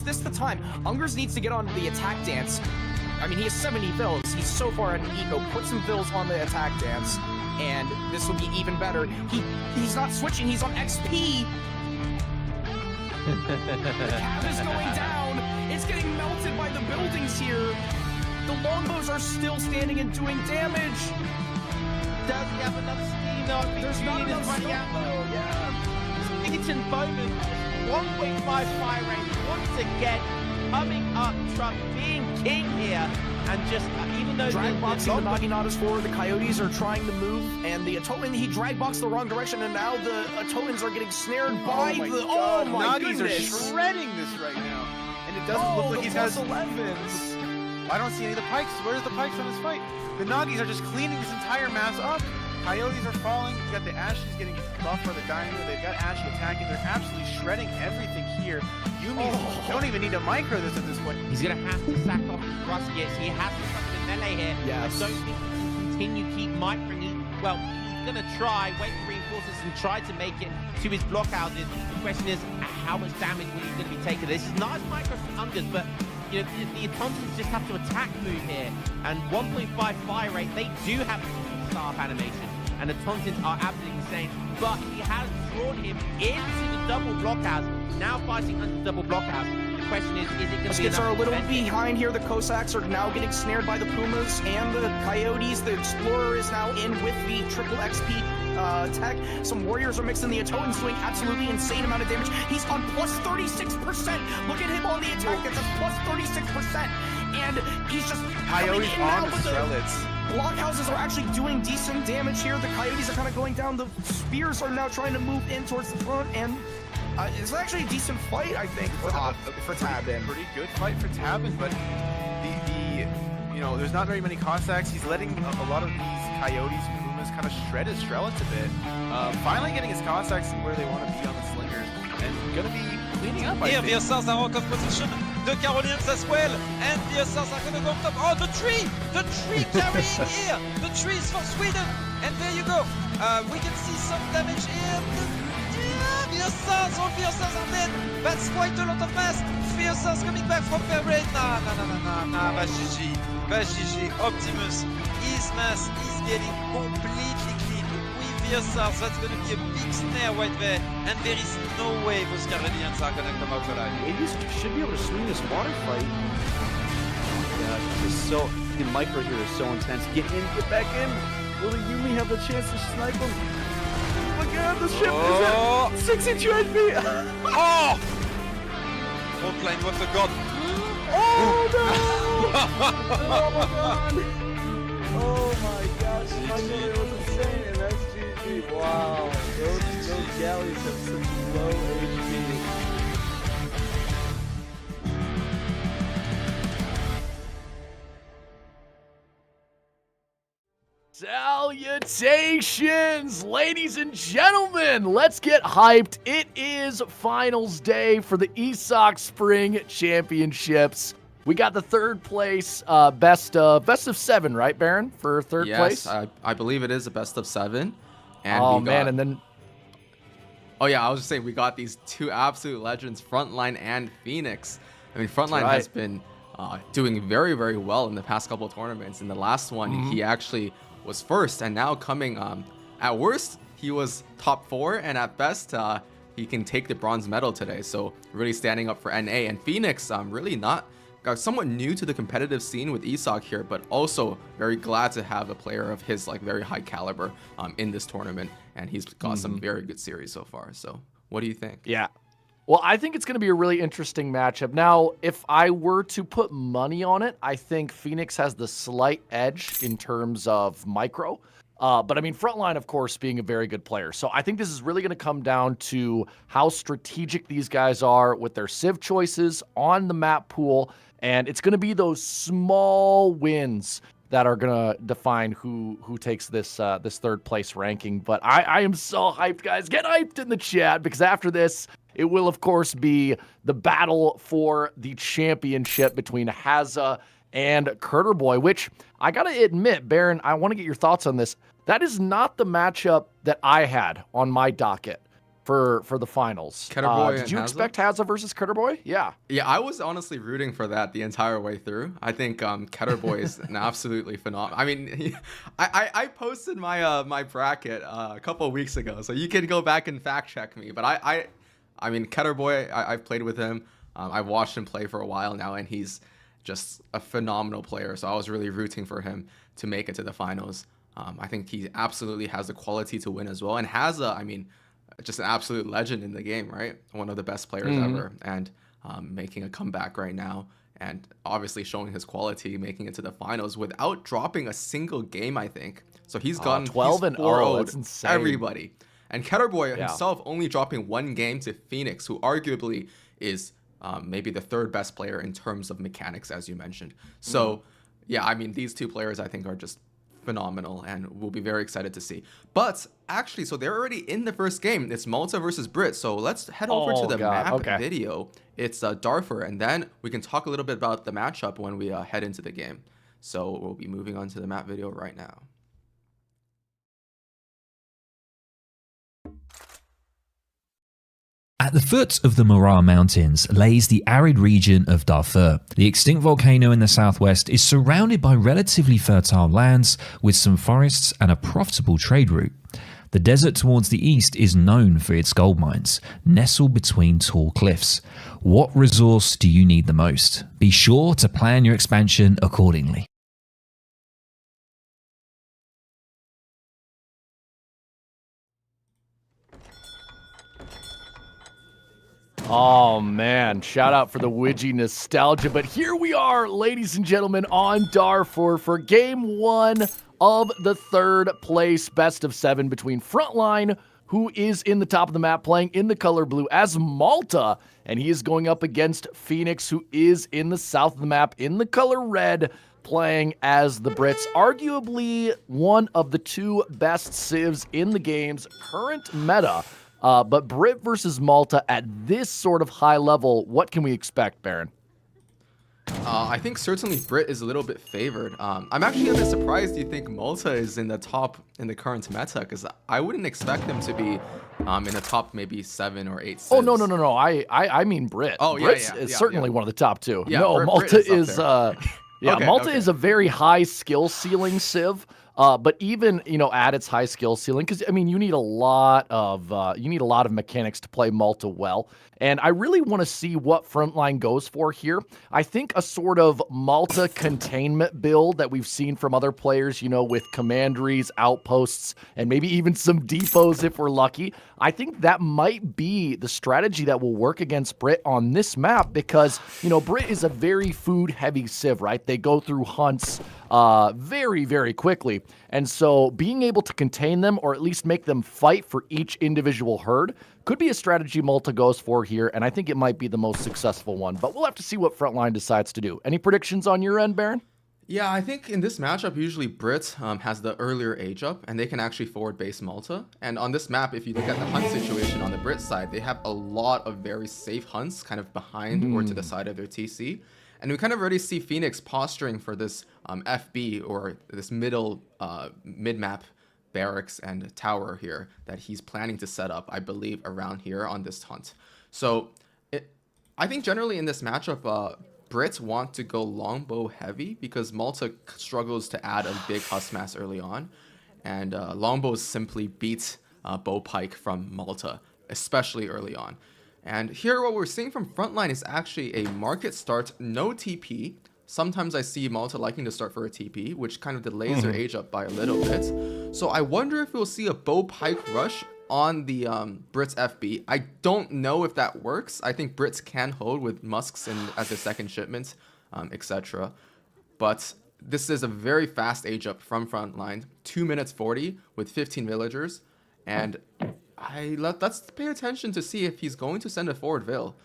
this the time? Ungers needs to get on the attack dance. I mean, he has 70 vills. He's so far at an eco. Put some vills on the attack dance, and this will be even better. He's not switching. He's on XP. The cab is going down. It's getting melted by the buildings here. The longbows are still standing and doing damage. Does he have enough steam though? There's not enough running steam out. though, yeah. Eaton Bowman, 1.5 fire rate once again, coming up, Trump being king here, and just even though drag boxing the Naginatas forward, the Coyotes are trying to move, and the Ottoman, he drag boxed the wrong direction, and now the Ottomans are getting snared by oh my goodness. are shredding this right now, and it doesn't look like he's got 11s. I don't see any of the pikes. Where's the pikes on this fight? The Nagis are just cleaning this entire mass up. Coyotes are falling. You got the Ashley's getting buffed by the Dino. They've got Ashley attacking. They're absolutely shredding everything here. Yumi don't even need to micro this at this point. He's going to have to sack off his Ruskets. He has to come in melee here. Yes. I don't think he can continue keep microing. Well, he's going to try, wait for reinforcements and try to make it to his blockhouses. The question is, how much damage will he going to be taking? This is nice micro from Ungers, but you know, the Autontons just have to attack move here. And 1.5 fire rate, they do have staff animation. And the Tontons are absolutely insane. But he has drawn him into the double blockhouse. Now fighting under the double blockhouse. The question is it going to be Muskets are a little behind here. The Cossacks are now getting snared by the Pumas and the Coyotes. The Explorer is now in with the triple XP tech. Some warriors are mixing. The Ottoman's doing absolutely insane amount of damage. He's on plus 36%. Look at him on the attack. That's plus 36%. And he's just Coyotes on the the Strelets. blockhouses are actually doing decent damage here. The Coyotes are kind of going down. The Spears are now trying to move in towards the front, and it's actually a decent fight, I think, for Tabin. Pretty good fight for Tabin, but you know, there's not very many Cossacks. He's letting a lot of these Coyotes and Pumas kind of shred his Strelets a bit. Finally getting his Cossacks where they want to be on the Slingers, and gonna be cleaning up. Here, the ESOCs are out of position. The Carolinians as well, and the ESOCs are gonna go up top. Oh, the tree carrying here. The tree is for Sweden, and there you go. We can see some damage here. The ESOCs, all the ESOCs are dead. That's quite a lot of mass. The ESOCs coming back from their raid. Nah, GG. Optimus, his mass is getting completely clean with the ESOCs. That's gonna be a big snare right there, and there is no way those Carolinians are gonna come out alive. Hades should be able to swing this water fight. Yeah, it's so the micro here is so intense. Get in, get back in. Will the Yumi have the chance to snipe him? Oh my god, the ship is at 62 HP. Oh! Frontline, what a god. Oh no! Oh my god! Oh my gosh, my god, it was insane, and that's GG. Wow, those galleys have such low HP. Salutations, ladies and gentlemen! Let's get hyped. It is finals day for the ESOC Spring Championships. We got the third place, best of 7, right, Baron, for third place? Yes, I believe it is a best of 7. And and then... Oh yeah, I was just saying we got these two absolute legends, Frontline and Phoenix. I mean, Frontline has been doing very, very well in the past couple of tournaments. In the last one, he actually was first, and now coming at worst he was top 4, and at best he can take the bronze medal today. So really standing up for NA. And Phoenix really not somewhat new to the competitive scene with ESOC here, but also very glad to have a player of his very high caliber in this tournament, and he's got some very good series so far. So what do you think? Yeah. Well, I think it's going to be a really interesting matchup. Now, if I were to put money on it, I think Phoenix has the slight edge in terms of micro. But I mean, Frontline, of course, being a very good player. So I think this is really going to come down to how strategic these guys are with their civ choices on the map pool. And it's going to be those small wins that are going to define who takes this this third place ranking. But I am so hyped, guys. Get hyped in the chat, because after this, it will, of course, be the battle for the championship between Hazza and Keturboy, which I got to admit, Baron, I want to get your thoughts on this. That is not the matchup that I had on my docket. for the finals. Keturboy did and you Hazza? expect Hazza versus Keturboy? Yeah. Yeah, I was honestly rooting for that the entire way through. I think Keturboy is an absolutely phenomenal. I mean, I posted my my bracket a couple of weeks ago, so you can go back and fact check me. But I mean, Keturboy, I've played with him. I've watched him play for a while now, and he's just a phenomenal player. So I was really rooting for him to make it to the finals. I think he absolutely has the quality to win as well. And Hazza, I mean, just an absolute legend in the game, right? One of the best players ever, and making a comeback right now, and obviously showing his quality, making it to the finals without dropping a single game, I think. So he's gotten 12 and 0. That's insane. Everybody. And Keturboy himself only dropping one game to Phoenix, who arguably is maybe the third best player in terms of mechanics, as you mentioned. So, yeah, I mean, these two players I think are just phenomenal, and we'll be very excited to see. But actually, so they're already in the first game. It's Malta versus Brit. So let's head over to the map video. It's Darfur, and then we can talk a little bit about the matchup when we head into the game. So we'll be moving on to the map video right now. At the foot of the Mara Mountains lays the arid region of Darfur. The extinct volcano in the southwest is surrounded by relatively fertile lands with some forests and a profitable trade route. The desert towards the east is known for its gold mines, nestled between tall cliffs. What resource do you need the most? Be sure to plan your expansion accordingly. Oh man, shout out for the Widgie nostalgia. But here we are, ladies and gentlemen, on Darfur for game 1 of the third place best of 7 between Frontline, who is in the top of the map playing in the color blue, as Malta, and he is going up against Phoenix, who is in the south of the map in the color red, playing as the Brits. Arguably one of the two best civs in the game's current meta. But Brit versus Malta at this sort of high level, what can we expect, Baron? I think certainly Brit is a little bit favored. I'm actually a bit surprised you think Malta is in the top in the current meta, because I wouldn't expect them to be in the top maybe 7 or 8 civs. Oh, no. I mean Brit. Oh, yeah, Brit's yeah, is certainly one of the top 2. Yeah, no, Malta Brit is Malta is a very high skill ceiling civ. But even, at its high skill ceiling, because I mean, you need a lot of mechanics to play Malta well. And I really want to see what Frontline goes for here. I think a sort of Malta containment build that we've seen from other players, with commanderies, outposts, and maybe even some depots if we're lucky. I think that might be the strategy that will work against Brit on this map, because, Brit is a very food-heavy civ, right? They go through hunts very, very quickly. And so being able to contain them, or at least make them fight for each individual herd, could be a strategy Malta goes for here, and I think it might be the most successful one. But we'll have to see what Frontline decides to do. Any predictions on your end, Baron? Yeah, I think in this matchup, usually Brit has the earlier age up, and they can actually forward base Malta. And on this map, if you look at the hunt situation on the Brit side, they have a lot of very safe hunts kind of behind or to the side of their TC. And we kind of already see Phoenix posturing for this FB, or this mid-map barracks and tower here that he's planning to set up, I believe, around here on this hunt. So I think generally in this matchup, Brits want to go longbow heavy, because Malta struggles to add a big husk mass early on. And longbows simply beat bow pike from Malta, especially early on. And here what we're seeing from Frontline is actually a market start, no TP. Sometimes I see Malta liking to start for a TP, which kind of delays their age up by a little bit. So I wonder if we'll see a bow pike rush on the Brits FB. I don't know if that works. I think Brits can hold with musks as their second shipment, etc. But this is a very fast age up from Frontline, 2 minutes 40 with 15 villagers, and let's pay attention to see if he's going to send a forward Vil.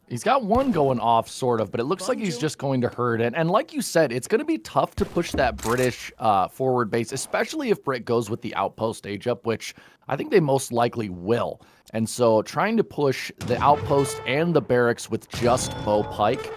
He's got one going off, sort of, but it looks like he's just going to herd it. And like you said, it's going to be tough to push that British forward base, especially if Brit goes with the outpost age up, which I think they most likely will. And so trying to push the outpost and the barracks with just bow pike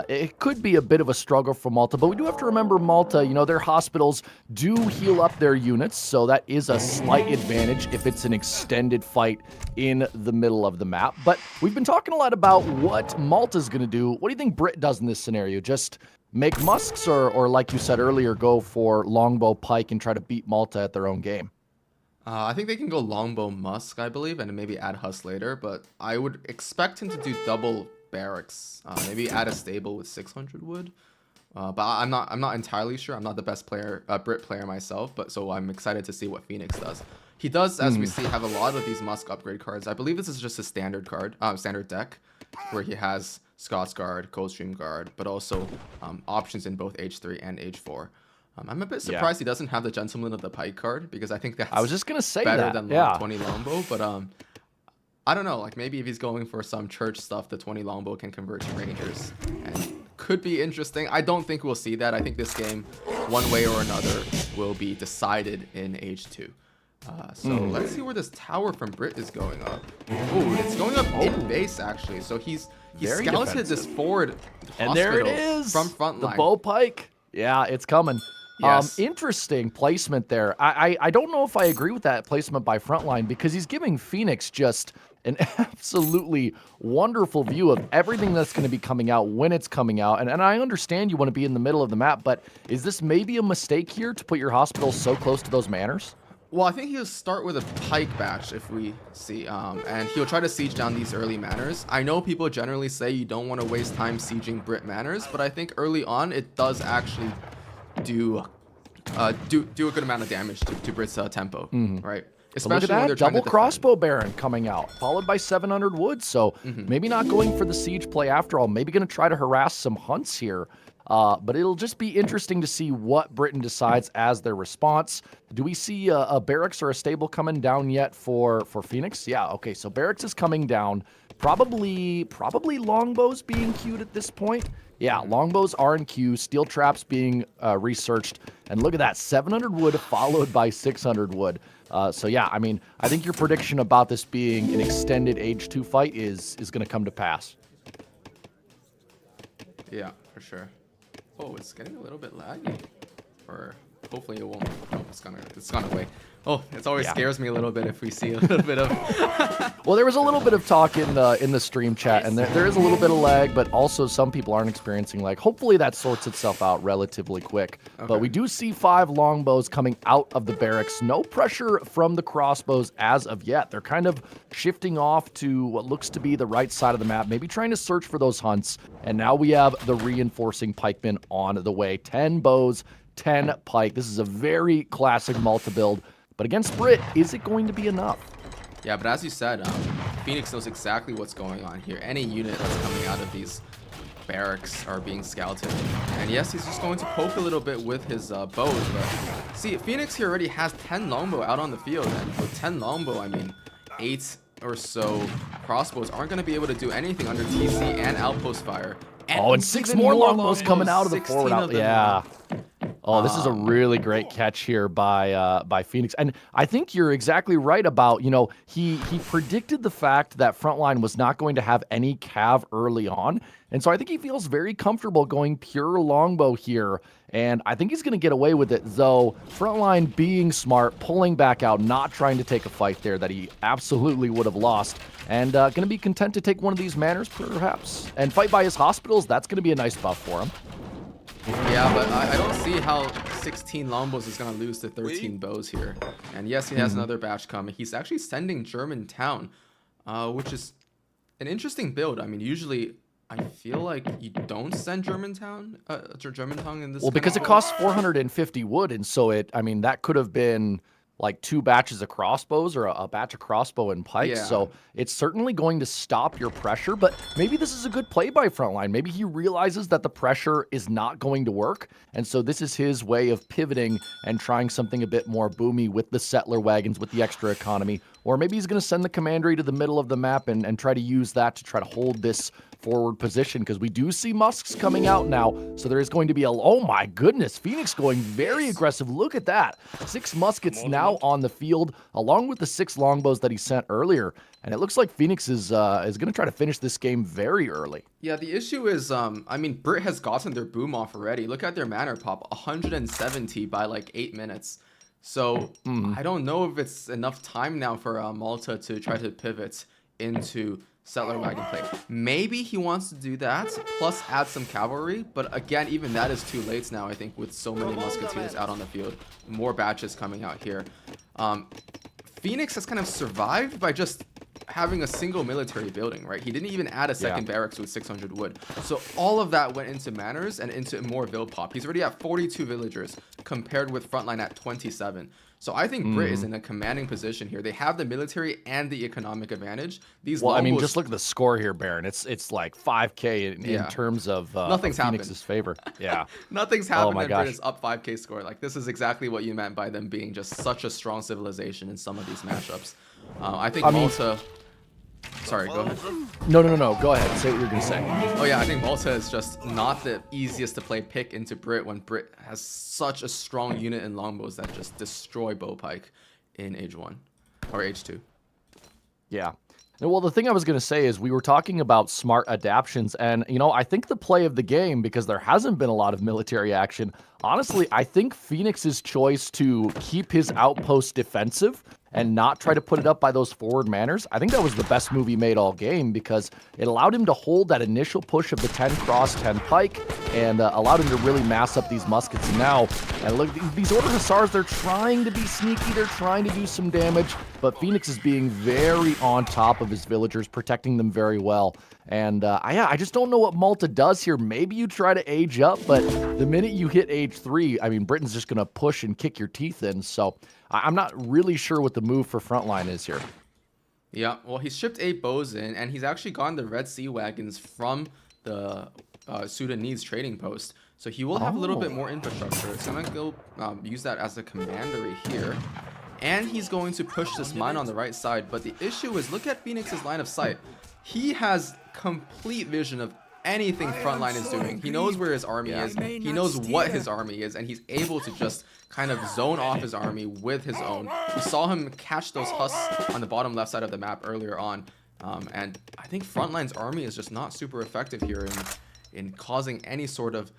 it could be a bit of a struggle for Malta, but we do have to remember Malta, their hospitals do heal up their units, so that is a slight advantage if it's an extended fight in the middle of the map. But we've been talking a lot about what Malta's going to do. What do you think Brit does in this scenario? Just make musks, or like you said earlier, go for longbow pike and try to beat Malta at their own game? I think they can go longbow musk, I believe, and maybe add husk later, but I would expect him to do double barracks. Maybe add a stable with 600 wood. But I'm not entirely sure. I'm not the best player, Brit player myself, but so I'm excited to see what Phoenix does. He does, as we see, have a lot of these musk upgrade cards. I believe this is just a standard card, standard deck, where he has Scots Guard, Coldstream Guard, but also options in both H3 and H4. I'm a bit surprised he doesn't have the Gentleman of the Pike card, because I think that's I was just gonna say better that. than 20 longbow. But I don't know. Like maybe if he's going for some church stuff, the 20 longbow can convert to Rangers, and could be interesting. I don't think we'll see that. I think this game, one way or another, will be decided in H2. So let's see where this tower from Brit is going up. Ooh, it's going up in base actually. So he's Very scouted defensive. this forward And there it hospital is, from front the line. bow pike. Yeah, it's coming. Yes. Interesting placement there. I don't know if I agree with that placement by Frontline, because he's giving Phoenix just an absolutely wonderful view of everything that's going to be coming out when it's coming out. And I understand you want to be in the middle of the map, but is this maybe a mistake here to put your hospital so close to those manors? Well, I think he'll start with a pike batch if we see, and he'll try to siege down these early manors. I know people generally say you don't want to waste time sieging Brit manors, but I think early on it does actually do a good amount of damage to Brit's tempo, right? But look at when that, they're trying to double crossbow baron coming out, followed by 700 wood. So maybe not going for the siege play after all. Maybe going to try to harass some hunts here. But it'll just be interesting to see what Britain decides as their response. Do we see a barracks or a stable coming down yet for Phoenix? Yeah, okay, so barracks is coming down. Probably longbows being queued at this point. Yeah, longbows are in queue, steel traps being researched. And look at that, 700 wood followed by 600 wood. So yeah, I mean, I think your prediction about this being an extended H2 fight is going to come to pass. Yeah, for sure. Oh, it's getting a little bit laggy. Or hopefully it won't. Oh, it's gone away. Oh, it always scares me a little bit if we see a little bit of. Well, there was a little bit of talk in the stream chat, and there is a little bit of lag, but also some people aren't experiencing lag. Hopefully that sorts itself out relatively quick. Okay. But we do see 5 longbows coming out of the barracks. No pressure from the crossbows as of yet. They're kind of shifting off to what looks to be the right side of the map, maybe trying to search for those hunts. And now we have the reinforcing pikemen on the way. 10 bows, 10 pike. This is a very classic Malta build. But against Brit, is it going to be enough? Yeah, but as you said, Phoenix knows exactly what's going on here. Any unit that's coming out of these barracks are being scouted. And yes, he's just going to poke a little bit with his bows. But see, Phoenix here already has 10 longbow out on the field. And with 10 longbow, I mean, 8 or so crossbows aren't going to be able to do anything under TC and outpost fire. And 6 more longbows coming out of the forward out. Yeah. Oh, this is a really great catch here by Phoenix. And I think you're exactly right about, he predicted the fact that Frontline was not going to have any cav early on. And so I think he feels very comfortable going pure longbow here. And I think he's going to get away with it, though Frontline being smart, pulling back out, not trying to take a fight there that he absolutely would have lost. And going to be content to take one of these manors, perhaps. And fight by his hospitals, that's going to be a nice buff for him. Yeah, but I don't see how 16 longbows is going to lose to 13 bows here. And yes, he has another batch coming. He's actually sending Germantown, which is an interesting build. I mean, usually I feel like you don't send Germantown in this. Well, because it costs 450 wood, and so that could have been like 2 batches of crossbows or a batch of crossbow and pikes. Yeah. So it's certainly going to stop your pressure, but maybe this is a good play by Frontline. Maybe he realizes that the pressure is not going to work, and so this is his way of pivoting and trying something a bit more boomy with the settler wagons, with the extra economy. Or maybe he's going to send the commandery to the middle of the map and try to use that to try to hold this forward position because we do see musks coming out now. So there is going to be oh my goodness, Phoenix going very aggressive. Look at that. 6 muskets now on the field, along with the 6 longbows that he sent earlier. And it looks like Phoenix is going to try to finish this game very early. Yeah, the issue is, I mean, Brit has gotten their boom off already. Look at their manor pop, 170 by like 8 minutes. So I don't know if it's enough time now for Malta to try to pivot into settler wagon play. Maybe he wants to do that, plus add some cavalry. But again, even that is too late now, I think, with so many musketeers out on the field. More batches coming out here. Phoenix has kind of survived by just having a single military building, right? He didn't even add a second barracks with 600 wood. So all of that went into manors and into more vill pop. He's already at 42 villagers compared with frontline at 27. So I think Brit is in a commanding position here. They have the military and the economic advantage. I mean, just look at the score here, Baron. It's like 5K in terms of Nothing's Phoenix's favor. Yeah. Nothing's happened, and gosh. Brit is up 5K score. Like, this is exactly what you meant by them being just such a strong civilization in some of these matchups. I think Malta... Sorry, go ahead. No. Go ahead. Say what you're going to say. Oh, yeah, I think Malta is just not the easiest to play pick into Brit when Brit has such a strong unit in longbows that just destroy bowpike in Age 1 or Age 2. Yeah. Well, the thing I was going to say is we were talking about smart adaptions, and, you know, I think the play of the game, because there hasn't been a lot of military action, honestly, I think Phoenix's choice to keep his outpost defensive and not try to put it up by those forward manors, I think that was the best move he made all game because it allowed him to hold that initial push of the 10 cross, 10 pike, and allowed him to really mass up these muskets. And now, and look, these Order Hussars, they're trying to be sneaky, they're trying to do some damage, but Phoenix is being very on top of his villagers, protecting them very well. And I just don't know what Malta does here. Maybe you try to age up, but the minute you hit age 3, I mean, Britain's just going to push and kick your teeth in. So I'm not really sure what the move for frontline is here. Yeah, well, he's shipped 8 bows in, and he's actually gotten the Red Sea wagons from the Sudanese trading post. So he will have a little bit more infrastructure. So I'm going to go use that as a commandery here. And he's going to push this mine on the right side. But the issue is, look at Phoenix's line of sight. He has complete vision of anything frontline is doing. He knows where his army is. He knows what his army is, and he's able to just kind of zone off his army with his own. We saw him catch those husks on the bottom left side of the map earlier on. And I think frontline's army is just not super effective here in causing any sort of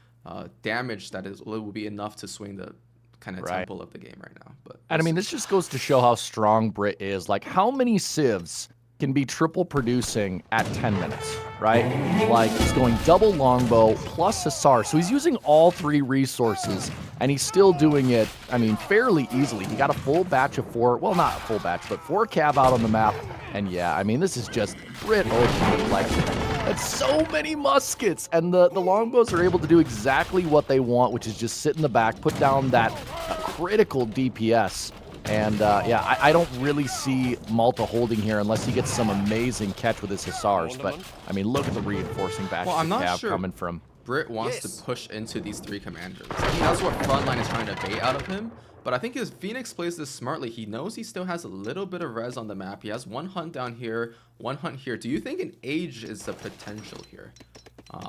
damage that will be enough to swing the kind of tempo of the game right now. But and I mean, this just goes to show how strong Brit is. Like, how many civs can be triple producing at 10 minutes, right? Like, he's going double longbow plus Hussar. So he's using all 3 resources, and he's still doing it, I mean, fairly easily. He got a full batch of 4, well, not a full batch, but 4 cav out on the map. And yeah, I mean, this is just Brit Ocean. Like, that's so many muskets. And the longbows are able to do exactly what they want, which is just sit in the back, put down that critical DPS. And yeah, I don't really see Malta holding here unless he gets some amazing catch with his Hussars. But I mean, look at the reinforcing batches I'm not sure coming from. Brit wants to push into these 3 commanders. I think that's what frontline is trying to bait out of him. But I think if Phoenix plays this smartly, he knows he still has a little bit of res on the map. He has 1 hunt down here, 1 hunt here. Do you think an age is the potential here?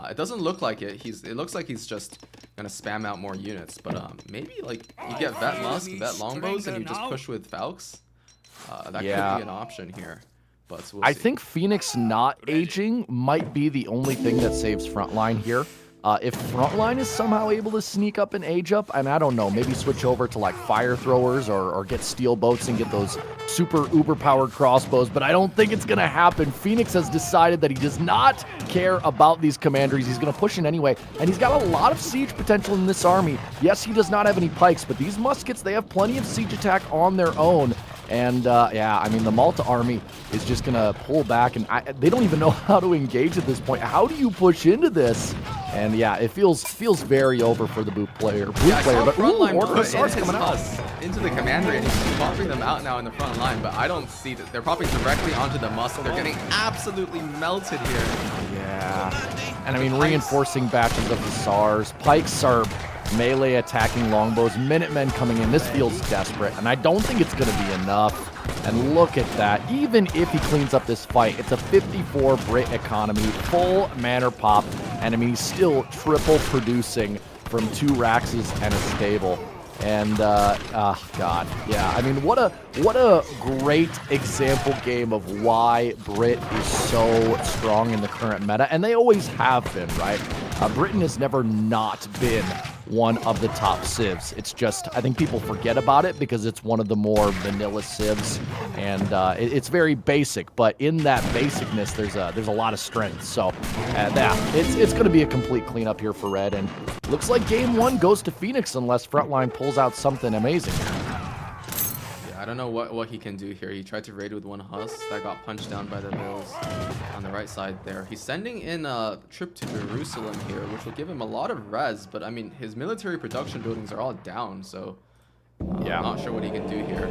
It doesn't look like it. It looks like he's just gonna spam out more units. But maybe like you get vet musk, vet longbows, and you just push with falcos. That could be an option here. But we'll I see. think Phoenix not aging might be the only thing that saves frontline here. If frontline is somehow able to sneak up and age up, and I don't know, maybe switch over to like fire throwers or get steel boats and get those super uber powered crossbows, but I don't think it's gonna happen. Phoenix has decided that he does not care about these commanderies. He's gonna push in anyway, and he's got a lot of siege potential in this army. Yes, he does not have any pikes, but these muskets, they have plenty of siege attack on their own. And yeah, I mean, the Malta army is just gonna pull back, and they don't even know how to engage at this point. How do you push into this? And yeah, it feels very over for the blue player. But frontline Order Hussars coming out into the commander, and he's popping them out now in the front line. But I don't see that they're popping directly onto the musk. They're getting absolutely melted here. Yeah, and I mean, reinforcing batches of Hussars. Pikes are melee attacking longbows. Minutemen coming in. This feels desperate, and I don't think it's going to be enough. And look at that. Even if he cleans up this fight, it's a 54 Brit economy, full manor pop, and I mean, he's still triple producing from 2 Raxes and a stable. And, God, yeah. I mean, what a great example game of why Brit is so strong in the current meta, and they always have been, right? Britain has never not been one of the top civs. It's just, I think people forget about it because it's one of the more vanilla civs, and it's very basic, but in that basicness, there's a lot of strength. So, yeah, it's going to be a complete cleanup here for Red, and looks like game 1 goes to Phoenix unless Frontline pulls out something amazing. Yeah, I don't know what he can do here. He tried to raid with 1 Huss that got punched down by the mills on the right side there. He's sending in a trip to Jerusalem here, which will give him a lot of res, but I mean, his military production buildings are all down, so yeah, I'm not sure what he can do here.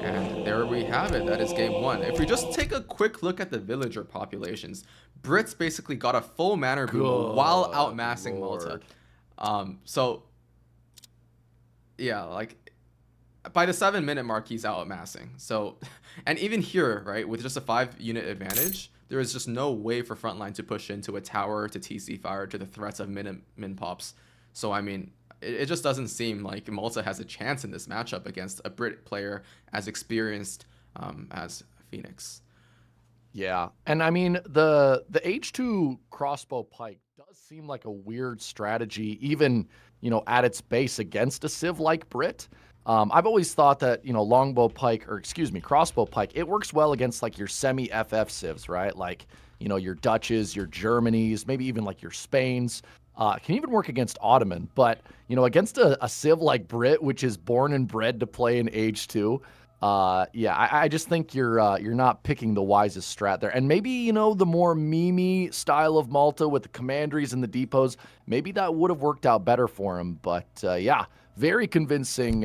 And there we have it. That is game 1. If we just take a quick look at the villager populations, Brits basically got a full manor boom while outmassing Malta. So yeah, like by the 7-minute mark, he's outmassing. So, and even here, right, with just a 5-unit advantage, there is just no way for Frontline to push into a tower, to TC fire, to the threats of min pops. So I mean, it just doesn't seem like Malta has a chance in this matchup against a Brit player as experienced as Phoenix. Yeah, and I mean, the H2 crossbow pike does seem like a weird strategy, even, you know, at its base against a civ like Brit. I've always thought that, you know, crossbow pike, it works well against like your semi-FF civs, right? Like, you know, your Dutches, your Germanys, maybe even like your Spains. Can even work against Ottoman, but, you know, against a civ like Brit, which is born and bred to play in Age 2, yeah, I just think you're not picking the wisest strat there. And maybe, you know, the more memey style of Malta with the commanderies and the depots, maybe that would have worked out better for him. But yeah, very convincing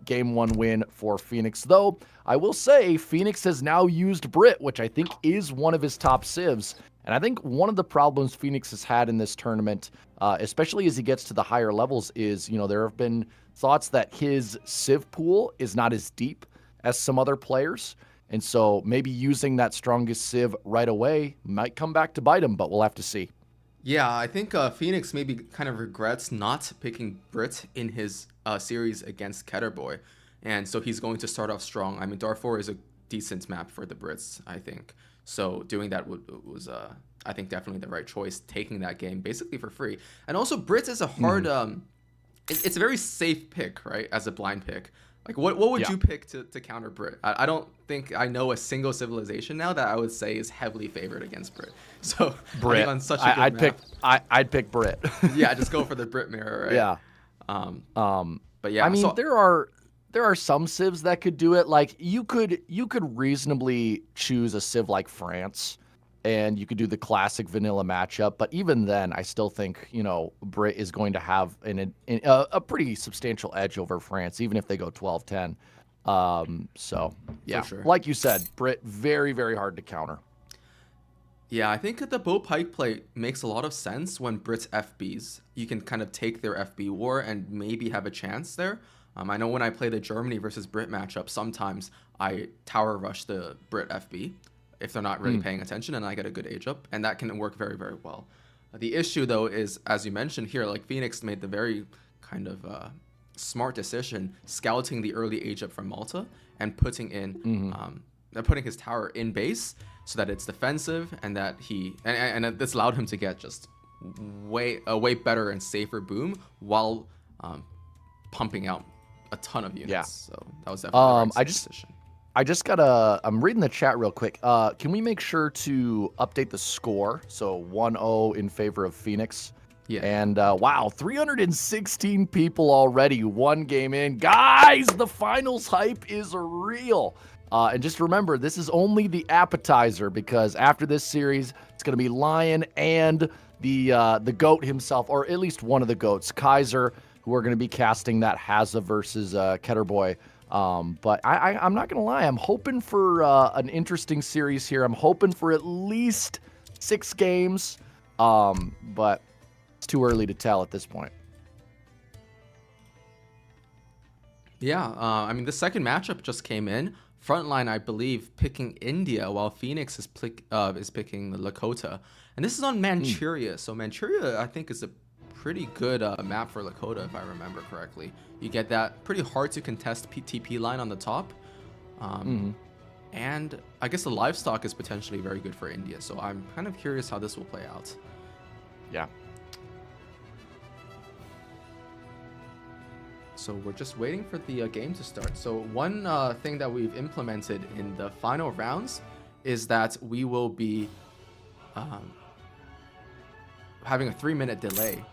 game 1 win for Phoenix. Though, I will say, Phoenix has now used Brit, which I think is one of his top civs. And I think one of the problems Phoenix has had in this tournament, especially as he gets to the higher levels, is, you know, there have been thoughts that his civ pool is not as deep as some other players. And so maybe using that strongest civ right away might come back to bite him, but we'll have to see. Yeah, I think Phoenix maybe kind of regrets not picking Brit in his series against Keturboy. And so he's going to start off strong. I mean, Darfur is a decent map for the Brits, I think. So doing that was, I think, definitely the right choice, taking that game basically for free. And also, Brits is a hard, it's a very safe pick, right, as a blind pick. Like, what would you pick to counter Brit? I don't think I know a single civilization now that I would say is heavily favored against Brit. So Brit, on such a good map, I'd pick Brit. Yeah, just go for the Brit mirror, right? Yeah. But yeah, I mean, there are some civs that could do it. Like you could reasonably choose a civ like France, and you could do the classic vanilla matchup. But even then, I still think, you know, Brit is going to have a pretty substantial edge over France, even if they go 12-10. So yeah, sure. Like you said, Brit very, very hard to counter. Yeah, I think the bow pike play makes a lot of sense when Brits FBs. You can kind of take their FB war and maybe have a chance there. I know when I play the Germany versus Brit matchup, sometimes I tower rush the Brit FB if they're not really paying attention, and I get a good age up, and that can work very, very well. The issue, though, is, as you mentioned here, like Phoenix made the very kind of smart decision scouting the early age up from Malta and putting in putting his tower in base so that it's defensive, and that and this allowed him to get just a way better and safer boom while pumping out a ton of units. Yeah. So that was definitely the right decision. I'm reading the chat real quick. Can we make sure to update the score? So 1-0 in favor of Phoenix. Yeah. And wow, 316 people already, 1 game in. Guys, the finals hype is real. And just remember, this is only the appetizer, because after this series, it's going to be Lion and the GOAT himself, or at least one of the GOATs, Kaiser, who are going to be casting that Hazza versus Keturboy. But I'm not going to lie. I'm hoping for an interesting series here. I'm hoping for at least 6 games. But it's too early to tell at this point. Yeah, I mean, the second matchup just came in. Frontline, I believe, picking India, while Phoenix is picking the Lakota. And this is on Manchuria. So Manchuria, I think, is a pretty good map for Lakota, if I remember correctly. You get that pretty hard to contest TP line on the top. And I guess the livestock is potentially very good for India. So I'm kind of curious how this will play out. Yeah. So we're just waiting for the game to start. So one thing that we've implemented in the final rounds is that we will be having a 3-minute delay.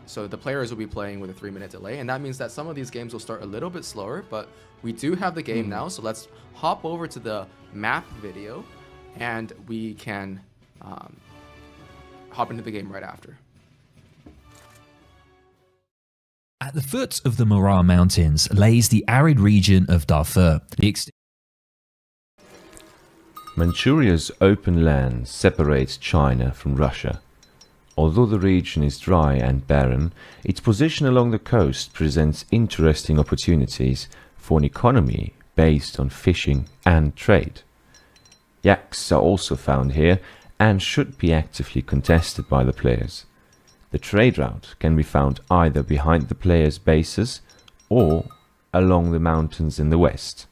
So the players will be playing with a 3-minute delay, and that means that some of these games will start a little bit slower, but we do have the game now. So let's hop over to the map video, and we can hop into the game right after. At the foot of the Mara Mountains lays the arid region of Darfur. Manchuria's open land separates China from Russia. Although the region is dry and barren, its position along the coast presents interesting opportunities for an economy based on fishing and trade. Yaks are also found here and should be actively contested by the players. The trade route can be found either behind the players' bases or along the mountains in the west.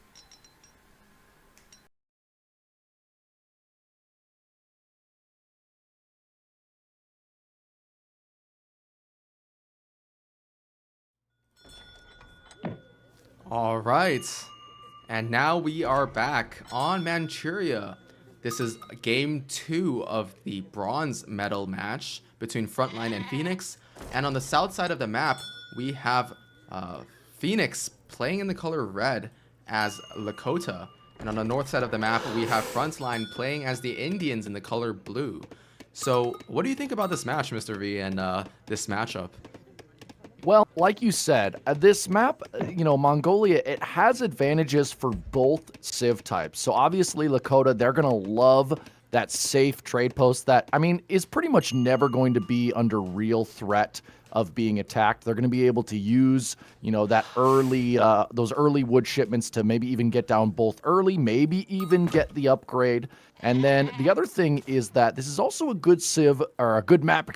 All right, and now we are back on Manchuria. This is game 2 of the bronze medal match between Frontline and Phoenix. And on the south side of the map, we have Phoenix playing in the color red as Lakota. And on the north side of the map, we have Frontline playing as the Indians in the color blue. So what do you think about this match, Mr. V, and this matchup? Well, like you said, this map, Mongolia, it has advantages for both civ types. So obviously Lakota, they're going to love that safe trade post that, is pretty much never going to be under real threat of being attacked. They're going to be able to use, that early, those early wood shipments to maybe even get down both early, maybe even get the upgrade. And then the other thing is that this is also a good civ, or a good map,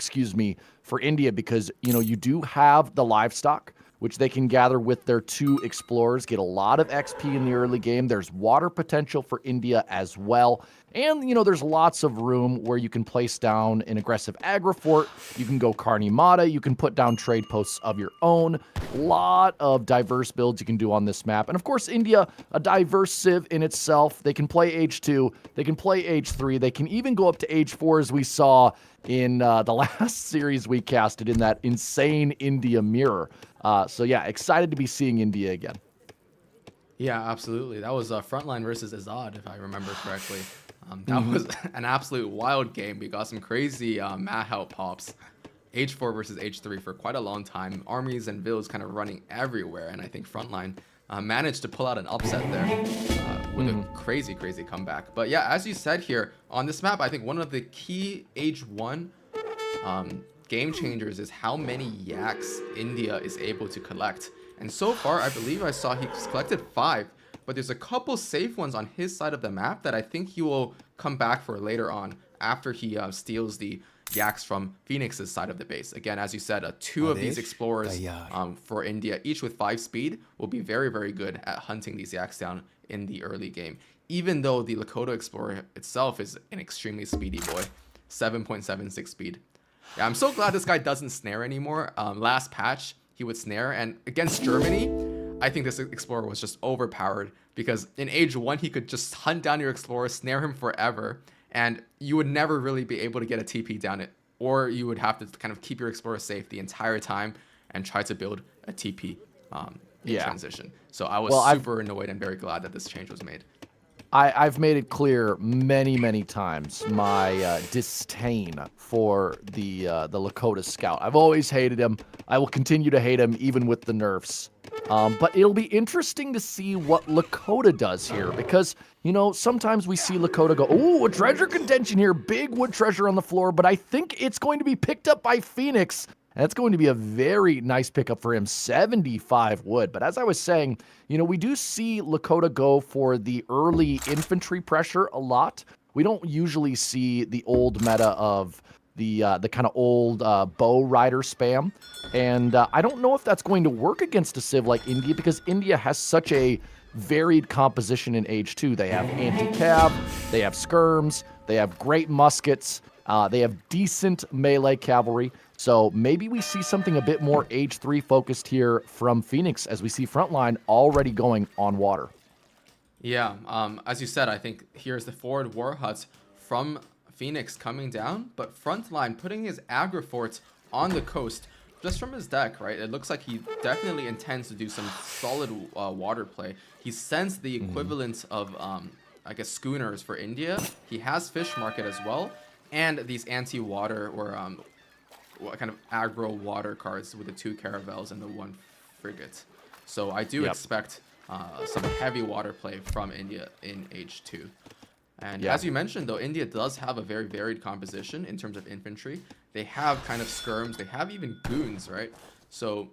for India, because, you do have the livestock, which they can gather with their 2 explorers, get a lot of XP in the early game. There's water potential for India as well. And, there's lots of room where you can place down an aggressive agri fort. You can go Karni Mata. You can put down trade posts of your own. A lot of diverse builds you can do on this map. And of course, India, a diverse civ in itself. They can play Age 2. They can play Age 3. They can even go up to Age 4, as we saw in the last series we casted in that insane India mirror. So yeah, excited to be seeing India again. Yeah, absolutely. That was Frontline versus Azad, if I remember correctly. That was an absolute wild game. We got some crazy mat help pops. Age 4 versus Age 3 for quite a long time. Armies and villas kind of running everywhere, and I think Frontline managed to pull out an upset there with a crazy comeback. But yeah, as you said here, on this map, I think one of the key Age 1 game changers is how many yaks India is able to collect. And so far, I believe I saw he's collected 5. But there's a couple safe ones on his side of the map that I think he will come back for later on after he steals the yaks from Phoenix's side of the base. Again, as you said, 2 of these explorers for India, each with 5 speed, will be very good at hunting these yaks down in the early game. Even though the Lakota explorer itself is an extremely speedy boy, 7.76 speed. Yeah, I'm so glad this guy doesn't snare anymore. Last patch, he would snare, and against Germany, I think this explorer was just overpowered, because in Age 1, he could just hunt down your explorer, snare him forever, and you would never really be able to get a TP down it, or you would have to kind of keep your explorer safe the entire time and try to build a TP in transition. So I was super annoyed and very glad that this change was made. I've made it clear many times my disdain for the Lakota scout. I've always hated him. I will continue to hate him even with the nerfs. But it'll be interesting to see what Lakota does here, because, sometimes we see Lakota go, oh, a treasure contention here, big wood treasure on the floor, but I think it's going to be picked up by Phoenix And that's going to be a very nice pickup for him, 75 wood. But as I was saying, you know, we do see Lakota go for the early infantry pressure a lot. We don't usually see the old meta of the kind of old bow rider spam. And I don't know if that's going to work against a civ like India, because India has such a varied composition in Age 2. They have anti-cav, they have skirms, they have great muskets, they have decent melee cavalry. So maybe we see something a bit more Age 3 focused here from Phoenix, as we see Frontline already going on water. Yeah, as you said, I think here's the forward war huts from Phoenix coming down, but Frontline putting his aggro forts on the coast. Just from his deck, right, it looks like he definitely intends to do some solid water play. He sends the equivalent of, I guess, schooners for India. He has fish market as well, and these anti-water or kind of aggro water cards with the 2 caravels and the 1 frigate. So I do expect some heavy water play from India in Age 2. And as you mentioned, though, India does have a very varied composition in terms of infantry. They have kind of skirms. They have even goons, right? So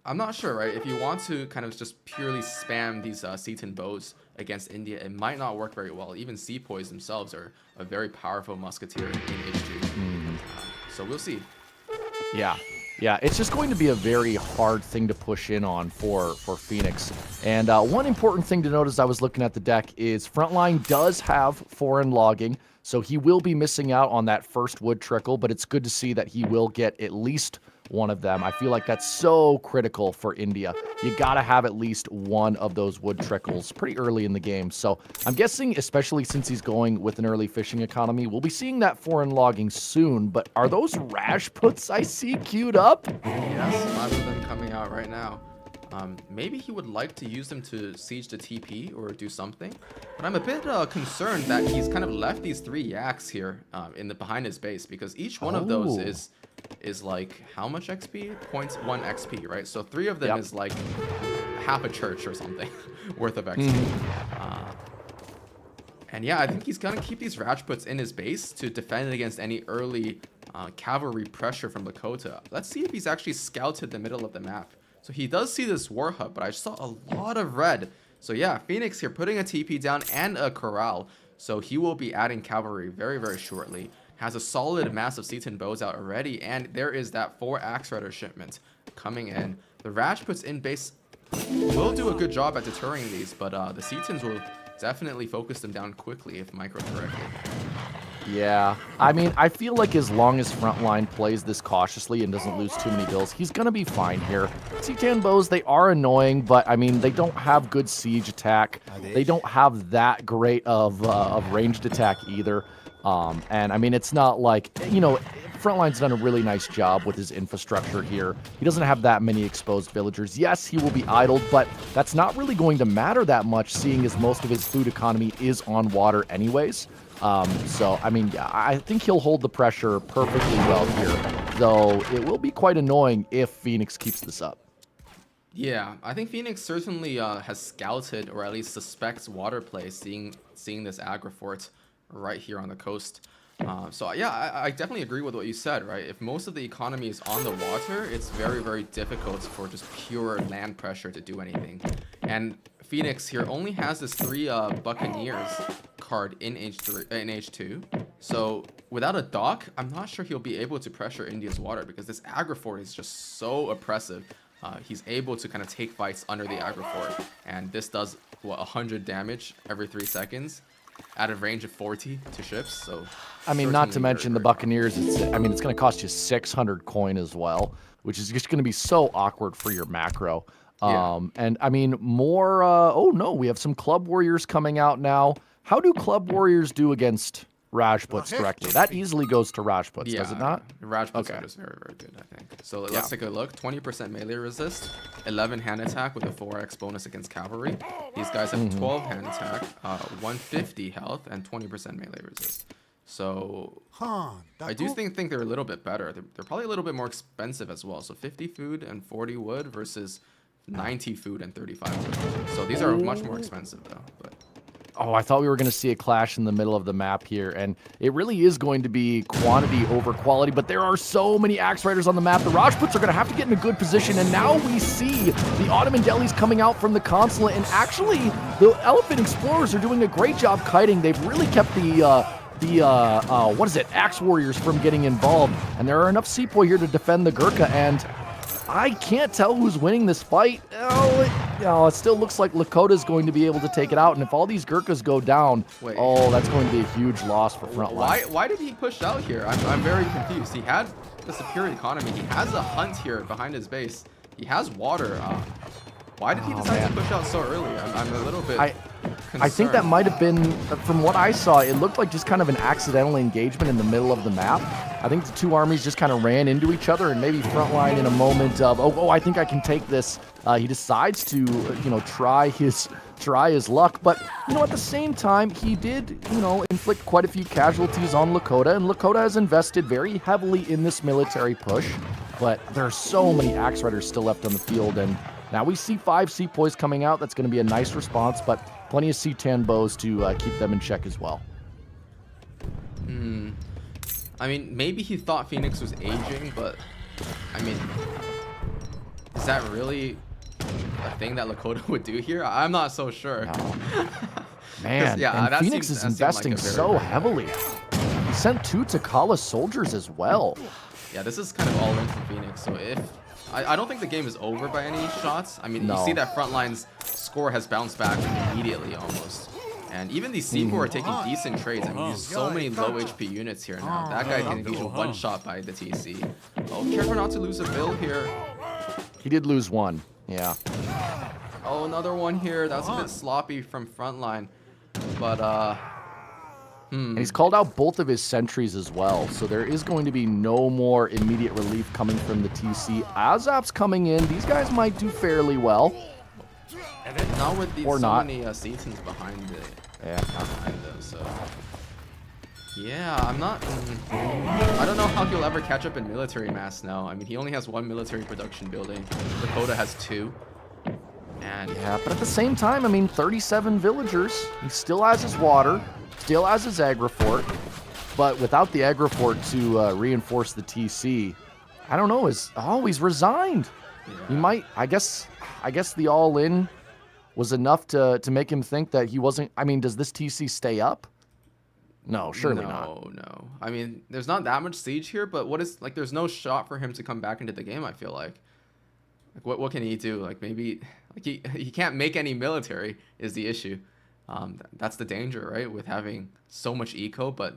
I'm not sure, right? If you want to kind of just purely spam these Seaton bows against India, it might not work very well. Even sepoys themselves are a very powerful musketeer in H2. So we'll see. Yeah, it's just going to be a very hard thing to push in on for Phoenix. And one important thing to note as I was looking at the deck is Frontline does have foreign logging, so he will be missing out on that first wood trickle, but it's good to see that he will get at least one of them. I feel like that's so critical for India. You gotta have at least one of those wood trickles pretty early in the game. So I'm guessing, especially since he's going with an early fishing economy, we'll be seeing that foreign logging soon. But are those Rajputs I see queued up? Yes, 5 of them coming out right now. Maybe he would like to use them to siege the TP or do something, but I'm a bit concerned that he's kind of left these 3 yaks here behind his base, because each one of those is like how much XP? 0.1 XP, right? So 3 of them is like half a church or something worth of XP. And yeah, I think he's gonna keep these Rajputs in his base to defend against any early cavalry pressure from Lakota. Let's see if he's actually scouted the middle of the map. So he does see this war hub, but I saw a lot of red. So yeah, Phoenix here putting a TP down and a corral. So he will be adding cavalry very, very shortly. Has a solid mass of Seaton bows out already, and there is that 4 Axe Rider shipment coming in. The Rajputs in base will do a good job at deterring these, but the Seatons will definitely focus them down quickly if micro correctly. Yeah, I mean, I feel like as long as Frontline plays this cautiously and doesn't lose too many bills, he's going to be fine here. Seaton bows, they are annoying, but I mean, they don't have good siege attack. They don't have that great of ranged attack either. And I mean, it's not like, you know, Frontline's done a really nice job with his infrastructure here. He doesn't have that many exposed villagers. Yes, he will be idled, but that's not really going to matter that much, seeing as most of his food economy is on water anyways. So, I mean, yeah, I think he'll hold the pressure perfectly well here, though it will be quite annoying if Phoenix keeps this up. Yeah, I think Phoenix certainly has scouted, or at least suspects water play, seeing this aggro fort right here on the coast. So yeah, I definitely agree with what you said, right? If most of the economy is on the water, it's very, very difficult for just pure land pressure to do anything. And Phoenix here only has this 3 Buccaneers card in H2. So without a dock, I'm not sure he'll be able to pressure India's water, because this aggro fort is just so oppressive. He's able to kind of take fights under the aggro fort, and this does, what, 100 damage every 3 seconds at a range of 40 to ships. So I mean, not to mention the Buccaneers, it's going to cost you 600 coin as well, which is just going to be so awkward for your macro. And I mean, more, oh no, we have some Club Warriors coming out now. How do Club Warriors do against Rajputs directly? That easily goes to Rajputs, does it not? Rajputs are just very, very good, I think. So let's take a look. 20% melee resist, 11 hand attack with a 4x bonus against cavalry. These guys have 12 hand attack, 150 health, and 20% melee resist. So I do think they're a little bit better. They're probably a little bit more expensive as well. So 50 food and 40 wood versus 90 food and 35 wood. So these are much more expensive though. But Oh, I thought we were going to see a clash in the middle of the map here, and it really is going to be quantity over quality, but there are so many Axe Riders on the map. The Rajputs are going to have to get in a good position, and now we see the Ottoman delis coming out from the consulate, and actually, the Elephant Explorers are doing a great job kiting. They've really kept Axe Warriors from getting involved, and there are enough Sepoy here to defend the Gurkha, and I can't tell who's winning this fight. It still looks like Lakota's going to be able to take it out, and if all these Gurkhas go down, that's going to be a huge loss for Frontline. Why did he push out here? I'm very confused. He had the superior economy. He has a hunt here behind his base. He has water. Why did he decide to push out so early? I'm a little bit concerned. I think that might have been, from what I saw, it looked like just kind of an accidental engagement in the middle of the map. I think the two armies just kind of ran into each other, and maybe Frontline in a moment of, I think I can take this. He decides to, try his luck. But, at the same time, he did, inflict quite a few casualties on Lakota, and Lakota has invested very heavily in this military push. But there are so many Axe Riders still left on the field, and now we see 5 Sepoys coming out. That's going to be a nice response, but plenty of C10 bows to keep them in check as well. I mean, maybe he thought Phoenix was aging, but I mean, is that really a thing that Lakota would do here? I'm not so sure. No. Man, yeah, and Phoenix is investing so heavily. He sent 2 Takala soldiers as well. Yeah, this is kind of all in from Phoenix, so if I don't think the game is over by any shots. I mean, you see that Frontline's score has bounced back immediately almost. And even these C4 are taking decent trades. I mean, there's so many low HP units here now. That guy can get one shot by the TC. Oh, careful not to lose a build here. He did lose one, yeah. Oh, another one here. That was a bit sloppy from Frontline. But, And he's called out both of his sentries as well, so there is going to be no more immediate relief coming from the TC. Azap's coming in. These guys might do fairly well. Not with these many Setons behind it. Yeah. Behind them, so. Yeah, I don't know how he'll ever catch up in military mass now. I mean, he only has 1 military production building. Lakota has 2. And yeah, but at the same time, I mean, 37 villagers. He still has his water, still has his agri fort, but without the agri fort to reinforce the TC, I don't know. He's resigned. Yeah. He might. I guess the all-in was enough to make him think that he wasn't. I mean, does this TC stay up? No, surely not. No. I mean, there's not that much siege here, but there's no shot for him to come back into the game, I feel like. What can he do? Like, maybe he can't make any military is the issue. That's the danger, right? With having so much eco, but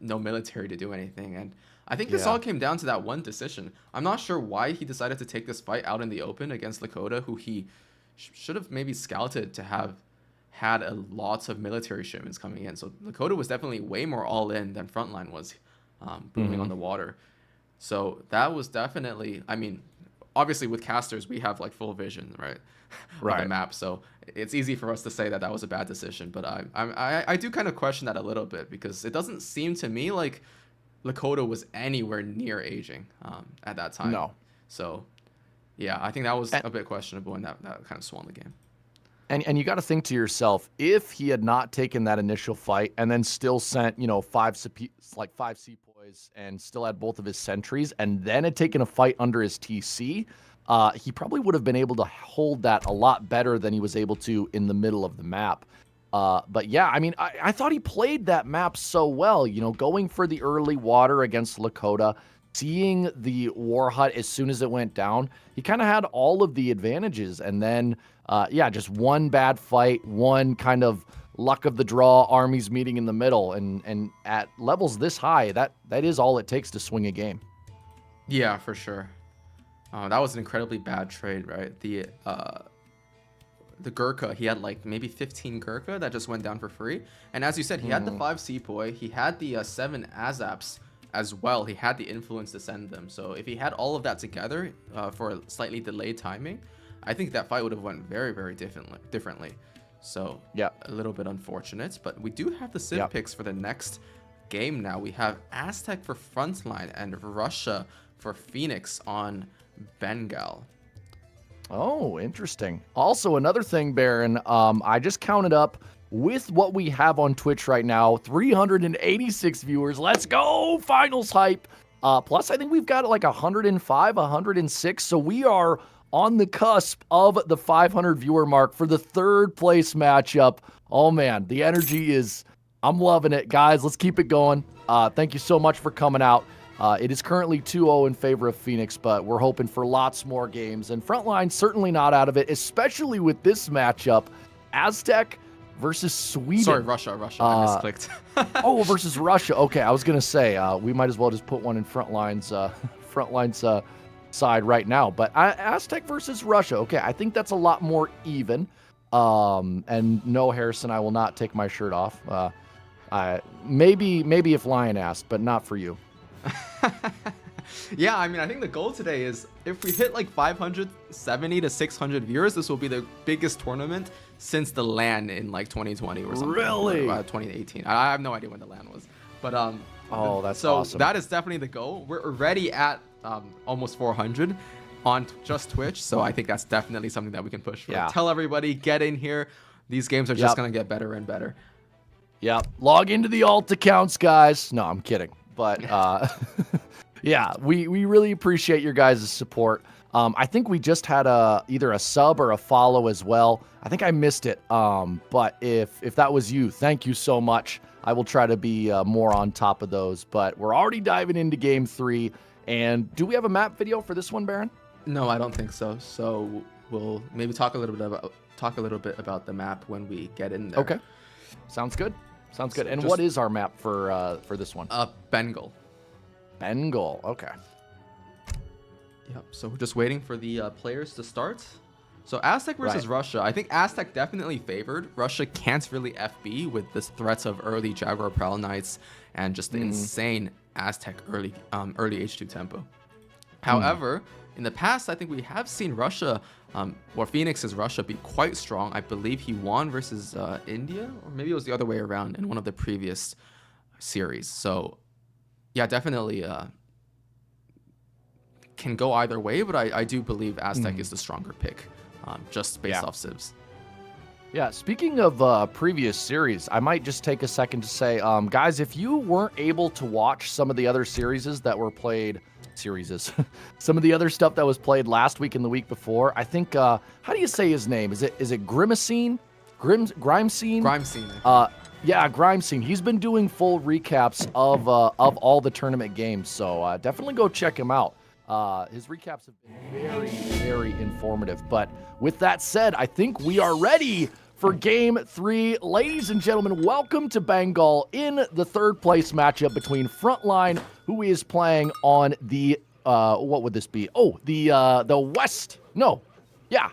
no military to do anything. And I think this all came down to that one decision. I'm not sure why he decided to take this fight out in the open against Lakota, who he should have maybe scouted to have had lots of military shipments coming in. So Lakota was definitely way more all in than Frontline was, booming on the water. So that was definitely, I mean, obviously with casters we have like full vision, right? Of the map, so it's easy for us to say that was a bad decision. But I do kind of question that a little bit, because it doesn't seem to me like Lakota was anywhere near aging at that time. No. So yeah, I think that was a bit questionable, and that kind of swung the game. And you got to think to yourself, if he had not taken that initial fight and then still sent 5 Sepoys and still had both of his sentries, and then had taken a fight under his TC, he probably would have been able to hold that a lot better than he was able to in the middle of the map. But yeah, I mean, I thought he played that map so well, going for the early water against Lakota, seeing the war hut as soon as it went down. He kind of had all of the advantages, and then just one bad fight, one kind of luck of the draw, armies meeting in the middle, and at levels this high, that is all it takes to swing a game. Yeah, for sure. That was an incredibly bad trade, right? The Gurkha, he had like maybe 15 Gurkha that just went down for free. And as you said, he had the 5 Sepoy, he had the 7 Azaps as well. He had the influence to send them. So if he had all of that together for a slightly delayed timing, I think that fight would have went very, very differently. So a little bit unfortunate, but we do have the Civ picks for the next game now. We have Aztec for Frontline and Russia for Phoenix on Bengal. Oh, interesting. Also, another thing, Baron, I just counted up with what we have on Twitch right now, 386 viewers. Let's go, finals hype. Plus, I think we've got like 105, 106. So we are on the cusp of the 500 viewer mark for the third place matchup. Oh man, the energy is, I'm loving it. Guys, let's keep it going. Thank you so much for coming out. It is currently 2-0 in favor of Phoenix, but we're hoping for lots more games. And Frontline certainly not out of it, especially with this matchup. Aztec versus Sweden. Sorry, Russia. I misclicked. Oh, versus Russia. Okay, I was going to say, we might as well just put one in Frontline's side right now. But Aztec versus Russia. Okay, I think that's a lot more even. And no, Harrison, I will not take my shirt off. Maybe if Lion asked, but not for you. Yeah, I mean, I think the goal today is if we hit like 570 to 600 viewers, this will be the biggest tournament since the LAN in like 2020 or something. Really? Or, 2018. I have no idea when the LAN was. But oh, that's so awesome. that is definitely the goal. We're already at almost 400 on just Twitch, so I think that's definitely something that we can push for. Yeah. Tell everybody, get in here. These games are just going to get better and better. Yep. Log into the alt accounts, guys. No, I'm kidding. But yeah, we really appreciate your guys' support. I think we just had either a sub or a follow as well. I think I missed it. But if that was you, thank you so much. I will try to be more on top of those. But we're already diving into game 3. And do we have a map video for this one, Baron? No, I don't think so. So we'll maybe talk a little bit about the map when we get in there. Okay, sounds good. Sounds good. So And what is our map for this one? Bengal. Bengal. Okay. Yep. So we're just waiting for the players to start. So Aztec versus Russia. I think Aztec definitely favored. Russia can't really FB with this threats of early Jaguar Prowl Knights and just the insane Aztec early H2 tempo. However, in the past, I think we have seen Russia, or Phoenix's Russia, be quite strong. I believe he won versus India, or maybe it was the other way around in one of the previous series. So, yeah, definitely can go either way, but I do believe Aztec is the stronger pick, just based off civs. Yeah, speaking of previous series, I might just take a second to say, guys, if you weren't able to watch some of the other series that were played, some of the other stuff that was played last week and the week before, I think, how do you say his name? Is it Grimacine? Grimescene? Grimescene. Yeah, Grimescene. He's been doing full recaps of all the tournament games, so definitely go check him out. His recaps have been very, very informative. But with that said, I think we are ready for game 3. Ladies and gentlemen, welcome to Bengal in the third place matchup between Frontline, who is playing on the, what would this be? Oh, the West. No. Yeah.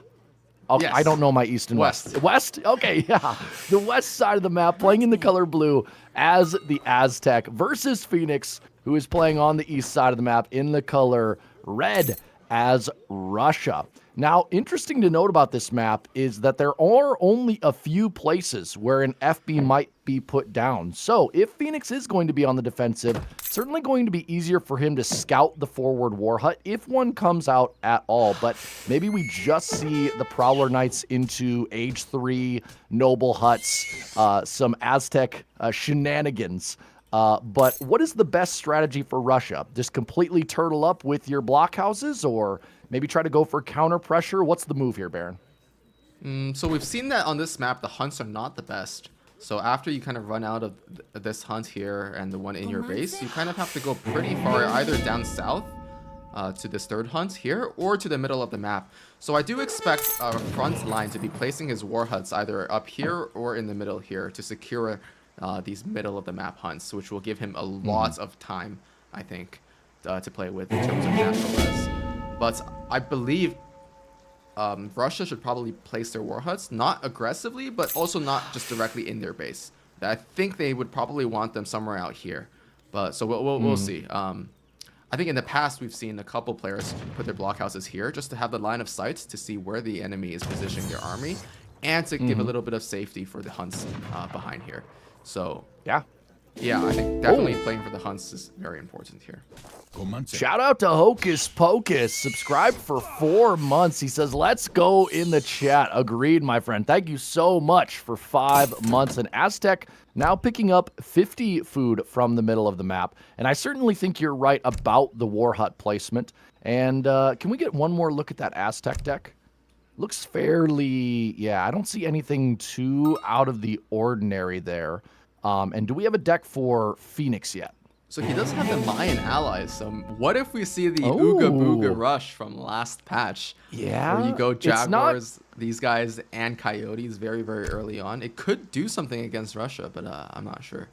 Okay, Yes. I don't know my East and West. West? Okay, yeah. The West side of the map, playing in the color blue as the Aztec versus Phoenix, who is playing on the east side of the map in the color red as Russia. Now, interesting to note about this map is that there are only a few places where an FB might be put down. So if Phoenix is going to be on the defensive, it's certainly going to be easier for him to scout the forward war hut if one comes out at all. But maybe we just see the Prowler Knights into age 3 noble huts, some Aztec shenanigans. But what is the best strategy for Russia? Just completely turtle up with your blockhouses, or maybe try to go for counter pressure? What's the move here, Baron? So we've seen that on this map, the hunts are not the best. So after you kind of run out of this hunt here and the one in your base, you kind of have to go pretty far, either down south to this third hunt here, or to the middle of the map. So I do expect our front line to be placing his war huts either up here or in the middle here to secure these middle of the map hunts, which will give him a lot of time, I think, to play with in terms of natural res. But I believe Russia should probably place their war huts, not aggressively, but also not just directly in their base. I think they would probably want them somewhere out here. But so we'll see. I think in the past we've seen a couple players put their blockhouses here just to have the line of sight to see where the enemy is positioning their army, and to give a little bit of safety for the hunts behind here. So Yeah. Yeah, I think definitely playing for the hunts is very important here. Shout out to Hocus Pocus, subscribed for 4 months. He says, let's go in the chat. Agreed, my friend. Thank you so much for 5 months. And Aztec now picking up 50 food from the middle of the map. And I certainly think you're right about the War Hut placement. And can we get one more look at that Aztec deck? Looks fairly, yeah, I don't see anything too out of the ordinary there. And do we have a deck for Phoenix yet? So he does have the Mayan allies. So what if we see the Ooga Booga Rush from last patch? Yeah. Where you go Jaguars, these guys, and Coyotes very, very early on. It could do something against Russia, but I'm not sure.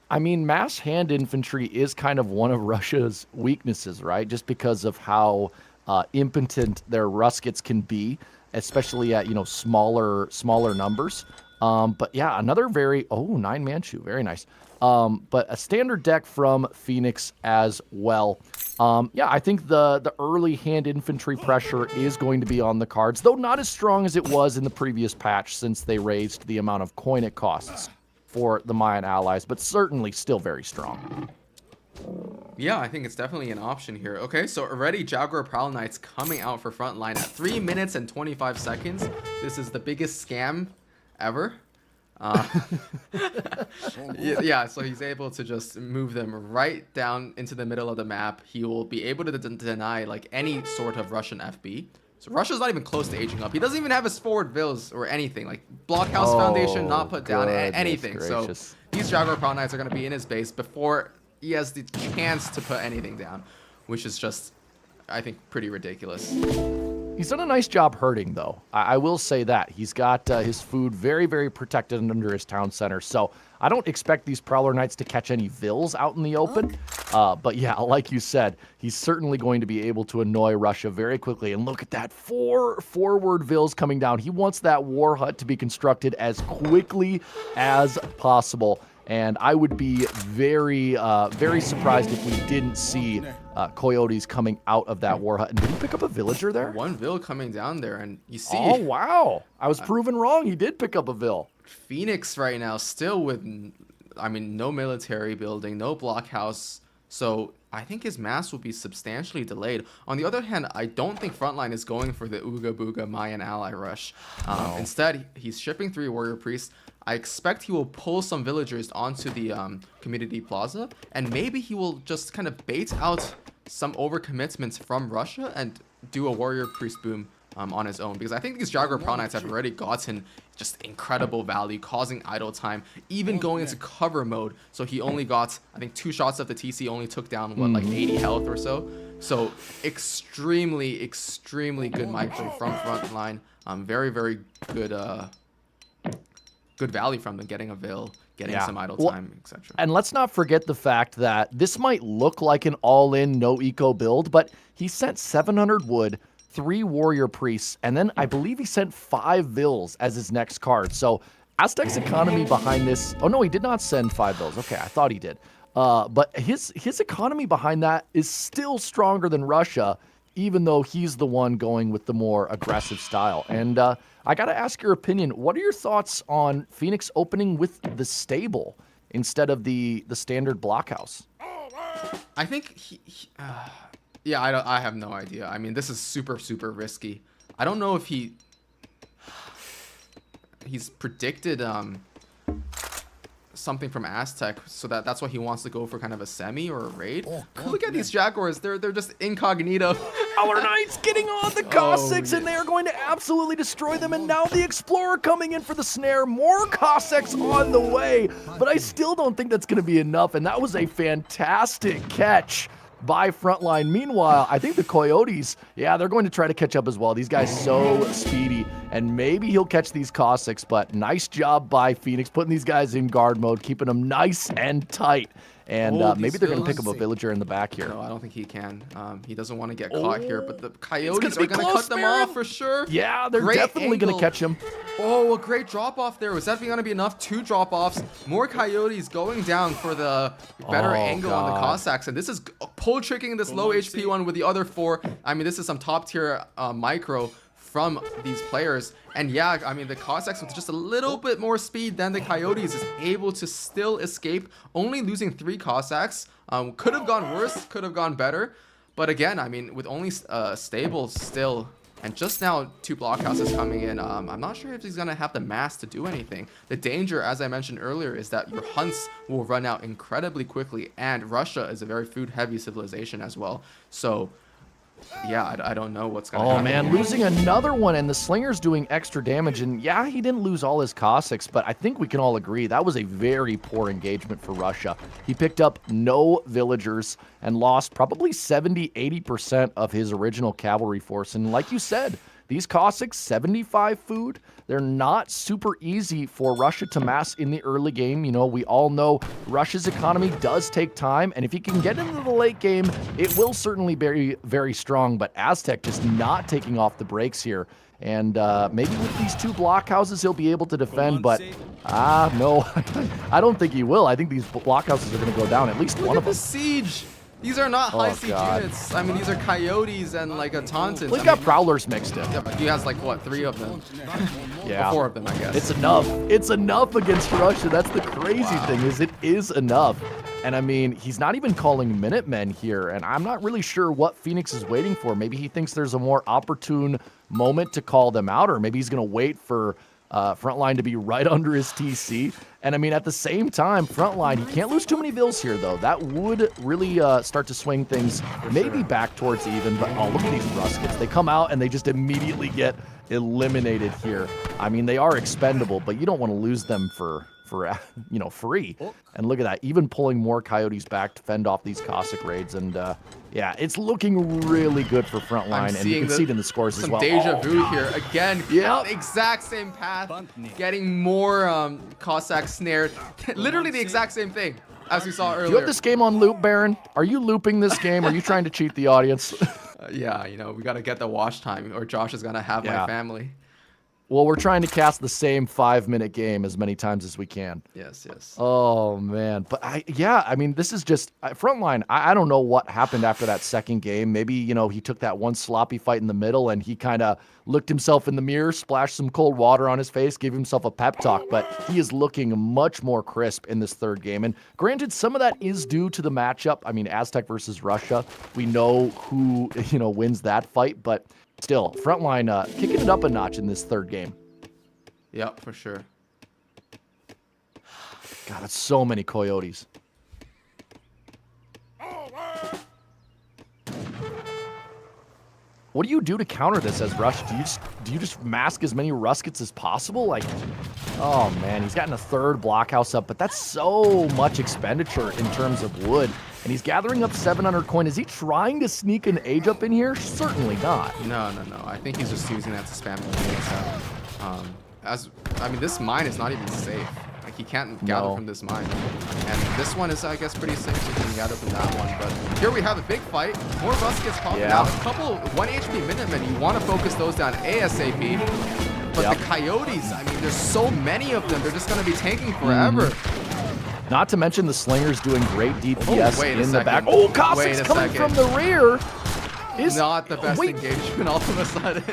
I mean, mass hand infantry is kind of one of Russia's weaknesses, right? Just because of how impotent their Ruskets can be, especially at, smaller numbers. But yeah, another very, 9 Manchu, very nice. But a standard deck from Phoenix as well. Yeah, I think the early hand infantry pressure is going to be on the cards, though not as strong as it was in the previous patch since they raised the amount of coin it costs for the Mayan allies, but certainly still very strong. Yeah, I think it's definitely an option here. Okay, so already Jaguar Prowl Knights coming out for frontline at 3 minutes and 25 seconds. This is the biggest scam ever. Yeah, so he's able to just move them right down into the middle of the map. He will be able to deny like any sort of Russian FB. So Russia's not even close to aging up. He doesn't even have his forward vills or anything. Like Blockhouse Foundation not put down anything. Gracious. So these Jaguar Prowl Knights are going to be in his base before he has the chance to put anything down, which is just, I think, pretty ridiculous. He's done a nice job hurting, though. I will say that. He's got his food very, very protected under his town center. So I don't expect these Prowler Knights to catch any vills out in the open. But yeah, like you said, he's certainly going to be able to annoy Russia very quickly. And look at that, 4 forward vills coming down. He wants that war hut to be constructed as quickly as possible. And I would be very, very surprised if we didn't see Coyotes coming out of that war hut. And did he pick up a villager there? 1 vill coming down there, and you see... Oh, wow. I was proven wrong. He did pick up a vill. Phoenix right now still with, I mean, no military building, no blockhouse. So I think his mass will be substantially delayed. On the other hand, I don't think Frontline is going for the Ooga Booga Mayan ally rush. Instead, he's shipping 3 warrior priests. I expect he will pull some villagers onto the community plaza, and maybe he will just kind of bait out some overcommitments from Russia and do a warrior priest boom on his own, because I think these Jaguar Prowl Knights have already gotten just incredible value, causing idle time, even going into cover mode. So he only got, I think, 2 shots of the TC, only took down, what, like 80 health or so. So extremely, extremely good micro from Frontline. Very, very good good value from them, getting a vill, getting some idle time, etc. And let's not forget the fact that this might look like an all-in, no-eco build, but he sent 700 wood, 3 warrior priests, and then I believe he sent 5 vills as his next card. So Aztec's economy behind this... Oh, no, he did not send 5 vills. Okay, I thought he did. But his economy behind that is still stronger than Russia, even though he's the one going with the more aggressive style. And I got to ask your opinion. What are your thoughts on Phoenix opening with the stable instead of the standard blockhouse? I think yeah, I have no idea. I mean, this is super, super risky. I don't know if he's predicted something from Aztec, so that's why he wants to go for kind of a semi or a raid. Look at these Jaguars. They're just incognito. Our Knights getting on the Cossacks, and they are going to absolutely destroy them. And now the Explorer coming in for the snare. More Cossacks on the way, but I still don't think that's going to be enough. And that was a fantastic catch by Frontline. Meanwhile, I think the Coyotes, yeah, they're going to try to catch up as well. These guys so speedy, and maybe he'll catch these Cossacks, but nice job by Phoenix putting these guys in guard mode, keeping them nice and tight. And maybe they're going to pick up a villager in the back here. No, I don't think he can. He doesn't want to get caught here, but the Coyotes are going to cut them off for sure. Yeah, they're definitely going to catch him. Oh, a great drop-off there. Was that going to be enough? 2 drop-offs. More Coyotes going down for the better angle on the Cossacks. And this is pull tricking this low HP one with the other 4. I mean, this is some top-tier micro from these players. And yeah, I mean, the Cossacks with just a little bit more speed than the Coyotes is able to still escape, only losing 3 Cossacks. Could have gone worse, could have gone better. But again, I mean, with only stables still, and just now 2 blockhouses coming in, I'm not sure if he's going to have the mass to do anything. The danger, as I mentioned earlier, is that your hunts will run out incredibly quickly, and Russia is a very food-heavy civilization as well. So yeah, I don't know what's going to happen. Oh, man, losing another one, and the Slinger's doing extra damage. And yeah, he didn't lose all his Cossacks, but I think we can all agree that was a very poor engagement for Russia. He picked up no villagers and lost probably 70-80% of his original cavalry force. And like you said, these Cossacks, 75 food, they're not super easy for Russia to mass in the early game. You know, we all know Russia's economy does take time, and if he can get into the late game, it will certainly be very strong. But Aztec just not taking off the brakes here. And maybe with these 2 blockhouses, he'll be able to defend, but no, I don't think he will. I think these blockhouses are going to go down, at least one of them. The siege. These are not high siege units. I mean, these are Coyotes and like a Tauntauns. We've got Prowlers mixed in. Yeah, but he has like, what, 3 of them? Yeah. Or 4 of them, I guess. It's enough. It's enough against Russia. That's the crazy thing, is it is enough. And I mean, he's not even calling Minutemen here, and I'm not really sure what Phoenix is waiting for. Maybe he thinks there's a more opportune moment to call them out, or maybe he's going to wait for Frontline to be right under his TC. And I mean, at the same time, Frontline, he can't lose too many vills here, though. That would really start to swing things maybe back towards even. But oh, look at these Ruskets. They come out and they just immediately get eliminated here. I mean, they are expendable, but you don't want to lose them for you know, free. And look at that, even pulling more Coyotes back to fend off these Cossack raids. And yeah, it's looking really good for Frontline, and you can see it in the scores as well. Some deja vu here again. Yeah, exact same path, getting more Cossacks snared. Literally the exact same thing as we saw earlier. Do you have this game on loop, Baron? Are you looping this game? Are you trying to cheat the audience? Yeah, you know, we got to get the watch time, or Josh is gonna have my family. Well, we're trying to cast the same 5-minute game as many times as we can. Yes, yes. Oh, man. But, I mean, this is just... Frontline, I don't know what happened after that second game. Maybe, you know, he took that one sloppy fight in the middle and he kind of looked himself in the mirror, splashed some cold water on his face, gave himself a pep talk. But he is looking much more crisp in this third game. And granted, some of that is due to the matchup. I mean, Aztec versus Russia. We know who, you know, wins that fight, but... Still, Frontline kicking it up a notch in this third game. Yep, for sure. God, that's so many Coyotes. What do you do to counter this as Rush? Do you just mask as many Ruskets as possible? Like, oh man, he's gotten a 3rd blockhouse up, but that's so much expenditure in terms of wood. And he's gathering up 700 coin. Is he trying to sneak an age up in here? Certainly not. No. I think he's just using that to spam the I mean, this mine is not even safe. Like, he can't gather from this mine. And this one is, I guess, pretty safe, so he can gather from that one. But here we have a big fight. More Ruskets popping out. A couple 1 HP Minutemen. You want to focus those down ASAP. But the Coyotes, I mean, there's so many of them. They're just going to be tanking forever. Not to mention the Slinger's doing great DPS in the back. Oh, Cossacks coming from the rear. Is not the best engagement all of a sudden.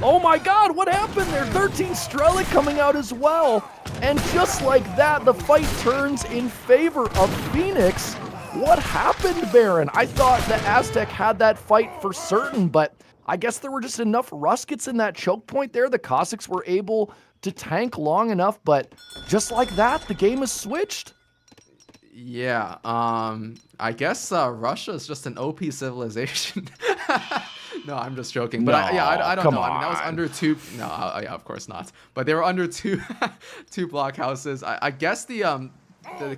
Oh my god, what happened there? 13 Strelic coming out as well. And just like that, the fight turns in favor of Phoenix. What happened, Baron? I thought that Aztec had that fight for certain, but I guess there were just enough Ruskets in that choke point there. The Cossacks were able to tank long enough, but just like that, the game is switched. Yeah, I guess Russia is just an OP civilization. No, I'm just joking. But I don't know. I mean, that was under 2. No, yeah, of course not. But they were under 2 blockhouses. I guess the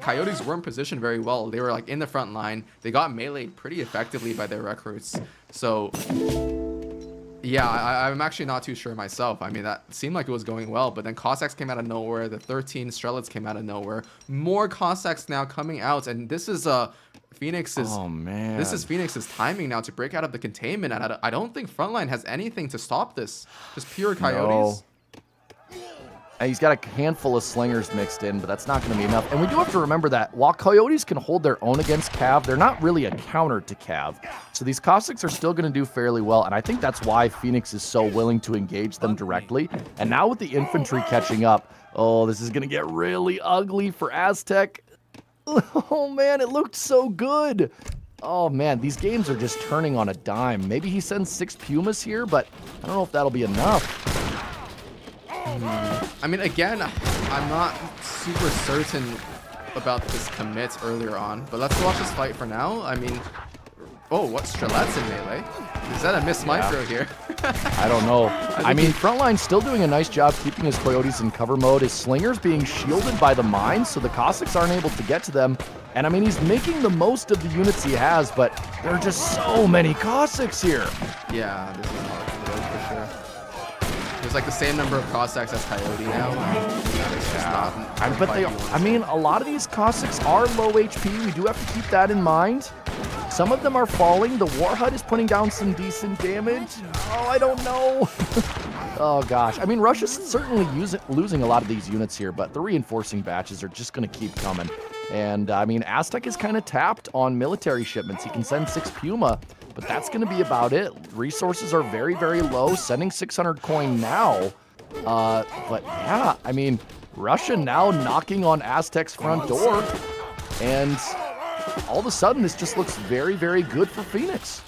Coyotes were in position very well. They were like in the front line. They got meleeed pretty effectively by their recruits. So yeah, I'm actually not too sure myself. I mean, that seemed like it was going well, but then Cossacks came out of nowhere. The 13 Strelets came out of nowhere. More Cossacks now coming out, and this is Phoenix's. Oh man, this is Phoenix's timing now to break out of the containment. And I don't think Frontline has anything to stop this. Just pure Coyotes. And he's got a handful of slingers mixed in, but that's not going to be enough. And we do have to remember that while Coyotes can hold their own against Cav, they're not really a counter to Cav. So these Cossacks are still going to do fairly well, and I think that's why Phoenix is so willing to engage them directly. And now with the infantry catching up, oh, this is going to get really ugly for Aztec. Oh, man, it looked so good. Oh, man, these games are just turning on a dime. Maybe he sends 6 Pumas here, but I don't know if that'll be enough. I mean, again, I'm not super certain about this commit earlier on, but let's watch this fight for now. I mean, oh, what's Strelets in melee? Is that a miss micro here? I don't know. I mean, Frontline's still doing a nice job keeping his Coyotes in cover mode. His Slingers being shielded by the mines, so the Cossacks aren't able to get to them. And I mean, he's making the most of the units he has, but there are just so many Cossacks here. Yeah, this is hard to do for sure. There's like the same number of Cossacks as Coyote now. But I mean, a lot of these Cossacks are low HP. We do have to keep that in mind. Some of them are falling. The Warhut is putting down some decent damage. Oh, I don't know. Oh, gosh. I mean, Russia's certainly losing a lot of these units here, but the reinforcing batches are just going to keep coming. And, I mean, Aztec is kind of tapped on military shipments. He can send 6 Puma, but that's going to be about it. Resources are very, very low. Sending 600 coin now. But, yeah, I mean, Russia now knocking on Aztec's front door. And all of a sudden, this just looks very, very good for Phoenix.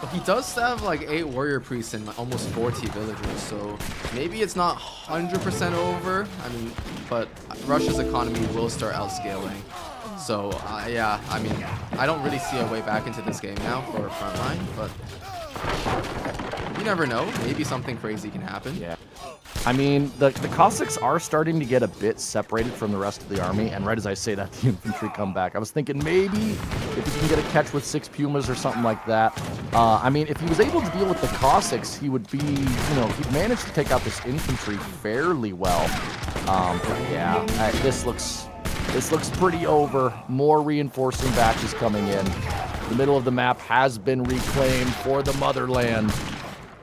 Well, he does have like 8 warrior priests and almost 40 villagers, so maybe it's not 100% over. I mean, but Russia's economy will start outscaling. So yeah, I mean, I don't really see a way back into this game now for Frontline, but you never know. Maybe something crazy can happen. Yeah. I mean, the Cossacks are starting to get a bit separated from the rest of the army, and right as I say that, the infantry come back. I was thinking maybe if he can get a catch with 6 Pumas or something like that. I mean, if he was able to deal with the Cossacks, he would be, he'd manage to take out this infantry fairly well. But yeah, this looks pretty over. More reinforcing batches coming in. The middle of the map has been reclaimed for the motherland.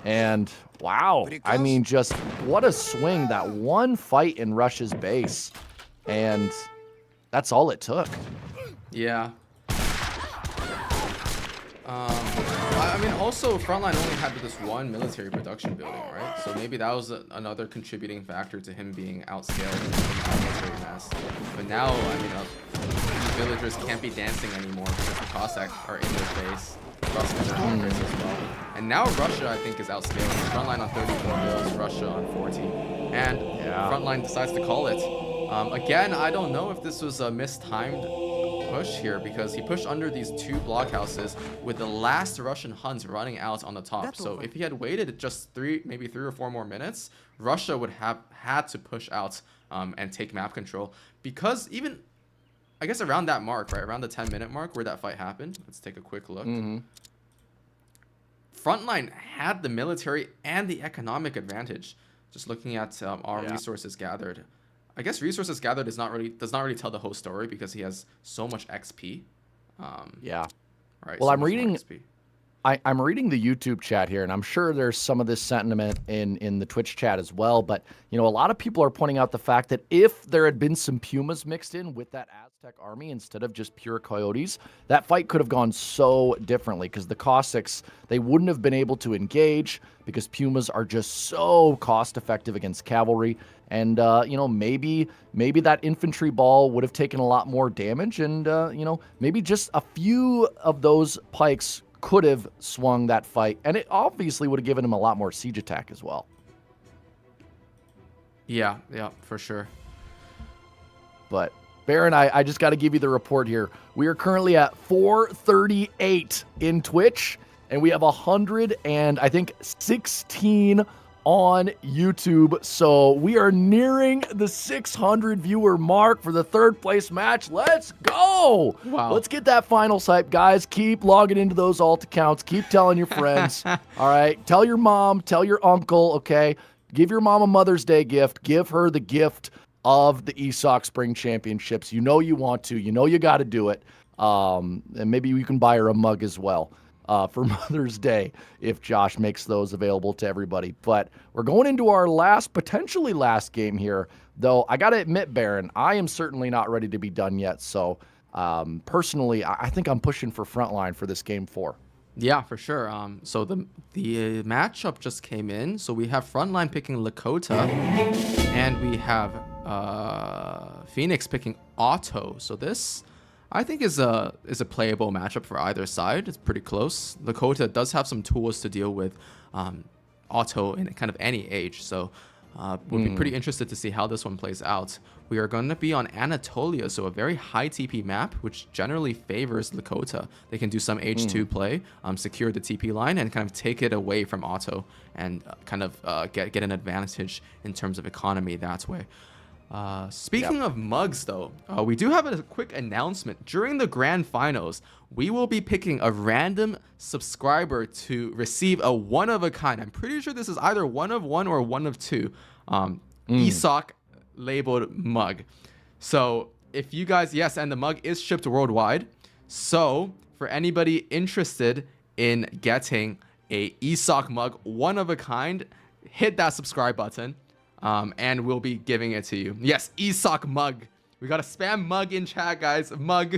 And wow, I mean, just what a swing. That one fight in Russia's base. And that's all it took. Yeah. I mean, also, Frontline only had this one military production building, right? So maybe that was another contributing factor to him being outscaled in the military mass. But now, I mean, these villagers can't be dancing anymore because the Cossacks are in their base. Cossacks are in their base as well. And now Russia, I think, is outscaling. Frontline on 34 mils, Russia on 40. And Frontline decides to call it. Again, I don't know if this was a mistimed push here because he pushed under these 2 blockhouses with the last Russian Huns running out on the top. So if he had waited just maybe 3 or 4 more minutes, Russia would have had to push out and take map control. Because even, I guess around that mark, right, around the 10-minute mark where that fight happened, let's take a quick look. Frontline had the military and the economic advantage. Just looking at our resources gathered. I guess resources gathered does not really tell the whole story because he has so much XP. Yeah. Right. Well, so I'm reading the YouTube chat here, and I'm sure there's some of this sentiment in the Twitch chat as well. But a lot of people are pointing out the fact that if there had been some Pumas mixed in with that Aztec army instead of just pure Coyotes, that fight could have gone so differently because the Cossacks, they wouldn't have been able to engage because Pumas are just so cost effective against cavalry. And, maybe that infantry ball would have taken a lot more damage. And, maybe just a few of those pikes could have swung that fight. And it obviously would have given him a lot more siege attack as well. Yeah, for sure. But, Baron, I just got to give you the report here. We are currently at 438 in Twitch. And we have 116 on YouTube. So we are nearing the 600 viewer mark for the 3rd place match. Let's go. Wow. Let's get that finals hype, guys. Keep logging into those alt accounts. Keep telling your friends. All right. Tell your mom, tell your uncle. Okay. Give your mom a Mother's Day gift. Give her the gift of the ESOC Spring Championships. You know you want to. You know you got to do it. And maybe you can buy her a mug as well. for Mother's Day if Josh makes those available to everybody. But we're going into our potentially last game here, though I got to admit, Baron, I am certainly not ready to be done yet. So personally, I think I'm pushing for Frontline for this game 4. Yeah, for sure. So the matchup just came in. So we have Frontline picking Lakota, and we have Phoenix picking Otto. So this, I think, is a playable matchup for either side. It's pretty close. Lakota does have some tools to deal with Otto in kind of any age. So we'll be pretty interested to see how this one plays out. We are going to be on Anatolia, so a very high TP map, which generally favors Lakota. They can do some H2 play, secure the TP line, and kind of take it away from Otto and kind of get an advantage in terms of economy that way. Speaking of mugs, though, we do have a quick announcement. During the grand finals, we will be picking a random subscriber to receive a one-of-a-kind. I'm pretty sure this is either one of one or one of two ESOC labeled mug. So if you guys, yes, and the mug is shipped worldwide. So for anybody interested in getting a ESOC mug, one of a kind, hit that subscribe button. And we'll be giving it to you. Yes, ESOC mug. We got a spam mug in chat, guys. Mug.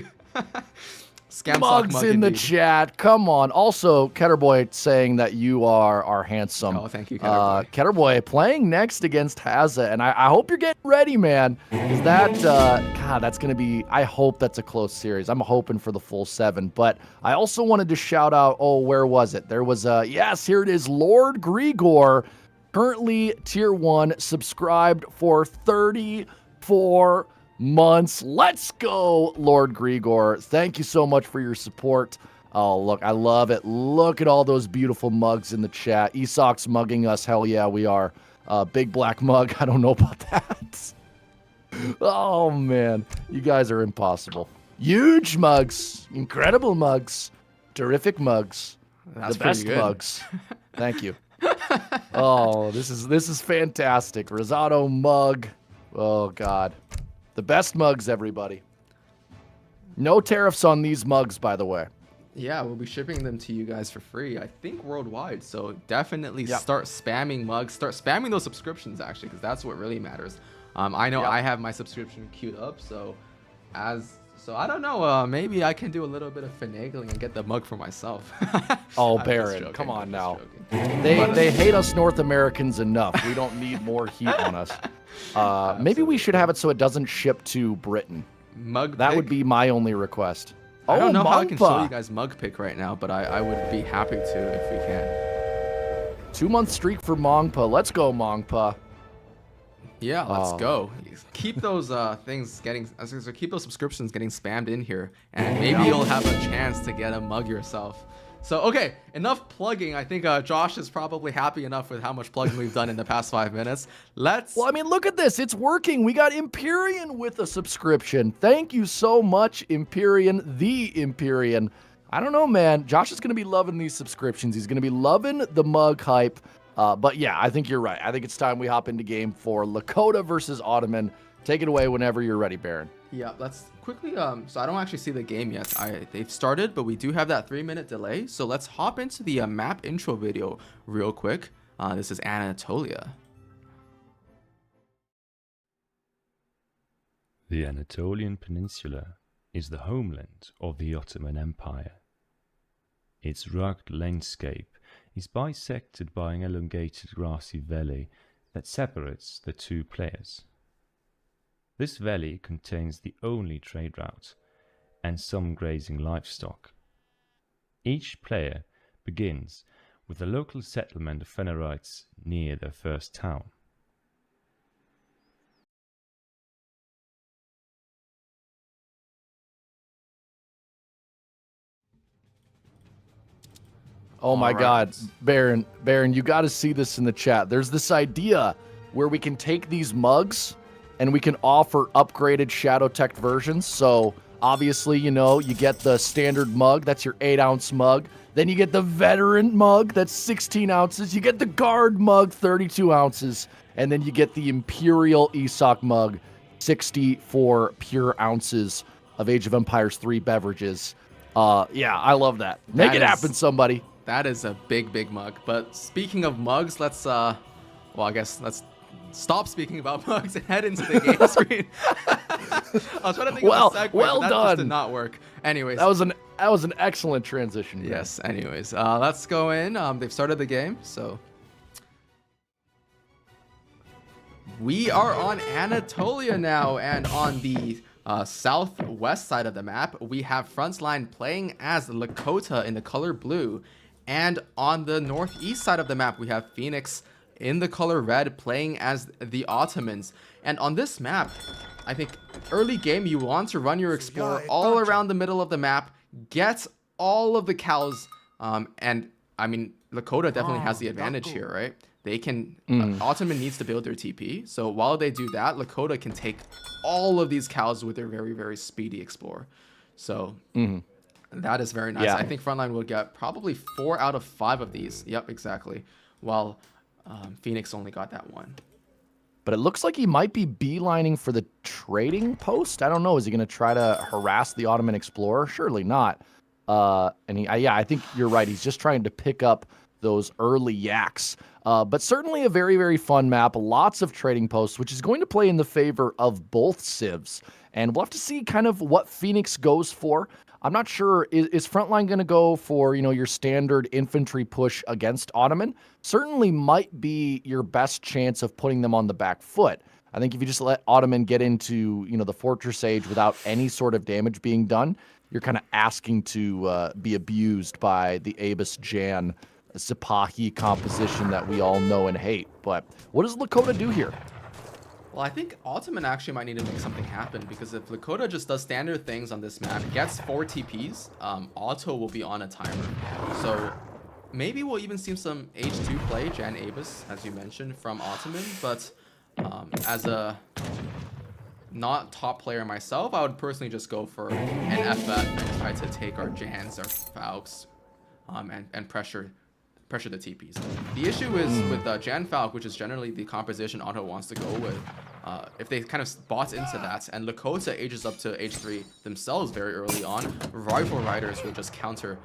Scam Mugs mug in the indeed. chat. Come on. Also, Keturboy saying that you are handsome. Oh, thank you, Keturboy. Keturboy playing next against Hazza, and I hope you're getting ready, man. Is that God? That's gonna be. I hope that's a close series. I'm hoping for the full 7. But I also wanted to shout out. Oh, where was it? There was yes, here it is. Lord Grigor. Currently tier 1, subscribed for 34 months. Let's go, Lord Grigor. Thank you so much for your support. Oh, look, I love it. Look at all those beautiful mugs in the chat. ESOC's mugging us. Hell yeah, we are. Big black mug. I don't know about that. Oh, man. You guys are impossible. Huge mugs. Incredible mugs. Terrific mugs. That's the best pretty good. mugs. Thank you. Oh, this is fantastic. Rosado mug. Oh, God. The best mugs, everybody. No tariffs on these mugs, by the way. Yeah, we'll be shipping them to you guys for free, I think worldwide. So definitely start spamming mugs. Start spamming those subscriptions, actually, because that's what really matters. I know I have my subscription queued up, so I don't know. Maybe I can do a little bit of finagling and get the mug for myself. Oh, Baron, come on now. They hate us North Americans enough. We don't need more heat on us. Maybe we should have it so it doesn't ship to Britain. Mug That pick? would be my only request. I don't know how I can show Mangpa. you guys mug pick right now, but I would be happy to if we can. 2-month streak for Mangpa. Let's go, Mangpa. Yeah, let's go. Keep those keep those subscriptions getting spammed in here, and maybe you'll have a chance to get a mug yourself. So, okay, enough plugging. I think Josh is probably happy enough with how much plugging we've done in the past 5 minutes. Well, I mean, look at this. It's working. We got Empyrean with a subscription. Thank you so much, Empyrean, the Empyrean. I don't know, man. Josh is going to be loving these subscriptions. He's going to be loving the mug hype. But yeah, I think you're right. I think it's time we hop into game 4. Lakota versus Ottoman. Take it away whenever you're ready, Baron. Yeah, let's quickly, so I don't actually see the game yet. They've started, but we do have that 3-minute delay. So let's hop into the map intro video real quick. This is Anatolia. The Anatolian Peninsula is the homeland of the Ottoman Empire. Its rugged landscape is bisected by an elongated grassy valley that separates the two players. This valley contains the only trade route and some grazing livestock. Each player begins with a local settlement of Fenerites near their first town. Oh my All right. God, Baron, you got to see this in the chat. There's this idea where we can take these mugs and we can offer upgraded Shadow Tech versions. So obviously, you know, you get the standard mug, that's your 8-ounce mug. Then you get the veteran mug, that's 16 ounces. You get the guard mug, 32 ounces. And then you get the Imperial ESOC mug, 64 pure ounces of Age of Empires 3 beverages. Yeah, I love that. Make That it is- happen, somebody. That is a big mug. But speaking of mugs, let's well, I guess let's stop speaking about mugs and head into the game screen. I was trying to think Well- of a segue, well but that just did done. not work. Anyways, That was an excellent transition. Greg. yes. Anyways, let's go in. They've started the game, so we are on Anatolia now, and on the southwest side of the map, we have Frontline playing as Lakota in the color blue, and on the northeast side of the map, we have Phoenix in the color red playing as the Ottomans. And on this map, I think early game, you want to run your Explorer all around the middle of the map, get all of the cows, and I mean, Lakota definitely has the advantage here, right? They can, Ottoman needs to build their TP. So while they do that, Lakota can take all of these cows with their very speedy Explorer. So that is very nice. Yeah. I think Frontline will get probably 4 out of 5 of these. Yep, exactly. While Phoenix only got that one. But it looks like he might be beelining for the trading post. I don't know. Is he going to try to harass the Ottoman Explorer? Surely not. And yeah, I think you're right. He's just trying to pick up those early yaks. But certainly a very fun map. Lots of trading posts, which is going to play in the favor of both civs. And we'll have to see kind of what Phoenix goes for. I'm not sure, is Frontline going to go for, your standard infantry push against Ottoman? Certainly might be your best chance of putting them on the back foot. I think if you just let Ottoman get into, the Fortress Age without any sort of damage being done, you're kind of asking to be abused by the Abus Jan Sipahi composition that we all know and hate. But what does Lakota do here? Well, I think Ottoman actually might need to make something happen, because if Lakota just does standard things on this map, gets 4 TPs, Otto will be on a timer. So maybe we'll even see some H2 play, Jan Abus, as you mentioned, from Ottoman. But as a not top player myself, I would personally just go for an FF and try to take our Jans, our Falks, and pressure the TPs. The issue is with Jan Falk, which is generally the composition Otto wants to go with, if they kind of bought into that and Lakota ages up to H3 themselves very early on, Rifle Riders will just counter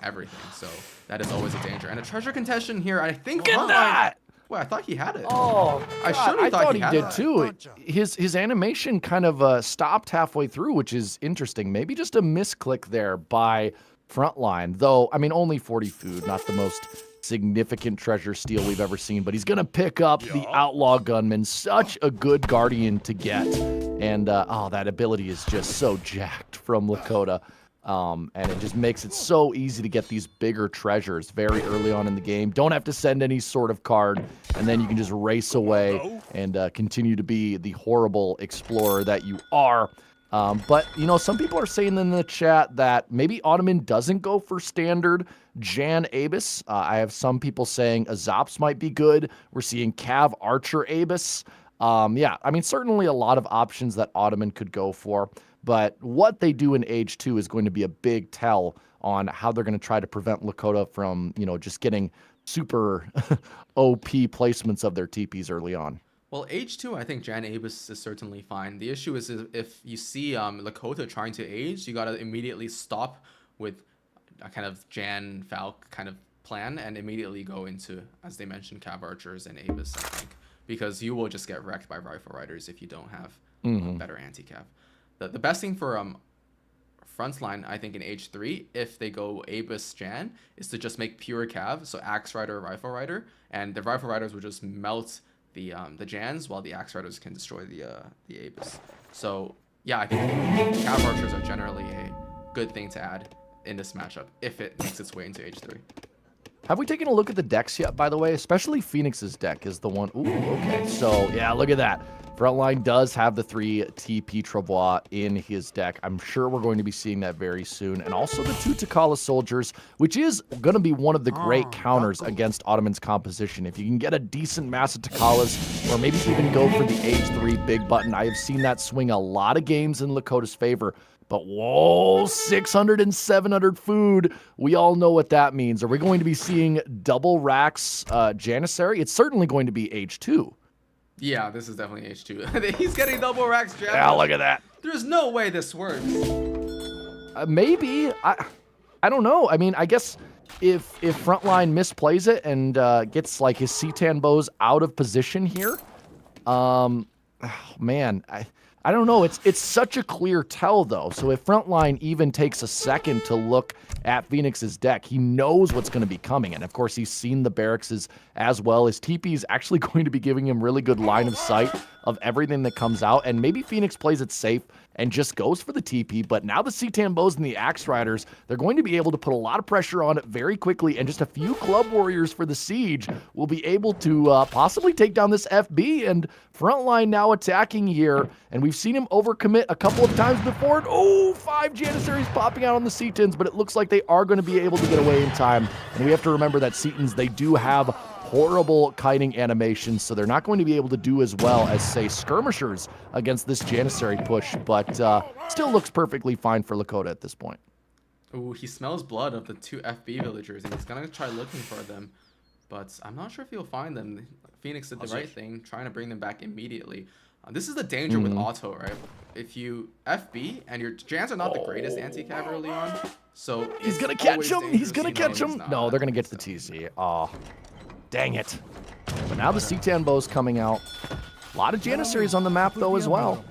everything. So that is always a danger. And a treasure contention here, I think. Look at that! Well, I thought he had it. Oh, I God, surely thought he had did it. too. His animation kind of stopped halfway through, which is interesting. Maybe just a misclick there by Frontline. Though, I mean, only 40 food, not the most significant treasure steal we've ever seen, but he's going to pick up the Outlaw Gunman. Such a good Guardian to get. And, that ability is just so jacked from Lakota. And it just makes it so easy to get these bigger treasures very early on in the game. Don't have to send any sort of card, and then you can just race away and continue to be the horrible explorer that you are. But, some people are saying in the chat that maybe Ottoman doesn't go for standard Jan Abus. I have some people saying Azops might be good. We're seeing Cav Archer Abus. Yeah, I mean, certainly a lot of options that Ottoman could go for. But what they do in Age 2 is going to be a big tell on how they're going to try to prevent Lakota from, just getting super OP placements of their TPs early on. Well, H2, I think Jan Abus is certainly fine. The issue is if you see Lakota trying to age, you got to immediately stop with a kind of Jan Falk kind of plan and immediately go into, as they mentioned, Cav Archers and Abus, I think. Because you will just get wrecked by Rifle Riders if you don't have better anti-cav. The best thing for Frontline, I think, in H3, if they go Abus Jan, is to just make pure cav, so Axe Rider, Rifle Rider, and the Rifle Riders will just melt the Jans, while the Axe Riders can destroy the Abus. So yeah, I think Cav Archers are generally a good thing to add in this matchup if it makes its way into H3. Have we taken a look at the decks yet, by the way? Especially Phoenix's deck is the one. Ooh, okay. So, yeah, look at that. Frontline does have the 3 TP Travois in his deck. I'm sure we're going to be seeing that very soon. And also the 2 Takala Soldiers, which is going to be one of the great counters against Ottoman's composition. If you can get a decent mass of Takalas, or maybe even go for the H3 big button. I have seen that swing a lot of games in Lakota's favor. But whoa, 600 and 700 food. We all know what that means. Are we going to be seeing double racks Janissary? It's certainly going to be H2. Yeah, this is definitely H2. He's getting double racks, Jan. Yeah, look at that. There's no way this works. Maybe. I don't know. I mean, I guess if Frontline misplays it and gets like his C-Tan bows out of position here, oh, man, I don't know. It's such a clear tell though. So if Frontline even takes a second to look at Phoenix's deck, he knows what's going to be coming. And of course, he's seen the barracks as well. His TP is actually going to be giving him really good line of sight of everything that comes out. And maybe Phoenix plays it safe and just goes for the TP. But now the C-Tan bows and the Axe Riders, they're going to be able to put a lot of pressure on it very quickly. And just a few Club Warriors for the Siege will be able to possibly take down this FB. And Frontline now attacking here. And we've seen him overcommit a couple of times before. And, oh, 5 Janissaries popping out on the C-Tans. But it looks like they are going to be able to get away in time. And we have to remember that C-Tans, they do have horrible kiting animations, so they're not going to be able to do as well as, say, skirmishers against this Janissary push, but still looks perfectly fine for Lakota at this point. Ooh, he smells blood of the 2 FB villagers, and he's gonna try looking for them, but I'm not sure if he'll find them. Phoenix did the right thing, trying to bring them back immediately. This is the danger with Otto, right? If you FB, and your Jans are not the greatest anti-cav early on, so he's gonna catch him! He's gonna catch him! No, they're gonna get to the TC. Aw. Dang it. But now the C-Tan bow's coming out. A lot of Janissaries on the map, though, as well.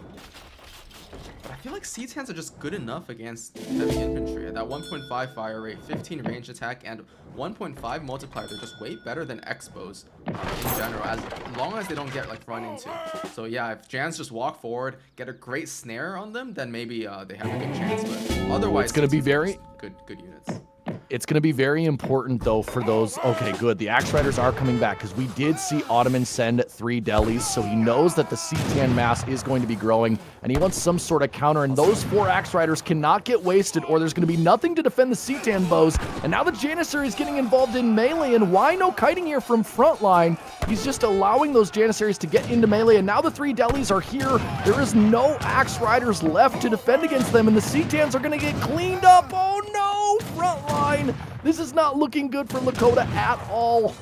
But I feel like C-Tans are just good enough against heavy infantry. At that 1.5 fire rate, 15 range attack, and 1.5 multiplier, they're just way better than X-bows in general, as long as they don't get like run into. So yeah, if Jans just walk forward, get a great snare on them, then maybe they have a good chance. But otherwise, it's going to be very good units. It's going to be very important, though, for those... Okay, good. The Axe Riders are coming back, because we did see Ottoman send 3 delis, so he knows that the C-Tan mass is going to be growing, and he wants some sort of counter, and those 4 Axe Riders cannot get wasted, or there's going to be nothing to defend the C-Tan bows, and now the Janissary is getting involved in melee, and why no kiting here from Frontline? He's just allowing those Janissaries to get into melee, and now the 3 delis are here. There is no Axe Riders left to defend against them, and the C-Tans are going to get cleaned up. Oh, no! Frontline! This is not looking good for Lakota at all.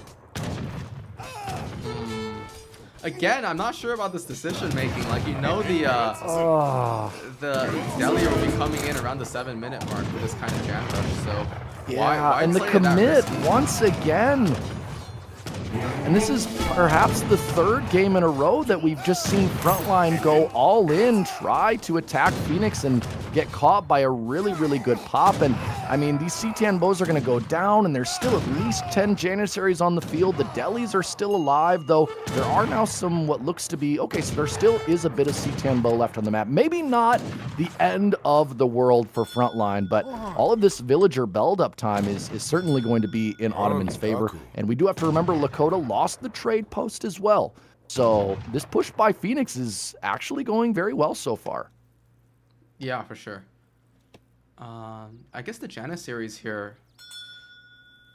Again, I'm not sure about this decision making. Like, you know, the deli will be coming in around the 7-minute mark with this kind of Jan rush. So yeah, why and the commit once again. And this is perhaps the 3rd game in a row that we've just seen Frontline go all in, try to attack Phoenix and get caught by a really, really good pop. And I mean, these C-Tan bows are going to go down, and there's still at least 10 Janissaries on the field. The delis are still alive, though there are now some what looks to be... Okay, so there still is a bit of C-Tan bow left on the map. Maybe not the end of the world for Frontline, but all of this villager build-up time is certainly going to be in Ottoman's favor. And we do have to remember Lakota lost the trade post as well. So this push by Phoenix is actually going very well so far. Yeah, for sure. I guess the Janissaries here,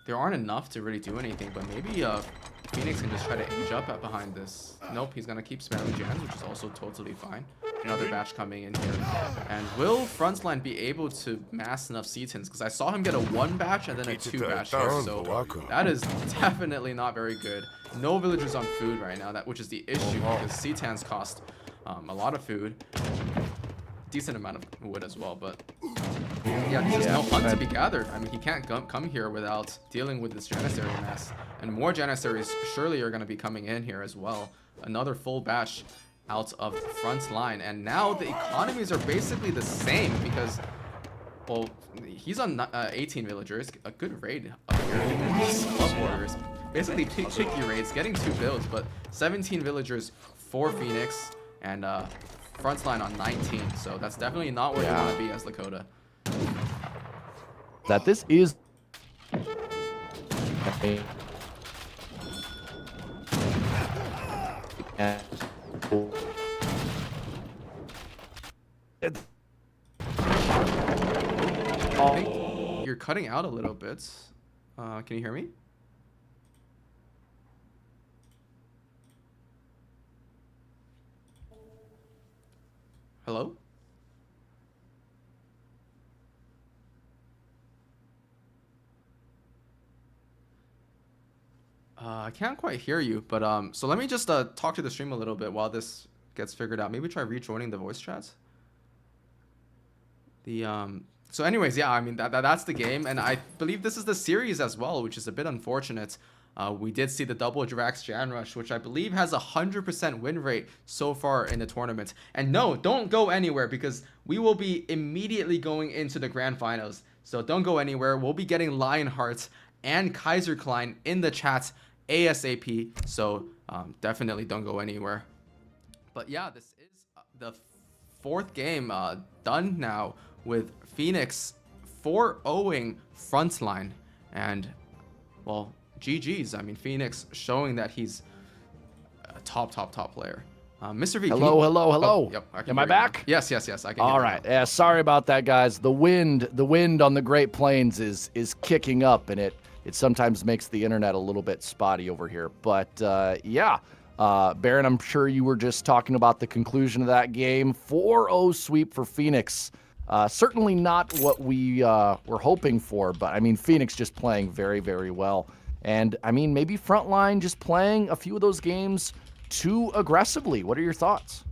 there aren't enough to really do anything, but maybe Phoenix can just try to age up behind this. Nope, he's going to keep spamming Jans, which is also totally fine. Another batch coming in here. And will Frontline be able to mass enough C-Tans? Because I saw him get a 1 batch and then a 2 batch here, so that is definitely not very good. No villagers on food right now, which is the issue, because C-Tans cost a lot of food. Decent amount of wood as well, but yeah, there's no hunt to be gathered. I mean, he can't come here without dealing with this Janissary mess, and more Janissaries surely are going to be coming in here as well. Another full batch out of Frontline, and now the economies are basically the same because, well, he's on 18 villagers, a good raid up here. Club Warriors, basically picky raids, getting 2 builds, but 17 villagers for Phoenix, and Frontline on 19, so that's definitely not where you want to be as Lakota. That this is You're cutting out a little bit. Can you hear me? Hello? I can't quite hear you, but so let me just talk to the stream a little bit while this gets figured out. Maybe try rejoining the voice chats. The So anyways, yeah, I mean, that's the game. And I believe this is the series as well, which is a bit unfortunate. We did see the double Drax Jan Rush, which I believe has a 100% win rate so far in the tournament. And no, don't go anywhere because we will be immediately going into the grand finals. So don't go anywhere. We'll be getting Lionheart and Kaiser Klein in the chat ASAP. So definitely don't go anywhere. But yeah, this is the fourth game done now with Phoenix 4-0ing frontline. And, well, GG's. I mean, Phoenix showing that he's a top player. Mr. V. Hello. Oh, yep, Am I back? Yes. I can. All right. Yeah. Sorry about that, guys. The wind on the Great Plains is kicking up, and it sometimes makes the internet a little bit spotty over here. But yeah, Baron, I'm sure you were just talking about the conclusion of that game. 4-0 sweep for Phoenix. Certainly not what we were hoping for, but I mean, Phoenix just playing very, very well. And I mean, maybe Frontline just playing a few of those games too aggressively. What are your thoughts?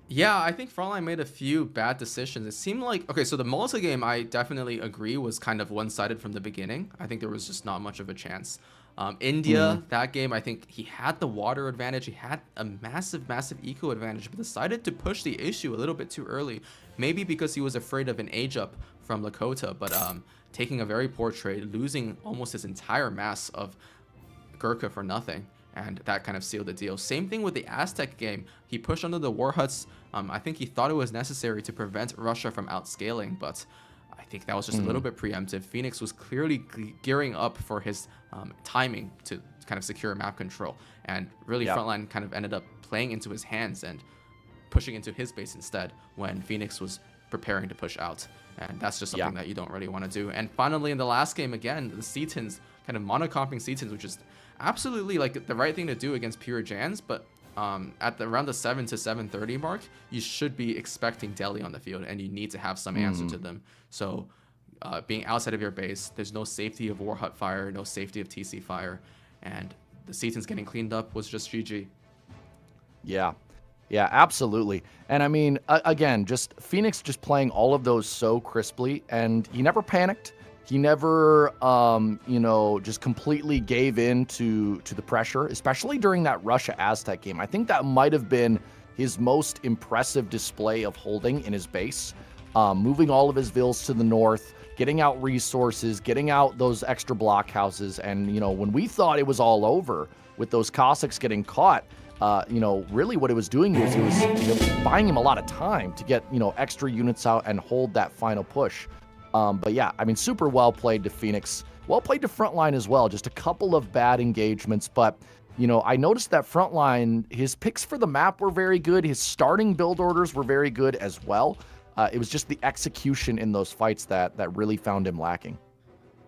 Yeah, I think Frontline made a few bad decisions. It seemed like, okay, so the Malta game, I definitely agree, was kind of one-sided from the beginning. I think there was just not much of a chance. India, that game, I think he had the water advantage. He had a massive eco advantage, but decided to push the issue a little bit too early. Maybe because he was afraid of an age up from Lakota, but taking a very poor trade, losing almost his entire mass of Gurkha for nothing. And that kind of sealed the deal. Same thing with the Aztec game. He pushed under the war huts. I think he thought it was necessary to prevent Russia from outscaling, but I think that was just a little bit preemptive. Phoenix was clearly gearing up for his timing to kind of secure map control. And really, Frontline kind of ended up playing into his hands and pushing into his base instead when Phoenix was preparing to push out. And that's just something that you don't really want to do. And finally, in the last game, again, the Cetans, kind of monocomping Cetans, which is absolutely like the right thing to do against pure Jans, but at around the 7 to 7:30 mark, you should be expecting Delhi on the field, and you need to have some answer to them. So being outside of your base, there's no safety of War Hut fire, no safety of TC fire, and the Cetans getting cleaned up was just GG. Yeah, absolutely. And I mean, again, just Phoenix just playing all of those so crisply, and he never panicked. He never, just completely gave in to the pressure, especially during that Russia Aztec game. I think that might have been his most impressive display of holding in his base, moving all of his vills to the north, getting out resources, getting out those extra blockhouses. And, when we thought it was all over with those Cossacks getting caught, really what it was doing was it was buying him a lot of time to get, extra units out and hold that final push. But yeah, I mean, super well played to Phoenix. Well played to Frontline as well. Just a couple of bad engagements. But, I noticed that Frontline, his picks for the map were very good. His starting build orders were very good as well. It was just the execution in those fights that really found him lacking.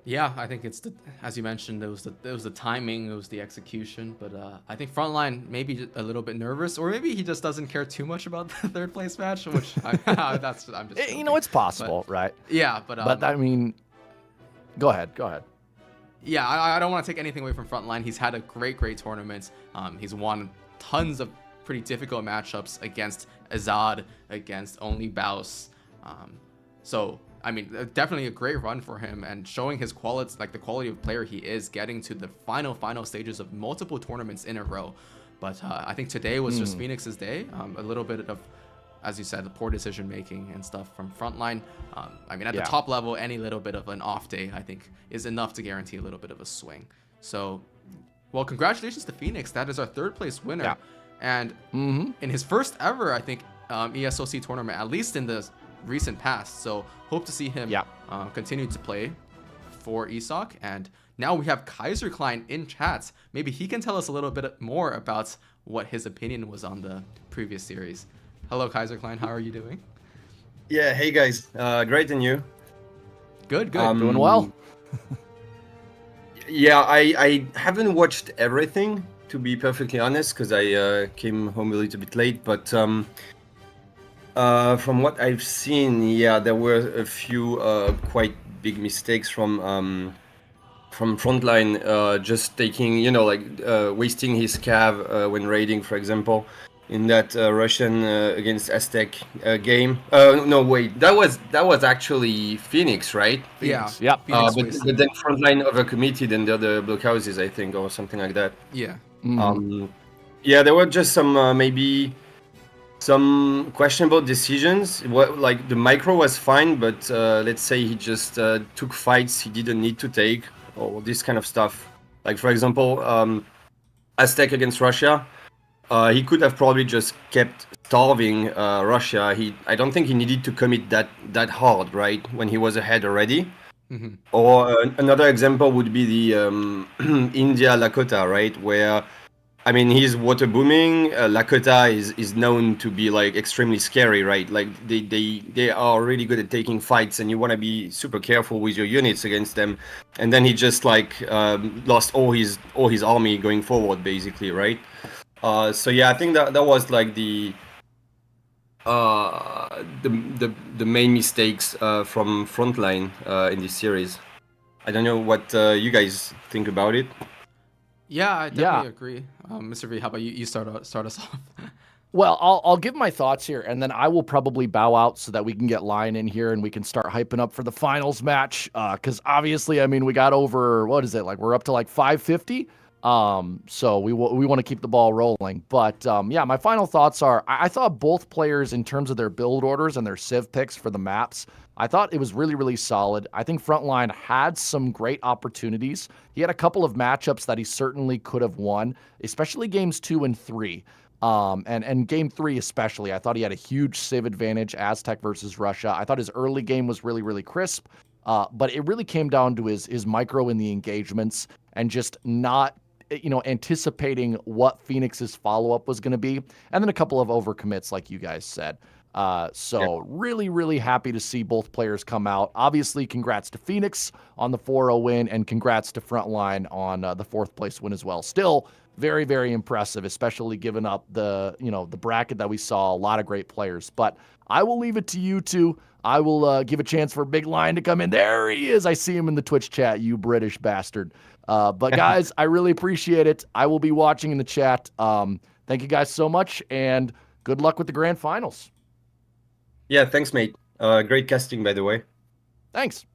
Yeah, I think it's as you mentioned, it was the timing, it was the execution, but I think Frontline maybe a little bit nervous, or maybe he just doesn't care too much about the third place match, which I'm just joking. It's possible, right? Yeah, but I mean, go ahead. Yeah, I don't want to take anything away from Frontline. He's had a great tournament. He's won tons of pretty difficult matchups against Azad, against only Baus. So I mean, definitely a great run for him, and showing his quality, like the quality of player he is, getting to the final stages of multiple tournaments in a row. But I think today was just Phoenix's day. A little bit of, as you said, the poor decision making and stuff from Frontline. I mean, at the top level, any little bit of an off day, I think, is enough to guarantee a little bit of a swing. So, well, congratulations to Phoenix. That is our third place winner. Yeah. And in his first ever, I think, ESOC tournament, at least in the recent past. So hope to see him continue to play for ESOC. And now we have Kaiser Klein in chat. Maybe he can tell us a little bit more about what his opinion was on the previous series. Hello, Kaiser Klein. How are you doing? Yeah, hey guys. Great, and you? Good. Doing well. Yeah, I haven't watched everything, to be perfectly honest, because I came home a little bit late. But from what I've seen, yeah, there were a few quite big mistakes from Frontline, just taking, wasting his cav when raiding, for example. in that Russian against Aztec game. No, wait, that was actually Phoenix, right? Yeah. Yep. Phoenix But wasted. then frontline overcommitted and the other blockhouses, I think, or something like that. Yeah. Yeah, there were just some maybe some questionable decisions. Like the micro was fine, but let's say he just took fights he didn't need to take, or this kind of stuff. Like for example, Aztec against Russia, he could have probably just kept starving Russia. I don't think he needed to commit that hard, right? When he was ahead already. Or another example would be the India Lakota, right? Where I mean, he's water booming. Lakota is known to be like extremely scary, right? Like they are really good at taking fights, and you want to be super careful with your units against them. And then he just like lost all his army going forward, basically, right? So yeah, I think that was like the main mistakes from Frontline in this series. I don't know what you guys think about it. Yeah, I definitely agree. Mr. V, how about you start us off? Well, I'll give my thoughts here, and then I will probably bow out so that we can get Lion in here and we can start hyping up for the finals match. Because obviously, I mean, we got over, what is it, like we're up to like 550. So we want to keep the ball rolling. But yeah, my final thoughts are I thought both players in terms of their build orders and their civ picks for the maps, I thought it was really, really solid. I think Frontline had some great opportunities. He had a couple of matchups that he certainly could have won, especially games 2 and 3. And game 3 especially, I thought he had a huge civ advantage, Aztec versus Russia. I thought his early game was really, really crisp. But it really came down to his micro in the engagements and just not anticipating what Phoenix's follow-up was going to be, and then a couple of overcommits, like you guys said. Really, really happy to see both players come out. Obviously, congrats to Phoenix on the 4-0 win, and congrats to Frontline on the 4th place win as well. Still very, very impressive, especially given up the bracket that we saw. A lot of great players, but I will leave it to you two. I will give a chance for Big Lion to come in. There he is. I see him in the Twitch chat, you British bastard. But guys, I really appreciate it. I will be watching in the chat. Thank you guys so much, and good luck with the grand finals. Yeah, thanks, mate. Great casting, by the way. Thanks.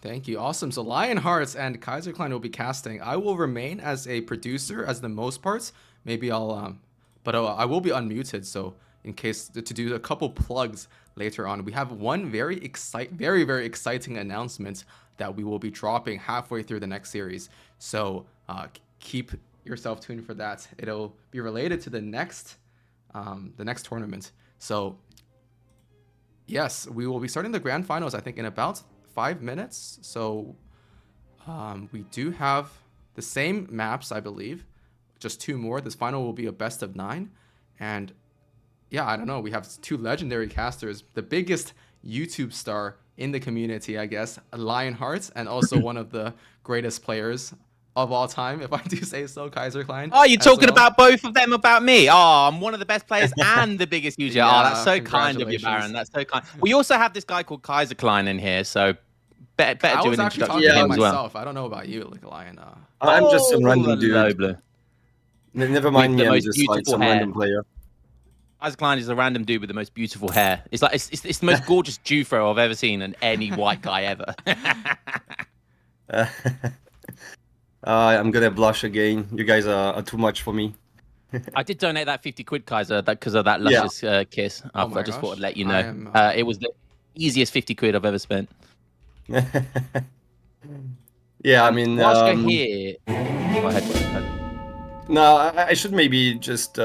Thank you. Awesome. So Lionhearts and Kaiser Klein will be casting. I will remain as a producer as the most parts. Maybe I'll, but I will be unmuted. So in case to do a couple plugs later on, we have one very exciting announcement that we will be dropping halfway through the next series. So keep yourself tuned for that. It'll be related to the next tournament. So yes, we will be starting the grand finals, I think, in about 5 minutes. So we do have the same maps, I believe, just 2 more. This final will be a best of 9. And yeah, I don't know. We have 2 legendary casters, the biggest YouTube star in the community, I guess, Lionhearts, and also one of the greatest players of all time, if I do say so, Kaiser Klein. Oh, you're talking about both of them about me? Oh, I'm one of the best players and the biggest user. Yeah, oh, that's so kind of you, Baron. That's so kind. We also have this guy called Kaiser Klein in here, so better do an introduction to him as well. I don't know about you, like a Lion. I'm just some random dude. Never mind me, I'm just like some random player. Kaiser Klein is a random dude with the most beautiful hair. It's like it's the most gorgeous Jufro I've ever seen in any white guy ever. I'm gonna blush again. You guys are too much for me. I did donate that 50 quid, Kaiser, because of that luscious kiss. I just thought I'd let you know. It was the easiest 50 quid I've ever spent. Yeah, I mean, whilst you're here, go ahead. No, I should maybe just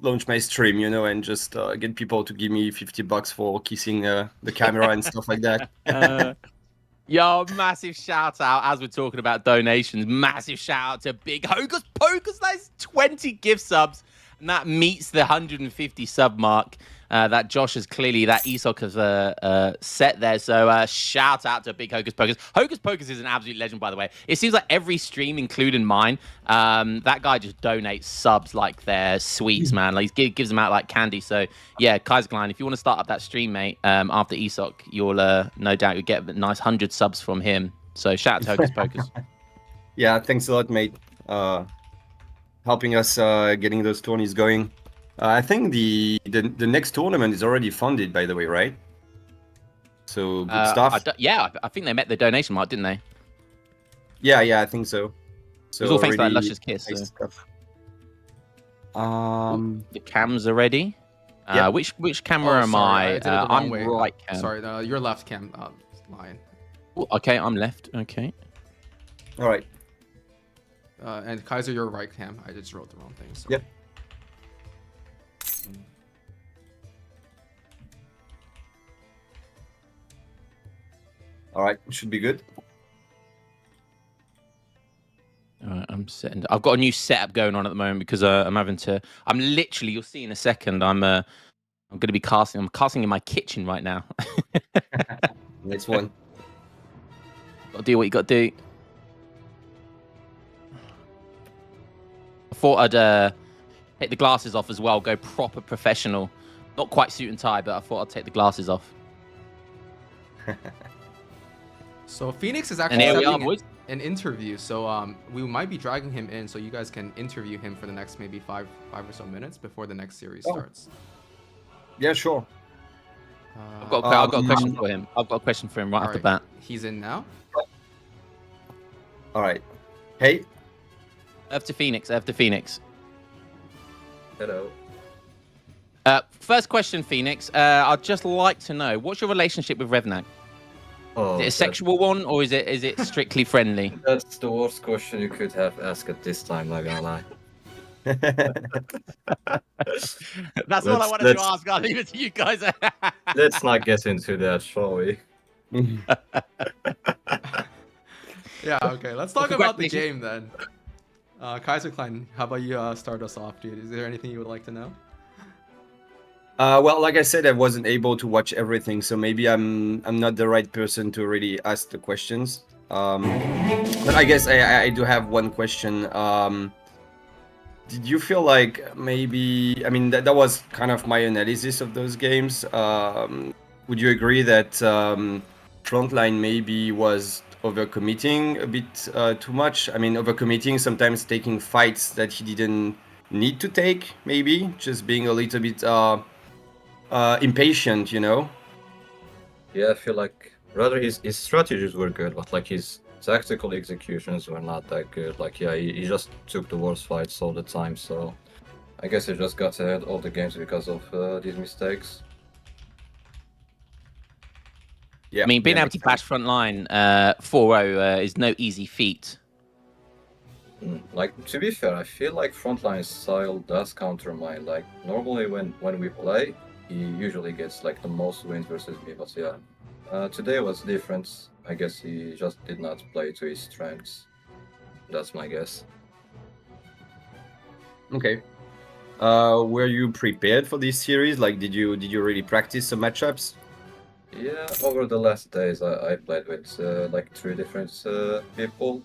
launch my stream, and just get people to give me $50 for kissing the camera and stuff like that. Yo, massive shout out, as we're talking about donations, massive shout out to Big Hocus Pocus. That's 20 gift subs, and that meets the 150 sub mark that Josh has clearly, that ESOC has set there. So shout out to Big Hocus Pocus. Hocus Pocus is an absolute legend, by the way. It seems like every stream, including mine, that guy just donates subs like they're sweets, man. Like, he gives them out like candy. So yeah, Kaiser Klein, if you want to start up that stream, mate, after ESOC, you'll no doubt you'll get a nice 100 subs from him. So shout out to Hocus Pocus. Yeah, thanks a lot, mate. helping us getting those tourneys going. I think the next tournament is already funded, by the way, right? So good stuff. I think they met the donation mark, didn't they? Yeah, I think so. So It was all thanks to that really luscious kiss. nice So. stuff. The cams are ready. Yep. Which camera am I? did it the wrong I'm way. right cam. Sorry, your left cam line. Oh, okay, I'm left. Okay. All right. And Kaiser, your right cam. I just wrote the wrong thing. So. Yep. All right, should be good. All right, I'm setting. I've got a new setup going on at the moment because I'm having to. I'm literally. You'll see in a second. I'm going to be casting. I'm casting in my kitchen right now. Next one. Got to do what you got to do. I thought I'd take the glasses off as well. Go proper professional. Not quite suit and tie, but I thought I'd take the glasses off. So Phoenix is And actually here we are, setting boys. an interview. So we might be dragging him in so you guys can interview him for the next maybe five or so minutes before the next series starts. Yeah, sure. I've got a question for him. I've got a question for him right off the bat. He's in now. All right. Hey. After Phoenix. Hello. First question, Phoenix. I'd just like to know, what's your relationship with Revnag? Oh, Is it a sexual one, or is it strictly friendly? That's the worst question you could have asked at this time, not gonna lie. That's all I wanted to ask. I'll leave it to you guys. Let's not get into that, shall we? Yeah, okay. Let's talk Well, about the congratulations. game then. Kaiser Klein, how about you start us off, dude? Is there anything you would like to know? Well, like I said, I wasn't able to watch everything, so maybe I'm not the right person to really ask the questions. But I guess I do have one question. Did you feel like maybe, I mean, that was kind of my analysis of those games. Would you agree that Frontline maybe was overcommitting a bit too much? I mean, overcommitting, sometimes taking fights that he didn't need to take, maybe just being a little bit impatient, you know? Yeah, I feel like rather his strategies were good, but like his tactical executions were not that good. Like, yeah, he just took the worst fights all the time, so I guess he just got ahead all the games because of these mistakes. Yeah, I mean, being yeah, able to bash Frontline 4-0 is no easy feat. Like, to be fair, I feel like Frontline's style does counter mine. Like, normally when we play, he usually gets like the most wins versus me, but yeah. Today was different. I guess he just did not play to his strengths. That's my guess. Okay. Were you prepared for this series? Like, did you really practice some matchups? Yeah, over the last days I played with like 3 different people,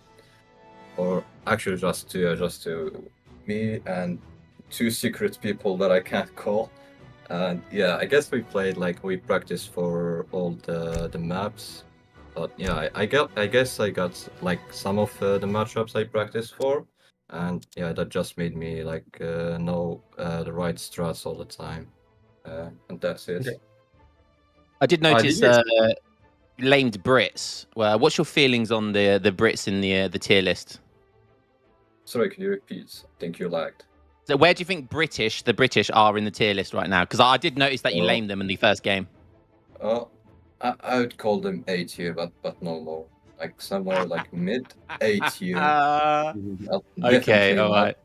or actually just two, me and 2 secret people that I can't call. And yeah, I guess we practiced for all the maps. But yeah, I guess I got like some of the matchups I practiced for, and yeah, that just made me like know the right strats all the time, and that's it. Okay. I did notice you lamed Brits. Well, what's your feelings on the Brits in the tier list? Sorry, can you repeat? I think you lagged. So where do you think the British are in the tier list right now? Because I did notice that you lamed them in the first game. Oh, I would call them A tier, but no more. Like somewhere like mid A tier. Okay, all right.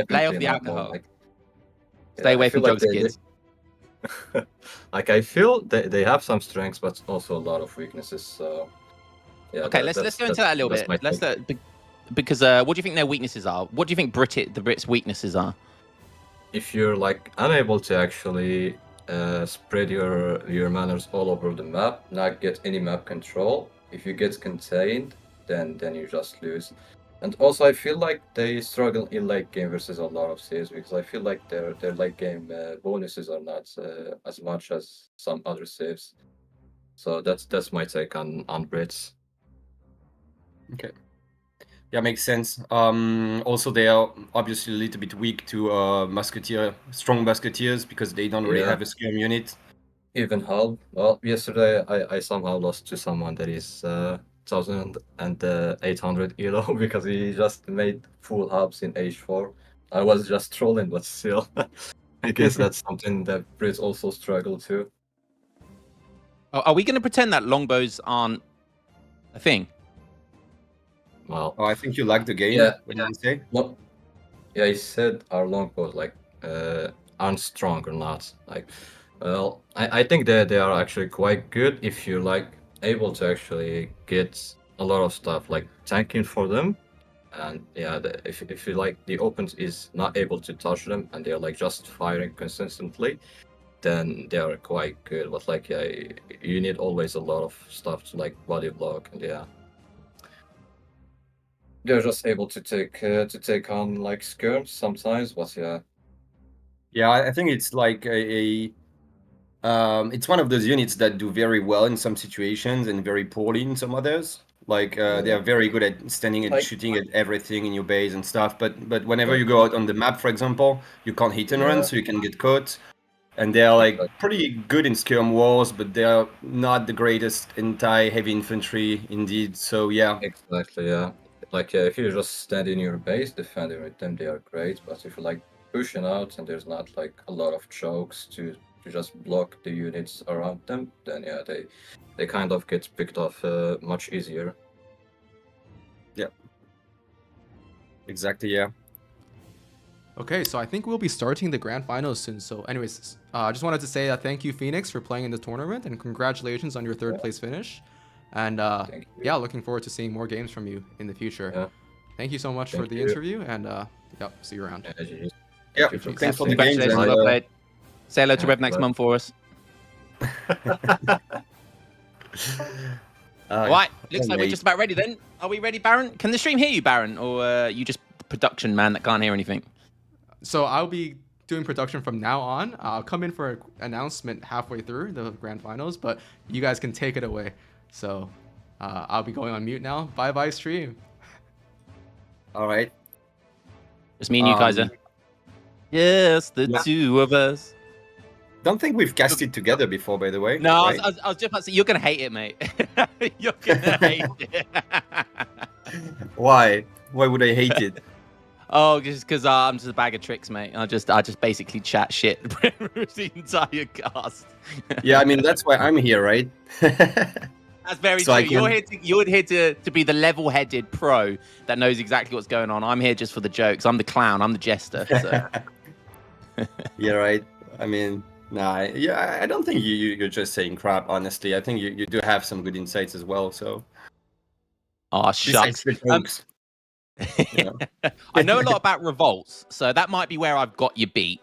Lay off the alcohol. Stay away from drugs, kids. Like, I feel they have some strengths, but also a lot of weaknesses. So yeah. Okay, let's go into that a little bit. Because what do you think their weaknesses are? What do you think the Brits' weaknesses are? If you're like unable to actually spread your manners all over the map, not get any map control. If you get contained, then you just lose. And also, I feel like they struggle in late game versus a lot of saves, because I feel like their late game bonuses are not as much as some other saves. So that's my take on Brits. Okay. Yeah, makes sense. Also, they are obviously a little bit weak to strong musketeers because they don't really Yeah. have a skirm unit. Even half. Well, yesterday I somehow lost to someone that is 1800 elo because he just made full hubs in H4. I was just trolling, but still, I guess that's something that Brits also struggle to. Are we going to pretend that longbows aren't a thing? Well, Oh, I think you like the game. Yeah. What did you say? no, yeah, he said our longbows like aren't strong or not. Like, well, I think that they are actually quite good if you're like able to actually get a lot of stuff like tanking for them. And yeah, if you like the opponent is not able to touch them and they're like just firing consistently, then they are quite good. But like, yeah, you need always a lot of stuff to like body block, and yeah, they're just able to take on like skirms sometimes. But yeah, Yeah, I think it's like it's one of those units that do very well in some situations and very poorly in some others. Like they are very good at standing and Like- shooting at everything in your base and stuff. But whenever Yeah. you go out on the map, for example, you can't hit and run, Yeah. so you can get caught. And they are like Exactly. pretty good in skirm wars, but they are not the greatest anti-heavy infantry indeed. So yeah, Exactly, yeah. Like if you just stand in your base defending with them, they are great. But if you're like pushing out and there's not like a lot of chokes to just block the units around them, then yeah, they kind of get picked off much easier. exactly. Yeah. Okay, so I think we'll be starting the grand finals soon. So anyways, I just wanted to say thank you, Phoenix, for playing in the tournament, and congratulations on your third place finish. And Thank you. yeah, looking forward to seeing more games from you in the future. Yeah. Thank you so much for Thank the you. interview, and yep, see you around. Yeah, GG. Yeah, Thank you. thanks for the games. Congratulations, and, well played. Say hello to Yeah, Rev next bye. month for us. uh, Right, looks like we're mate. just about ready then. Are we ready, Baron? Can the stream hear you, Baron? Or you just production man that can't hear anything? So I'll be doing production from now on. I'll come in for an announcement halfway through the grand finals, but you guys can take it away. So I'll be going on mute now. Bye bye, stream. All right. Just me and you, Kaiser. Yes, the yeah. two of us. Don't think we've casted together before, by the way. No, right? I was just about to say, you're going to hate it, mate. You're going to hate it. Why? Why would I hate it? Oh, just because I'm just a bag of tricks, mate. I just basically chat shit through the entire cast. Yeah, I mean that's why I'm here, right? That's very So I true. can- You're here to be the level-headed pro that knows exactly what's going on. I'm here just for the jokes. I'm the clown. I'm the jester. So. Yeah, right. I mean, nah, yeah, I don't think you're just saying crap. Honestly, I think you do have some good insights as well. So, Oh, besides shucks. the jokes, you know. I know a lot about revolts, so that might be where I've got you beat.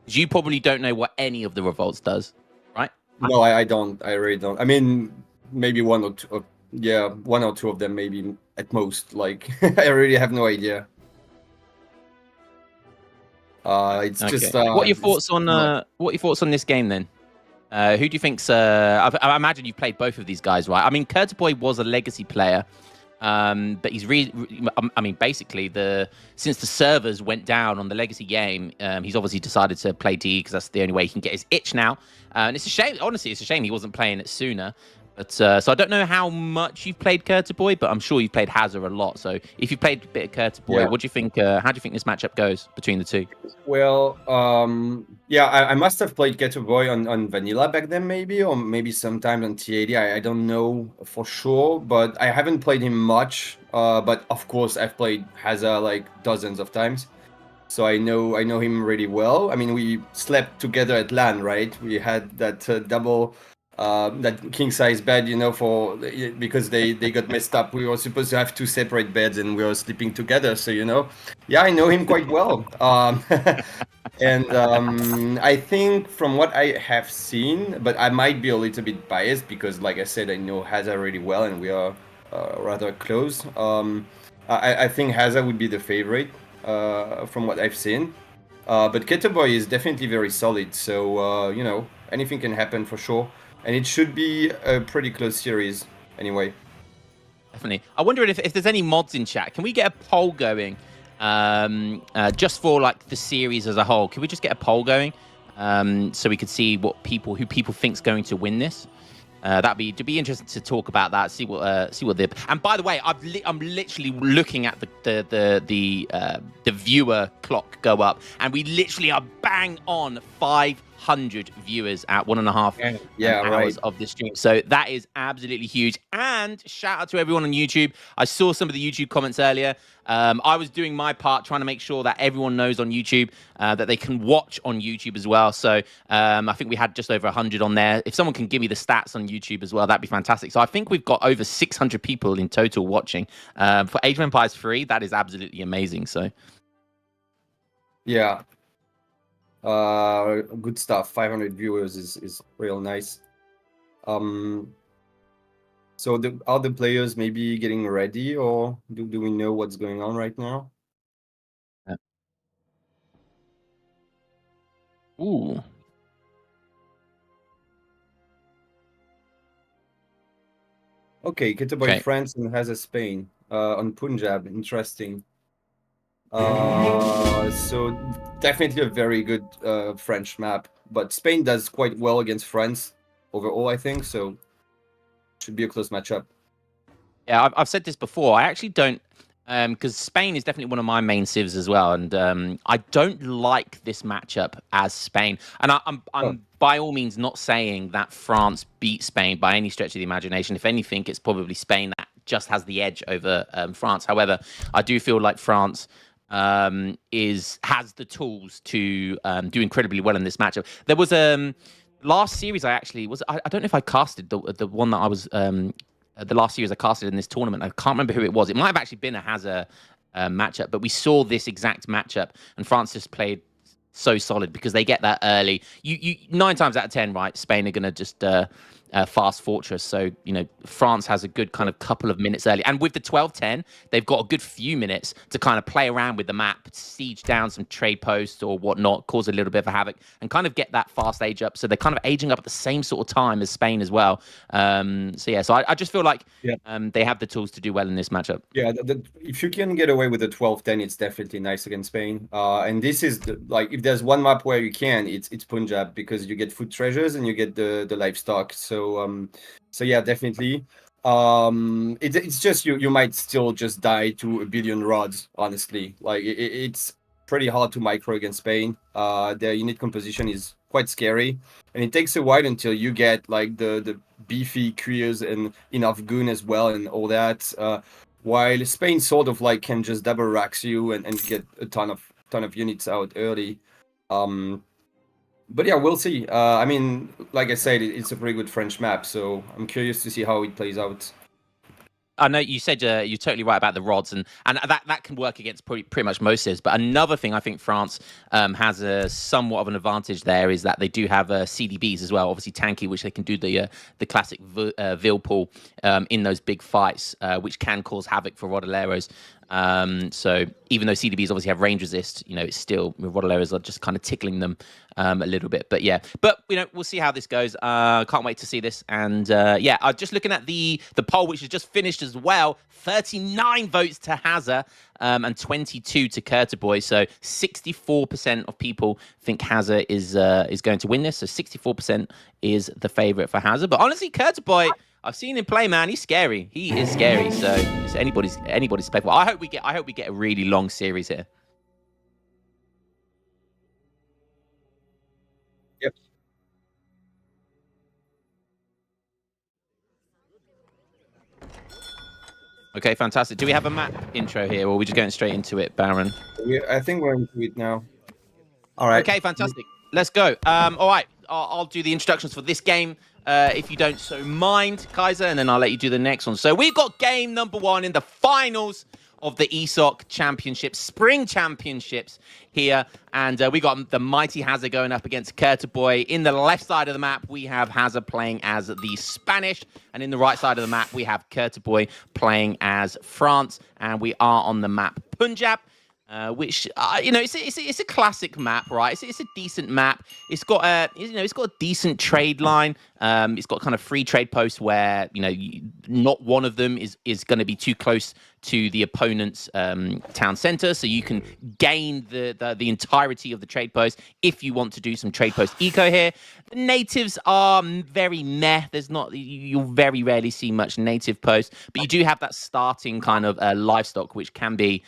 You probably don't know what any of the revolts does, right? No, I don't. I really don't. I mean, maybe one or two. Yeah, one or two of them, maybe at most. Like, I really have no idea. It's Okay. just. What are your it's thoughts on not- what are your thoughts on this game then? Who do you think's? I imagine you've played both of these guys, right? I mean, Keturboy was a legacy player, but he's I mean, basically, since the servers went down on the legacy game, he's obviously decided to play DE because that's the only way he can get his itch now. And it's a shame. Honestly, it's a shame he wasn't playing it sooner. But so I don't know how much you've played Keturboy, but I'm sure you've played Hazza a lot. So if you've played a bit of Keturboy, Yeah. what do you think? How do you think this matchup goes between the two? Well, yeah, I must have played Keturboy on Vanilla back then, maybe, or maybe sometime on T80. I don't know for sure, but I haven't played him much. But of course, I've played Hazza like dozens of times, so I know him really well. I mean, we slept together at LAN, right? We had that double. That king size bed, you know, because they got messed up. We were supposed to have two separate beds and we were sleeping together. So, you know, yeah, I know him quite well. And I think from what I have seen, but I might be a little bit biased because, like I said, I know Hazza really well and we are rather close. I think Hazza would be the favorite from what I've seen. But Keturboy is definitely very solid. So, you know, anything can happen for sure. And it should be a pretty close series, anyway. definitely. I wonder if there's any mods in chat. Can we get a poll going just for like the series as a whole? Can we just get a poll going so we could see who people think's going to win this? To be interesting to talk about that. See what the. And by the way, I'm literally looking at the viewer clock go up, and we literally are bang on 500 viewers at 1.5 hours of this stream. So that is absolutely huge. And shout out to everyone on YouTube. I saw some of the YouTube comments earlier. I was doing my part trying to make sure that everyone knows on YouTube that they can watch on YouTube as well. So I think we had just over 100 on there. If someone can give me the stats on YouTube as well, that'd be fantastic. So I think we've got over 600 people in total watching. For Age of Empires 3, that is absolutely amazing. So yeah, good stuff. 500 viewers is real nice. So are the players maybe getting ready, or do we know what's going on right now? Ooh. Okay, Keturboy France and Hazza Spain on Punjab. Interesting. So definitely a very good French map, but Spain does quite well against France overall, I think. So should be a close matchup. Yeah, I've said this before. I actually don't, because Spain is definitely one of my main civs as well, and I don't like this matchup as Spain. And I'm by all means not saying that France beat Spain by any stretch of the imagination. If anything, it's probably Spain that just has the edge over France. However, I do feel like France has the tools to do incredibly well in this matchup. There was last series I don't know if I casted the one that I was the last series I casted in this tournament. I can't remember who it was. It might have actually been a Hazza matchup, but we saw this exact matchup, and France just played so solid because they get that early. You 9 times out of 10, right? Spain are going to just fast fortress. So, France has a good kind of couple of minutes early. And with the 12-10, they've got a good few minutes to kind of play around with the map, siege down some trade posts or whatnot, cause a little bit of havoc, and kind of get that fast age up. So they're kind of aging up at the same sort of time as Spain as well. So I just feel like they have the tools to do well in this matchup. Yeah, if you can get away with the 12-10, it's definitely nice against Spain. And this is if there's one map where you can, it's Punjab, because you get food treasures and you get the livestock. So yeah, definitely. It's just you might still just die to a billion rods, honestly. Like it's pretty hard to micro against Spain. Their unit composition is quite scary, and it takes a while until you get like the beefy crews and enough goon as well and all that. While Spain sort of like can just double racks you and get a ton of units out early. But yeah, we'll see. I mean, like I said, it's a pretty good French map, so I'm curious to see how it plays out. I know you said you're totally right about the rods, and that can work against pretty much most civs. But another thing I think France has a somewhat of an advantage there is that they do have CDBs as well, obviously tanky, which they can do the classic Vil pool in those big fights, which can cause havoc for Rodoleros. So even though CDBs obviously have range resist, it's still Rodoleros are just kind of tickling them a little bit. But yeah, we'll see how this goes. Can't wait to see this. And I'm just looking at the poll, which has just finished as well. 39 votes to Hazza and 22 to Keturboy. So 64% of people think Hazza is going to win this. So 64% is the favorite for Hazza. But honestly, Keturboy, I've seen him play, man. He's scary. He is scary. So it's anybody's spectacle. I hope we get a really long series here. Yep. Okay, fantastic. Do we have a map intro here, or are we just going straight into it, Baron? I think we're into it now. All right. Okay, fantastic. Let's go. All right. I'll do the introductions for this game. If you don't so mind, Kaiser, and then I'll let you do the next one. So we've got game number 1 in the finals of the ESOC Championships, Spring Championships here. And we got the mighty Hazza going up against Keturboy. In the left side of the map, we have Hazza playing as the Spanish. And in the right side of the map, we have Keturboy playing as France. And we are on the map Punjab. which it's a classic map, right? It's a decent map. It's got it's got a decent trade line. It's got kind of free trade posts where not one of them is going to be too close to the opponent's town center, so you can gain the entirety of the trade post if you want to do some trade post eco here. The natives are very meh. You'll very rarely see much native posts, but you do have that starting kind of livestock, which can be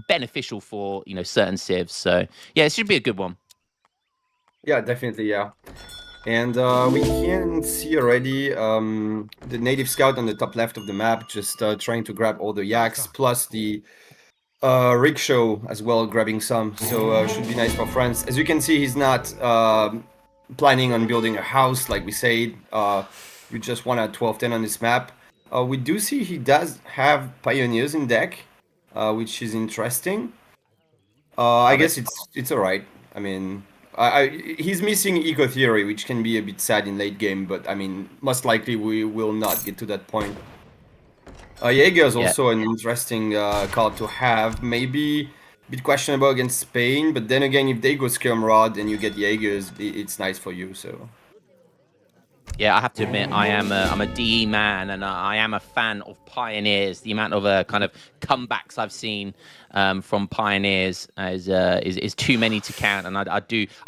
beneficial for certain civs. So yeah, it should be a good one. Yeah, definitely, yeah. And we can see already the native scout on the top left of the map just trying to grab all the yaks, plus the rickshaw as well, grabbing some. So should be nice for France. As you can see, he's not planning on building a house like we said. You just want a 12-10 on this map. We do see he does have pioneers in deck, which is interesting. I guess it's alright. I mean, he's missing eco theory, which can be a bit sad in late game, but I mean, most likely we will not get to that point. Jaeger is also an interesting card to have. Maybe a bit questionable against Spain, but then again, if they go Skirmrod and you get Jaegers, it's nice for you. So. Yeah, I have to admit, I'm a DE man, and I am a fan of Pioneers. The amount of kind of comebacks I've seen from Pioneers is too many to count, and I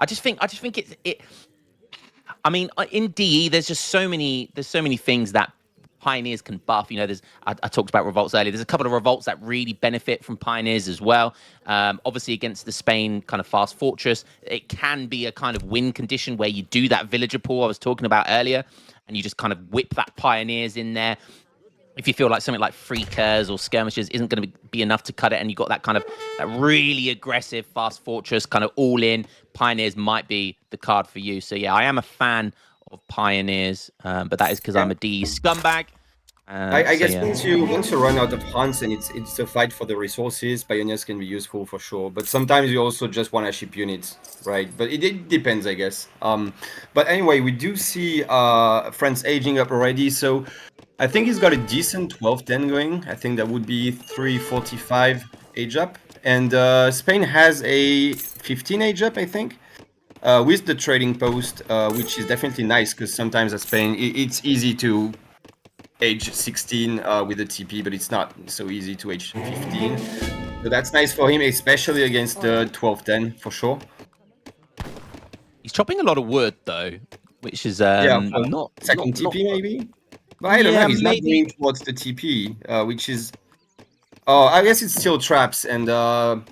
just think it. I mean, in DE, there's so many things that Pioneers can buff. I talked about revolts earlier. There's a couple of revolts that really benefit from Pioneers as well. Obviously, against the Spain kind of fast fortress, it can be a kind of win condition where you do that villager pool I was talking about earlier, and you just kind of whip that Pioneers in there. If you feel like something like Freakers or Skirmishers isn't going to be enough to cut it, and you've got that kind of that really aggressive fast fortress kind of all in, Pioneers might be the card for you. So yeah, I am a fan of Pioneers, but that is because I'm a DE scumbag. I guess once you run out of hunts and it's a fight for the resources, Pioneers can be useful for sure. But sometimes you also just want to ship units, right? But it depends, I guess. But anyway, we do see France aging up already. So I think he's got a decent 12-10 going. I think that would be 345 age up. And Spain has a 15 age up, I think. With the trading post, which is definitely nice, because sometimes at Spain, it's easy to age 16 with the TP, but it's not so easy to age 15. So that's nice for him, especially against the 12-10, for sure. He's chopping a lot of wood, though, which is not second TP, maybe? But I don't know, he's not going towards the TP, which is... Oh, I guess it's still traps, and...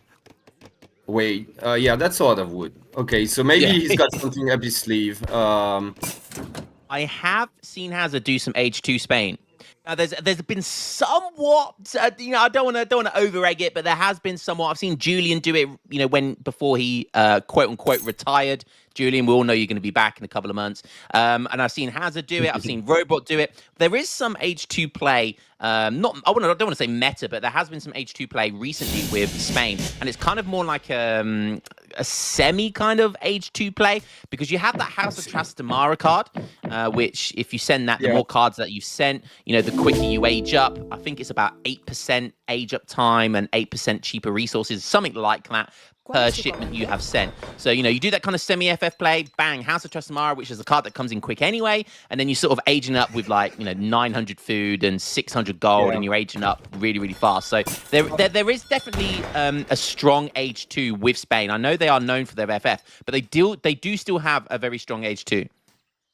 Wait, yeah, that's a lot of wood. Okay, so maybe he's got something up his sleeve. I have seen Hazza do some Age 2 Spain. Now, there's been somewhat, I don't want to over-egg it, but there has been somewhat. I've seen Julian do it, before he quote unquote retired. Julian, we all know you're going to be back in a couple of months. And I've seen Hazza do it. I've seen Robot do it. There is some Age 2 play. I don't want to say meta, but there has been some Age 2 play recently with Spain, and it's kind of more like a semi kind of Age 2 play, because you have that House of Trastamara card, which if you send that, the more cards that you've sent, the quicker you age up. I think it's about 8% age up time and 8% cheaper resources, something like that, per shipment you have sent. So, you do that kind of semi-FF play, bang, House of Trastamara, which is a card that comes in quick anyway, and then you sort of aging up with 900 food and 600 gold, and you're aging up really, really fast. So there is definitely a strong Age 2 with Spain. I know they are known for their FF, but they do still have a very strong Age 2.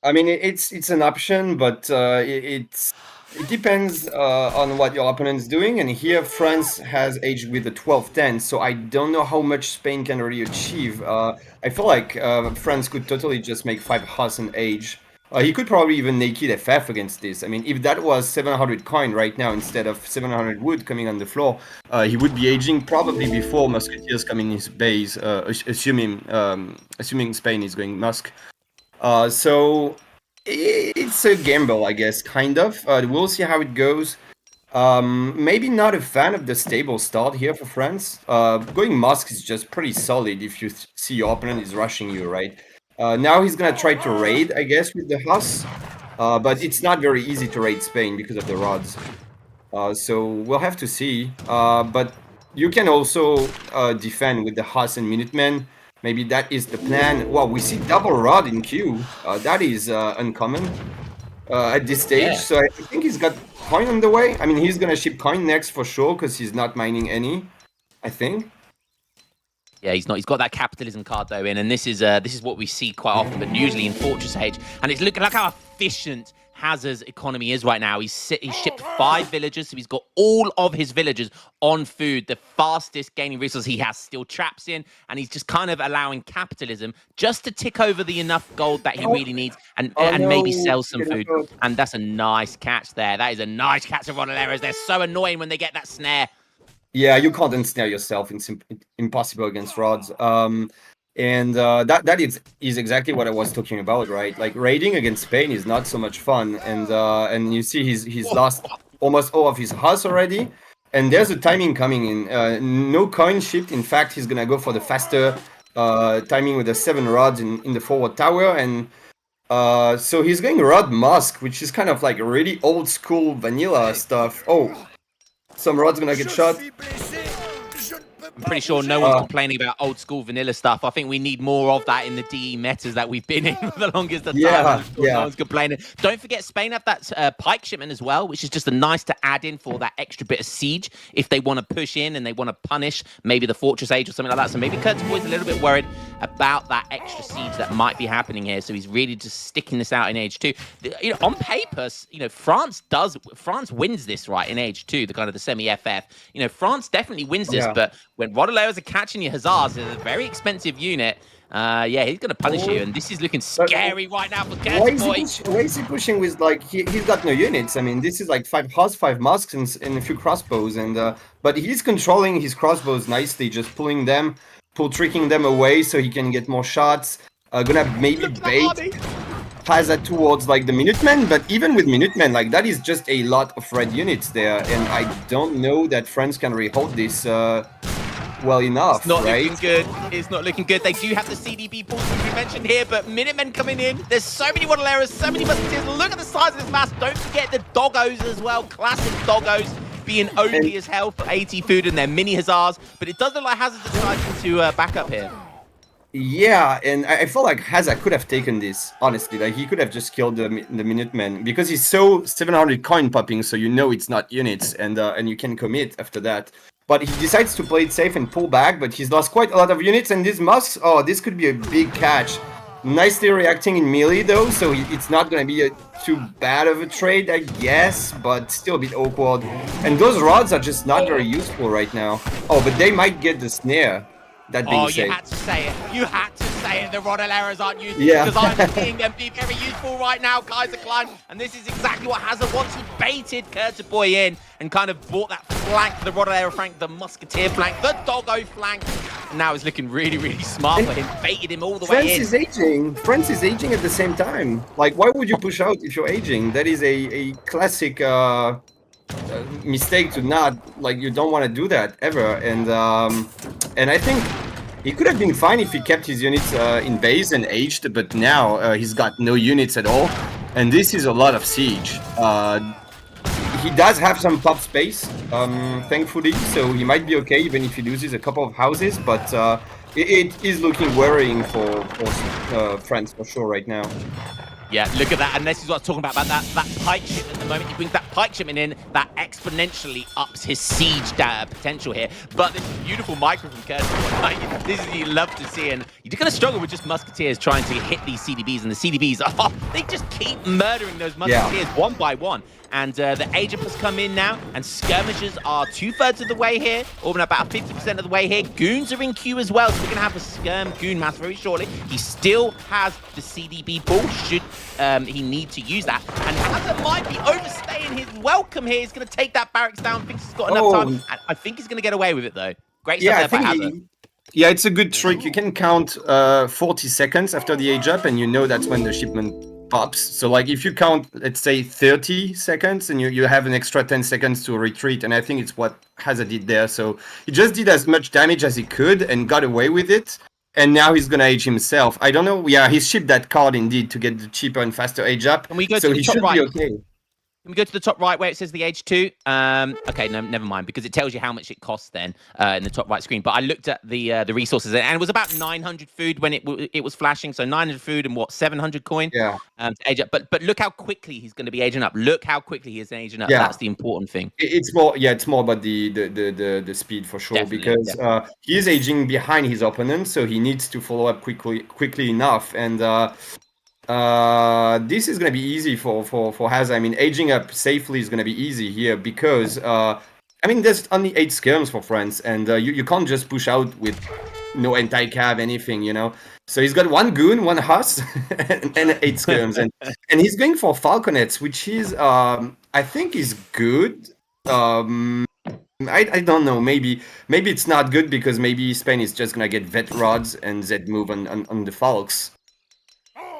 I mean, it's an option, but it depends on what your opponent is doing. And here, France has aged with a 12-10, so I don't know how much Spain can really achieve. I feel like France could totally just make 5 Haas and age. He could probably even naked FF against this. I mean, if that was 700 coin right now instead of 700 wood coming on the floor, he would be aging probably before Musketeers come in his base, assuming Spain is going Musk. So it's a gamble, I guess, kind of. We'll see how it goes. Maybe not a fan of the stable start here for France. Going Musk is just pretty solid if you see your opponent is rushing you, right? Now he's gonna try to raid, I guess, with the Haas. But it's not very easy to raid Spain because of the rods. So we'll have to see. But you can also defend with the Haas and Minutemen. Maybe that is the plan. Well, we see double rod in queue. That is uncommon at this stage. Yeah. So I think he's got coin on the way. I mean, he's gonna ship coin next for sure because he's not mining any, I think. Yeah, he's not. He's got that capitalism card though in, and this is what we see quite often, but usually in Fortress Age. And it's look how efficient Hazza's economy is right now. He's shipped 5 villagers, so he's got all of his villagers on food. The fastest gaining resource he has still traps in, and he's just kind of allowing capitalism just to tick over the enough gold that he really needs, and maybe sell some food. And that's a nice catch there. That is a nice catch of Rodoleros. They're so annoying when they get that snare. Yeah, you can't ensnare yourself. It's impossible against rods. And that is exactly what I was talking about, right? Like raiding against Spain is not so much fun, and you see he's lost almost all of his house already, and there's a timing coming in. No coin shipped. In fact, he's gonna go for the faster timing with the 7 rods in the forward tower, and so he's going Rod Musk, which is kind of like really old school vanilla stuff. Oh, some rod's gonna get shot. I'm pretty sure no one's complaining about old school vanilla stuff. I think we need more of that in the DE metas that we've been in for the longest of time. Yeah. No one's complaining. Don't forget, Spain have that pike shipment as well, which is just a nice to add in for that extra bit of siege if they want to push in and they want to punish maybe the Fortress Age or something like that. So maybe Keturboy's a little bit worried about that extra siege that might be happening here. So he's really just sticking this out in Age 2. You know, on paper, you know, France wins this, right, in Age 2, the kind of the semi-FF. You know, France definitely wins this, but when Rodoleros are catching your Hussars, it's a very expensive unit. Yeah, he's going to punish you, and this is looking scary right now for Keturboy. Why is he pushing with, like, he's got no units? I mean, this is like 5 Haas, 5 Musks, and a few crossbows, and but he's controlling his crossbows nicely, just pulling them, tricking them away so he can get more shots. Gonna maybe bait Hazza towards, like, the Minutemen, but even with Minutemen, like, that is just a lot of red units there, and I don't know that France can really hold this well enough, It's not right? looking good. It's not looking good. They do have the CDB pulls, which we mentioned here, but Minutemen coming in. There's so many Rodoleros, so many Musketeers. Look at the size of this mass. Don't forget the Doggos as well. Classic Doggos being OP as hell for 80 food and their mini Hussars, but it does look like Hazard's deciding to back up here. Yeah, and I feel like Hazza could have taken this, honestly. Like, he could have just killed the Minutemen, because he's so 700 coin popping, so you know it's not units, and you can commit after that. But he decides to play it safe and pull back, but he's lost quite a lot of units, and these Musks, oh, this could be a big catch. Nicely reacting in melee, though, so it's not going to be too bad of a trade, I guess, but still a bit awkward. And those rods are just not very useful right now. Oh, but they might get the snare. That being said. You had to say it. You had to say it. The Rodoleros aren't useful, Yeah. because I'm seeing them be very useful right now, Kaiser Klein. And this is exactly what Hazza wants. He baited Keturboy in and kind of brought that flank, the Rodolero flank, the Musketeer flank, the Doggo flank. And now it's looking really, really smart for him. Baited him all the way in. France is aging at the same time. Like, why would you push out if you're aging? That is a classic mistake to not, like, you don't want to do that ever. And I think he could have been fine if he kept his units in base and aged, but now he's got no units at all, and this is a lot of siege. He does have some pop space, thankfully, so he might be okay even if he loses a couple of houses, but it is looking worrying for France for sure right now. Yeah, look at that, and this is what I was talking about that pike shipment. The moment he brings that pike shipment in, that exponentially ups his siege potential here. But this beautiful micro from Keturboy, like, this is you love to see, and you're going to struggle with just Musketeers trying to hit these CDBs, and the CDBs, they just keep murdering those Musketeers one by one. And the agent has come in now, and skirmishers are 2/3 of the way here, or about 50% of the way here. Goons are in queue as well, so we're going to have a skirm goon mass very shortly. He still has the CDB pull, should he need to use that. And Hazza might be overstaying his welcome here. He's going to take that barracks down, thinks he's got enough time. And I think he's going to get away with it, though. Great stuff there by Hazza. Yeah, it's a good trick. You can count 40 seconds after the age up, and you know that's when the shipment pops. So, like, if you count, let's say 30 seconds, and you have an extra 10 seconds to retreat, and I think it's what Hazza did there. So he just did as much damage as he could and got away with it, and now he's gonna age himself. I don't know. Yeah, he shipped that card indeed to get the cheaper and faster age up. Can we go so to the he top should right? be okay. we go to the top right where it says the age 2. Okay, no, never mind, because it tells you how much it costs then in the top right screen. But I looked at the resources, and it was about 900 food when it was flashing. So 900 food and what, 700 coin? Yeah. To age up. But look how quickly he's going to be aging up. Look how quickly he is aging up. Yeah. That's the important thing. It's more about the speed for sure, because he is aging behind his opponent, so he needs to follow up quickly enough, and this is going to be easy for Hazza. I mean, aging up safely is going to be easy here because I mean, there's only 8 skirms for France, and you can't just push out with no anti-cav, anything, you know. So he's got 1 goon, 1 huss, and 8 skirms, and he's going for falconets, which is I think is good. I don't know. Maybe it's not good because maybe Spain is just gonna get vet rods and Z move on the falcs.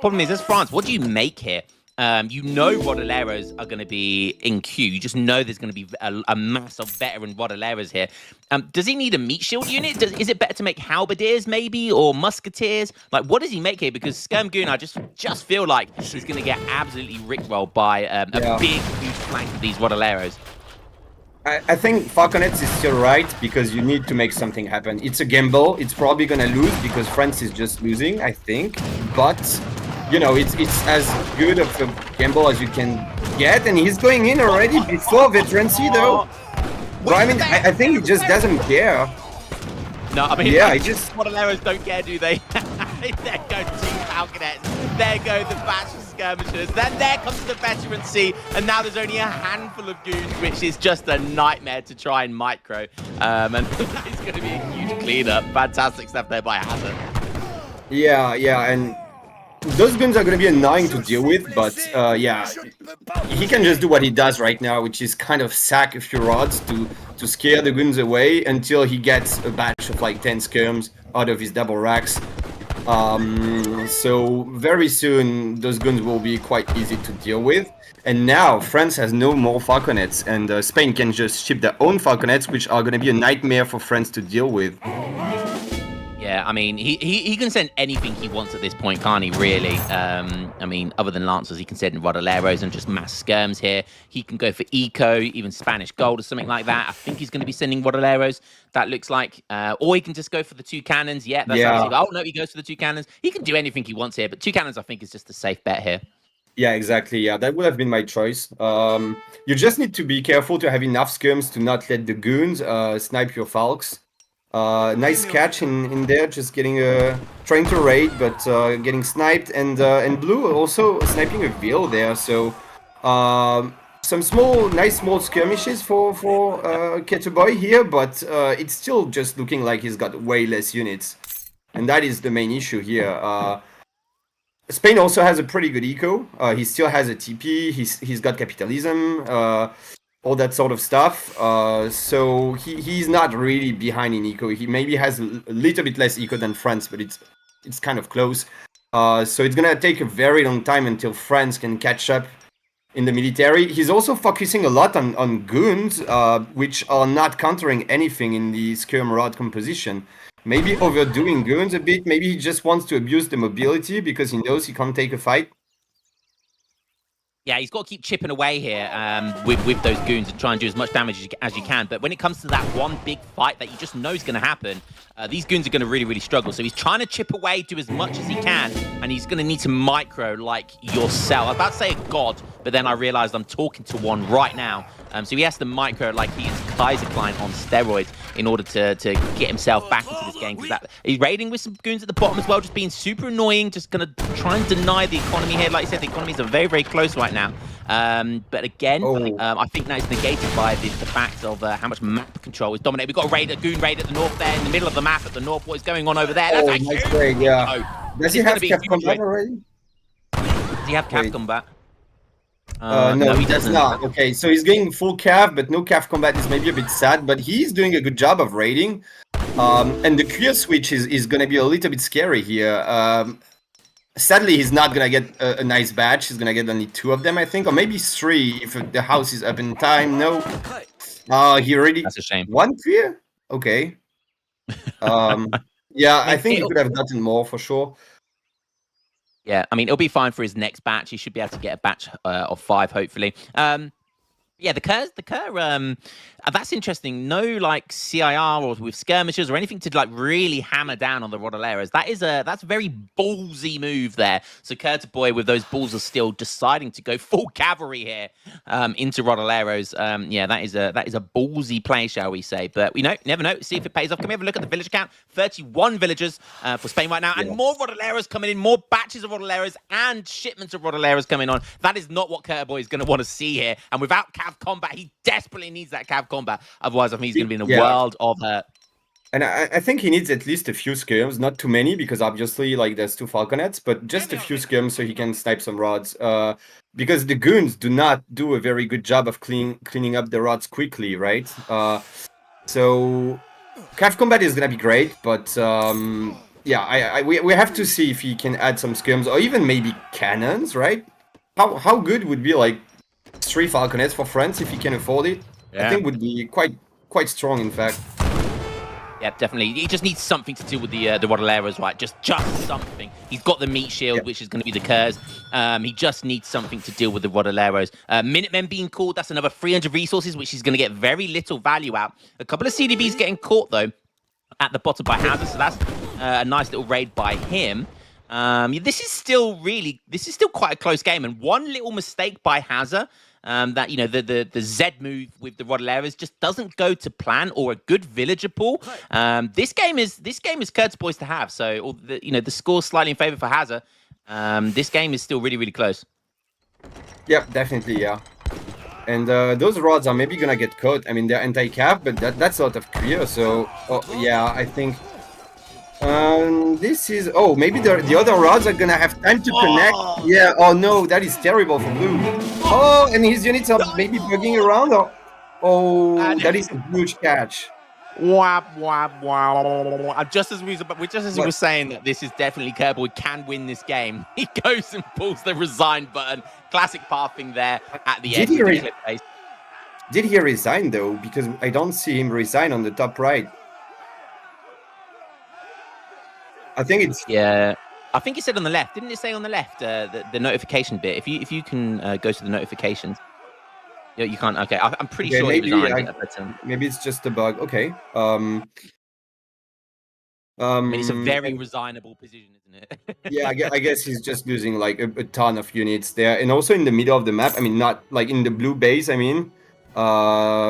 Problem is, as France, what do you make here? You know Rodoleros are going to be in queue. You just know there's going to be a mass of veteran Rodoleros here. Does he need a meat shield unit? Is it better to make halberdiers maybe, or musketeers? Like, what does he make here? Because Skirmgoon, I just feel like he's going to get absolutely rickrolled by a big, huge flank of these Rodoleros. I think falconets is still right because you need to make something happen. It's a gamble. It's probably going to lose because France is just losing, I think. But you know, it's as good of a gamble as you can get, and he's going in already before veterancy, though. But I mean, I think he just doesn't care. No, I mean, yeah, he just... Rodoleros don't care, do they? There go 2 falconets. There go the batch of skirmishers. Then there comes the veterancy, and now there's only a handful of goons, which is just a nightmare to try and micro. And that is going to be a huge cleanup. Fantastic stuff there by Hazza. Yeah, and those goons are going to be annoying to deal with, but yeah, he can just do what he does right now, which is kind of sack a few rods to scare the goons away until he gets a batch of like 10 skirms out of his double racks. So very soon those goons will be quite easy to deal with. And now France has no more falconets, and Spain can just ship their own falconets, which are going to be a nightmare for France to deal with. Yeah, I mean, he can send anything he wants at this point, can't he, really? I mean, other than Lancers, he can send Rodoleros and just mass skirms here. He can go for eco, even Spanish gold or something like that. I think he's going to be sending Rodoleros, that looks like. Or he can just go for the 2 cannons. Yeah, that's actually... Oh, no, he goes for the 2 cannons. He can do anything he wants here, but 2 cannons, I think, is just a safe bet here. Yeah, exactly. Yeah, that would have been my choice. You just need to be careful to have enough skirms to not let the goons snipe your falcs. Nice catch in there, just getting trying to raid, but getting sniped, and Blue also sniping a veil there. So some nice small skirmishes for Keturboy here, but it's still just looking like he's got way less units, and that is the main issue here. Spain also has a pretty good eco. He still has a TP. He's got capitalism. All that sort of stuff. So he's not really behind in eco. He maybe has a little bit less eco than France, but it's kind of close. So it's gonna take a very long time until France can catch up in the military. He's also focusing a lot on goons, which are not countering anything in the skirm rod composition. Maybe overdoing goons a bit. Maybe he just wants to abuse the mobility because he knows he can't take a fight. Yeah, he's got to keep chipping away here with those goons and try and do as much damage as you can. But when it comes to that one big fight that you just know is going to happen, these goons are going to really, really struggle. So he's trying to chip away, do as much as he can, and he's going to need to micro like yourself. I was about to say a god, but then I realized I'm talking to one right now. So he has to micro like he is Kaiser Klein on steroids in order to get himself back into this game. He's raiding with some goons at the bottom as well, just being super annoying, just going to try and deny the economy here. Like I said, the economies are very, very close right now. But again, I think that is negated by the fact of how much map control is dominated. We've got a goon raid at the north there, in the middle of the map at the north. What is going on over there? That's a nice huge raid, yeah. Does he have cap combat already? Does he have cap combat? No, he does not. Okay, so he's getting full cav, but no cav combat is maybe a bit sad, but he's doing a good job of raiding. And the clear switch is going to be a little bit scary here. Sadly, he's not going to get a nice batch. He's going to get only 2 of them, I think, or maybe 3 if the house is up in time. No. He already... That's a shame. 1 clear? Okay. Yeah, I think he could have gotten more for sure. Yeah, I mean, it'll be fine for his next batch. He should be able to get a batch of 5, hopefully. Yeah, the Kerr, that's interesting. No, like CIR or with skirmishers or anything to like really hammer down on the Rodoleros. That's a very ballsy move there. So Keturboy with those balls of steel deciding to go full cavalry here into Rodoleros. Yeah, that is a ballsy play, shall we say? But we never know. See if it pays off. Can we have a look at the village count? 31 villagers for Spain right now, and more Rodoleros coming in, more batches of Rodoleros and shipments of Rodoleros coming on. That is not what Keturboy is going to want to see here. And without cav combat, he desperately needs that cav combat. Otherwise, I think he's going to be in a world of hurt. And I think he needs at least a few skirms, not too many, because obviously, like, there's 2 falconets, but just a few skirms so he can snipe some rods. Because the goons do not do a very good job of cleaning up the rods quickly, right? So cav combat is gonna be great, but yeah, we have to see if he can add some skirms or even maybe cannons, right? How good would be like 3 falconets for France if he can afford it? Yeah. I think would be quite strong, in fact. Yeah, definitely. He just needs something to do with the Rodoleros, right? Just something. He's got the meat shield, which is going to be the Kerrs. He just needs something to deal with the Rodoleros. Minutemen being called, that's another 300 resources, which he's going to get very little value out. A couple of CDBs getting caught, though, at the bottom by Hazza, so that's a nice little raid by him. This is still quite a close game, and one little mistake by Hazza, that the Z move with the Rodoleros just doesn't go to plan, or a good villager pool. This game is Keturboy's to have. So the score's slightly in favor for Hazza. This game is still really, really close. Yeah, definitely, yeah. And those rods are maybe gonna get caught. I mean, they're anti-cav, but that's out of clear. So yeah, I think this is maybe the other rods are gonna have time to connect. Yeah. Oh no, that is terrible for blue. Oh, and his units are maybe bugging around. That is a huge catch. Wow. Just as we were saying that this is definitely Keturboy can win this game, he goes and pulls the resign button. Classic pathing there at the end. Did he resign though? Because I don't see him resign on the top right. I think it's I think it said on the left. Didn't it say on the left the notification bit? If you can go to the notifications. You can't. Okay, I'm pretty sure he resigned. Maybe it's just a bug. Okay. I mean, it's a very resignable position, isn't it? Yeah, I guess he's just losing like a ton of units there, and also in the middle of the map. I mean, not like in the blue base. I mean,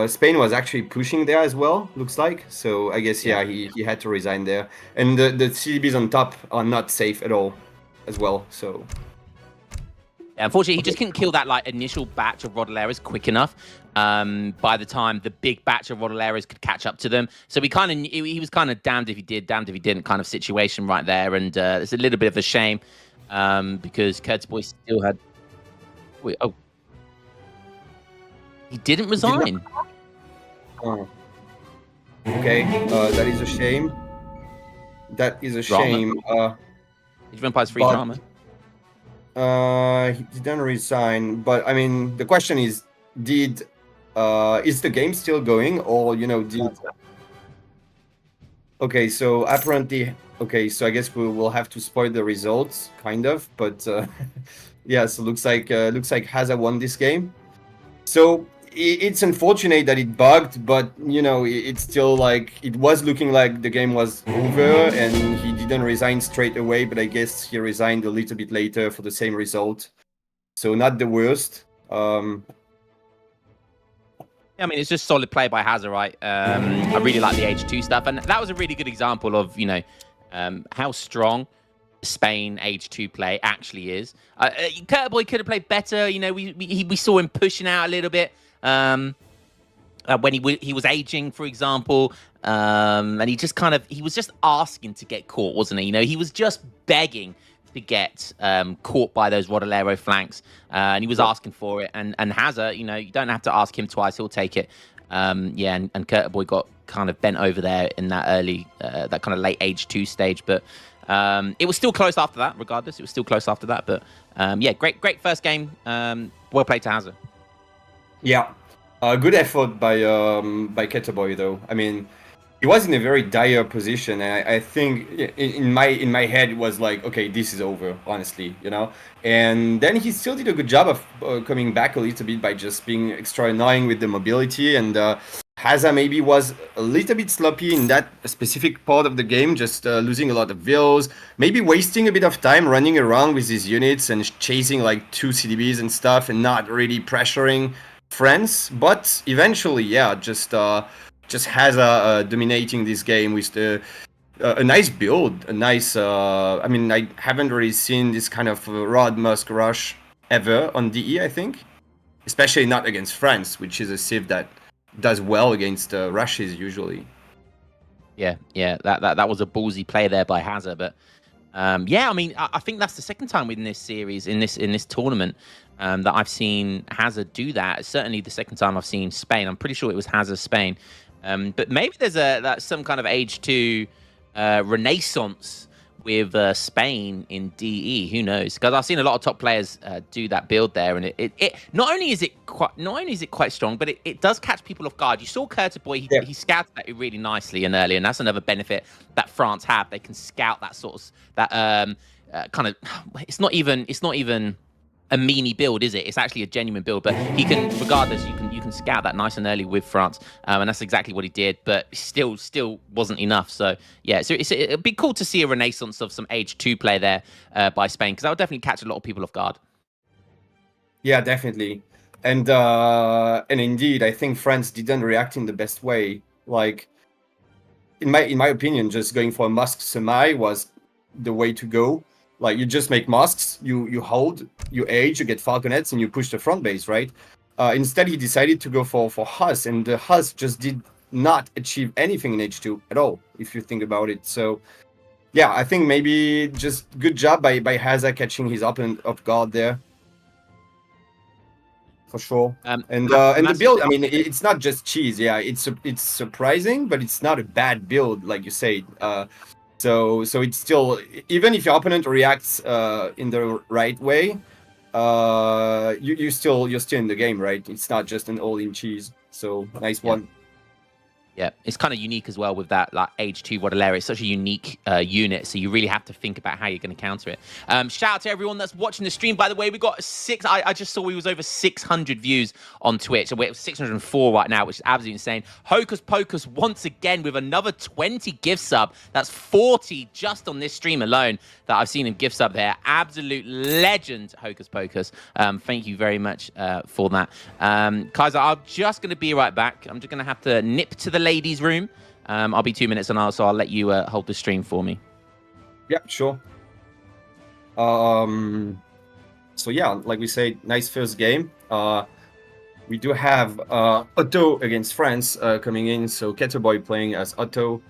Spain was actually pushing there as well. Looks like. So I guess he had to resign there, and the CDBs on top are not safe at all, as well. So. Unfortunately, he just couldn't kill that like initial batch of Rodoleros quick enough. By the time the big batch of Rodoleros could catch up to them, so he was kind of damned if he did, damned if he didn't kind of situation right there, and it's a little bit of a shame because Keturboy still had. He didn't resign. Oh. Okay, that is a shame. That is a shame. His Vampire's free drama. He didn't resign, but I mean, the question is, is the game still going, or did? Okay, so apparently, so I guess we will have to spoil the results, kind of, but yeah, so looks like Hazza won this game. So it's unfortunate that it bugged, but it's still like it was looking like the game was over, and he didn't resign straight away, but I guess he resigned a little bit later for the same result. So not the worst. Yeah, I mean, it's just solid play by Hazza, right? I really like the H2 stuff, and that was a really good example of how strong Spain H2 play actually is. Keturboy could have played better. We saw him pushing out a little bit. When he was aging, for example, and he was just asking to get caught, wasn't he? He was just begging to get caught by those Rodolero flanks, and he was asking for it. And Hazza, you don't have to ask him twice; he'll take it. And Keturboy got kind of bent over there in that early, that kind of late H2 stage, but it was still close after that. Regardless, it was still close after that. But great first game. Well played to Hazza. Yeah, good effort by Keturboy though. I mean, he was in a very dire position, and I think in my head it was like, okay, this is over, honestly, you know. And then he still did a good job of coming back a little bit by just being extra annoying with the mobility. And Hazza maybe was a little bit sloppy in that specific part of the game, just losing a lot of vills, maybe wasting a bit of time running around with his units and chasing like 2 CDBs and stuff, and not really pressuring friends. But eventually, yeah, just Hazza dominating this game with a nice build, a nice. I mean, I haven't really seen this kind of Rod Musk rush ever on DE. I think, especially not against France, which is a civ that does well against rushes usually. Yeah, that was a ballsy play there by Hazza, but yeah, I mean, I think that's the second time within this series, in this tournament, that I've seen Hazza do that. Certainly the second time I've seen Spain. I'm pretty sure it was Hazza Spain, but maybe there's some kind of age 2 renaissance with Spain in DE. Who knows? Because I've seen a lot of top players do that build there, and it not only is it quite strong, but it does catch people off guard. You saw Keturboy, he scouted that really nicely and early, and that's another benefit that France have. They can scout that sort of kind of. It's not even a meanie build, is it? It's actually a genuine build, but he can, regardless, you can scout that nice and early with France, and that's exactly what he did. But still wasn't enough. So yeah, so it'd be cool to see a renaissance of some age 2 play there by Spain, because that would definitely catch a lot of people off guard. Yeah, definitely, and indeed, I think France didn't react in the best way. Like, in my opinion, just going for a Musk semi was the way to go. Like, you just make masks, you hold, you age, you get falconets, and you push the front base, right? Instead, he decided to go for Hus, and the Hus just did not achieve anything in H2 at all, if you think about it. So, yeah, I think maybe just good job by Hazza catching his opponent off guard there. For sure. And the build, I mean, it's not just cheese. Yeah, it's surprising, but it's not a bad build, like you said. So it's still, even if your opponent reacts in the right way, you're still in the game, right? It's not just an all-in cheese. So nice one. Yeah, it's kind of unique as well with that, like age 2 Wadalera. It's such a unique unit, so you really have to think about how you're going to counter it. Shout out to everyone that's watching the stream. By the way, we got I just saw we was over 600 views on Twitch, and we're at 604 right now, which is absolutely insane. Hocus Pocus once again with another 20 gift sub. That's 40 just on this stream alone that I've seen him gift sub there. Absolute legend, Hocus Pocus. Thank you very much for that. Kaiser, I'm just going to be right back. I'm just going to have to nip to the ladies' room. I'll be 2 minutes, and so I'll let you hold the stream for me. Yeah, sure. So yeah, like we say, nice first game. We do have Otto against France coming in. So Keturboy playing as Otto,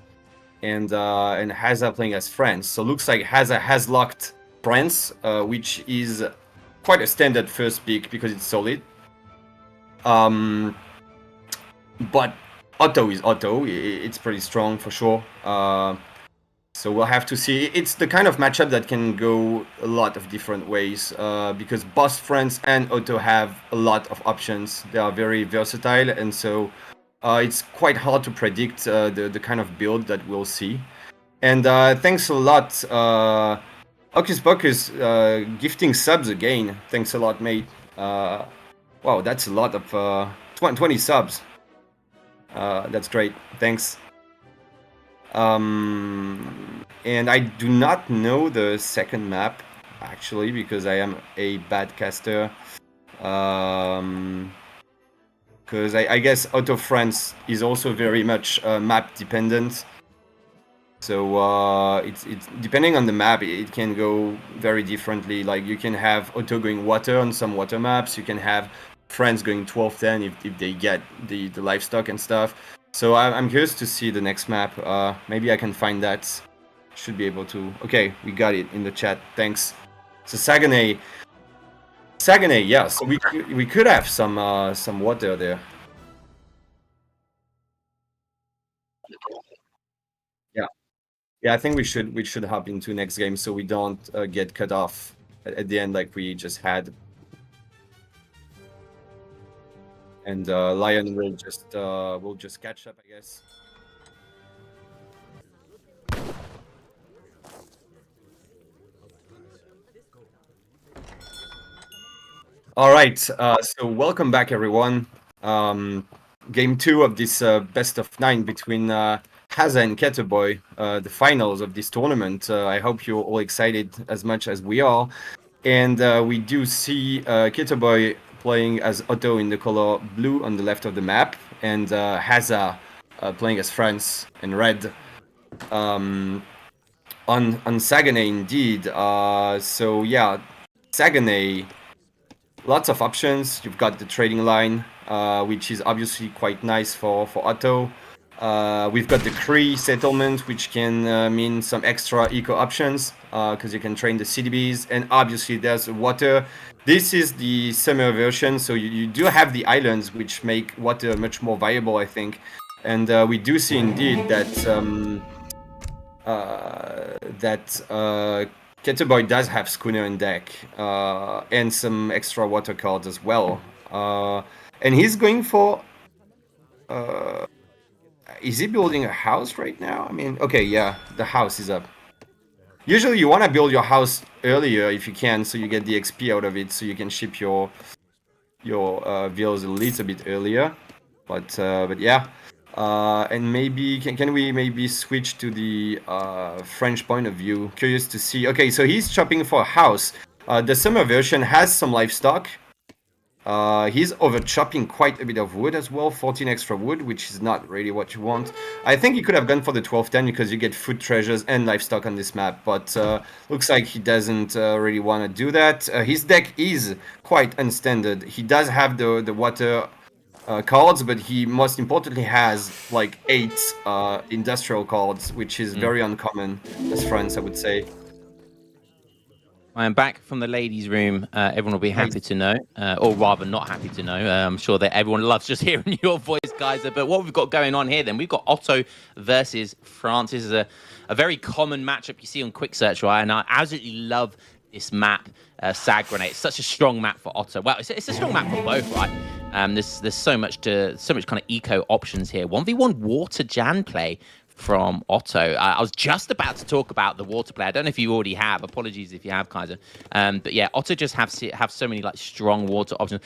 and Hazza playing as France. So looks like Hazza has locked France, which is quite a standard first pick because it's solid. But Otto is Otto. It's pretty strong for sure. So we'll have to see. It's the kind of matchup that can go a lot of different ways because both France and Otto have a lot of options. They are very versatile, and so it's quite hard to predict the kind of build that we'll see. And thanks a lot, Hocus Pocus, gifting subs again. Thanks a lot, mate. Wow, that's a lot of 20 subs. That's great. Thanks. And I do not know the second map actually because I am a bad caster. Because I guess Otto France is also very much map dependent. So it's depending on the map, it can go very differently. Like you can have Otto going water on some water maps. You can have France going 12-10 if they get the livestock and stuff. So I'm curious to see the next map. Maybe I can find that. Should be able to. Okay, we got it in the chat. Thanks. So Saguenay, yeah. So we could have some water there. Yeah, I think we should hop into next game so we don't get cut off at the end like we just had. And Lion will just catch up, I guess. All right, so welcome back, everyone. Game 2 of this best of 9 between Hazza and Keturboy, the finals of this tournament. I hope you're all excited as much as we are. And we do see Keturboy playing as Otto in the color blue on the left of the map, and Hazza playing as France in red. On Saguenay, indeed. So yeah, Saguenay. Lots of options. You've got the trading line, which is obviously quite nice for Otto. We've got the Cree settlement, which can mean some extra eco options, because you can train the CDBs. And obviously there's water. This is the summer version, so you do have the islands, which make water much more viable, I think. And we do see indeed that Keturboy does have schooner in deck, and some extra water cards as well. And he's going for... is he building a house right now? I mean, okay, yeah, the house is up. Usually you want to build your house earlier if you can, so you get the XP out of it, so you can ship your villas a little bit earlier. But yeah. And maybe can we maybe switch to the French point of view? Curious to see. Okay, so he's shopping for a house. The summer version has some livestock. He's over chopping quite a bit of wood as well, 14 extra wood, which is not really what you want. I think he could have gone for the 12-10 because you get food treasures and livestock on this map, but looks like he doesn't really want to do that. His deck is quite unstandard. He does have the water cards, but he most importantly has like 8 industrial cards, which is very uncommon as France, I would say. I am back from the ladies' room. Everyone will be happy to know, or rather not happy to know. I'm sure that everyone loves just hearing your voice, guys. But what we've got going on here then, we've got Otto versus France. This is a very common matchup you see on Quick Search, right? And I absolutely love this map, Saguenay. It's such a strong map for Otto. Well, it's a strong map for both, right? There's so much kind of eco options here. 1v1 water Jan play from Otto. I was just about to talk about the water play. I don't know if you already have. Apologies if you have, Kaiser. But yeah, Otto just have so many like strong water options.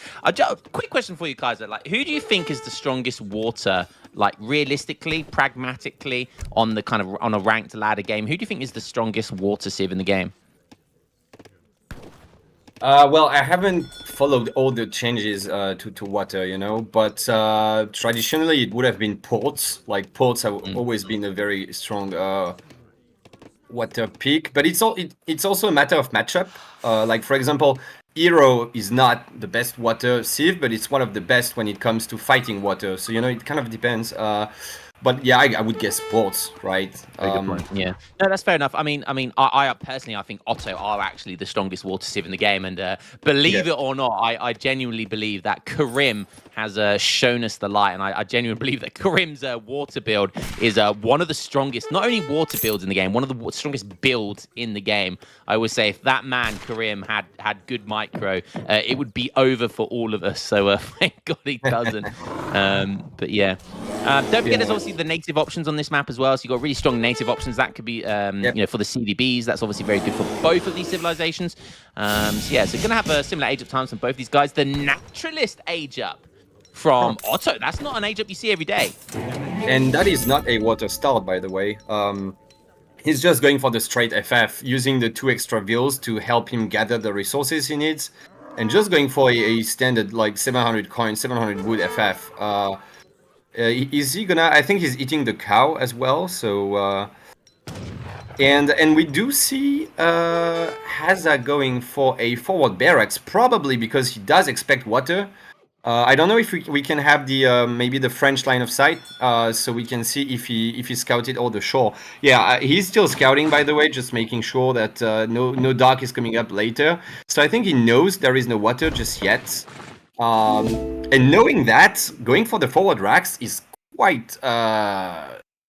Quick question for you, Kaiser. Like, who do you think is the strongest water? Like realistically, pragmatically, on a ranked ladder game, who do you think is the strongest water civ in the game? Well, I haven't followed all the changes to water, you know, but traditionally it would have been ports. Like ports have always been a very strong water pick, but it's also a matter of matchup. Like for example, Hero is not the best water civ, but it's one of the best when it comes to fighting water. So you know, it kind of depends. But yeah, I would guess sports, right? Yeah, no, that's fair enough. I mean, I personally, I think Otto are actually the strongest water civ in the game, and believe it or not, I genuinely believe that Karim has shown us the light, and I genuinely believe that Karim's water build is one of the strongest, not only water builds in the game, one of the strongest builds in the game. I would say if that man Karim had good micro, it would be over for all of us. So thank God he doesn't. But yeah, don't forget there's obviously the native options on this map as well. So you've got really strong native options. That could be, you know, for the CDBs. That's obviously very good for both of these civilizations. So yeah, so going to have a similar age up times from both of these guys. The naturalist age up from Otto. That's not an age up you see every day. And that is not a water start, by the way. He's just going for the straight FF, using the 2 extra vills to help him gather the resources he needs, and just going for a standard like 700 coins, 700 wood FF. Is he gonna? I think he's eating the cow as well. So, and we do see Hazza going for a forward barracks, probably because he does expect water. I don't know if we can have the maybe the French line of sight, so we can see if he scouted all the shore. Yeah, he's still scouting, by the way, just making sure that no dock is coming up later. So I think he knows there is no water just yet. And knowing that, going for the forward racks is quite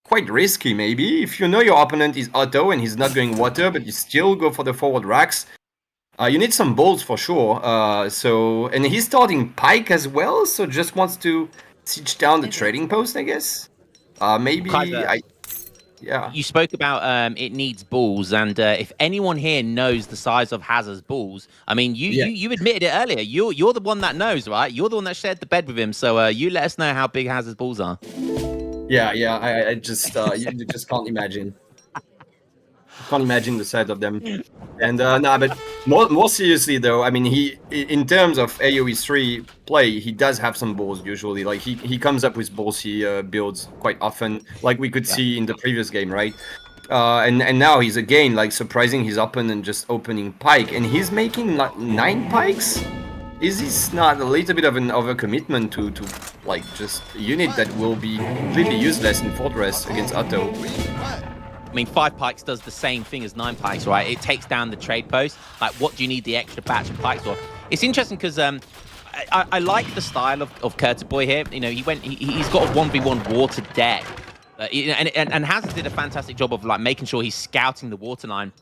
risky, maybe. If you know your opponent is Otto and he's not going water, but you still go for the forward racks, you need some balls for sure. And he's starting Pike as well, so just wants to siege down the trading post, I guess. Maybe Kaiser, Yeah. You spoke about it needs balls, and if anyone here knows the size of Hazza's balls, I mean, you admitted it earlier. You're the one that knows, right? You're the one that shared the bed with him. So you let us know how big Hazza's balls are. Yeah. I just you just can't imagine. Can't imagine the size of them. And no, but more seriously though, I mean, he in terms of AoE 3 play, he does have some balls usually. Like he comes up with ballsy builds quite often, like we could see in the previous game, right? And now he's again like surprising his opponent, just opening pike, and he's making like 9 pikes. Is this not a little bit of an overcommitment to like just a unit that will be completely useless in Fortress against Otto? I mean, 5 pikes does the same thing as 9 pikes, right? It takes down the trade post. Like, what do you need the extra batch of pikes for? It's interesting because I like the style of Keturboy here. You know, he's got a 1v1 water deck. And Hazza did a fantastic job of like making sure he's scouting the water line.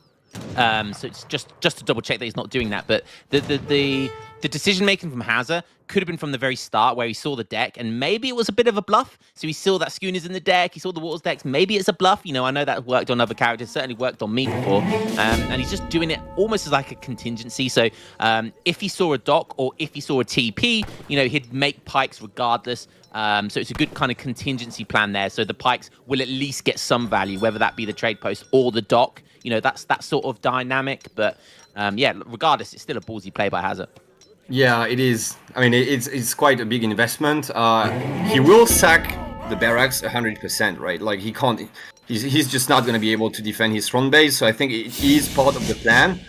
So it's just to double check that he's not doing that. But the decision making from Hazza could have been from the very start where he saw the deck, and maybe it was a bit of a bluff. So he saw that Schooner's in the deck, he saw the waters decks. Maybe it's a bluff. You know, I know that worked on other characters, certainly worked on me before. And he's just doing it almost as like a contingency. So if he saw a dock or if he saw a TP, you know, he'd make pikes regardless. So it's a good kind of contingency plan there. So the pikes will at least get some value, whether that be the trade post or the dock. You know, that's that sort of dynamic. But yeah, regardless, it's still a ballsy play by Hazza. Yeah, it is. I mean, it's quite a big investment. He will sack the barracks 100%, right? Like he can't. He's just not going to be able to defend his front base. So I think it is part of the plan.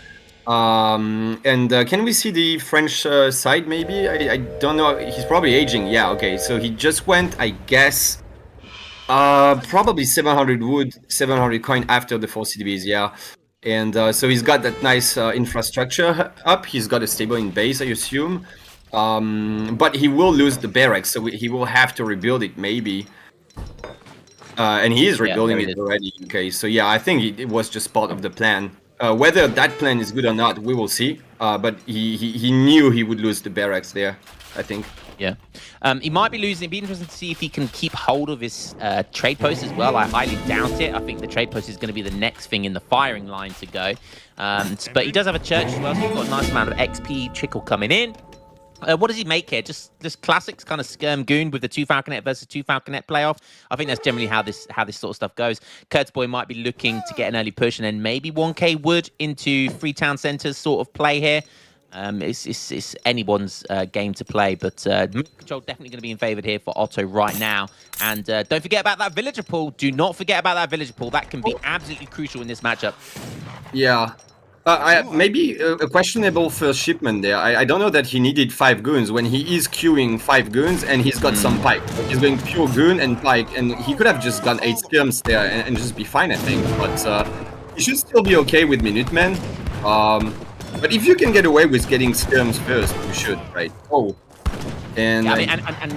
And can we see the French side? Maybe I don't know. He's probably aging. Yeah. Okay. So he just went, I guess. Probably 700 wood, 700 coin after the 4 CDBs. Yeah. And so he's got that nice infrastructure up. He's got a stable in base, I assume. But he will lose the barracks, so he will have to rebuild it, maybe. And he is rebuilding it already. Okay, so yeah, I think it was just part of the plan. Whether that plan is good or not, we will see. But he knew he would lose the barracks there, I think. Yeah. He might be losing. It'd be interesting to see if he can keep hold of his trade post as well. I highly doubt it. I think the trade post is going to be the next thing in the firing line to go. But he does have a church as well, so he's got a nice amount of XP trickle coming in. What does he make here? Just classics kind of skirm goon with the 2 Falconet versus 2 Falconet playoff. I think that's generally how this sort of stuff goes. Keturboy might be looking to get an early push and then maybe 1k wood into 3 town centers sort of play here. It's anyone's game to play, but control definitely going to be in favoured here for Otto right now. And don't forget about that villager pool. Do not forget about that villager pool. That can be absolutely crucial in this matchup. Yeah. Maybe a questionable first shipment there. I don't know that he needed 5 goons when he is queuing 5 goons and he's got some pike. He's going pure goon and pike, and he could have just done 8 skirms there and just be fine, I think. But he should still be okay with Minutemen. But if you can get away with getting skirms first, you should, right? Oh. And yeah, I mean, and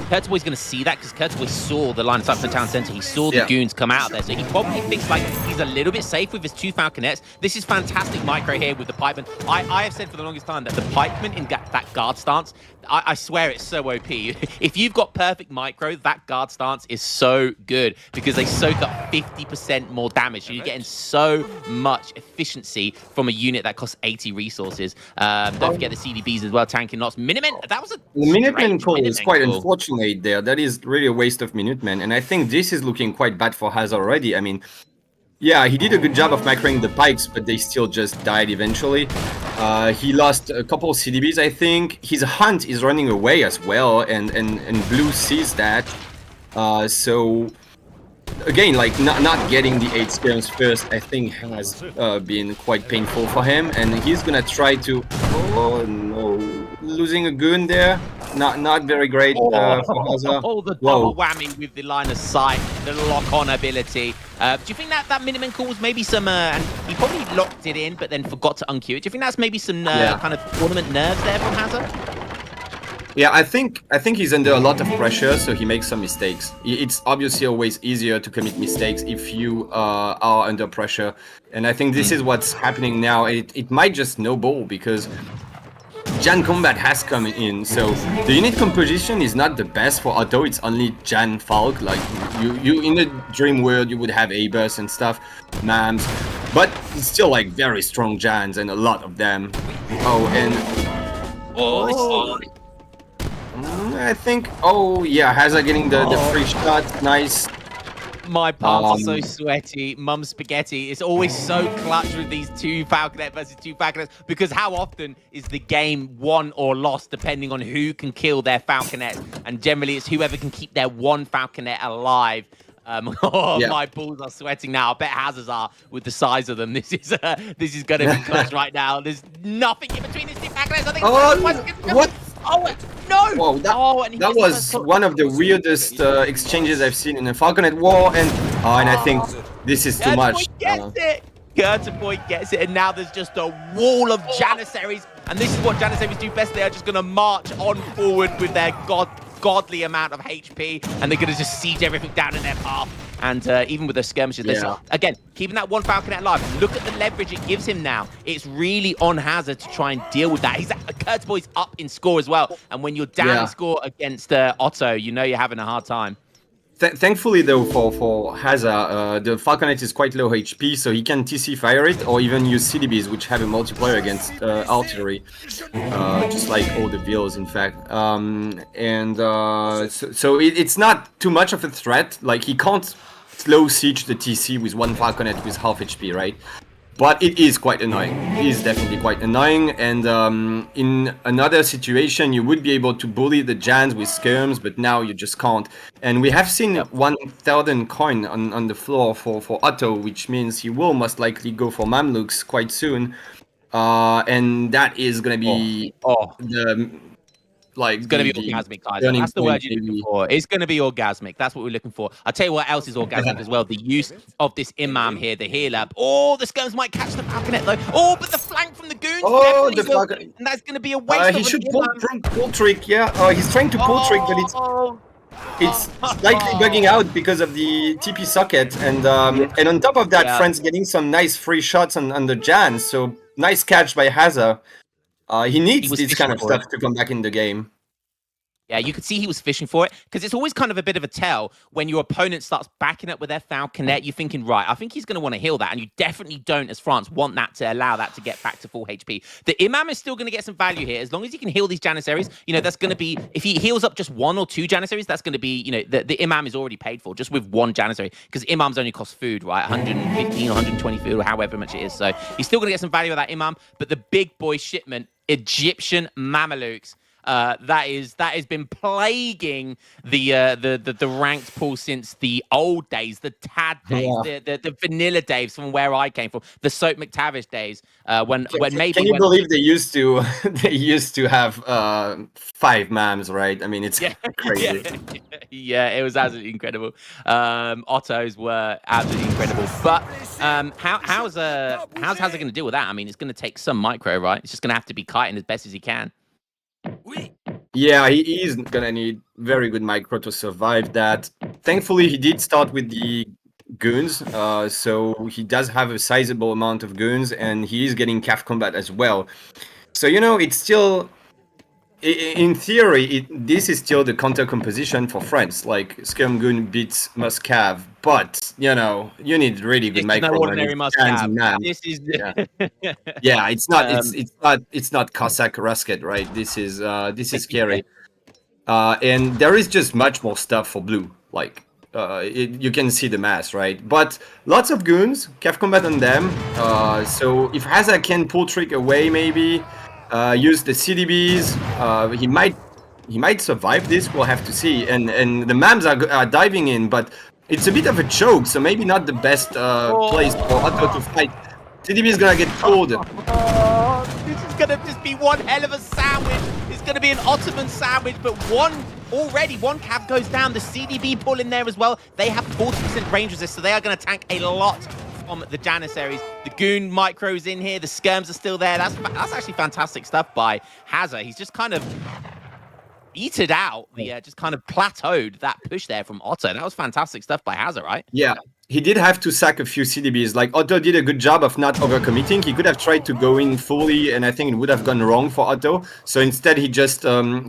Keturboy's going to see that because Keturboy saw the line of sight from the town centre. He saw the goons come out there, so he probably thinks like he's a little bit safe with his 2 Falconets. This is fantastic micro here with the pikeman. I have said for the longest time that the pikeman in that guard stance, I swear it's so OP. If you've got perfect micro, that guard stance is so good because they soak up 50% more damage. So you're getting so much efficiency from a unit that costs 80 resources. Don't forget the CDBs as well, tanking lots. Minutemen, that was a Minutemen call is quite unfortunate there. That is really a waste of Minutemen, and I think this is looking quite bad for Hazza already. I mean, yeah, he did a good job of microing the pikes, but they still just died eventually. He lost a couple of CDBs, I think. His hunt is running away as well, and Blue sees that. So again, like not getting the 8 skirms first, I think has been quite painful for him, and he's gonna try to. Oh no, losing a goon there. Not very great for Hazza. Oh, the double whammy with the line of sight, the lock-on ability. Do you think that Minutemen call was maybe some, and he probably locked it in, but then forgot to unqueue it? Do you think that's maybe some kind of tournament nerves there from Hazza? Yeah, I think he's under a lot of pressure, so he makes some mistakes. It's obviously always easier to commit mistakes if you are under pressure, and I think this is what's happening now. It might just snowball because Jan combat has come in, so the unit composition is not the best for Otto. It's only Jan Falk. Like you in the dream world, you would have Abus and stuff, Mams, but it's still like very strong Jans and a lot of them. Oh, and I think. Oh yeah, Hazza getting the free shot. Nice. My palms are so sweaty. Mum spaghetti. It's always so clutch with these 2 Falconet versus 2 Falconets, because how often is the game won or lost depending on who can kill their Falconet? And generally it's whoever can keep their 1 Falconet alive. My balls are sweating now. I bet Hazza's are with the size of them. This is going to be clutch right now. There's nothing in between these 2 Falconets. I think what? Oh, no! Whoa, that was one of the weirdest exchanges I've seen in a Falconet war, and I think this is too much. Keturboy gets it, and now there's just a wall of Janissaries, and this is what Janissaries do best. They are just going to march on forward with their godly amount of HP, and they're going to just siege everything down in their path. And even with the skirmishes, again, keeping that 1 Falconet alive. Look at the leverage it gives him now. It's really on Hazza to try and deal with that. Keturboy's up in score as well. And when you're down in score against Otto, you know you're having a hard time. Thankfully, though, for Hazza, the Falconet is quite low HP, so he can TC fire it or even use CDBs, which have a multiplier against artillery, just like all the Vills, in fact. So it's not too much of a threat. Like, he can't slow siege the TC with 1 Falconet with half HP, right? But it is quite annoying. It is definitely quite annoying, and in another situation you would be able to bully the Jans with skirms, but now you just can't. And we have seen 1,000 coin on the floor for Otto, which means he will most likely go for Mamluks quite soon. And that is gonna be It's going to be orgasmic, guys. That's the word you're looking for. It's going to be orgasmic. That's what we're looking for. I'll tell you what else is orgasmic as well. The use of this Imam here, the healer. Oh, the skirms might catch the Falconet, though. Oh, but the flank from the goons. Oh, the Falconet. And that's going to be a waste he should pull trick, yeah. He's trying to pull trick, but it's slightly bugging out because of the TP socket. And on top of that, Friends getting some nice free shots on the Jan. So, nice catch by Hazza. He needs this kind of stuff to come back in the game. Yeah, you could see he was fishing for it, because it's always kind of a bit of a tell when your opponent starts backing up with their Falconet. You're thinking, right, I think he's going to want to heal that, and you definitely don't, as France, want that to allow that to get back to full HP. The Imam is still going to get some value here. As long as he can heal these Janissaries, you know, that's going to be, if he heals up just 1 or 2 Janissaries, that's going to be, you know, the Imam is already paid for just with 1 Janissary, because Imams only cost food, right? 115 or 120 food, or however much it is. So he's still going to get some value of that Imam, but the big boy shipment, Egyptian Mamelukes, that has been plaguing the ranked pool since the old days, the Tad days, the vanilla days from where I came from, the Soap McTavish days. Can you believe they used to have 5 Mams, right? I mean, it's crazy. Yeah, it was absolutely incredible. Ottos were absolutely incredible. But how's Hazza going to deal with that? I mean, it's going to take some micro, right? It's just going to have to be kiting as best as he can. Yeah, he is gonna need very good micro to survive that. Thankfully, he did start with the goons, so he does have a sizable amount of goons, and he is getting calf combat as well. So, you know, it's still, in theory, this is still the counter composition for France. Like, Skirm Goon beats Muscav, but, you know, you need really good micro. No ordinary Muscav. This is it's not Cossack Rusket, right? This is scary. And there is just much more stuff for blue. Like, you can see the mass, right? But lots of goons, calf combat on them. So if Hazza can pull trick away, maybe use the CDBs, he might survive this. We'll have to see. And the Mams are diving in, but it's a bit of a choke, so maybe not the best place for Otto to fight. CDB is gonna get pulled. This is gonna just be one hell of a sandwich. It's gonna be an Ottoman sandwich, but one cav goes down. The CDB pull in there as well. They have 40% range resist, so they are gonna tank a lot from the Janissaries. The Goon micros in here. The skirms are still there. That's actually fantastic stuff by Hazza. He's just kind of eated out just kind of plateaued that push there from Otto. That was fantastic stuff by Hazza, right? Yeah, he did have to sack a few CDBs. Like Otto did a good job of not overcommitting. He could have tried to go in fully, and I think it would have gone wrong for Otto. So instead, he just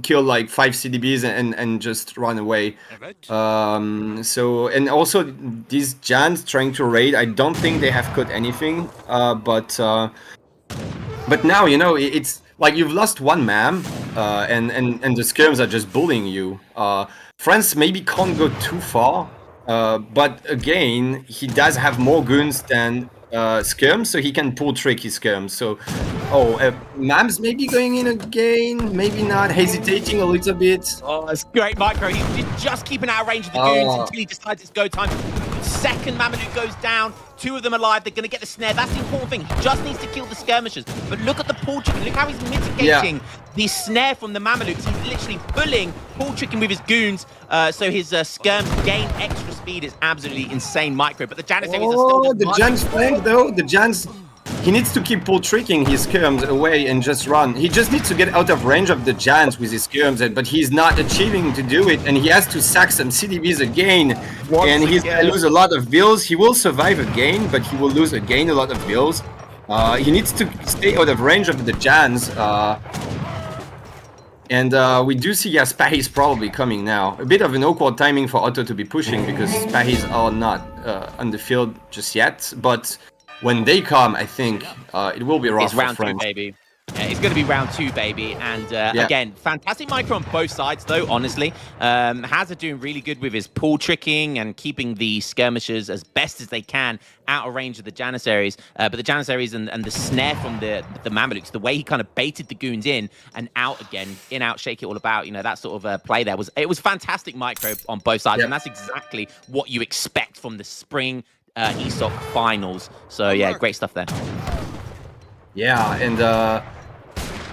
killed like 5 CDBs and just run away. So and also these Jans trying to raid. I don't think they have caught anything. But now it's like you've lost one man, and the skirms are just bullying you. France maybe can't go too far. But again, he does have more goons than skirms, so he can pull trick his skirms. So, Mams maybe going in again, maybe not, hesitating a little bit. Oh, that's great, Micro. He's just keeping out of range of the goons until he decides it's go time. Second Mameluke goes down, 2 of them alive. They're going to get the snare. That's the important thing. He just needs to kill the skirmishers. But look at the pull trick. Look how he's mitigating the snare from the Mamelukes. He's literally pulling, pull tricking with his goons. So his skirms gain extra speed. It's absolutely insane, Micro. But the Janissaries are still the Jan's flank though. The Jan's. He needs to keep pull tricking his skirms away and just run. He just needs to get out of range of the Jans with his skirms, but he's not achieving to do it, and he has to sack some CDBs again. And he's gonna lose a lot of bills. He will survive again, but he will lose again a lot of bills. He needs to stay out of range of the Jans. And we do see Spahis probably coming now. A bit of an awkward timing for Otto to be pushing because Spahis are not on the field just yet, but when they come, I think it will be rough. It's round 2, baby. Yeah, it's going to be round 2, baby. And again, fantastic Micro on both sides, though, honestly. Hazza doing really good with his pull tricking and keeping the skirmishers as best as they can out of range of the Janissaries. But the Janissaries and the snare from the Mamelukes, the way he kind of baited the goons in and out again, in, out, shake it all about, that sort of play there, it was fantastic Micro on both sides. And that's exactly what you expect from the spring ESOC finals. So yeah, great stuff there. Yeah, and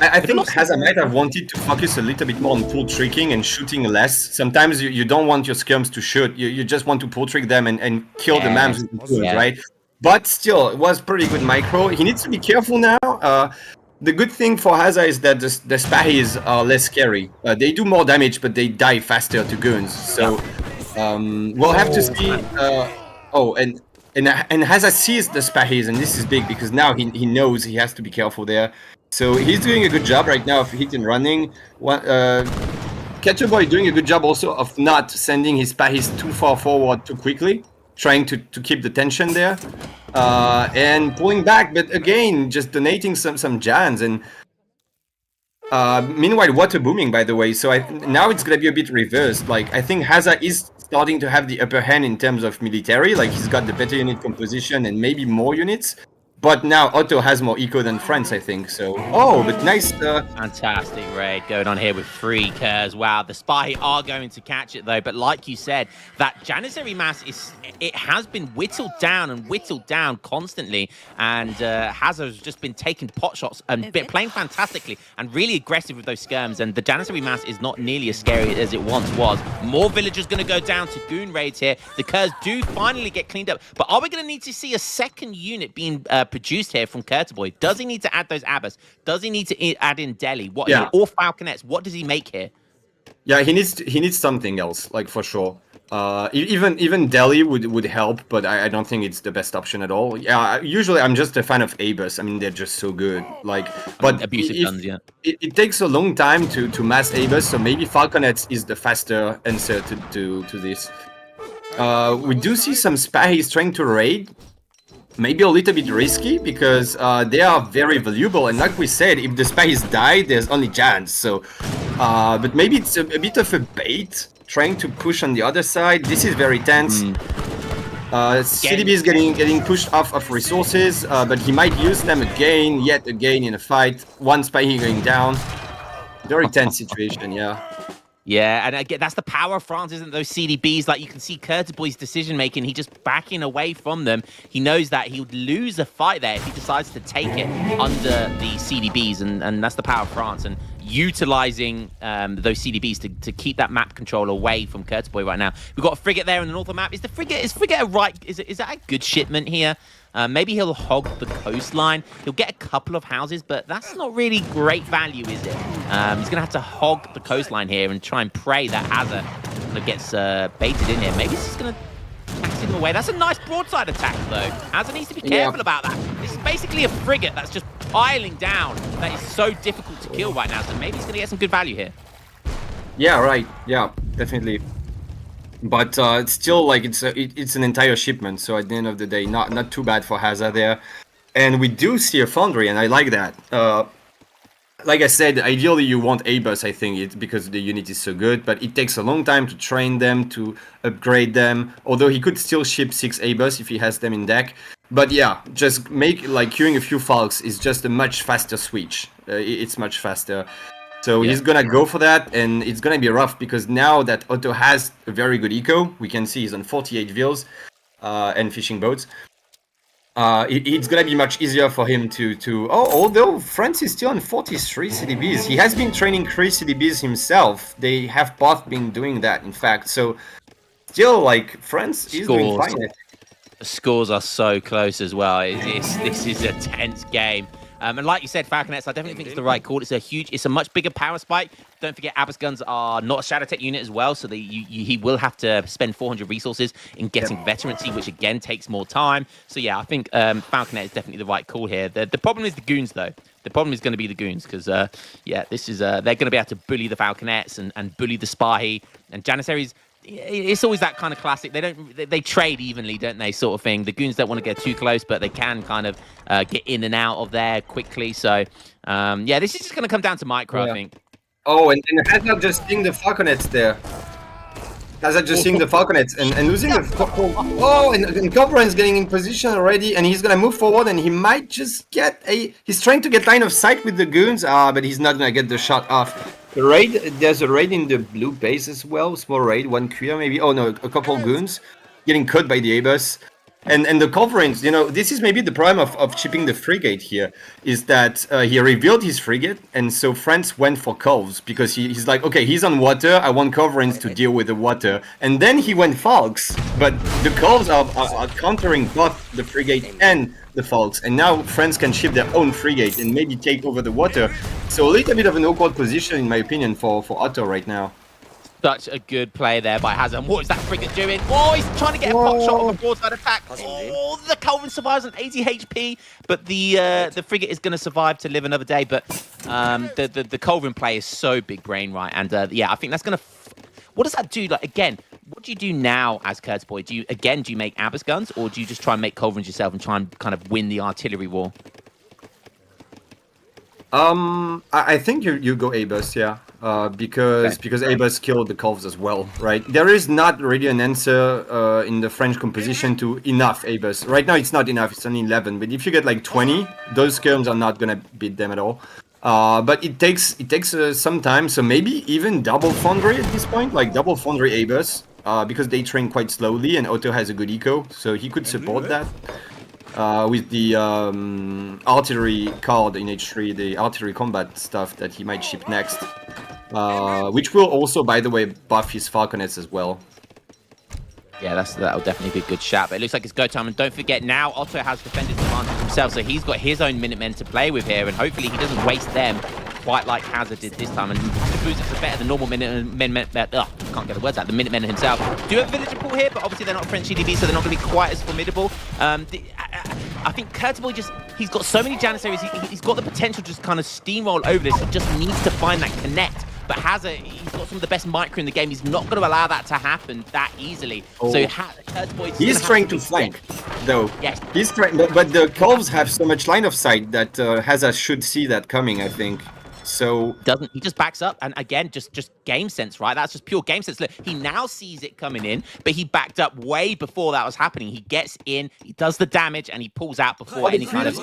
I think Hazza might have wanted to focus a little bit more on pull tricking and shooting less. Sometimes you don't want your skirms to shoot, you just want to pull trick them and kill the mams with the tools, right? But still, it was pretty good Micro. He needs to be careful now. The good thing for Hazza is that the Spahis are less scary. They do more damage, but they die faster to goons. So we'll have to see. And Hazza sees the Spahis, and this is big because now he knows he has to be careful there. So he's doing a good job right now of hit and running. Keturboy doing a good job also of not sending his Spahis too far forward too quickly, trying to keep the tension there, and pulling back, but again, just donating some Jans. And meanwhile, water booming, by the way. So now it's going to be a bit reversed. Like, I think Hazza is starting to have the upper hand in terms of military. Like, he's got the better unit composition and maybe more units. But now Otto has more eco than France, I think. So, but nice. Fantastic raid going on here with 3 Kers. Wow, the Spy are going to catch it though. But like you said, that Janissary mass has been whittled down constantly. And Hazza's just been taking pot shots and playing fantastically and really aggressive with those skirms. And the Janissary mass is not nearly as scary as it once was. More villagers going to go down to goon raids here. The Kers do finally get cleaned up. But are we going to need to see a second unit being produced here from Keturboy? Does he need to add those Abbas? Does he need to add in Delhi? Or Falconets? What does he make here? Yeah, he needs something else, like, for sure. Even Delhi would help, but I don't think it's the best option at all. Yeah, usually I'm just a fan of Abus. I mean, they're just so good. Like, but abusive guns, yeah. It takes a long time to mass Abus, so maybe Falconets is the faster answer to this. We do see some Spahis trying to raid. Maybe a little bit risky because they are very valuable, and like we said, if the Spahis die, there's only Jans. So, but maybe it's a bit of a bait, trying to push on the other side. This is very tense. CDB is getting pushed off of resources, but he might use them yet again in a fight. One Spahi going down. Very tense situation, yeah. Yeah, and again, that's the power of France, isn't it? Those CDBs, like you can see Keturboy's decision-making, he just backing away from them. He knows that he would lose a fight there if he decides to take it under the CDBs, and that's the power of France. And utilizing those CDBs to keep that map control away from Keturboy right now. We've got a frigate there in the northern map. Is frigate a right? Is that a good shipment here? Maybe he'll hog the coastline. He'll get a couple of houses, but that's not really great value, is it? He's going to have to hog the coastline here and try and pray that Hazza gets baited in here. Maybe he's just going to blasting them away. That's a nice broadside attack, though. Hazza needs to be careful about that. This is basically a frigate that's just piling down. That is so difficult to kill right now, so maybe he's going to get some good value here. Yeah, right. Yeah, definitely. But it's still like it's an entire shipment, so at the end of the day, not too bad for Hazza there. And we do see a foundry, and I like that. Like I said, ideally you want A-bus, I think, because the unit is so good, but it takes a long time to train them, to upgrade them, although he could still ship 6 A-bus if he has them in deck. But yeah, just queuing a few Falks is just a much faster switch. It's much faster. So he's gonna go for that, and it's gonna be rough because now that Otto has a very good eco, we can see he's on 48 Vils and fishing boats. It's gonna be much easier for him to although France is still on 43 CDBs, he has been training 3 CDBs himself. They have both been doing that, in fact. So still, like, France is doing fine. The scores are so close as well. This is a tense game. And like you said, Falconets, I definitely think it's the right call. It's a much bigger power spike. Don't forget, Abbas guns are not a Shadow Tech unit as well, so he will have to spend 400 resources in getting veterancy, which again takes more time. So yeah, I think Falconet is definitely the right call here. The problem is the goons, though. The problem is going to be the goons because this is they're going to be able to bully the Falconets and bully the Spahi and Janissaries. It's always that kind of classic. They trade evenly, don't they, sort of thing. The goons don't want to get too close, but they can kind of get in and out of there quickly. So this is just going to come down to micro, I think. Oh, and Hazza just seeing the Falconets there. Hazza just seeing the Falconets and losing the and Cobran's getting in position already, and he's gonna move forward, and he might just get he's trying to get line of sight with the goons, but he's not gonna get the shot off. The raid, there's a raid in the blue base as well, small raid, 1 queer maybe. Oh no, a couple goons getting cut by the A-bus. And the Coverings, this is maybe the problem of chipping the frigate here, is that he revealed his frigate, and so France went for Culves, because he's like, okay, he's on water, I want Coverings to deal with the water. And then he went Falks, but the Culves are countering both the frigate and the Falks, and now France can ship their own frigate and maybe take over the water. So a little bit of an awkward position, in my opinion, for Otto right now. Such a good play there by Hazza. What is that frigate doing? Oh, he's trying to get a pot shot on the broadside attack. Oh, the Culverin survives on 80 HP, but the frigate is going to survive to live another day. But the Culverin play is so big brain, right? And I think that's going to... What does that do? Like, again, what do you do now as Keturboy? Do you make Abbas guns, or do you just try and make Culverins yourself and try and kind of win the artillery war? I think you go A-bus, yeah. Because A-bus killed the Culves as well, right? There is not really an answer in the French composition to enough A-bus. Right now it's not enough, it's only 11, but if you get like 20, those skirms are not gonna beat them at all. But it takes some time, so maybe even double Foundry at this point, like double Foundry A-bus, because they train quite slowly and Otto has a good eco, so he could support that. With the artillery card in H3, the artillery combat stuff that he might ship next. Which will also, by the way, buff his Falconets as well. Yeah, that'll definitely be a good shot. But it looks like it's go time. And don't forget, now Otto has defended the advantage himself, so he's got his own Minutemen to play with here, and hopefully he doesn't waste them quite like Hazza did this time. And Shaboozits are better than normal Minutemen. Can't get the words out. The Minutemen himself do have Villager Pool here, but obviously they're not French CDB, so they're not going to be quite as formidable. I think Keturboy he's got so many Janissaries, he's got the potential to just kind of steamroll over this. He just needs to find that connect. But Hazza, he's got some of the best micro in the game. He's not going to allow that to happen that easily. So he's trying to flank, though. Yes. He's trying, but the Culves have so much line of sight that Hazza should see that coming, I think. So he just backs up, and again, just game sense, right? That's just pure game sense. Look, he now sees it coming in, but he backed up way before that was happening. He gets in, he does the damage, and he pulls out before any kind of...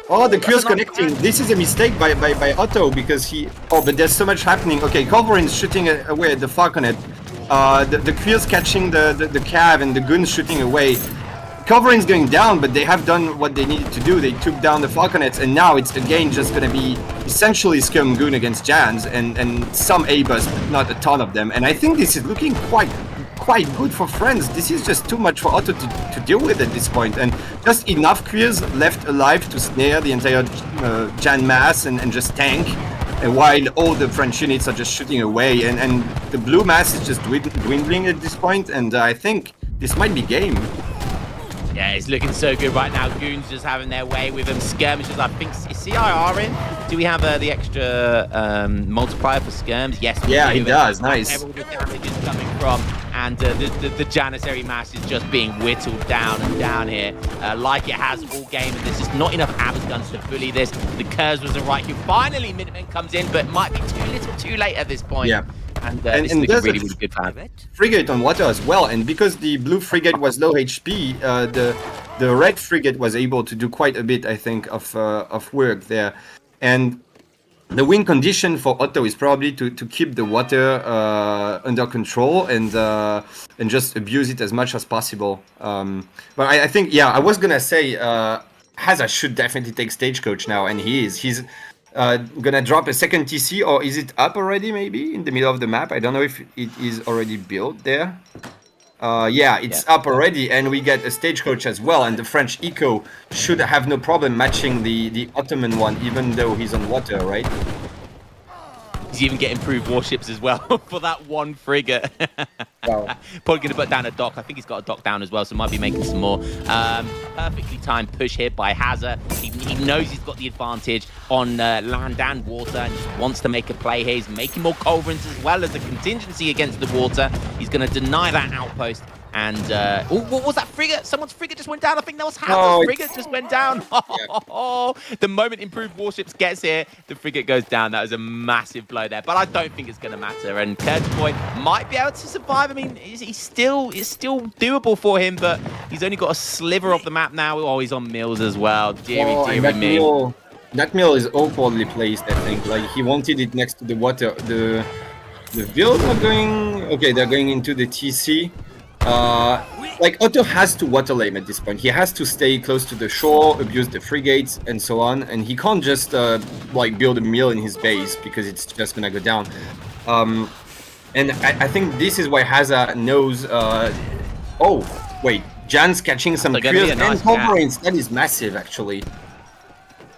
Oh, the Q's connecting. This is a mistake by Otto, because he... Oh, but there's so much happening. Okay, Culverin's shooting away at the Falconet. The Q's catching the Cav, and the Gun's shooting away. Culverin's going down, but they have done what they needed to do. They took down the Falconets, and now it's again just going to be essentially Scum Goon against Jans and some A-bus, but not a ton of them. And I think this is looking quite good for France. This is just too much for Otto to deal with at this point, and just enough Queers left alive to snare the entire Jan mass and just tank. And while all the French units are just shooting away, and the blue mass is just dwindling at this point, and I think This might be game. Yeah, it's looking so good right now. Goons just having their way with them. Skirmishes, I think, is CIR in? Do we have the extra multiplier for skirms? Yes. Yeah, he does. Nice. Where all the damage is coming from. And the Janissary mass is just being whittled down and down here, like it has all game. And there's just not enough Abbas guns to bully this. The Kurz was the right who finally Minutemen comes in, but might be too little too late at this point. Yeah. And this is looking really, really good for him. Frigate on water as well, and because the blue frigate was low HP, the red frigate was able to do quite a bit, I think, of work there. And the win condition for Otto is probably to keep the water under control and just abuse it as much as possible. But I think, yeah, I was gonna say Hazza should definitely take Stagecoach now, and he is. He's gonna drop a second TC, or is it up already? Maybe in the middle of the map. I don't know if it is already built there. Yeah, it's up already, and we get a Stagecoach as well. And the French Eco should have no problem matching the Ottoman one, even though he's on water, right? He's even getting improved warships as well for that one frigate. Wow. Probably going to put down a dock. I think he's got a dock down as well, so might be making some more. Perfectly timed push here by Hazza. He knows he's got the advantage on land and water, and he wants to make a play here. He's making more culverins as well as a contingency against the water. He's going to deny that outpost. And what was that frigate? Someone's frigate just went down. I think that was Hazza's frigate just went down. The moment improved warships gets here, the frigate goes down. That was a massive blow there, but I don't think it's going to matter. And Keturboy might be able to survive. I mean, it's still doable for him, but he's only got a sliver of the map now. Oh, he's on Mills as well. Deary me. That mill is awkwardly placed, I think. Like, he wanted it next to the water. The build are going... Okay, they're going into the TC. Like, Otto has to water lane at this point. He has to stay close to the shore, abuse the frigates, and so on. And he can't just, like, build a mill in his base, because it's just gonna go down. And I think this is why Hazza knows... oh, wait. Jan's catching some kills and culverins. That is massive, actually.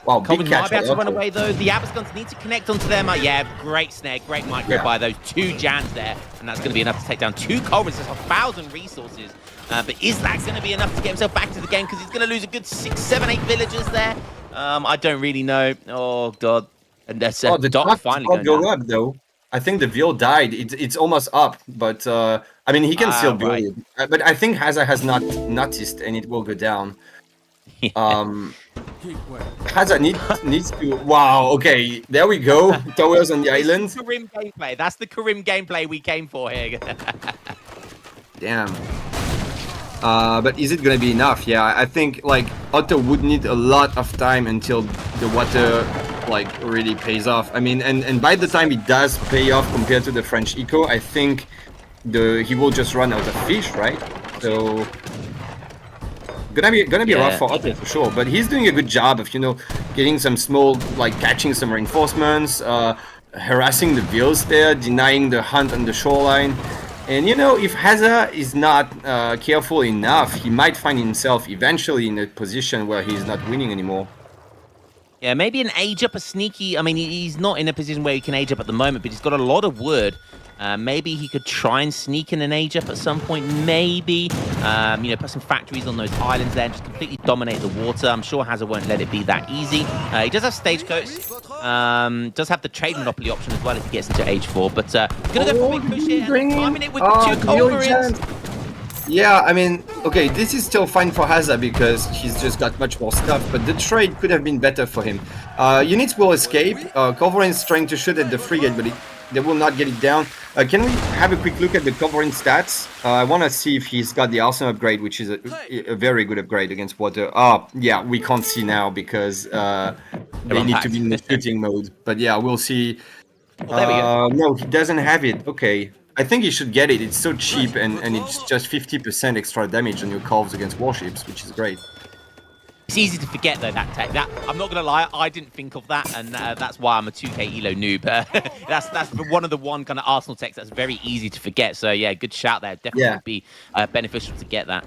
Wow, big catch. Might be able to run away, though. The Abbas guns need to connect onto them. Yeah, great snare, great micro by those two Jans there. And that's going to be enough to take down two culverins. That's 1,000 resources. But is that going to be enough to get himself back to the game? Because he's going to lose a good 6, 7, 8 villagers there. I don't really know. Oh, God. And that's the dock finally going up, though. I think the Ville died. It's almost up, but I mean, he can still build it. But I think Hazza has not noticed, and it will go down. Hazza needs to... Wow, okay, there we go. Towers on the island. That's the Karim gameplay. That's the Karim gameplay we came for here. Damn. But is it gonna be enough? Yeah, I think, like, Otto would need a lot of time until the water, like, really pays off. I mean, and by the time it does pay off compared to the French Eco, I think he will just run out of fish, right? So... Gonna be rough for Otto for sure, but he's doing a good job of, you know, getting some small, like, catching some reinforcements, harassing the Villes there, denying the hunt on the shoreline. And, you know, if Hazza is not careful enough, he might find himself eventually in a position where he's not winning anymore. Yeah, maybe an age up, a sneaky... I mean, he's not in a position where he can age up at the moment, but he's got a lot of wood. Maybe he could try and sneak in an age up at some point, maybe. You know, put some factories on those islands there and just completely dominate the water. I'm sure Hazza won't let it be that easy. He does have Stagecoach. Does have the trade monopoly option as well if he gets into age 4. But going to go for a big push here and timing it with the 2 culverins. Yeah, I mean, okay, this is still fine for Hazza because he's just got much more stuff, but the trade could have been better for him. Units will escape. Culverin's trying to shoot at the frigate, but they will not get it down. Can we have a quick look at the Culverin stats? I want to see if he's got the Arsenal upgrade, which is a very good upgrade against water. Oh, yeah, we can't see now because they need to be in the shooting mode. But yeah, we'll see. Well, there we go. No, he doesn't have it. Okay. I think he should get it. It's so cheap, and it's just 50% extra damage on your calves against warships, which is great. It's easy to forget, though, that tech. I'm not going to lie, I didn't think of that, and that's why I'm a 2K Elo noob. That's one of the kind of Arsenal techs that's very easy to forget. So, yeah, good shout there. Definitely would be beneficial to get that.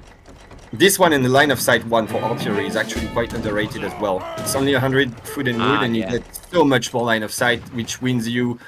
This one in the line of sight one for artillery is actually quite underrated as well. It's only 100 food and wood, and you get so much more line of sight, which wins you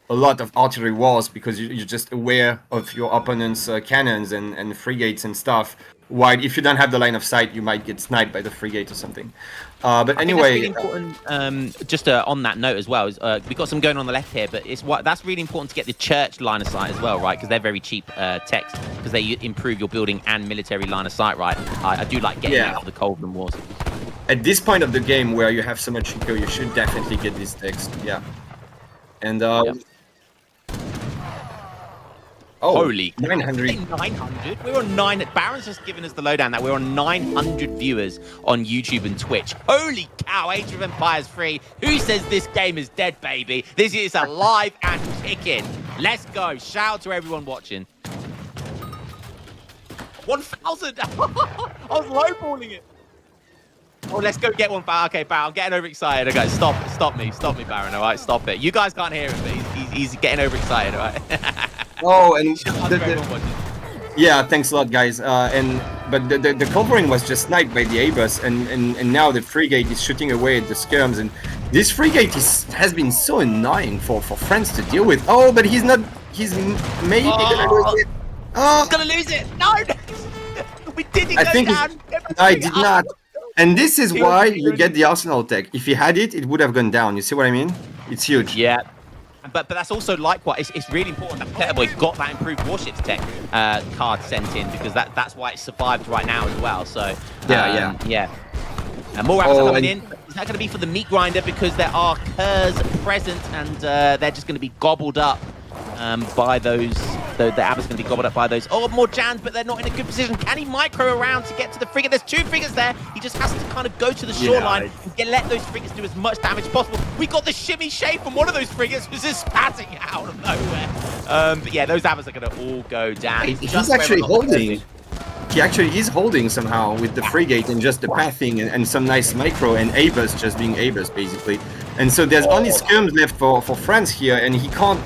a lot of artillery wars because you're just aware of your opponent's cannons and frigates and stuff. While if you don't have the line of sight, you might get sniped by the frigate or something. But anyway, that's really important. Just on that note as well, is, we've got some going on the left here, but that's really important to get the church line of sight as well, right? Because they're very cheap techs, because they improve your building and military line of sight, right? I do like getting out of the Cauldron Wars. At this point of the game where you have so much eco, you should definitely get these techs. Yeah. And oh, holy 900. 900? We're on 9. Baron's just given us the lowdown that we're on 900 viewers on YouTube and Twitch. Holy cow, Age of Empires 3. Who says this game is dead, baby? This is alive and kicking. Let's go. Shout out to everyone watching. 1,000. I was lowballing it. Oh, let's go get one, Baron. Okay, Baron, I'm getting overexcited. Okay, stop me, Baron. All right, stop it. You guys can't hear him, but he's getting overexcited. All right. Oh, and yeah, thanks a lot, guys. But the covering was just sniped by the A-bus, and now the frigate is shooting away at the skirms, and this frigate has been so annoying for France to deal with. Oh, but he's not. He's maybe gonna lose it. Oh, he's gonna lose it. No, we didn't I go think down. I did not. And this is why you get the Arsenal tech. If he had it, it would have gone down. You see what I mean? It's huge. Yeah. But that's also likewise, it's really important that Keturboy got that improved warships tech card sent in, because that's why it survived right now as well. So yeah. And more rounds are coming in. Is that going to be for the meat grinder, because there are curs present, and they're just going to be gobbled up by those. The Abba's going to be gobbled up by those. Oh, more jams, but they're not in a good position. Can he micro around to get to the frigate? There's 2 frigates there. He just has to kind of go to the shoreline and let those frigates do as much damage as possible. We got the shimmy shape from one of those frigates, was just spatting out of nowhere. But yeah, those Abbas are going to all go down. He's actually holding. He actually is holding somehow with the frigate and just the pathing and some nice micro, and A-bus just being A-bus basically. And so there's only skirms left for France here, and he can't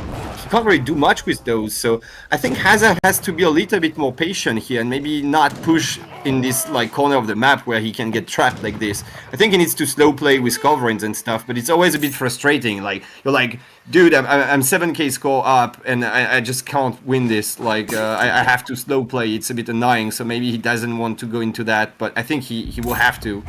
really do much with those. So I think Hazza has to be a little bit more patient here and maybe not push in this like corner of the map where he can get trapped like this. I think he needs to slow play with coverings and stuff, but it's always a bit frustrating. Like, you're like, dude, I'm 7k score up and I just can't win this. Like, I have to slow play. It's a bit annoying, so maybe he doesn't want to go into that, but I think he will have to.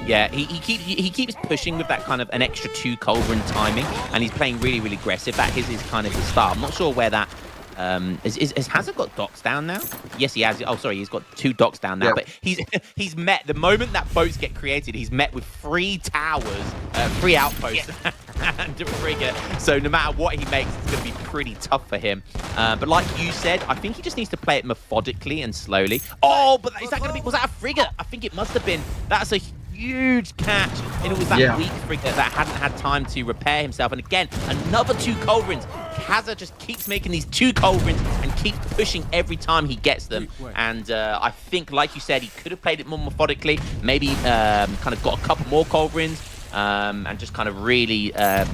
Yeah, he keeps pushing with that kind of an extra 2 Culverin timing, and he's playing really, really aggressive. That is his kind of his style. I'm not sure where that has Hazza got docks down now? Yes, he has. Oh, sorry, he's got 2 docks down now. But he's met the moment that boats get created. He's met with 3 towers, 3 outposts, and a frigate. So no matter what he makes, it's going to be pretty tough for him. But like you said, I think he just needs to play it methodically and slowly. Oh, but is that going to be? Was that a frigate? I think it must have been. That's a huge catch, and it was that weak frigate that hadn't had time to repair himself. And again, another 2 Culverins. Hazza just keeps making these 2 Culverins and keeps pushing every time he gets them. And I think, like you said, he could have played it more methodically, maybe kind of got a couple more Culverins, and just kind of really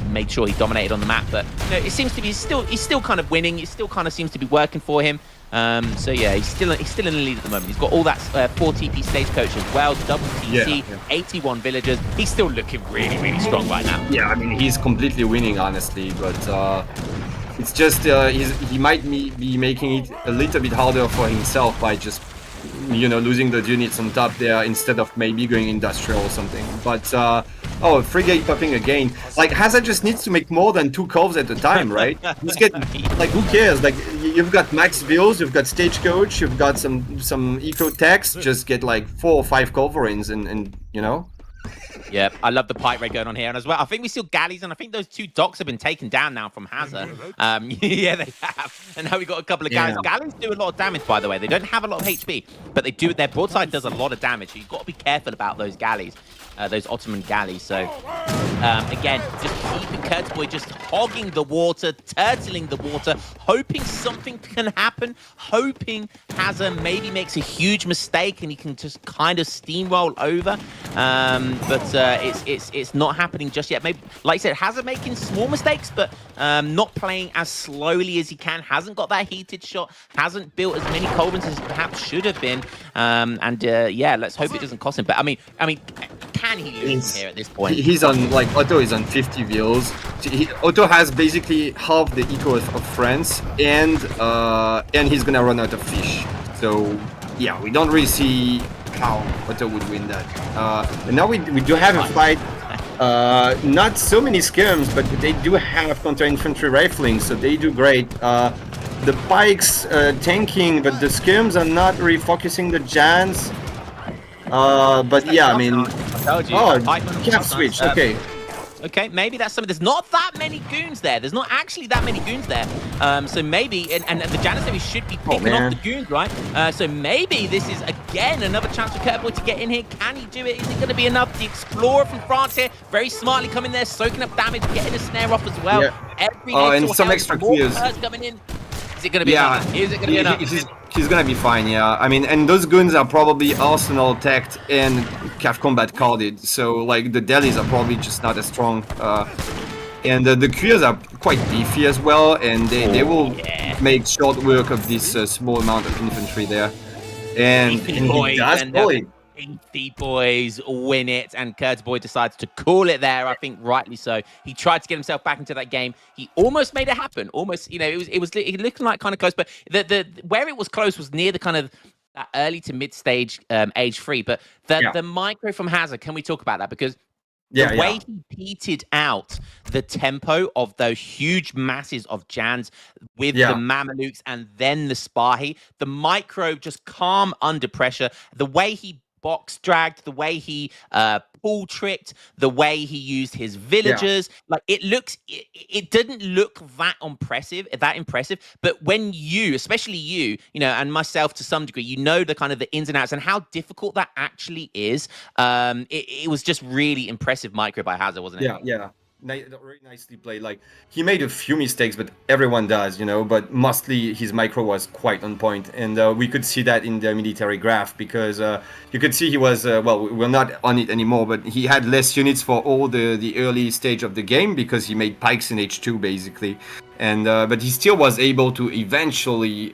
made sure he dominated on the map. But you know, it seems to be he's still kind of winning. It still kind of seems to be working for him. So yeah, he's still in the lead at the moment. He's got all that 4 TP stagecoach as well, double TC, 81 villagers. He's still looking really, really strong right now. Yeah, I mean, he's completely winning, honestly, but it's just he might be making it a little bit harder for himself by just, you know, losing the units on top there instead of maybe going industrial or something. But oh, frigate popping again. Like, Hazza just needs to make more than 2 curves at a time, right? Just get, like, who cares? Like, you've got max bills, you've got stagecoach, you've got some eco techs. Just get like 4 or 5 coverings and you know. Yeah, I love the pipe raid going on here, and as well, I think we still galleys, and I think those 2 docks have been taken down now from Hazza. Yeah, they have, and now we got a couple of galleys. Galleys do a lot of damage, by the way. They don't have a lot of HP, but they do. Their broadside does a lot of damage. So you've got to be careful about those galleys, those Ottoman galleys. So again, just keeping Keturboy just hogging the water, turtling the water, hoping something can happen, hoping Hazza maybe makes a huge mistake and he can just kind of steamroll over. But it's not happening just yet. Maybe, like I said, Hazza making small mistakes, but not playing as slowly as he can. Hasn't got that heated shot. Hasn't built as many Culverins as perhaps should have been. Yeah, let's hope it doesn't cost him. But I mean, can Can he lose from here at this point? He's on, like, Otto is on 50 views. Otto has basically half the eco of France, and he's gonna run out of fish. So, yeah, we don't really see how Otto would win that. And now we do have a fight. Not so many skirms, but they do have counter-infantry rifling, so they do great. The pikes tanking, but the skirms are not really focusing the Jans. But yeah, I mean... I told you. Oh, cap switch, okay. Okay, maybe that's something. There's not that many goons there. There's not actually that many goons there. So maybe, and the Janissary should be picking off the goons, right? So maybe this is, again, another chance for Keturboy to get in here. Can he do it? Is it going to be enough? The Explorer from France here, very smartly coming there, soaking up damage, getting a snare off as well. Yeah. And some extra clears. Coming in. Is it going to be enough? Is it going to be enough? He's gonna be fine, yeah. I mean, and those goons are probably Arsenal teched and CAF combat carded, so like the delis are probably just not as strong. And the Queers are quite beefy as well, and they will make short work of this small amount of infantry there. And he does probably. The boys win it, and Keturboy decides to call it there. I think rightly so. He tried to get himself back into that game. He almost made it happen. Almost, you know, it was looking like kind of close, but the where it was close was near the kind of that early to mid stage age 3. But the micro from Hazza, can we talk about that? Because the way he petered out the tempo of those huge masses of Jans with the Mamelukes and then the Spahi, the micro just calm under pressure. The way he box dragged, the way he pull tricked, the way he used his villagers, like it didn't look that impressive, but when you, especially you know, and myself to some degree, you know the kind of the ins and outs and how difficult that actually is, it was just really impressive micro by Hazza, wasn't it? Yeah. Very nicely played. Like, he made a few mistakes, but everyone does, you know, but mostly his micro was quite on point, and we could see that in the military graph, because you could see he was well, we're not on it anymore, but he had less units for all the early stage of the game because he made pikes in H2 basically, and but he still was able to eventually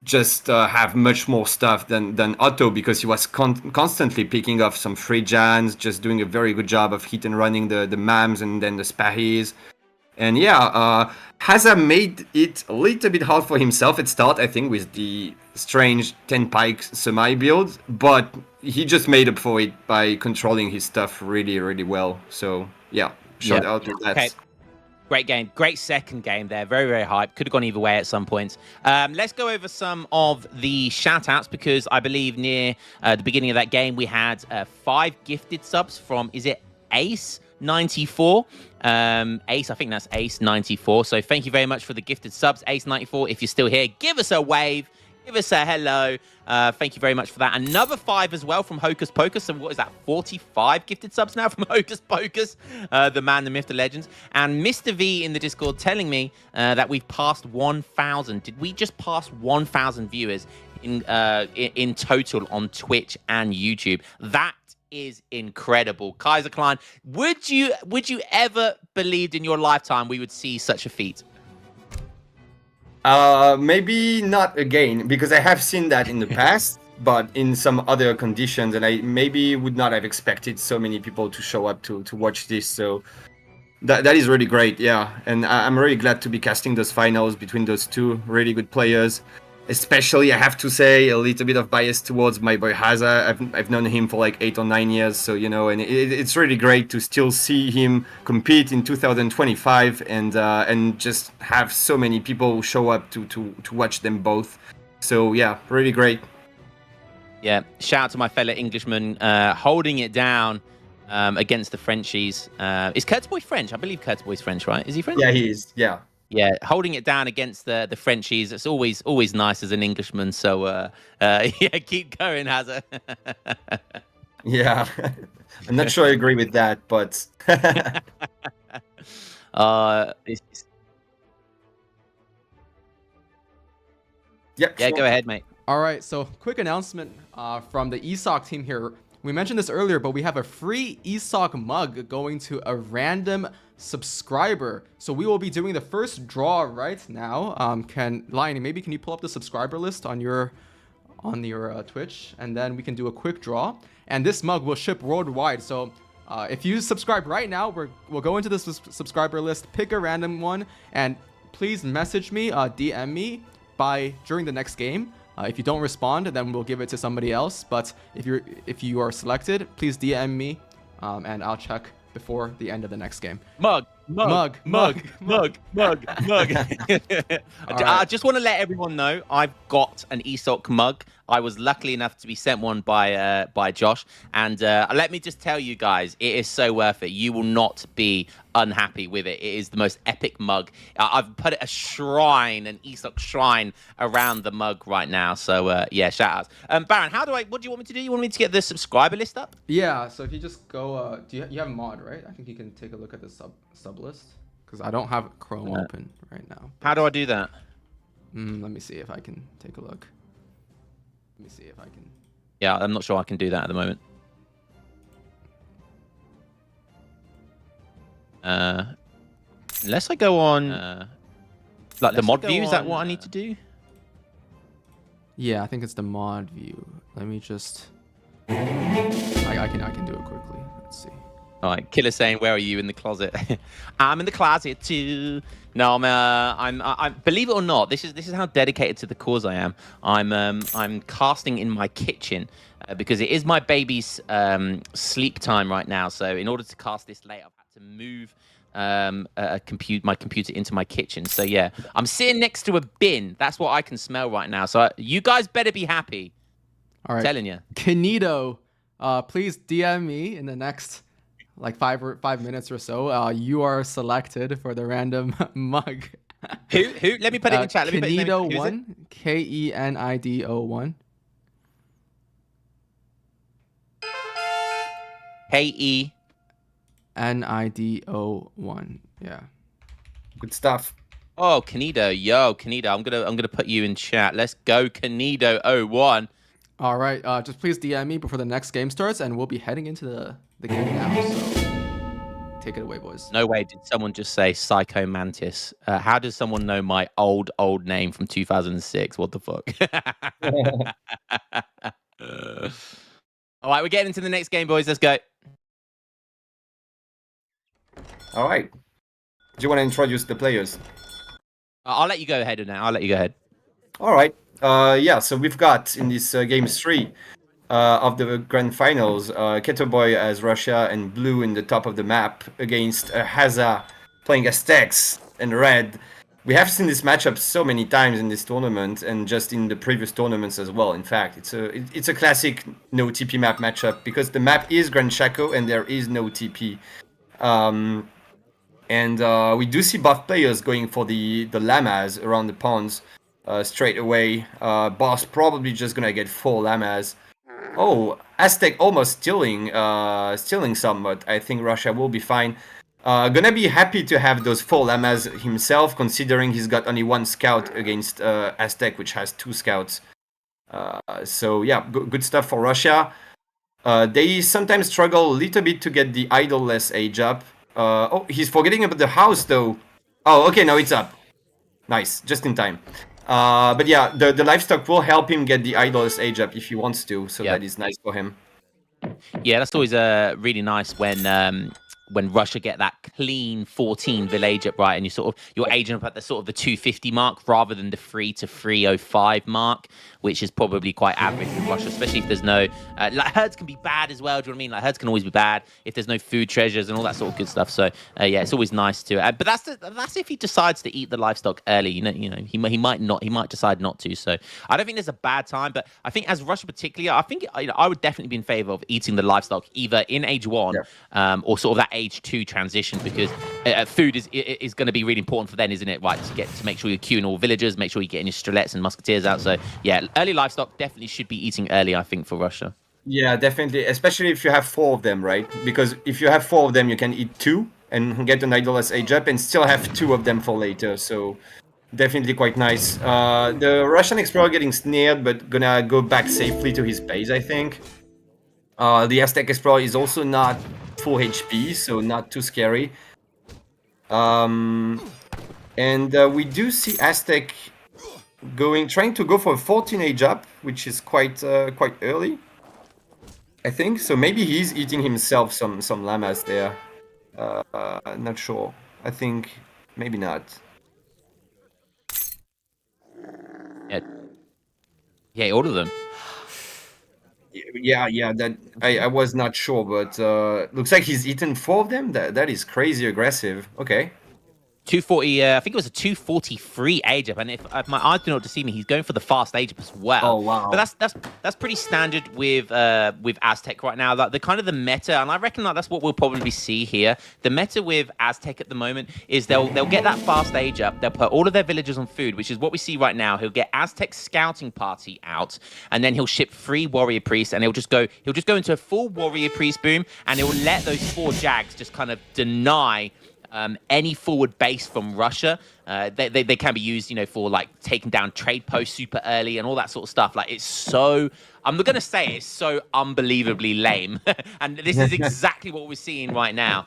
just have much more stuff than Otto, because he was constantly picking off some free Jans, just doing a very good job of hit and running the Mams and then the Spahis. And Hazza made it a little bit hard for himself at start, I think, with the strange 10 pikes semi build, but he just made up for it by controlling his stuff really, really well. So yeah, shout out to that. Okay. Great game. Great second game there. Very, very hype. Could have gone either way at some points. Let's go over some of the shout-outs, because I believe near the beginning of that game, we had 5 gifted subs from, is it Ace94? Ace, I think that's Ace94. So thank you very much for the gifted subs, Ace94. If you're still here, give us a wave. Give us a hello. Thank you very much for that. Another 5 as well from Hocus Pocus. So what is that? 45 gifted subs now from Hocus Pocus, the man, the myth, the legends. And Mr. V in the Discord telling me that we've passed 1,000. Did we just pass 1,000 viewers in total on Twitch and YouTube? That is incredible. Kaiser Klein, would you ever believed in your lifetime we would see such a feat? Maybe not again, because I have seen that in the past, but in some other conditions, and I maybe would not have expected so many people to show up to watch this. So that is really great, yeah. And I'm really glad to be casting those finals between those two really good players. Especially, I have to say, a little bit of bias towards my boy Hazza. I've known him for like 8 or 9 years, so you know, and it's really great to still see him compete in 2025 and just have so many people show up to watch them both. So yeah, really great. Yeah, shout out to my fellow Englishman holding it down against the Frenchies. Is Keturboy French? I believe Keturboy's French, right? Is he French? Yeah, he is. Yeah. Yeah, holding it down against the Frenchies. It's always nice as an Englishman. So yeah, keep going, Hazza. Yeah, I'm not sure I agree with that, but yeah, go ahead, mate. All right, so quick announcement from the ESOC team here. We mentioned this earlier, but we have a free ESOC mug going to a random subscriber. So we will be doing the first draw right now. Lion, maybe can you pull up the subscriber list on your on your Twitch, and then we can do a quick draw. And this mug will ship worldwide. So if you subscribe right now, we'll go into this subscriber list, pick a random one, and please message me, DM me during the next game. If you don't respond, then we'll give it to somebody else. But if you are selected, please DM me, and I'll check before the end of the next game. Mug. I just want to let everyone know I've got an ESOC mug. I was lucky enough to be sent one by Josh, and let me just tell you guys, it is so worth it. You will not be unhappy with it. It is the most epic mug. I've put an ESOC shrine around the mug right now. So yeah, shout outs. Baron, what do you want me to do? You want me to get the subscriber list up? Yeah, so if you just go, you have mod, right? I think you can take a look at the sub list, because I don't have Chrome open right now. How do I do that? Let me see if I can take a look. Let me see if I can. Yeah, I'm not sure I can do that at the moment. Unless I go on like the mod view, is that what I need to do? Yeah, I think it's the mod view. Let me just. I can do it quickly. Let's see. All right, Killer saying, "Where are you in the closet?" I'm in the closet too. No, I'm. Believe it or not, this is how dedicated to the cause I am. I'm casting in my kitchen because it is my baby's sleep time right now. So in order to cast this late, I've had to move my computer into my kitchen. So yeah, I'm sitting next to a bin. That's what I can smell right now. So you guys better be happy. All right, I'm telling you. Kinito, please DM me in the next like 5 minutes or so. You are selected for the random mug. Who? Let me put it in the chat. Kenido1, Kenido1. Kenido1. Yeah. Good stuff. Oh, Kenido, yo, Kenido, I'm gonna put you in chat. Let's go, Kenido01. All right, just please DM me before the next game starts, and we'll be heading into the game now. So take it away, boys. No way did someone just say Psycho Mantis. How does someone know my old name from 2006? What the fuck? All right, we're getting into the next game, boys. Let's go. All right. Do you want to introduce the players? I'll let you go ahead now. I'll let you go ahead. All right. Yeah, so we've got in this game 3 of the grand finals, Keturboy as Russia and blue in the top of the map against Hazza playing Aztecs and red. We have seen this matchup so many times in this tournament and just in the previous tournaments as well. In fact, it's a classic no TP map matchup because the map is Grand Chaco and there is no TP. And we do see both players going for the llamas around the ponds. Straight away, boss probably just gonna get 4 llamas. Oh, Aztec almost stealing some, but I think Russia will be fine. Gonna be happy to have those 4 llamas himself, considering he's got only 1 scout against Aztec, which has 2 scouts. So yeah, good stuff for Russia. They sometimes struggle a little bit to get the idleless age up. Oh, he's forgetting about the house though. Oh, okay, now it's up. Nice, just in time. But yeah, the livestock will help him get the idol's age up if he wants to, so that is nice for him. Yeah, that's always really nice when Russia get that clean 14 village up, right, and you're aging up at the sort of the 250 mark rather than the 3 to 305 mark, which is probably quite average in Russia, especially if there's no like herds can be bad as well. Do you know what I mean? Like herds can always be bad if there's no food treasures and all that sort of good stuff. So yeah, it's always nice to. But that's if he decides to eat the livestock early. You know, he might not. He might decide not to. So I don't think there's a bad time. But I think as Russia particularly, I think I would definitely be in favor of eating the livestock either in age 1 or sort of that age 2 transition, because food is going to be really important for them, isn't it? Right, to make sure you're queuing all villagers, make sure you're getting your strelets and musketeers out. So yeah, early livestock definitely should be eating early, I think, for Russia. Yeah, definitely, especially if you have 4 of them, right? Because if you have 4 of them, you can eat 2 and get an idoless age up and still have 2 of them for later. So definitely quite nice. The Russian explorer getting snared, but gonna go back safely to his base, I think. The Aztec explorer is also not full HP, so not too scary. And we do see Aztec trying to go for a 14 age up, which is quite early, I think. So maybe he's eating himself some llamas there. Not sure. I think maybe not. Yeah, all of them. Yeah. That I was not sure, but looks like he's eaten 4 of them. That is crazy aggressive. Okay. 240, I think it was a 243 age up, and if my eyes do not deceive me, he's going for the fast age up as well. Oh wow! But that's pretty standard with Aztec right now. Like the kind of the meta, and I reckon that's what we'll probably see here. The meta with Aztec at the moment is they'll get that fast age up. They'll put all of their villagers on food, which is what we see right now. He'll get Aztec scouting party out, and then he'll ship 3 warrior priests, and he'll just go into a full warrior priest boom, and he'll let those 4 jags just kind of deny any forward base from Russia. They can be used, for like taking down trade posts super early and all that sort of stuff. Like it's so, I'm not gonna say it's so unbelievably lame, and this is exactly what we're seeing right now.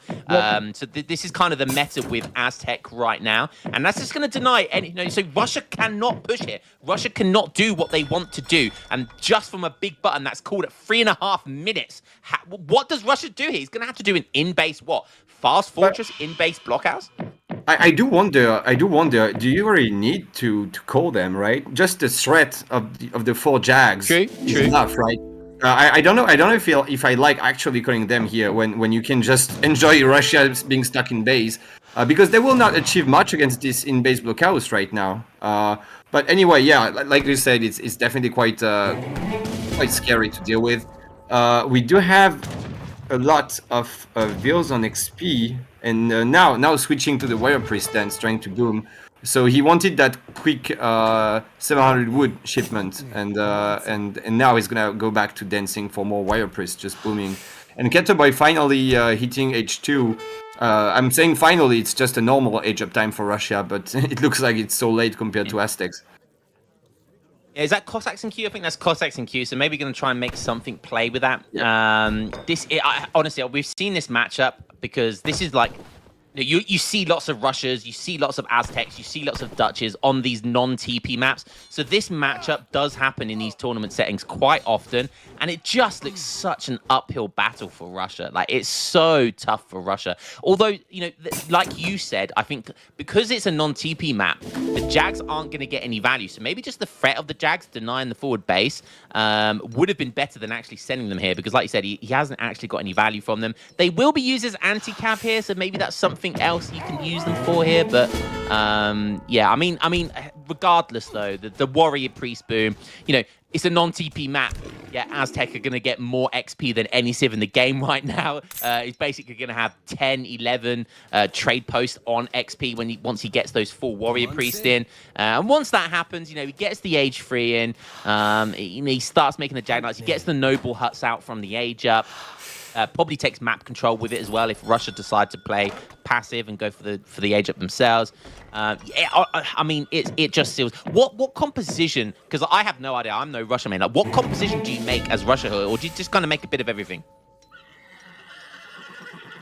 So this is kind of the meta with Aztec right now, and that's just gonna deny any. So Russia cannot push it. Russia cannot do what they want to do, and just from a big button that's called at 3.5 minutes. What does Russia do here? He's gonna have to do an in-base what? Fast fortress in-base blockhouse? I do wonder. Do you really need to call them, right? Just the threat of the 4 jags is enough, right? I don't know. I don't know if I like actually calling them here when you can just enjoy Russia being stuck in base, because they will not achieve much against this in-base blockhouse right now. But anyway, yeah, like you said, it's definitely quite scary to deal with. We do have a lot of vills on XP, and now switching to the warrior priest dance, trying to boom. So he wanted that quick 700 wood shipment, and now he's gonna go back to dancing for more warrior priests, just booming. And Keturboy finally hitting H2. I'm saying finally, it's just a normal age up time for Russia, but it looks like it's so late compared to Aztecs. Is that Cossacks in queue? I think that's Cossacks in queue. So maybe going to try and make something play with that. Yeah. Honestly, we've seen this matchup because this is like you see lots of Russias, you see lots of Aztecs, you see lots of Dutches on these non-TP maps. So this matchup does happen in these tournament settings quite often, and it just looks such an uphill battle for Russia. Like it's so tough for Russia. Although like you said, I think because it's a non-TP map, the Jags aren't going to get any value. So maybe just the threat of the Jags denying the forward base would have been better than actually sending them here, because like you said, he hasn't actually got any value from them. They will be used as anti-cav here, so maybe that's something else you can use them for here. But yeah, I mean, regardless though, the warrior priest boom, it's a non-TP map. Yeah, Aztec are going to get more XP than any civ in the game right now. He's basically going to have 10, 11 trade posts on XP once he gets those 4 warrior priests in. And once that happens, he gets the age 3 in. He starts making the Jag Knights. He gets the noble huts out from the age up. Probably takes map control with it as well if Russia decide to play passive and go for the age up themselves. I mean, it just seals. What composition? Because I have no idea. I'm no Russia main. Like, what composition do you make as Russia, or do you just kind of make a bit of everything?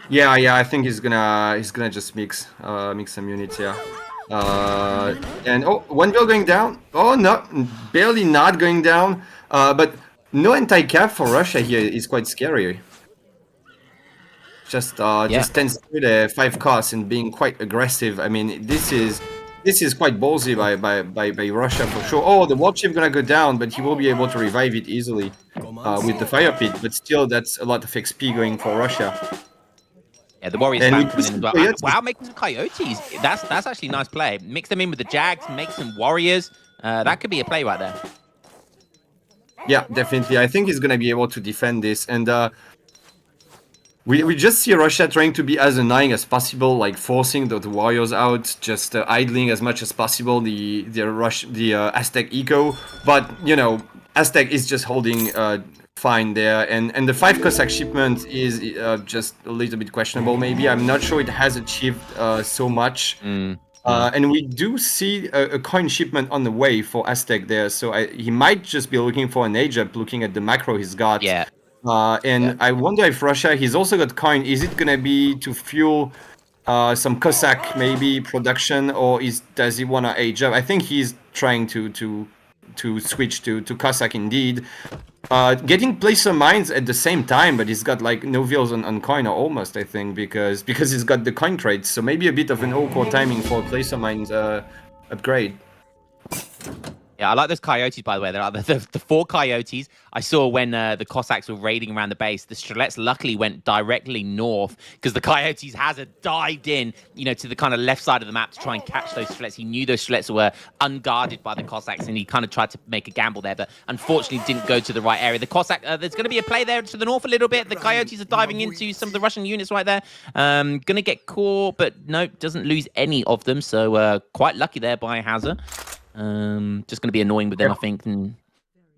Yeah. I think he's gonna just mix some units here. And one bill going down. Oh no, barely not going down. But no anti-cap for Russia here is quite scary. Just stands through the 5 costs and being quite aggressive. I mean, this is quite ballsy by Russia for sure. Oh, the warship gonna go down, but he will be able to revive it easily with the fire pit. But still, that's a lot of XP going for Russia. Yeah, the warriors coming in as well. Wow, making some coyotes. That's actually a nice play. Mix them in with the Jags, make some warriors. That could be a play right there. Yeah, definitely. I think he's gonna be able to defend this, and we just see Russia trying to be as annoying as possible, like forcing the warriors out, just idling as much as possible the Aztec eco. But Aztec is just holding fine there, and the 5 Cossack shipment is just a little bit questionable. Maybe I'm not sure it has achieved so much. And we do see a coin shipment on the way for Aztec there, so he might just be looking for an age up, looking at the macro he's got. Yeah. I wonder if Russia, he's also got coin. Is it gonna be to fuel some Cossack maybe production, or does he want to age up? I think he's trying to switch to Cossack indeed. Getting placer mines at the same time, but he's got like no wheels on coin, or almost, I think, because he's got the coin crates. So maybe a bit of an awkward timing for placer mines upgrade. Yeah, I like those coyotes, by the way. There are the 4 coyotes I saw when the Cossacks were raiding around the base. The Strelets luckily went directly north because the coyotes Hazza dived in, to the kind of left side of the map to try and catch those Strelets. He knew those Strelets were unguarded by the Cossacks, and he kind of tried to make a gamble there, but unfortunately didn't go to the right area. The Cossack, there's going to be a play there to the north a little bit. The coyotes are diving into some of the Russian units right there. Going to get caught, but no, doesn't lose any of them. So quite lucky there by Hazza. Just going to be annoying with them, I think. And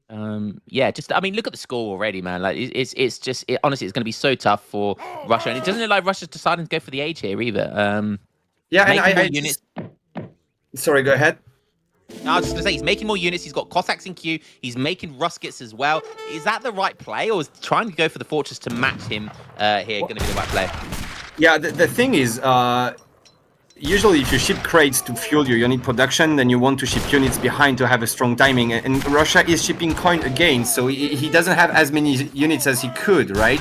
look at the score already, man. Like it's just honestly, it's going to be so tough for Russia, and it doesn't look like Russia's deciding to go for the age here either. Sorry, go ahead. I was just going to say, he's making more units. He's got Cossacks in queue. He's making Ruskets as well. Is that the right play, or is trying to go for the fortress to match him here going to be the right play? Yeah, the thing is, usually if you ship crates to fuel your unit production, then you want to ship units behind to have a strong timing. And Russia is shipping coin again, so he doesn't have as many units as he could, right?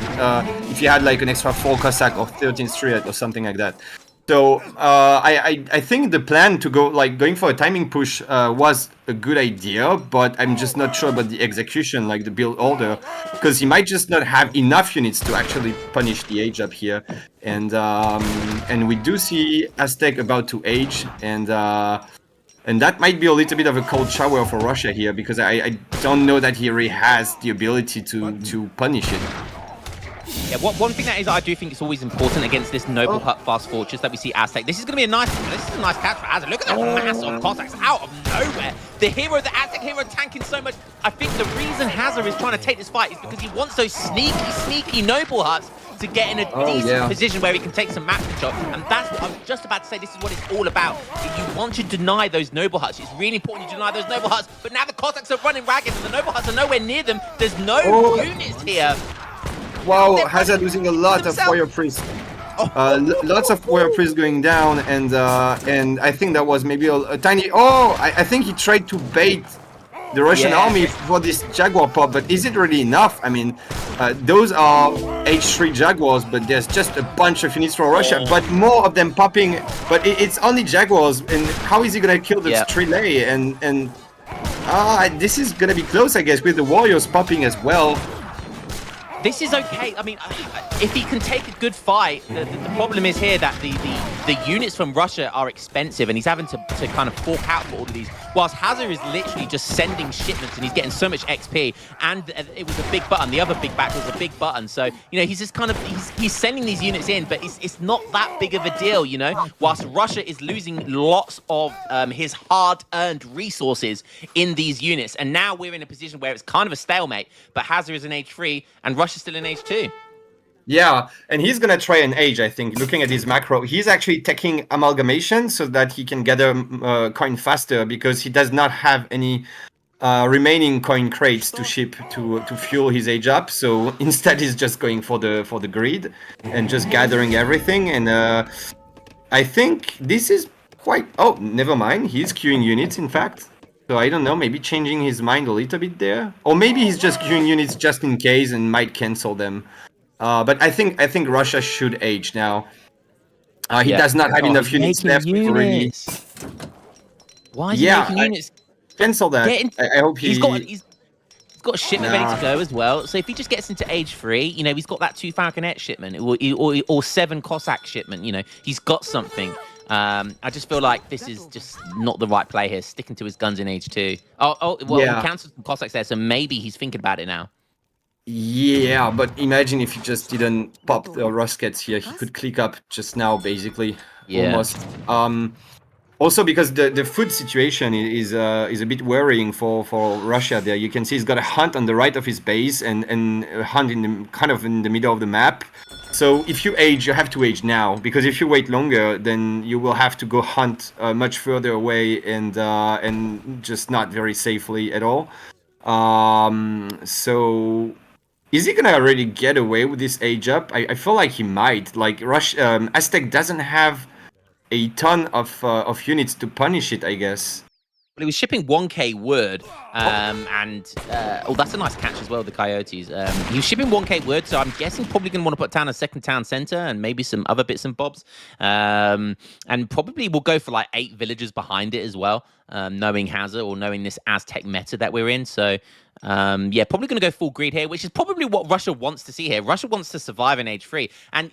If he had like an extra 4 Cossack or 13 Striat or something like that. So I think the plan to going for a timing push was a good idea, but I'm just not sure about the execution, like the build order, because he might just not have enough units to actually punish the age up here. And we do see Aztec about to age, and that might be a little bit of a cold shower for Russia here, because I don't know that he really has the ability to punish it. Yeah, one thing that is, I do think it's always important against this noble hut fast fortress that we see Aztec. This is going to be a nice catch for Hazza. Look at the mass of Cossacks out of nowhere. The Aztec hero tanking so much. I think the reason Hazza is trying to take this fight is because he wants those sneaky noble huts to get in a decent position where he can take some map control. And that's what I was just about to say. This is what it's all about. If you want to deny those noble huts, it's really important you deny those noble huts. But now the Cossacks are running ragged and the noble huts are nowhere near them. There's no units here. Wow, Hazza losing a lot of warrior priests. Lots of warrior priests going down, and I think that was maybe a tiny. I think he tried to bait the Russian army for this Jaguar pop, but is it really enough? I mean, those are H3 Jaguars, but there's just a bunch of units from Russia, but more of them popping. But it's only Jaguars, and how is he gonna kill the Strelay? And this is gonna be close, I guess, with the warriors popping as well. This is okay. I mean, if he can take a good fight, the problem is here that the units from Russia are expensive, and he's having to kind of fork out for all of these. Whilst Hazza is literally just sending shipments, and he's getting so much XP, and it was a big button. The other big back was a big button. So, he's just kind of, he's sending these units in, but it's not that big of a deal, Whilst Russia is losing lots of his hard-earned resources in these units. And now we're in a position where it's kind of a stalemate, but Hazza is in age 3, and Russia's still in age 2. Yeah, and he's gonna try an age, I think. Looking at his macro, he's actually taking amalgamation so that he can gather coin faster, because he does not have any remaining coin crates to ship to fuel his age up. So instead, he's just going for the grid and just gathering everything. And I think this is quite. Oh, never mind. He's queuing units, in fact. So I don't know. Maybe changing his mind a little bit there, or maybe he's just queuing units just in case and might cancel them. But I think Russia should age now. He does not have enough units left. Really. Why is he making units? Cancel that. I hope he's got a shipment ready to go as well. So if he just gets into age 3, he's got that 2 Falconet shipment or 7 Cossack shipment. He's got something. I just feel like this is just not the right play here. Sticking to his guns in age 2. He cancelled some Cossacks there, so maybe he's thinking about it now. Yeah, but imagine if he just didn't pop the Ruskets here. He could click up just now, basically. Yeah. Almost. Also, because the food situation is a bit worrying for Russia there. You can see he's got a hunt on the right of his base and a hunt in the middle of the map. So if you age, you have to age now, because if you wait longer, then you will have to go hunt much further away and just not very safely at all. So Is he gonna really get away with this age up? I feel like he might. Like Aztec doesn't have a ton of units to punish it, I guess. Well, he was shipping 1k wood, that's a nice catch as well, the Coyotes. He was shipping 1k wood, so I'm guessing probably going to want to put down a second town center and maybe some other bits and bobs. And probably will go for like 8 villagers behind it as well, knowing Hazza or knowing this Aztec meta that we're in. So, yeah, probably going to go full greed here, which is probably what Russia wants to see here. Russia wants to survive in Age 3. And,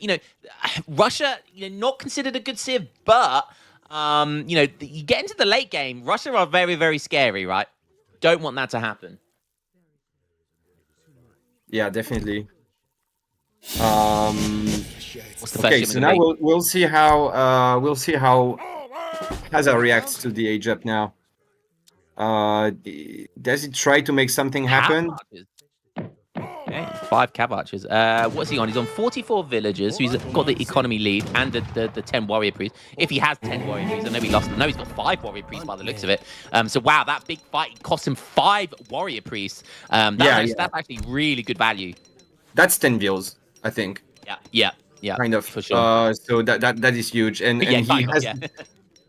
Russia, not considered a good civ, but... you get into the late game, Russia are very, very scary, right? Don't want that to happen. Yeah, definitely. What's the Okay, first so now we'll see how Hazza reacts to the age up now. Does he try to make something happen? Okay, 5 cav archers. What's he on? He's on 44 villagers. So he's got the economy lead and the 10 warrior priests. If he has 10 warrior priests, I know he lost. No, he's got 5 warrior priests by the looks of it. So wow, that big fight cost him 5 warrior priests. That's actually really good value. That's 10 vills, I think. Yeah. Kind of. For sure. So that is huge, and Yeah, he has.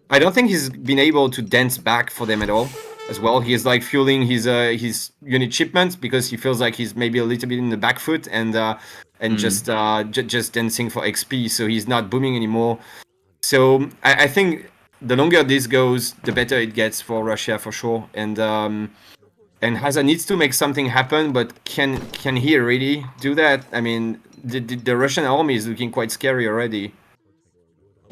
I don't think he's been able to dance back for them at all. As well, he is like fueling his unit shipments because he feels like he's maybe a little bit in the back foot and just dancing for XP. So he's not booming anymore. So I think the longer this goes, the better it gets for Russia for sure. And Hazza needs to make something happen, but can he really do that? I mean, the Russian army is looking quite scary already.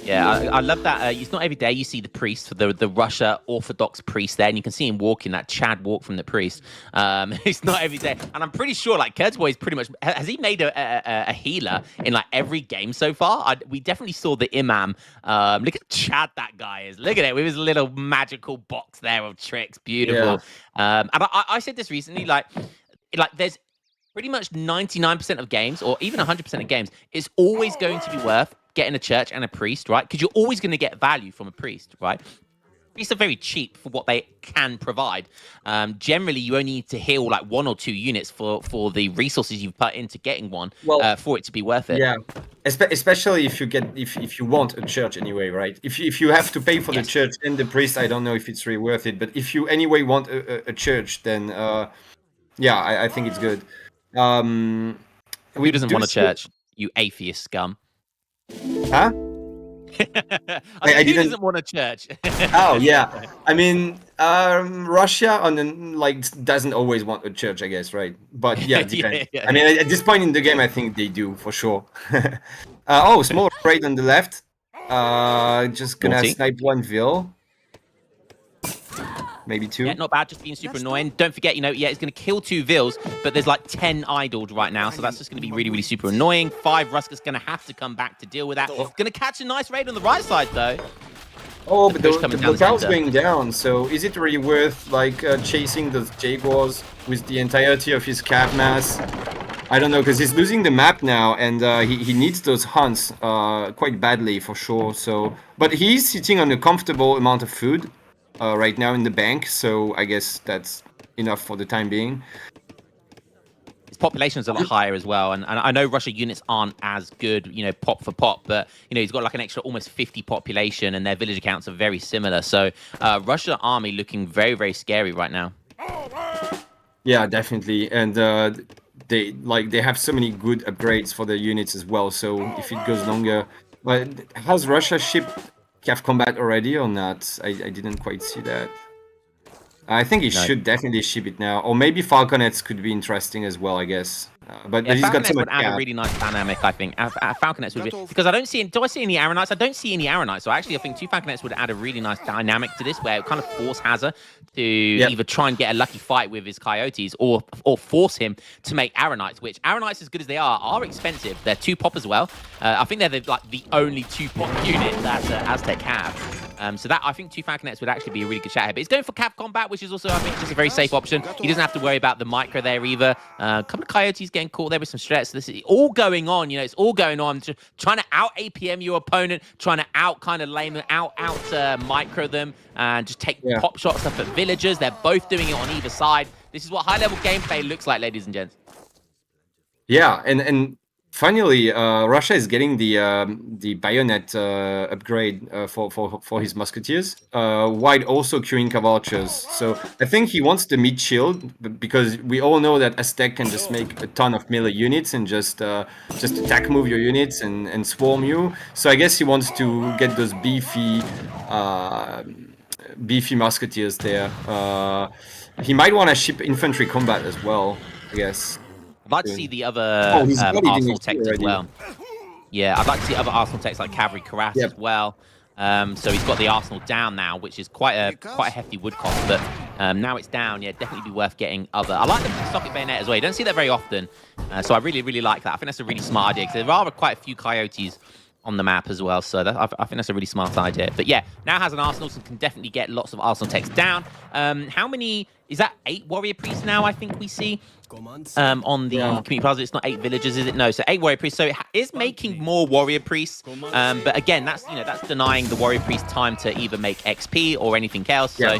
Yeah, I love that. It's not every day you see the priest, the Russia Orthodox priest there, and you can see him walking that Chad walk from the priest. It's not every day, and I'm pretty sure like Keturboy is pretty much has he made a healer in like every game so far? We definitely saw the Imam. Look at Chad that guy is. Look at it with his little magical box there of tricks, beautiful. Yeah. And I said this recently, like there's pretty much 99% of games, or even 100% of games, it's always going to be worth getting a church and a priest, right? Because you're always going to get value from a priest, right? Priests are very cheap for what they can provide. Generally, you only need to heal like 1 or 2 units for the resources you've put into getting one for it to be worth it. Yeah, especially if you want a church anyway, right? If you have to pay for the church and the priest, I don't know if it's really worth it. But if you anyway want a church, then I think it's good. Who doesn't want a church? You atheist scum. Huh? I who doesn't want a church? Oh yeah, I mean Russia doesn't always want a church, I guess, right? But yeah, it depends. I mean, at this point in the game, I think they do for sure. Small raid on the left. Just gonna snipe 1 vill. Maybe 2. Yeah, not bad. Just being super annoying. Don't forget, he's going to kill 2 vills, but there's like 10 idled right now, so that's just going to be really, really super annoying. 5 Ruska's going to have to come back to deal with that. Going to catch a nice raid on the right side, though. Oh, but the locale's going down, so is it really worth chasing those Jaguars with the entirety of his cav mass? I don't know, because he's losing the map now, and he needs those hunts quite badly for sure. But he's sitting on a comfortable amount of food right now in the bank, so I guess that's enough for the time being. His population is a lot higher as well, and I know Russia units aren't as good, pop for pop, but he's got like an extra almost 50 population, and their village accounts are very similar. So Russia army looking very, very scary right now. Yeah, definitely, and they have so many good upgrades for the units as well. So if it goes longer, but has Russia shipped Cav combat already or not? I didn't quite see that. I think he should definitely ship it now, or maybe Falconets could be interesting as well, I guess. But he's got so much. Would add a really nice dynamic, I think. Falconets would be, because I don't see. Do I see any Arrowknights? I don't see any Arrowknights. So actually, I think 2 Falconets would add a really nice dynamic to this, where it kind of force Hazza to either try and get a lucky fight with his Coyotes, or force him to make Arrowknights. Which Arrowknights, as good as they are expensive. They're 2 pop as well. I think they're the only 2 pop unit that Aztec have. So that I think 2 Falconets would actually be a really good shout here. But he's going for Cav combat, which is also I think just a very safe option. He doesn't have to worry about the micro there either. A couple of Coyotes getting caught there with some strats. So this is all going on. It's all going on. Just trying to out APM your opponent, trying to out kind of lame them, out micro them, and just take pop shots up at villagers. They're both doing it on either side. This is what high level gameplay looks like, ladies and gents. Yeah, and finally, Russia is getting the bayonet upgrade for his musketeers, while also queuing cavalchers. So I think he wants the mid shield because we all know that Aztec can just make a ton of melee units and just attack move your units and swarm you. So I guess he wants to get those beefy musketeers there. He might want to ship infantry combat as well, I guess. I'd like to see the other Arsenal techs as well. Yeah, I'd like to see other Arsenal techs like Cavalry Cuirass as well. So he's got the Arsenal down now, which is quite a hefty wood cost. But now it's down, yeah, definitely be worth getting other. I like the socket bayonet as well. You don't see that very often, so I really like that. I think that's a really smart idea because there are quite a few coyotes on the map as well, so I think that's a really smart idea. But yeah, now has an Arsenal, so can definitely get lots of Arsenal techs down. How many? Is that 8 warrior priests now? I think we see on the community plaza. It's not 8 villagers, is it? No, so 8 warrior priests. So it is making more warrior priests, but again, that's that's denying the warrior priest time to either make XP or anything else. So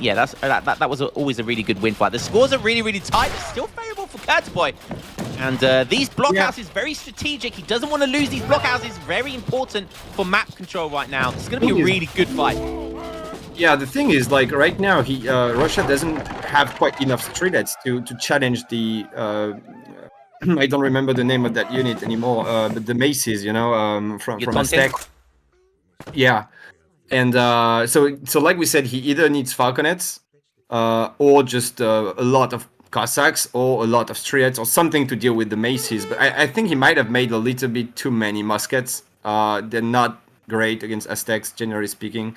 yeah, that was always a really good win fight. The scores are really tight, but still favourable for Keturboy. And these blockhouses very strategic. He doesn't want to lose these blockhouses. Very important for map control right now. This is going to be a really good fight. Yeah, the thing is, like right now, Russia doesn't have quite enough streetlets to challenge the. I don't remember the name of that unit anymore, but the maces, from Aztec. Yeah, and so like we said, he either needs falconets, or just a lot of Cossacks, or a lot of streetlets, or something to deal with the maces. But I think he might have made a little bit too many muskets. They're not great against Aztecs, generally speaking,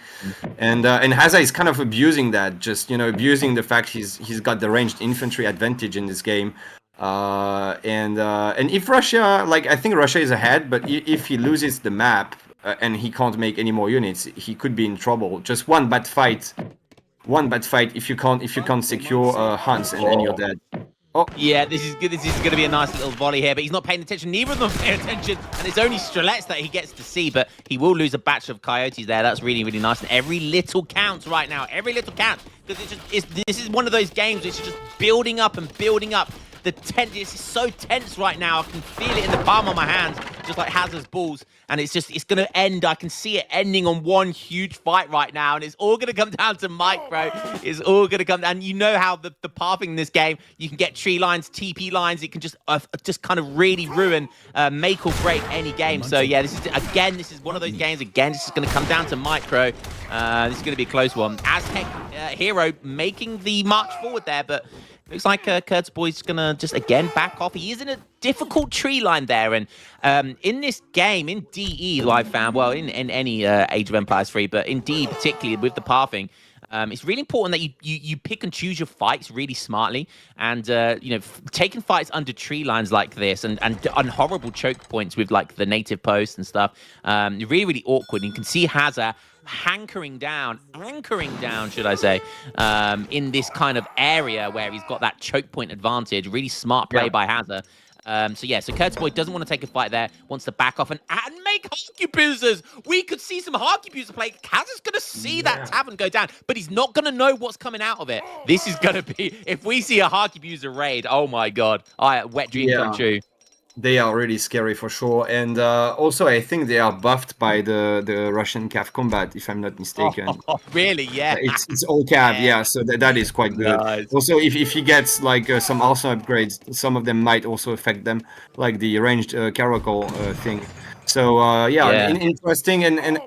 and Hazza is kind of abusing that, just abusing the fact he's got the ranged infantry advantage in this game, and if Russia, I think Russia is ahead, but if he loses the map and he can't make any more units, he could be in trouble. Just one bad fight, if you can't secure hunts, and then you're dead. Oh. Yeah, this is good. This is going to be a nice little volley here, but he's not paying attention. Neither of them are paying attention, and it's only Strelets that he gets to see, but he will lose a batch of coyotes there. That's really nice, and every little counts right now. Every little counts, because this is one of those games which is just building up and building up. This is so tense right now. I can feel it in the palm of my hands, just like Hazza's balls. And it's going to end. I can see it ending on one huge fight right now. And it's all going to come down to micro. It's all going to come down. You know how the pathing in this game, you can get tree lines, TP lines. It can just kind of really ruin, make or break any game. So yeah, this is one of those games. Again, this is going to come down to micro. This is going to be a close one. Aztec hero making the march forward there, but looks like Keturboy's going to just, again, back off. He is in a difficult tree line there. And in this game, in DE, I've found, well, in any Age of Empires 3, but in DE particularly with the pathing, it's really important that you pick and choose your fights really smartly. And, taking fights under tree lines like this and horrible choke points with, the native posts and stuff, really awkward. And you can see Hazza anchoring down, should I say, in this kind of area where he's got that choke point advantage. Really smart play by Hazza. So Keturboy doesn't want to take a fight there, wants to back off and make Harkebusers. We could see some Harkebuser play. Hazza's going to see that tavern go down, but he's not going to know what's coming out of it. This is going to be, if we see a Harkebuser raid, oh my god, wet dream come true. They are really scary for sure, and also I think they are buffed by the Russian cav combat, if I'm not mistaken. Oh really? Yeah. It's all cav, yeah. So that is quite good. Nice. Also, if he gets some Arsenal upgrades, some of them might also affect them, like the ranged caracal thing. So interesting, and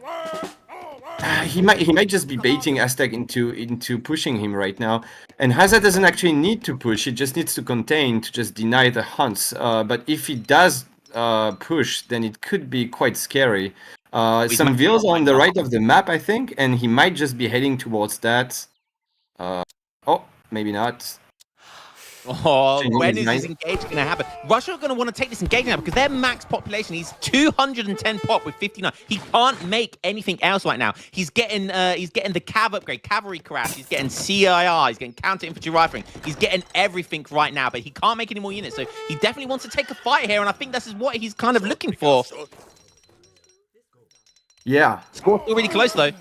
he might just be baiting Aztec into pushing him right now. And Hazza doesn't actually need to push; he just needs to contain to just deny the hunts. But if he does push, then it could be quite scary. Some villas are on the right of the map, I think, and he might just be heading towards that. Maybe not. Oh, when is this engage going to happen? Russia are going to want to take this engage now because their max population, he's 210 pop with 59. He can't make anything else right now. He's getting the cav upgrade, cavalry crash. He's getting CIR. He's getting counter infantry rifling. He's getting everything right now, but he can't make any more units. So he definitely wants to take a fight here, and I think this is what he's kind of looking for. Yeah. Score's still really close though.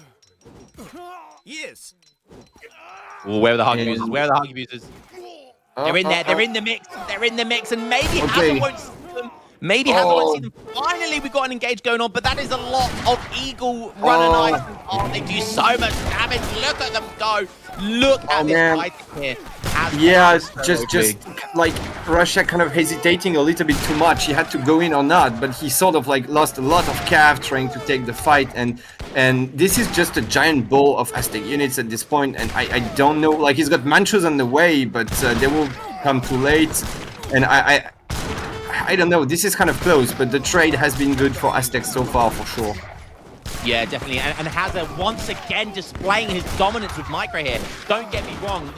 Yes. Oh, where are the Harkebusers? Where are the Harkebusers? They're in there. They're in the mix. They're in the mix, and maybe Okay. Hazza won't see them. Maybe Hazza won't see them. Finally, we've got an engage going on, but that is a lot of Eagle running ice. Oh, they do so much damage. Look at them go. Look at this man. fight here. Aztec Yeah, is so just OP. like Russia kind of hesitating a little bit too much. He had to go in or not, but he sort of like lost a lot of cav trying to take the fight, and this is just a giant ball of Aztec units at this point, and I don't know, like he's got Manchus on the way, but they will come too late, and I don't know. This is kind of close, but the trade has been good for Aztec so far for sure. Yeah, definitely. And Hazza once again displaying his dominance with micro here. Don't get me wrong,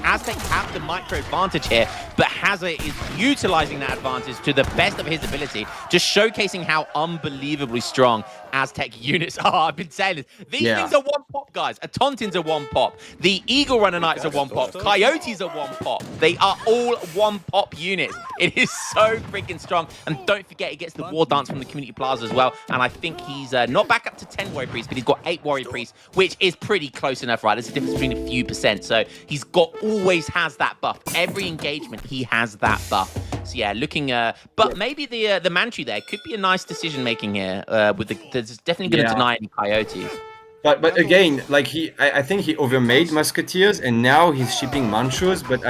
Aztec have the micro advantage here, but Hazza is utilizing that advantage to the best of his ability, just showcasing how unbelievably strong Aztec units are. I've been saying this. These things are one pop, guys. A Tauntauns are one pop. The Eagle Runner Knights are one pop. Coyotes are one pop. They are all one pop units. It is so freaking strong. And don't forget, he gets the War Dance from the Community Plaza as well. And I think he's not back up to 10 Warrior Priests, but he's got 8 Warrior Priests, which is pretty close enough, right? There's a difference between a few percent. So he's always has that buff. Every engagement, he has that buff. So yeah, looking, but maybe the Manchu there could be a nice decision making here. With there's definitely going to deny any Coyotes. But again, like I think he overmade Musketeers, and now he's shipping Manchus. But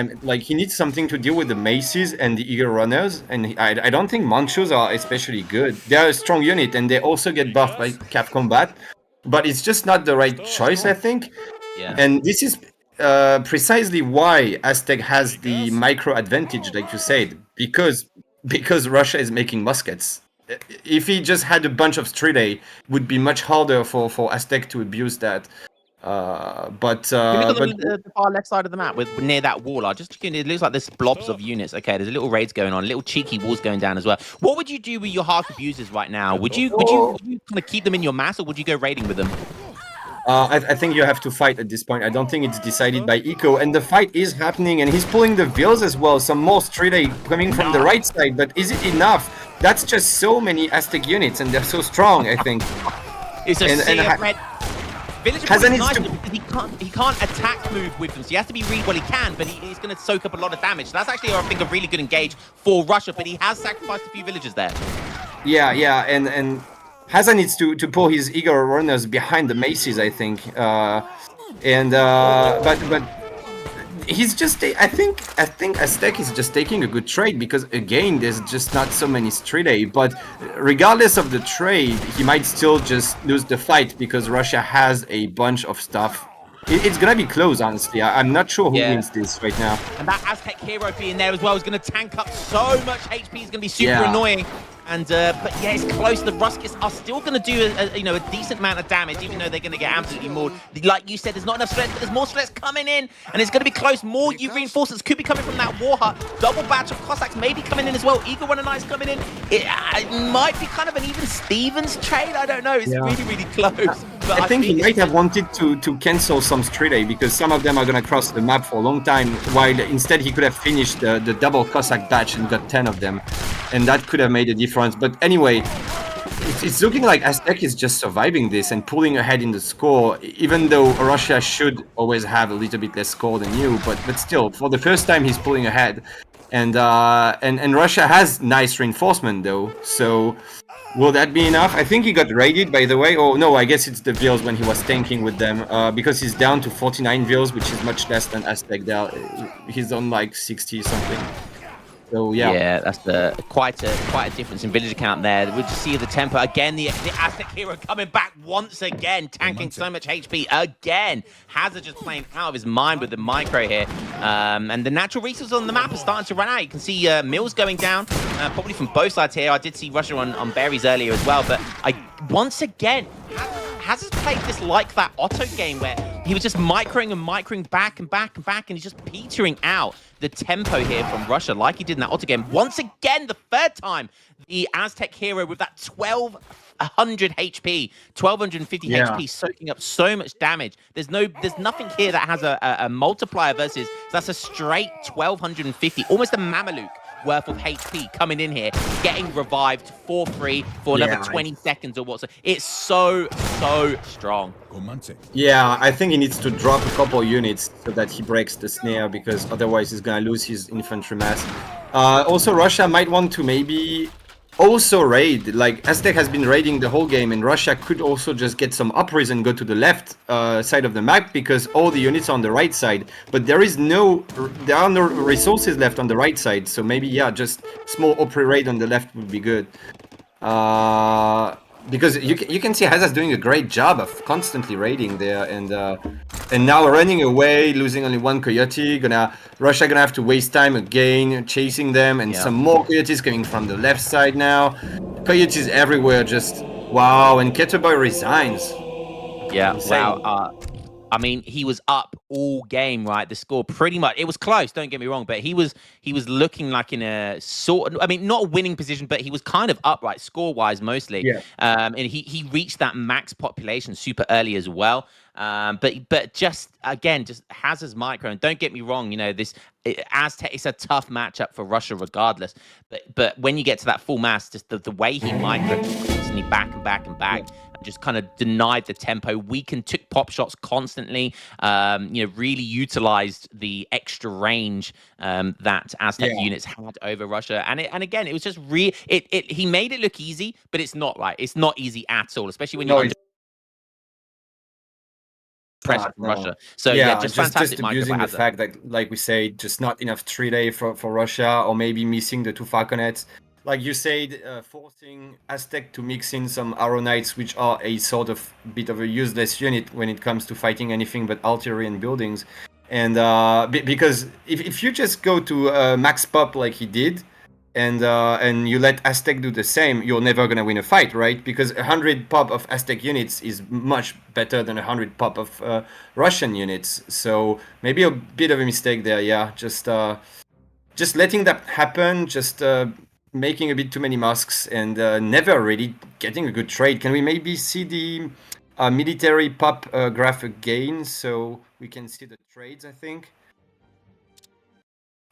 he needs something to deal with the Maces and the Eagle Runners, and I don't think Manchus are especially good. They are a strong unit, and they also get buffed by Cav Combat, but it's just not the right choice, I think. Yeah. And this is precisely why Aztec has the micro advantage, like you said, because Russia is making muskets. If he just had a bunch of Stride, it would be much harder for Aztec to abuse that. But the far left side of the map, near that wall, it looks like there's blobs of units. Okay, there's little raids going on, little cheeky walls going down as well. What would you do with your Hark abusers right now? Would you kind of keep them in your mass, or would you go raiding with them? I think you have to fight at this point. I don't think it's decided by Eco, and the fight is happening, and he's pulling the Vils as well. Some more Stride coming from the right side, but is it enough? That's just so many Aztec units, and they're so strong, I think. It's a sea of red. Villager Hazza is needs nice to- because he can't attack move with them, so he has to be he can, but he's going to soak up a lot of damage. So that's actually, I think, a really good engage for Russia, but he has sacrificed a few villagers there. Yeah, and Hazza needs to pull his Eagle Runners behind the Maces, I think. But he's just, I think Aztec is just taking a good trade, because again, there's just not so many Stride. But regardless of the trade, he might still just lose the fight, because Russia has a bunch of stuff. It's gonna be close, honestly. I'm not sure who wins this right now. And that Aztec hero being there as well is going to tank up so much HP. Is going to be super annoying. And but yeah, it's close. The Ruskets are still going to do a decent amount of damage, even though they're going to get absolutely mauled. Like you said, there's not enough threats, but there's more threats coming in, and it's going to be close. More reinforcements could be coming from that war hut. Double batch of Cossacks maybe coming in as well. Eagle Runner Knights coming in. It might be kind of an even Stevens trade. I don't know. It's really, really close. But I think he might have wanted to cancel some Stride, because some of them are going to cross the map for a long time, while instead he could have finished the double Cossack batch and got 10 of them. And that could have made a difference. But anyway, it's looking like Aztec is just surviving this and pulling ahead in the score, even though Russia should always have a little bit less score than you. But still, for the first time, he's pulling ahead. And Russia has nice reinforcement, though. So will that be enough? I think he got raided, by the way. Oh, no, I guess it's the Vils when he was tanking with them. Because he's down to 49 Vils, which is much less than Aztec. He's on like 60 something. So yeah, that's quite a difference in villager count there. We just see the tempo again. The Aztec hero coming back once again, tanking so much HP again. Hazza just playing out of his mind with the micro here, and the natural resources on the map are starting to run out. You can see mills going down, probably from both sides here. I did see Russia on berries earlier as well, but once again. Hazza's played this like that Otto game where he was just microing and microing back and back and back, and he's just petering out the tempo here from Russia like he did in that Otto game. Once again, the third time, the Aztec hero with that 1200 HP, 1250 HP, soaking up so much damage. There's nothing here that has a multiplier versus, so that's a straight 1250, almost a Mameluke worth of HP coming in here, getting revived for free for another 20 seconds or what. So it's so strong. Yeah, I think he needs to drop a couple units so that he breaks the snare, because otherwise he's gonna lose his infantry mass. Also, Russia might want to maybe also raid. Like, Aztec has been raiding the whole game, and Russia could also just get some uprise and go to the left side of the map, because all the units are on the right side. But there are no resources left on the right side, so maybe, yeah, just small uprise raid on the left would be good. Because you can see Hazza's doing a great job of constantly raiding there, and now running away, losing only one coyote. Russia gonna have to waste time again chasing them, and some more coyotes coming from the left side now. Coyotes everywhere, just wow. And Keturboy resigns. Yeah, Insane. wow. I mean, he was up all game, right? The score pretty much, it was close, don't get me wrong, but he was looking like in a sort of, I mean, not a winning position, but he was kind of upright score-wise mostly. Yeah. And he reached that max population super early as well. But just again, just Hazza's micro, and don't get me wrong, you know, Aztec is a tough matchup for Russia regardless. But when you get to that full mass, just the way he micro constantly back and back and back, and just kind of denied the tempo, took pop shots constantly, you know, really utilized the extra range that Aztec units had over Russia. And again, it was just he made it look easy, but it's not, right. It's not easy at all, especially when you're under pressure from Russia. So just fantastic. Just abusing the fact that, like we say, just not enough 3-day for Russia, or maybe missing the 2 falconets. Like you said, forcing Aztec to mix in some Arrow Knights, which are a sort of bit of a useless unit when it comes to fighting anything but artillery and buildings. And because if you just go to max pop like he did, and you let Aztec do the same, you're never gonna win a fight, right? Because 100 pop of Aztec units is much better than 100 pop of Russian units. So maybe a bit of a mistake there, yeah. Just letting that happen, just making a bit too many masks, and never really getting a good trade. Can we maybe see the military pop graph again, so we can see the trades, I think?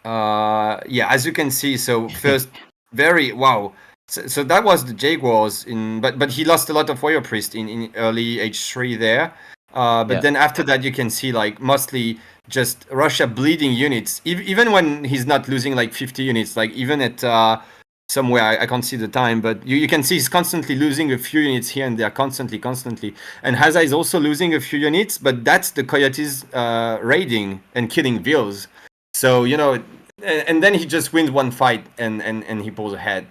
Yeah, as you can see, so first, wow. So that was the Jaguars but he lost a lot of Warrior Priest in early H3 there. But then after that, you can see like mostly just Russia bleeding units, even when he's not losing like 50 units, like even at somewhere, I can't see the time, but you can see he's constantly losing a few units here and there, constantly. And Hazza is also losing a few units, but that's the Coyotes raiding and killing Vils. So, you know, and then he just wins one fight and he pulls ahead.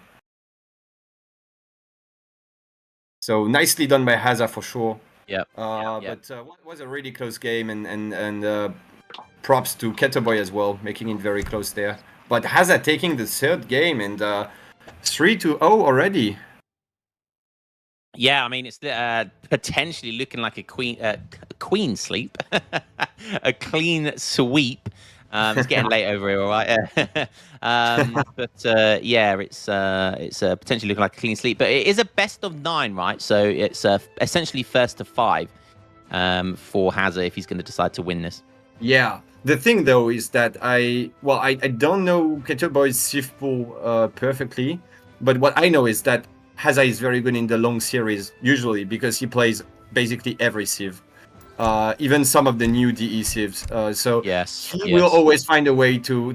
So nicely done by Hazza for sure. But it was a really close game, and props to Keturboy as well, making it very close there. But Hazza taking the third game, and 3-0 already. Yeah, I mean, it's potentially looking like a queen sleep, a clean sweep. It's getting late over here, all right. Yeah, it's potentially looking like a clean sleep, but it is a best of 9, right? So it's essentially first to 5 for Hazza if he's going to decide to win this. Yeah. The thing though is that I don't know Keturboy's Civ pool perfectly, but what I know is that Hazza is very good in the long series usually, because he plays basically every Civ. Even some of the new DE civs. So he will always find a way to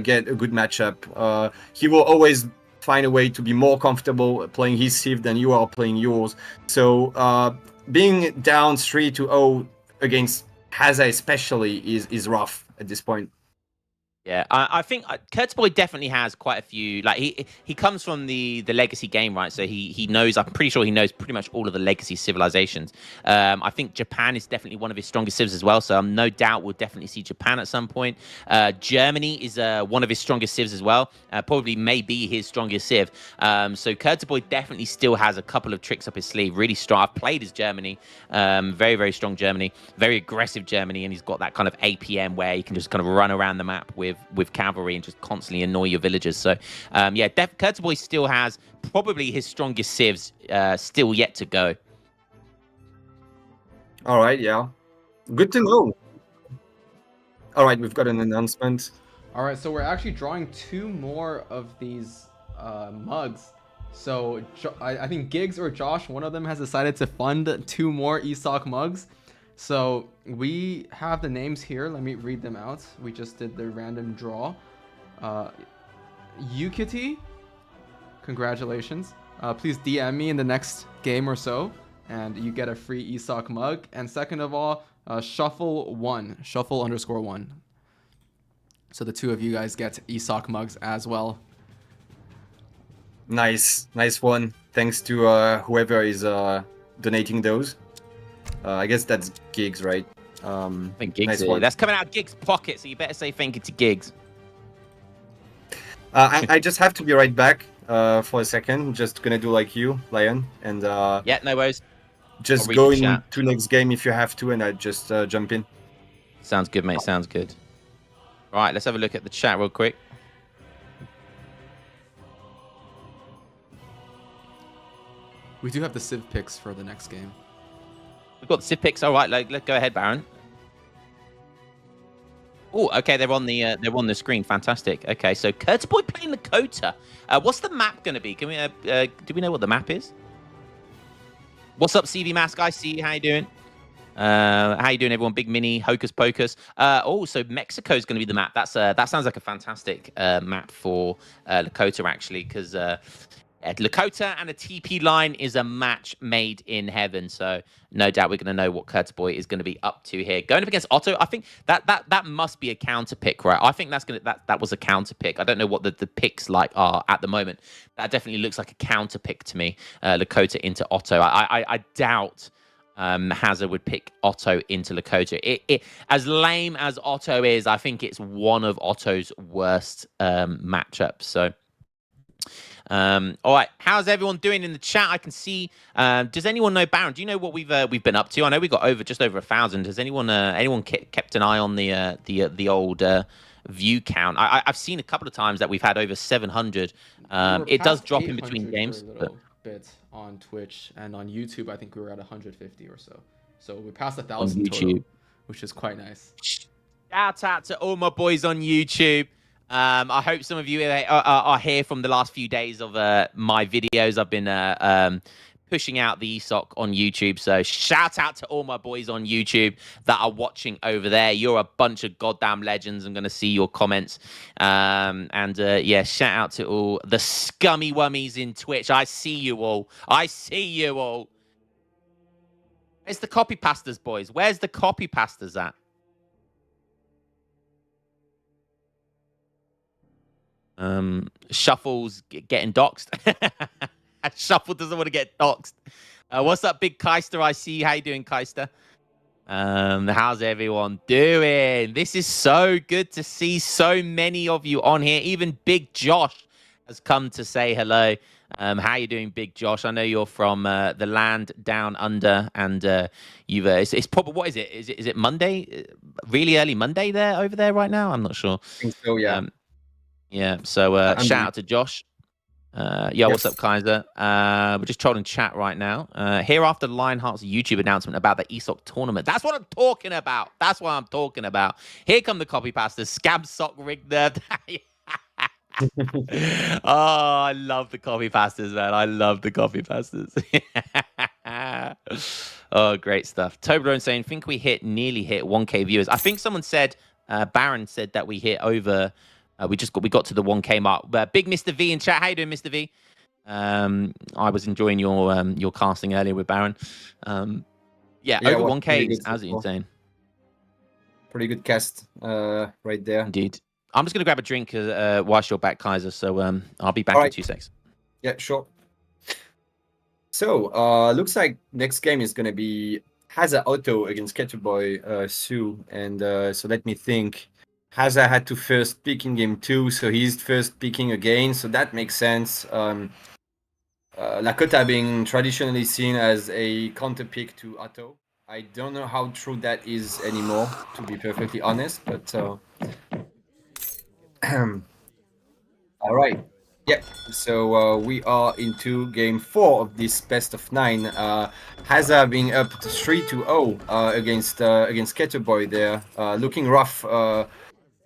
get a good matchup. He will always find a way to be more comfortable playing his civ than you are playing yours. So being down 3-0 against Hazza especially is rough at this point. Yeah, I think Keturboy definitely has quite a few. Like he comes from the legacy game, right? So he knows. I'm pretty sure he knows pretty much all of the legacy civilizations. I think Japan is definitely one of his strongest civs as well. So no doubt we'll definitely see Japan at some point. Germany is one of his strongest civs as well. Probably may be his strongest civ. So Keturboy definitely still has a couple of tricks up his sleeve. Really strong. I've played as Germany. Very, very strong Germany. Very aggressive Germany, and he's got that kind of APM where he can just kind of run around the map with cavalry and just constantly annoy your villagers. So yeah, Keturboy still has probably his strongest civs still yet to go. All right, yeah, good to know. All right, we've got an announcement. All right, so we're actually drawing 2 more of these mugs. So I think Giggs or Josh, one of them has decided to fund 2 more ESOC mugs. So we have the names here. Let me read them out. We just did the random draw. Yukiti, congratulations. Please DM me in the next game or so, and you get a free ESOC mug. And second of all, Shuffle1, Shuffle_1. So the 2 of you guys get ESOC mugs as well. Nice one. Thanks to whoever is donating those. I guess that's Giggs, right? I think Giggs. Nice Is. one. That's coming out of Giggs' pocket, so you better say thank you to Giggs. I just have to be right back for a second. Just gonna do like you, Lion, and Yeah, no worries. just I'll read go the chat. into next game if you have to, and I just jump in. Sounds good, mate. Sounds good. All right, let's have a look at the chat real quick. We do have the Civ picks for the next game. We've got the Civ picks. All right, let's go ahead, Baron. Oh, okay, they're on the screen. Fantastic. Okay, so Keturboy playing Lakota. What's the map going to be? Can we do we know what the map is? What's up, CV Mask? I see you. How you doing? How you doing, everyone? Big Mini, Hocus Pocus. So Mexico is going to be the map. That sounds like a fantastic map for Lakota, actually, because Lakota and a TP line is a match made in heaven. So no doubt we're going to know what Keturboy is going to be up to here. Going up against Otto, I think that must be a counter pick, right? I think that was a counter pick. I don't know what the picks like are at the moment. That definitely looks like a counter pick to me. Lakota into Otto. I doubt Hazza would pick Otto into Lakota. It as lame as Otto is, I think it's one of Otto's worst matchups. So. All right, how's everyone doing in the chat? I can see. Does anyone know, Baron? Do you know what we've been up to? I know we got just over 1,000. Has anyone kept an eye on the old view count? I've seen a couple of times that we've had over 700. It does drop in between games. For a little bit on Twitch and on YouTube. I think we were at 150 or so. So we passed 1,000 total, which is quite nice. Shout out to all my boys on YouTube. I hope some of you are here from the last few days of my videos. I've been pushing out the ESOC on YouTube. So shout out to all my boys on YouTube that are watching over there. You're a bunch of goddamn legends. I'm going to see your comments. Yeah, shout out to all the scummy wummies in Twitch. I see you all. I see you all. Where's the copy pastas, boys? Where's the copy pastas at? Shuffle's getting doxxed. Shuffle doesn't want to get doxxed. What's up, Big Keister? I see you. How you doing, Keister? How's everyone doing? This is so good to see so many of you on here. Even Big Josh has come to say hello. How you doing, Big Josh? I know you're from the land down under, and you've it's probably, what is it? Is it Monday? Really early Monday there over there right now? I'm not sure. I think so, yeah. Yeah, so shout out to Josh. What's up, Kaiser? We're just trolling chat right now. Here after Lionheart's YouTube announcement about the ESOC tournament. That's what I'm talking about. That's what I'm talking about. Here come the copy pastors. Scab sock rig nerd. Oh, I love the copy pastors, man. I love the copy pastors. Oh, great stuff. Toblerone saying, think we nearly hit 1K viewers. I think someone said, Baron said that we hit over... we got to the 1K mark. Big Mr. V in chat. How you doing, Mr. V? I was enjoying your casting earlier with Baron. Over 1K is absolutely insane. Pretty good cast right there. Indeed. I'm just going to grab a drink whilst you're back, Kaiser. So I'll be back in 2 seconds. Yeah, sure. So looks like next game is going to be Hazza Otto against Keturboy Sue. And so let me think. Hazza had to first pick in game 2, so he's first picking again, so that makes sense. Lakota being traditionally seen as a counter pick to Otto. I don't know how true that is anymore, to be perfectly honest, but all right. Yeah, so we are into game 4 of this best of 9. Hazza being up 3-0 against Keturboy there, looking rough.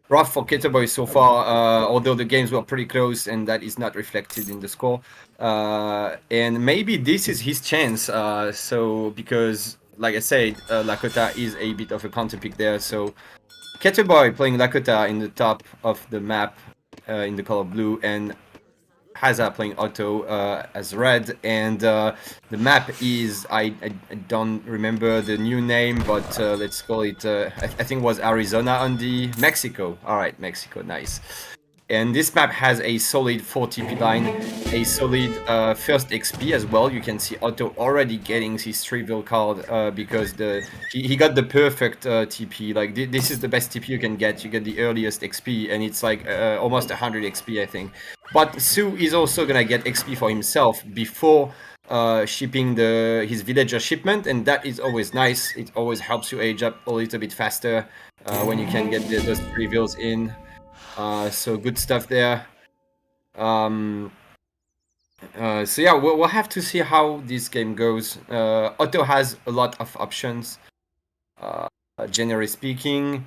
rough for Keturboy so far, although the games were pretty close and that is not reflected in the score. And maybe this is his chance. So because, like I said, Lakota is a bit of a counter pick there. So Keturboy playing Lakota in the top of the map in the color blue, and Hazza playing Otto as red, and the map is I don't remember the new name, but let's call it I think it was Arizona on the Mexico. All right, Mexico, nice. And this map has a solid 4 TP line, a solid first XP as well. You can see Otto already getting his trivial card because he got the perfect TP. Like this is the best TP you can get. You get the earliest XP, and it's like almost 100 XP, I think. But Su is also gonna get XP for himself before shipping his villager shipment, and that is always nice. It always helps you age up a little bit faster when you can get those reveals in. So good stuff there. So yeah, we'll have to see how this game goes. Otto has a lot of options, generally speaking.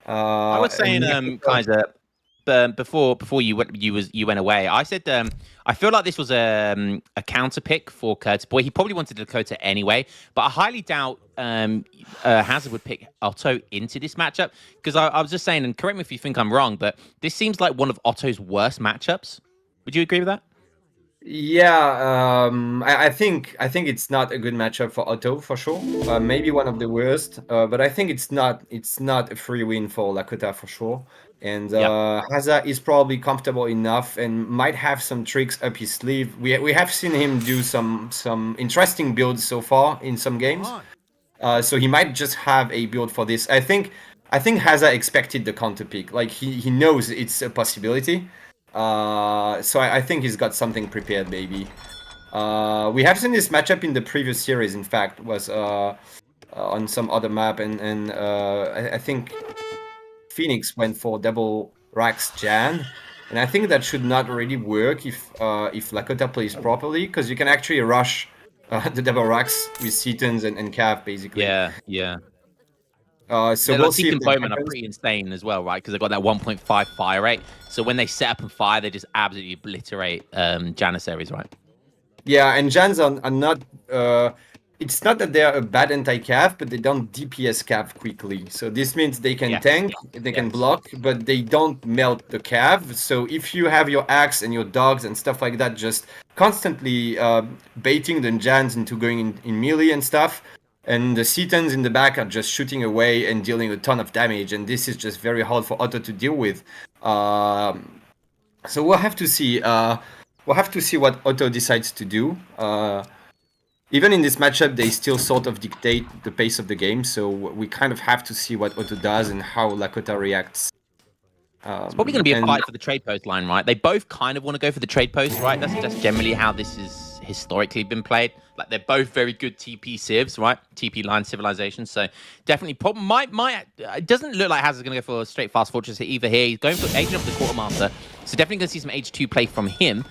I was saying, Kaiser, before you went away, I said I feel like this was a counter pick for Keturboy. He probably wanted Lakota anyway, but I highly doubt Hazza would pick Otto into this matchup, because I was just saying, and correct me if you think I'm wrong, but this seems like one of Otto's worst matchups. Would you agree with that? Yeah, I think it's not a good matchup for Otto for sure. Maybe one of the worst, but I think it's not a free win for Lakota for sure. And Hazza is probably comfortable enough and might have some tricks up his sleeve. We have seen him do some interesting builds so far in some games. So he might just have a build for this. I think Hazza expected the counter pick. Like he knows it's a possibility. So I think he's got something prepared, maybe. We have seen this matchup in the previous series. In fact, was on some other map, and I think Phoenix went for double Rax Jan, and I think that should not really work if Lakota plays properly, because you can actually rush the double Rax with Setons and Cav basically. Yeah. So we'll see. And Bowman are pretty insane as well, right? Because they've got that 1.5 fire rate. So when they set up and fire, they just absolutely obliterate Janissaries, right? Yeah, and Jans are not. It's not that they're a bad anti-cav, but they don't DPS cav quickly. So this means they can tank, they can block, but they don't melt the cav. So if you have your axe and your dogs and stuff like that, just constantly baiting the Jans into going in melee and stuff, and the Setons in the back are just shooting away and dealing a ton of damage, and this is just very hard for Otto to deal with. So we'll have to see. We'll have to see what Otto decides to do. Even in this matchup, they still sort of dictate the pace of the game, so we kind of have to see what Otto does and how Lakota reacts. It's probably going to be a fight for the trade post line, right? They both kind of want to go for the trade post, right? That's just generally how this has historically been played. Like, they're both very good TP civs, right? TP line civilizations. So definitely, it doesn't look like Hazza's going to go for a straight fast fortress either here. He's going for aging up the quartermaster, so definitely going to see some H2 play from him.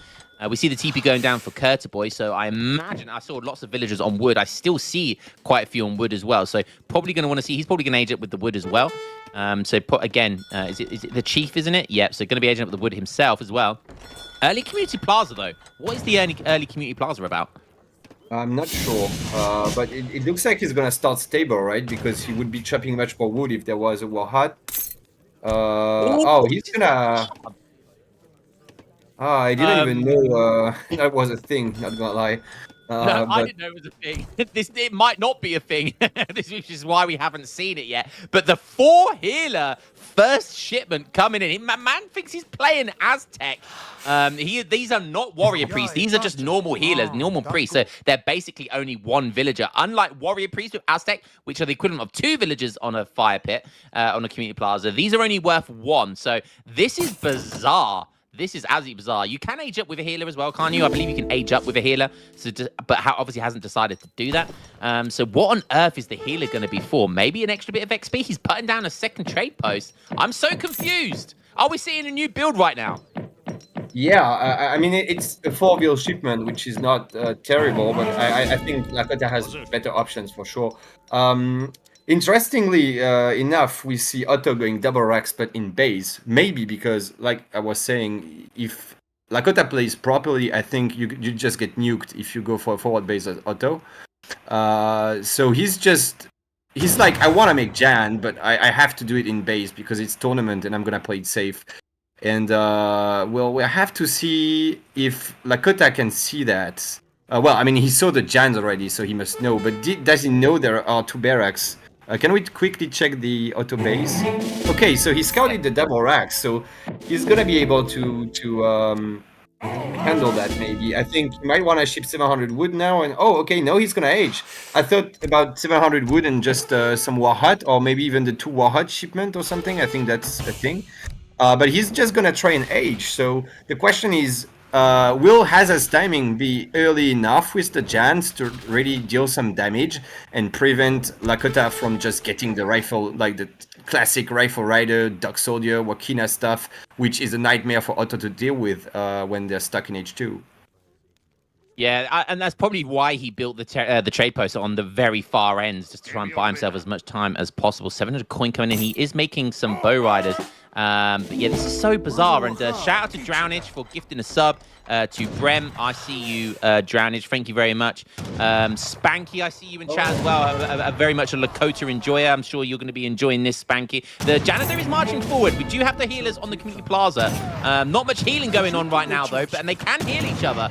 We see the TP going down for Keturboy, so I imagine I saw lots of villagers on wood. I still see quite a few on wood as well, so probably going to want to see. He's probably going to age up with the wood as well. So again, is it the chief, isn't it? Yep. So going to be aging up with the wood himself as well. Early community plaza though. What is the early community plaza about? I'm not sure, but it looks like he's gonna start stable, right? Because he would be chopping much more wood if there was a war hut. He's gonna. I didn't even know that was a thing, not gonna lie. No, I didn't know it was a thing. It might not be a thing, which is why we haven't seen it yet. But the 4 healer first shipment coming in. Man thinks he's playing Aztec. These are not warrior priests. These are just normal healers, normal priests. So they're basically only 1 villager. Unlike warrior priests with Aztec, which are the equivalent of 2 villagers on a fire pit, on a community plaza, these are only worth 1. So this is bizarre. This is absolutely bizarre. You can age up with a healer as well, can't you? I believe you can age up with a healer, but obviously hasn't decided to do that. So what on earth is the healer going to be for? Maybe an extra bit of XP? He's putting down a second trade post. I'm so confused. Are we seeing a new build right now? Yeah, I mean, it's a 4-wheel shipment, which is not terrible, but I think Lakota has better options for sure. Interestingly enough, we see Otto going double racks, but in base. Maybe because, like I was saying, if Lakota plays properly, I think you just get nuked if you go for a forward base as Otto. So he's like, I want to make Jan, but I have to do it in base because it's tournament and I'm gonna play it safe. And well, we have to see if Lakota can see that. Well, I mean, he saw the Jans already, so he must know. But does he know there are 2 barracks? Can we quickly check the auto base? Okay, so he scouted the double racks, so he's gonna be able to handle that maybe. I think he might want to ship 700 wood now, and oh, okay, no, he's gonna age. I thought about 700 wood and just some war hut, or maybe even the 2 war hut shipment or something. I think that's a thing. But he's just gonna try and age. So the question is, will Hazza's timing be early enough with the Jans to really deal some damage and prevent Lakota from just getting the rifle, like the classic rifle rider, Duck Soldier, Wakina stuff, which is a nightmare for Otto to deal with when they're stuck in H2? Yeah, and that's probably why he built the trade post on the very far ends, just to try and buy himself as much time as possible. 700 coin coming in. He is making some bow riders. But yeah, this is so bizarre. And shout out to Drownage for gifting a sub. To Brem, I see you, Drownage. Thank you very much. Spanky, I see you in chat as well. Very much a Lakota enjoyer. I'm sure you're going to be enjoying this, Spanky. The Janitor is marching forward. We do have the healers on the community plaza. Not much healing going on right now, though, and they can heal each other.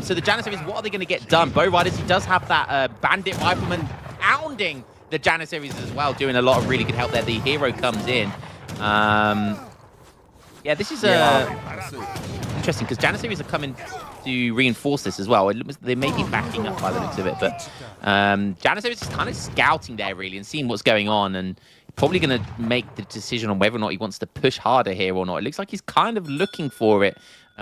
So the Janitor is, what are they going to get done? Bow Riders, he does have that Bandit Rifleman pounding the Janissaries as well, doing a lot of really good help there. The hero comes in. Yeah, this is interesting because Janissaries are coming to reinforce this as well. They may be backing up by the looks of it, but Janissaries is kind of scouting there really and seeing what's going on, and probably going to make the decision on whether or not he wants to push harder here or not. It looks like he's kind of looking for it.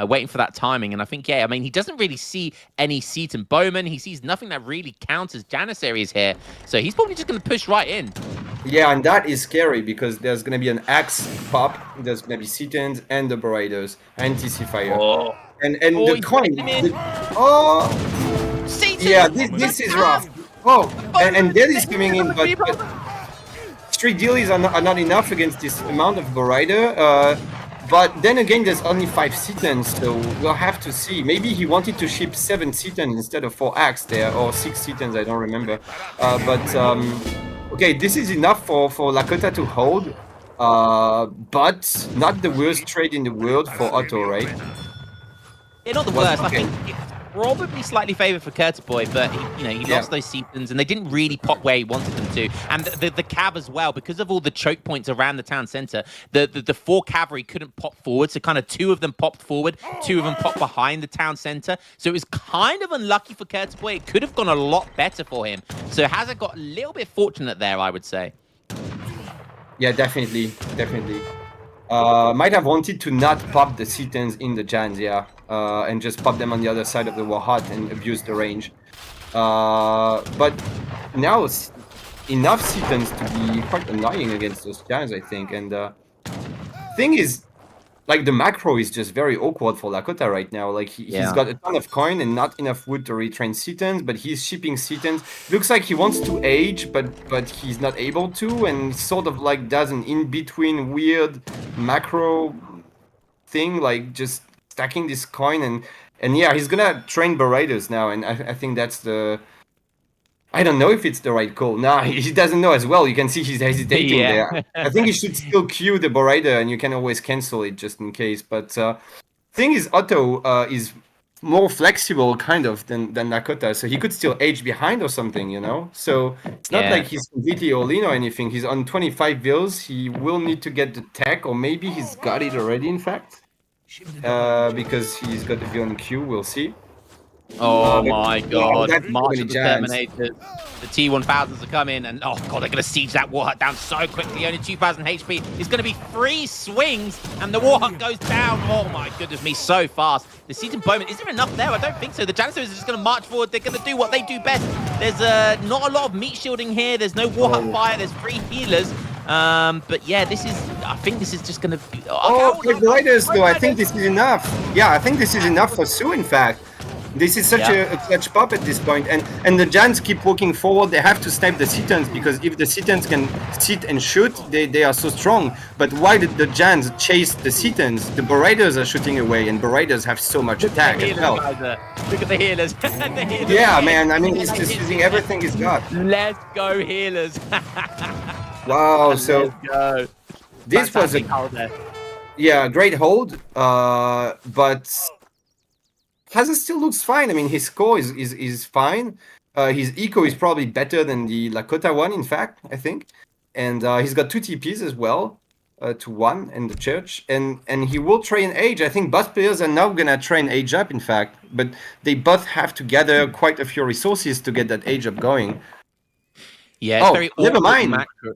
Waiting for that timing, and I think, yeah, I mean, he doesn't really see any Seaton Bowman. He sees nothing that really counts as Janissaries here, so he's probably just going to push right in. Yeah, and that is scary because there's going to be an axe pop, there's going to be Setons and the Bariders, anti-fire. Oh. And the coin. Yeah, this is rough. Oh, and Dead is coming in, but 3 dealies are not enough against this amount of Barider. But then again, there's only 5 Setons, so we'll have to see. Maybe he wanted to ship 7 Setons instead of 4 Axe there, or 6 Setons, I don't remember. Okay, this is enough for Lakota to hold, but not the worst trade in the world for Otto, right? Yeah, not the worst. Okay. I think it's probably slightly favoured for Keturboy, but he lost those Setons, and they didn't really pop where he wanted them to. And the cav as well, because of all the choke points around the town centre, the 4 cavalry couldn't pop forward, so kind of 2 of them popped forward, 2 of them popped behind the town centre. So it was kind of unlucky for Keturboy. It could have gone a lot better for him. So Hazza got a little bit fortunate there, I would say. Yeah, definitely. Might have wanted to not pop the Setons in the Jans, yeah. And just pop them on the other side of the war hut and abuse the range. But now it's enough Setons to be quite annoying against those Jans, I think. And thing is, like, the macro is just very awkward for Lakota right now. Like, he's got a ton of coin and not enough wood to retrain Setons, but he's shipping Setons. Looks like he wants to age, but he's not able to, and sort of like does an in-between weird macro thing, like just stacking this coin, and yeah, he's gonna train Bariders now, and I think that's the... I don't know if it's the right call. Nah, he doesn't know as well. You can see he's hesitating there. I think he should still queue the Barider, and you can always cancel it just in case. But thing is, Otto is more flexible, kind of, than Lakota, so he could still age behind or something, you know? So it's not like he's completely all in or anything. He's on 25 vills. He will need to get the tech, or maybe he's got it already, in fact. Because he's got the vill on queue, we'll see. Oh my god, March of the Terminators. The T-1000s are coming, and oh god, they're going to siege that Warhawk down so quickly. Only 2,000 HP. It's going to be 3 swings, and the Warhawk goes down. Oh my goodness me, so fast. The Seaton Bowman, is there enough there? I don't think so. The Janissaries are just going to march forward. They're going to do what they do best. There's not a lot of meat shielding here. There's no Warhawk fire. There's 3 healers. But yeah, I think this is just going to be... Riders, though, I think this is enough. Yeah, I think this is enough for Sue, in fact. This is such a clutch pop at this point, and the Jans keep walking forward. They have to snipe the Citans because if the Citans can sit and shoot, they are so strong. But why did the Jans chase the Citans? The Beriders are shooting away, and Beriders have so much attack as well. Look at the healers. The healers. Yeah, man. I mean, he's just using everything he's got. Let's go, healers. Wow. So Let's go. this was a great hold, but Hazza still looks fine. I mean, his score is fine. His eco is probably better than the Lakota one, in fact, I think. And he's got 2 TPs as well, to 1 in the church. And he will train Age. I think both players are now going to train Age up, in fact. But they both have to gather quite a few resources to get that Age up going. Yeah, it's very never mind. Macro.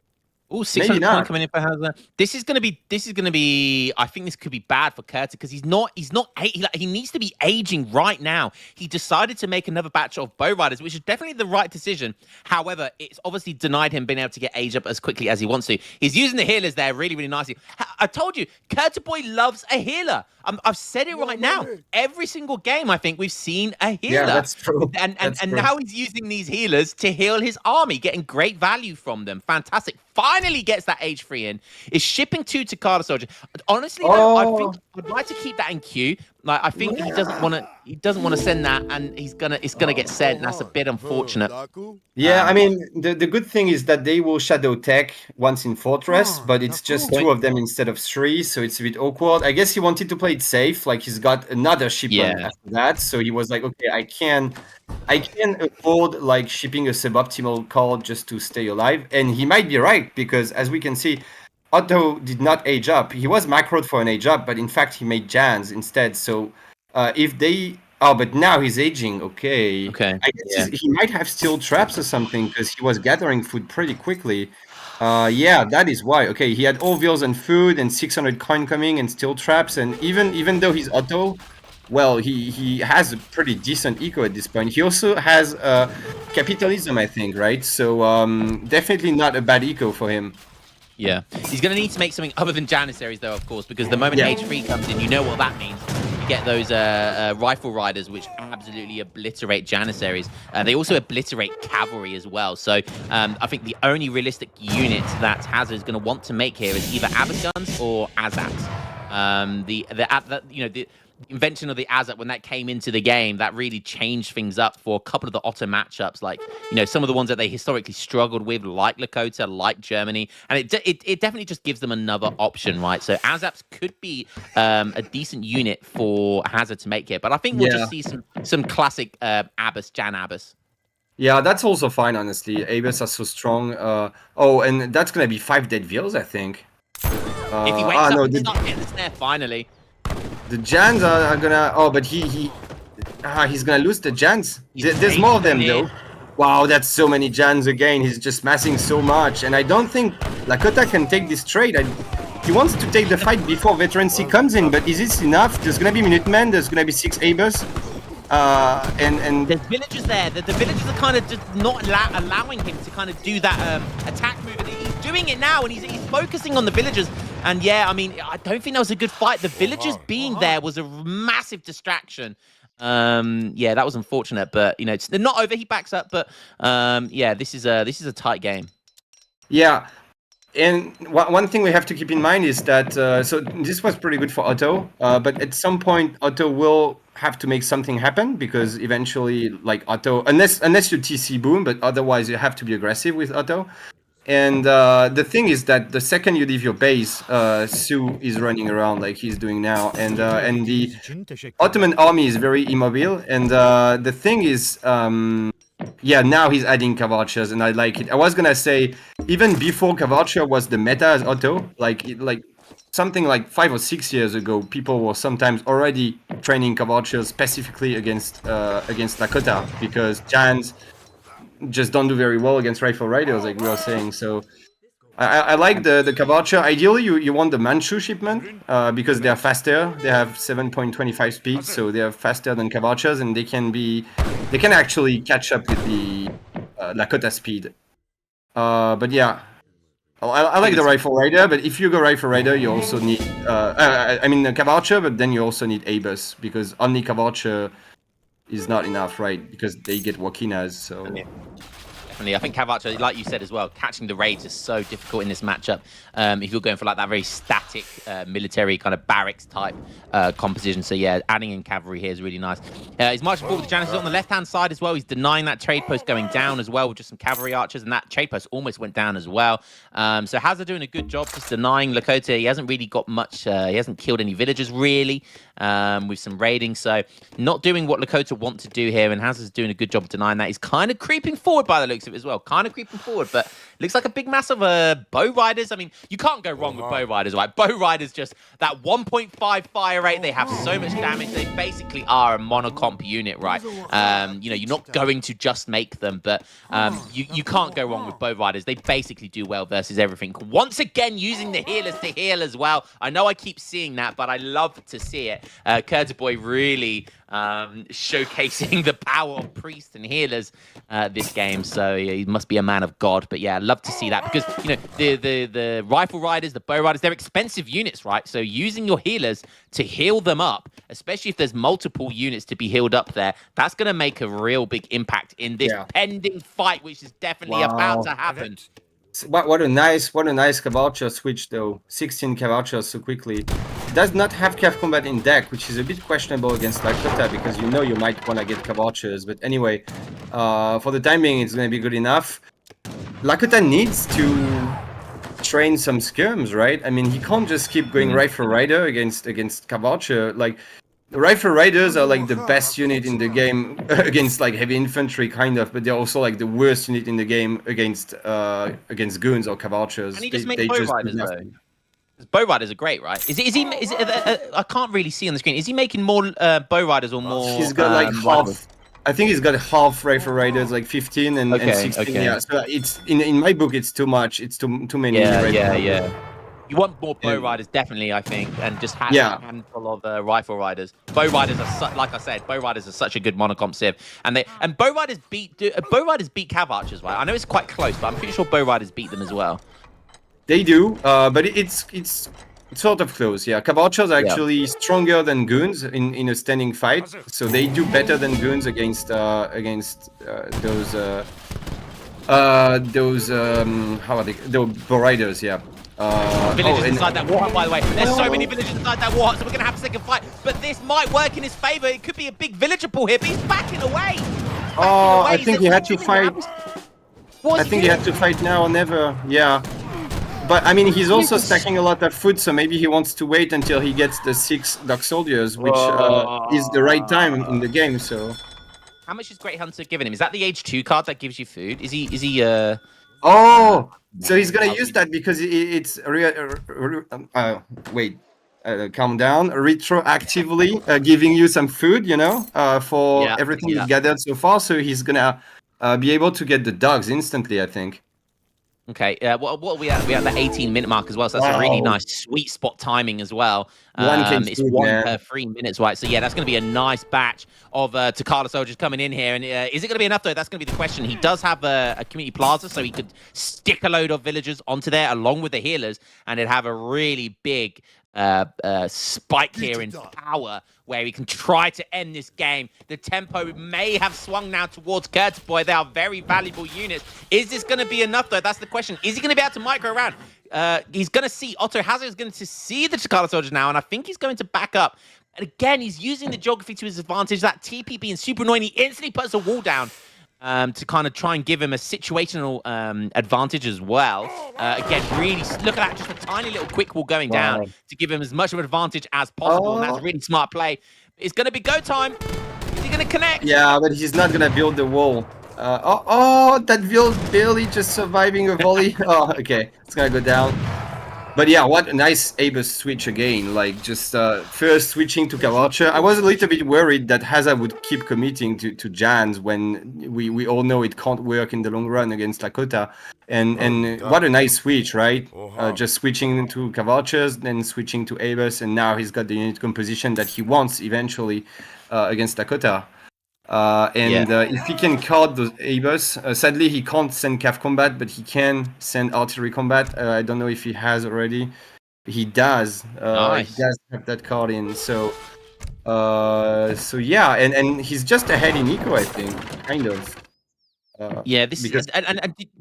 Oh, 600 coming in for Hazza. This is gonna be. I think this could be bad for Curtis because he needs to be aging right now. He decided to make another batch of bow riders, which is definitely the right decision. However, it's obviously denied him being able to get age up as quickly as he wants to. He's using the healers there really, really nicely. I told you, Keturboy loves a healer. I've said it right now. Every single game, I think we've seen a healer. Yeah, that's true. And now he's using these healers to heal his army, getting great value from them. Fantastic. Finally gets that age 3 in. Is shipping 2 Takata soldier. Honestly, though, I think I'd like to keep that in queue. Like, I think he doesn't want to send that, and it's gonna get sent. That's a bit unfortunate. Yeah, I mean, the good thing is that they will shadow tech once in Fortress, but it's just 2 of them instead of 3, so it's a bit awkward. I guess he wanted to play it safe, like he's got another shipment after that, so he was like, okay, I can afford like shipping a suboptimal card just to stay alive, and he might be right because as we can see, Otto did not age up. He was macroed for an age up, but in fact he made Jans instead. So if they but now he's aging. Okay. I guess he might have steel traps or something because he was gathering food pretty quickly. Yeah, that is why. Okay, he had all wheels and food and 600 coin coming and steel traps, and even though he's Otto, well, he has a pretty decent eco at this point. He also has capitalism, I think, right? So definitely not a bad eco for him. Yeah, he's going to need to make something other than Janissaries, though, of course, because the moment Age 3 comes in, you know what that means. You get those rifle riders, which absolutely obliterate Janissaries. They also obliterate cavalry as well. So I think the only realistic unit that Hazza is going to want to make here is either Abbas guns or Azats. The invention of the Aztec, when that came into the game, that really changed things up for a couple of the Otto matchups, like, some of the ones that they historically struggled with, like Lakota, like Germany, and it definitely just gives them another option, right? So Azaps could be a decent unit for Hazza to make here, but I think we'll just see some classic Jan Abbas. Yeah, that's also fine, honestly. Abbas are so strong. And that's gonna be 5 dead wheels, I think. If he wakes up and starts getting the snare, finally. The Jans are gonna. But he's gonna lose the Jans. There's more of them though. Wow, that's so many Jans again. He's just massing so much, and I don't think Lakota can take this trade. He wants to take the fight before veterancy comes in, but is this enough? There's gonna be Minutemen. There's gonna be 6 Abers. And there's villagers there. The villagers are kind of just not allowing him to kind of do that attack move. And he's doing it now, and he's focusing on the villagers. And yeah, I mean, I don't think that was a good fight. The villagers being there was a massive distraction. Yeah, that was unfortunate, but it's not over. He backs up, but yeah, this is a tight game. Yeah. And one thing we have to keep in mind is that so this was pretty good for Otto, but at some point Otto will have to make something happen because eventually, like Otto, unless you TC boom, but otherwise you have to be aggressive with Otto. And the thing is that the second you leave your base, Sue is running around like he's doing now, and the Ottoman army is very immobile. And the thing is, yeah, now he's adding Cavarchas, and I like it. I was gonna say even before Cavarcha was the meta as Otto, like something like 5 or 6 years ago, people were sometimes already training Cavarchas specifically against Lakota because Jans just don't do very well against rifle riders, like we were saying. So I like the Cavarcha. Ideally, you want the Manchu shipment because they are faster. They have 7.25 speed, so they are faster than Cavarchas, and they can actually catch up with the Lakota speed. But yeah, I like the rifle rider. But if you go rifle rider, you also need I mean Cavarcha, but then you also need Abus because only Cavarcha is not enough, right? Because they get Wakinas, so. Definitely. I think Cavacho, like you said as well, catching the raids is so difficult in this matchup. If you're going for like that very static military kind of barracks type composition. So yeah, adding in cavalry here is really nice. He's marching forward with Janus on the left-hand side as well. He's denying that trade post going down as well with just some cavalry archers, and that trade post almost went down as well. So Hazza doing a good job just denying Lakota. He hasn't really got much, he hasn't killed any villagers really with some raiding. So not doing what Lakota want to do here, and Hazza's doing a good job of denying that. He's kind of creeping forward by the looks of it as well. Kind of creeping forward, but looks like a big mass of bow riders. I mean, you can't go wrong with bow riders, right? Bow riders just that 1.5 fire rate. They have so much damage. They basically are a monocomp unit, right? You know, you're not going to just make them, but you can't go wrong with bow riders. They basically do well versus everything. Once again, using the healers to heal as well. I know I keep seeing that, but I love to see it. Keturboy really showcasing the power of priests and healers this game. So yeah, he must be a man of God. But yeah, I love to see that because you know the rifle riders, the bow riders, they're expensive units, right? So using your healers to heal them up, especially if there's multiple units to be healed up there, that's going to make a real big impact in this pending fight, which is definitely about to happen. What a nice Cavalcher switch though. 16 Cavalchers so quickly. Does not have Cav combat in deck, which is a bit questionable against Lakota because you know you might want to get Cavalchers. But anyway, for the time being, it's going to be good enough. Lakota needs to train some skirms, right? I mean, he can't just keep going Rifle Rider against Cavalcher. Like, Rifle Riders are like the best unit in the game against like heavy infantry, kind of, but they're also like the worst unit in the game against goons or Cavalchers. And he just made bow riders though. Bow riders are great, right? Is he? I can't really see on the screen. Is he making more bow riders or more? He's got like half. I think he's got half Rifle Riders, like 15 and 16. Okay. Yeah, so it's in my book, it's too much. It's too many. Yeah. You want more bow riders, definitely, I think, and just have a handful of rifle riders. Bow riders are, like I said, bow riders are such a good monocomp civ, and bow riders beat cav archers, right? I know it's quite close, but I'm pretty sure bow riders beat them as well. They do, but it's sort of close. Yeah, cav archers are actually stronger than goons in a standing fight, so they do better than goons against those how are they? Those bow riders, yeah. Villagers inside that warhut, by the way. There's so many villagers inside that warhut, so we're going to have a second fight. But this might work in his favor. It could be a big villager pull here, but he's backing away. I think he had to fight. I think he had to fight now or never. Yeah. But I mean, he's also stacking a lot of food, so maybe he wants to wait until he gets the 6 Dark Soldiers, which is the right time in the game. So. How much is Great Hunter giving him? Is that the age 2 card that gives you food? Is he Oh, so he's gonna use that because it's calm down. Retroactively giving you some food, you know, for everything you've gathered so far. So he's gonna be able to get the dogs instantly, I think. Okay, what are we at? We're at the 18-minute mark as well, so that's a really nice sweet spot timing as well. It's 1 per 3 minutes, right? So yeah, that's going to be a nice batch of Takala soldiers coming in here. And is it going to be enough though? That's going to be the question. He does have a community plaza, so he could stick a load of villagers onto there along with the healers, and it'd have a really big spike here in power where he can try to end this game. The tempo may have swung now towards Keturboy. They are very valuable units. Is this going to be enough, though? That's the question. Is he going to be able to micro around? He's going to see, Hazza is going to see the Takala soldiers now, and I think he's going to back up. And again, he's using the geography to his advantage. That TP being super annoying, he instantly puts a wall down to kind of try and give him a situational advantage as well. Again, really, look at that, just a tiny little quick wall going down to give him as much of an advantage as possible, and that's a really smart play. It's going to be go time. Is he going to connect? Yeah, but he's not going to build the wall. That build barely just surviving a volley. Okay, it's going to go down. But yeah, what a nice Abus switch again. Like, just first switching to Cavalcher. I was a little bit worried that Hazza would keep committing to Jans when we all know it can't work in the long run against Lakota. And what a nice switch, right? Just switching to Cavalchers, then switching to Abus, and now he's got the unit composition that he wants eventually against Lakota. If he can card those Abus, sadly he can't send Cav combat, but he can send artillery combat. I don't know if he has already. He does. Nice. He does have that card in. So So yeah, and he's just ahead in eco, I think, kind of. Yeah, this because and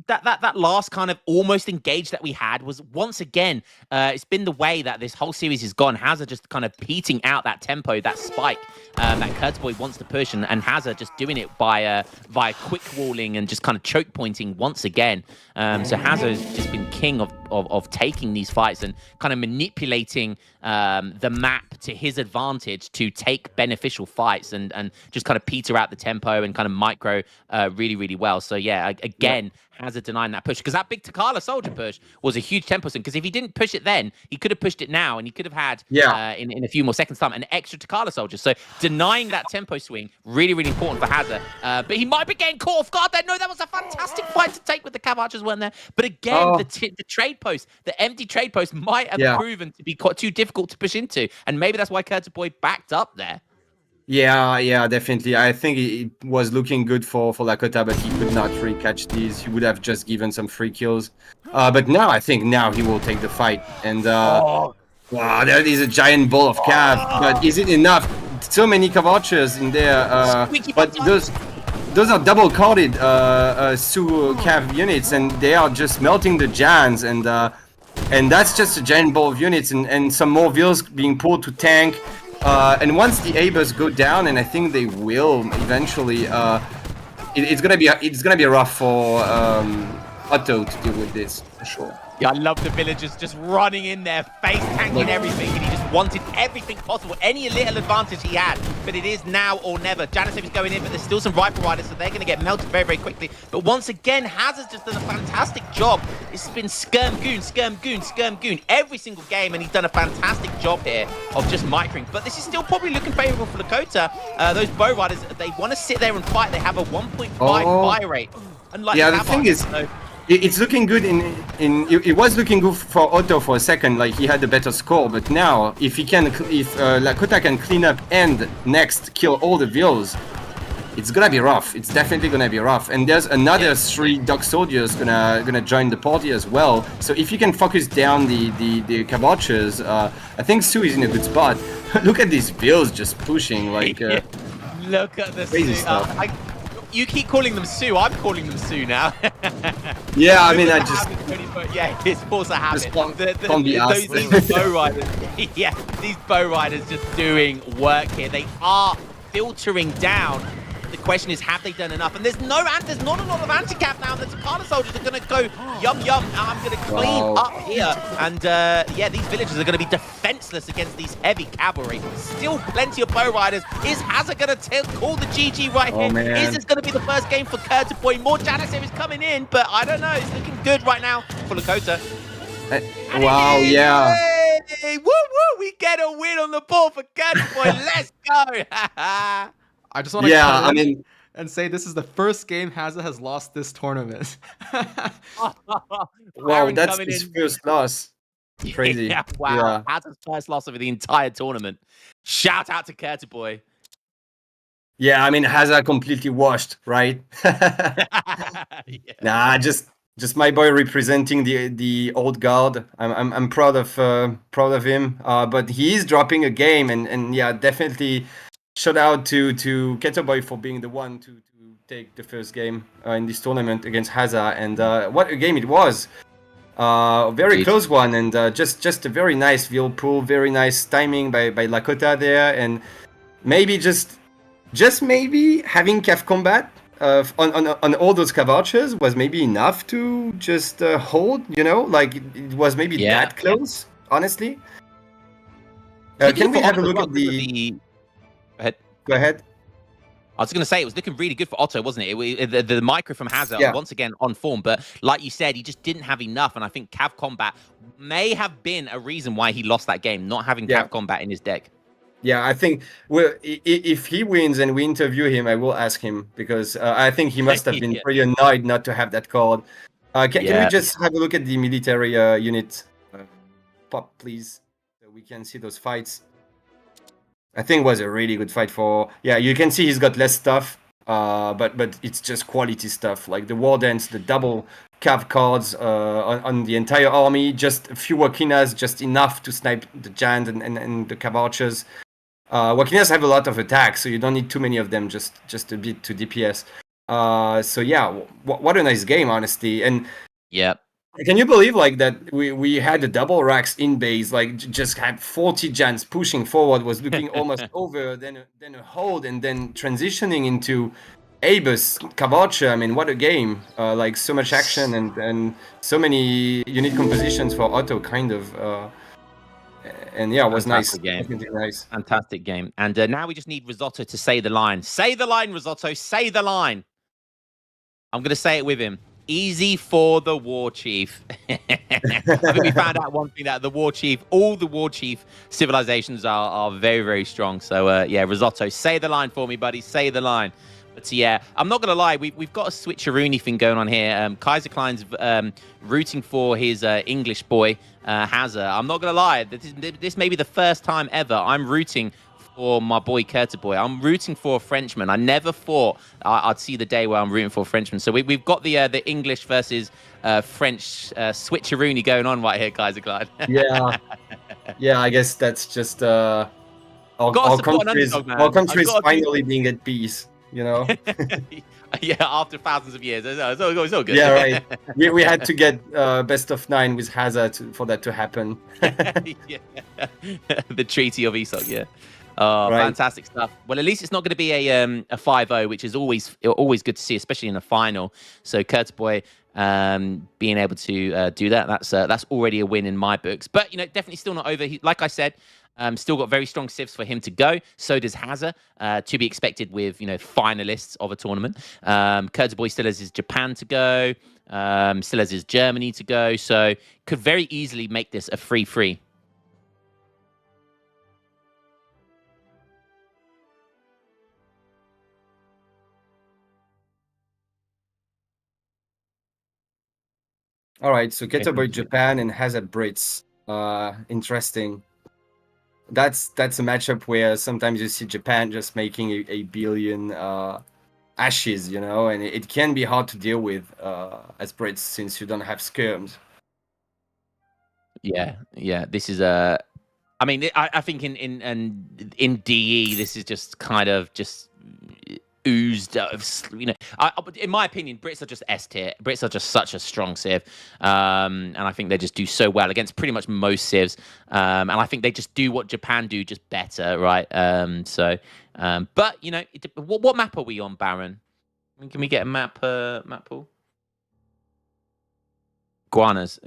that last kind of almost engage that we had was once again, it's been the way that this whole series has gone. Hazza just kind of peating out that tempo, that spike that Keturboy wants to push, and Hazza just doing it by via quick walling and just kind of choke pointing once again. So Hazza has just been king of taking these fights and kind of manipulating the map to his advantage to take beneficial fights and just kind of peter out the tempo and kind of micro really, really well. So yeah, again, Hazza denying that push because that big Takala soldier push was a huge tempo swing. Because if he didn't push it then, he could have pushed it now, and he could have had in a few more seconds time an extra Takala soldier. So denying that tempo swing really, really important for Hazza. But he might be getting caught off guard there. No, that was a fantastic fight to take with the Cav Archers weren't there. But again, the trade post, the empty trade post might have proven to be quite too difficult to push into, and maybe that's why Keturboy backed up there. Yeah, definitely. I think it was looking good for Lakota, but he could not really catch these. He would have just given some free kills. But now, I think now he will take the fight. And wow, there is a giant ball of cav. But is it enough? So many cav archers in there. But those are double-carded Su cav units, and they are just melting the Jans. And that's just a giant ball of units, and some more Vils being pulled to tank. And once the Abers go down, and I think they will eventually, it's gonna be rough for Otto to deal with this for sure. Yeah, I love the villagers just running in there, face tanking everything, and he just wanted everything possible, any little advantage he had. But it is now or never. Janicev is going in, but there's still some rifle riders, so they're going to get melted very, very quickly. But once again, Hazza's just done a fantastic job. It's been skirm goon, every single game, and he's done a fantastic job here of just microing. But this is still probably looking favorable for Lakota. Those bow riders, they want to sit there and fight. They have a 1.5 fire rate. Unlike the thing is, it's looking good it was looking good for Otto for a second, like he had a better score, but now if Lakota can clean up and next kill all the Vils, it's gonna be rough. It's definitely gonna be rough. And there's another 3 dog soldiers gonna join the party as well. So if you can focus down the cav archers, I think Su is in a good spot. Look at these Vils just pushing like look at the crazy stuff. You keep calling them Sue. I'm calling them Sue now. Yeah, I mean, I just... Yeah, it's also a habit. These bow riders, yeah, these bow riders just doing work here. They are filtering down. The question is, have they done enough? And there's not a lot of anti-cap now. The Takana soldiers are going to go, yum. I'm going to clean up here. And yeah, these villagers are going to be defenseless against these heavy cavalry. Still plenty of bow riders. Is Hazza going to call the GG right here? Man. Is this going to be the first game for Keturboy? More Janicev is coming in, but I don't know. It's looking good right now for Lakota. Wow, yeah. Hey, woo! We get a win on the board for Keturboy. Let's go. I just want to and say this is the first game Hazza has lost this tournament. Wow, that's his first loss. Crazy. Yeah, wow. Hazza's first loss of the entire tournament. Shout out to Keturboy. Yeah, I mean, Hazza completely washed, right? Nah, just my boy representing the old guard. I'm proud of him. But he is dropping a game, and yeah, definitely. Shout out to Keturboy for being the one to take the first game in this tournament against Hazza, and what a game it was! Very close one, and just a very nice Vil pull, very nice timing by Lakota there, and maybe just maybe having cav combat on all those cav archers was maybe enough to just hold, you know, like it was maybe that close, honestly. Can we have a look at the... Go ahead. I was going to say, it was looking really good for Otto, wasn't it? The micro from Hazza, once again, on form. But like you said, he just didn't have enough. And I think Cav Combat may have been a reason why he lost that game, not having Cav Combat in his deck. Yeah, I think if he wins and we interview him, I will ask him. Because I think he must have been pretty annoyed not to have that card. Can we just have a look at the military unit? Pop, please. So we can see those fights. I think it was a really good fight for... Yeah, you can see he's got less stuff, but it's just quality stuff. Like the War Dance, the double cav cards on the entire army, just a few Wakinas, just enough to snipe the Jand and the cav archers. Wakinas have a lot of attacks, so you don't need too many of them, just a bit to DPS. So yeah, what a nice game, honestly. And Yep. can you believe like that we had the double racks in base, like just had 40 Jans pushing forward, was looking almost over, then a hold, and then transitioning into Abus, Cabocha. I mean, what a game! Like so much action and so many unique compositions for Otto, kind of. And yeah, it was Fantastic nice. game. Definitely nice. Fantastic game. And now we just need Risotto to say the line. Say the line, Risotto. Say the line. I'm going to say it with him. Easy for the War Chief. I think we found out one thing, that the War Chief, all the War Chief civilizations are very, very strong. So, yeah, Risotto, say the line for me, buddy. Say the line. But yeah, I'm not going to lie. We've got a switcheroony thing going on here. Kaiser Klein's rooting for his English boy, Hazza. I'm not going to lie. This may be the first time ever I'm rooting for my boy Keturboy. I'm rooting for a Frenchman. I never thought I'd see the day where I'm rooting for a Frenchman. So we've got the English versus French switcheroony going on right here, Kaiser Klein. Yeah, yeah. I guess that's just our countries finally being at peace. You know. Yeah, after thousands of years, it's all good. Yeah, right. We had to get best of 9 with Hazza for that to happen. Yeah. The Treaty of ESOC, yeah. Oh, right. Fantastic stuff. Well, at least it's not going to be a 5-0, which is always good to see, especially in a final. So Keturboy being able to do that, that's already a win in my books. But definitely still not over. Like I said, still got very strong civs for him to go. So does Hazza, to be expected with finalists of a tournament. Keturboy still has his Japan to go, still has his Germany to go. So could very easily make this a 3-3. All right, so Keturboy Japan and Hazza Brits. Interesting. That's a matchup where sometimes you see Japan just making a billion ashes, and it can be hard to deal with as Brits since you don't have skirms. Yeah. This is a. I mean, I think in DE this is just kind of just oozed in my opinion, Brits are just S tier. Brits are just such a strong civ, and I think they just do so well against pretty much most civs, and I think they just do what Japan do, just better, right? But what map are we on, Baron? Can we get a map pool? Guanas.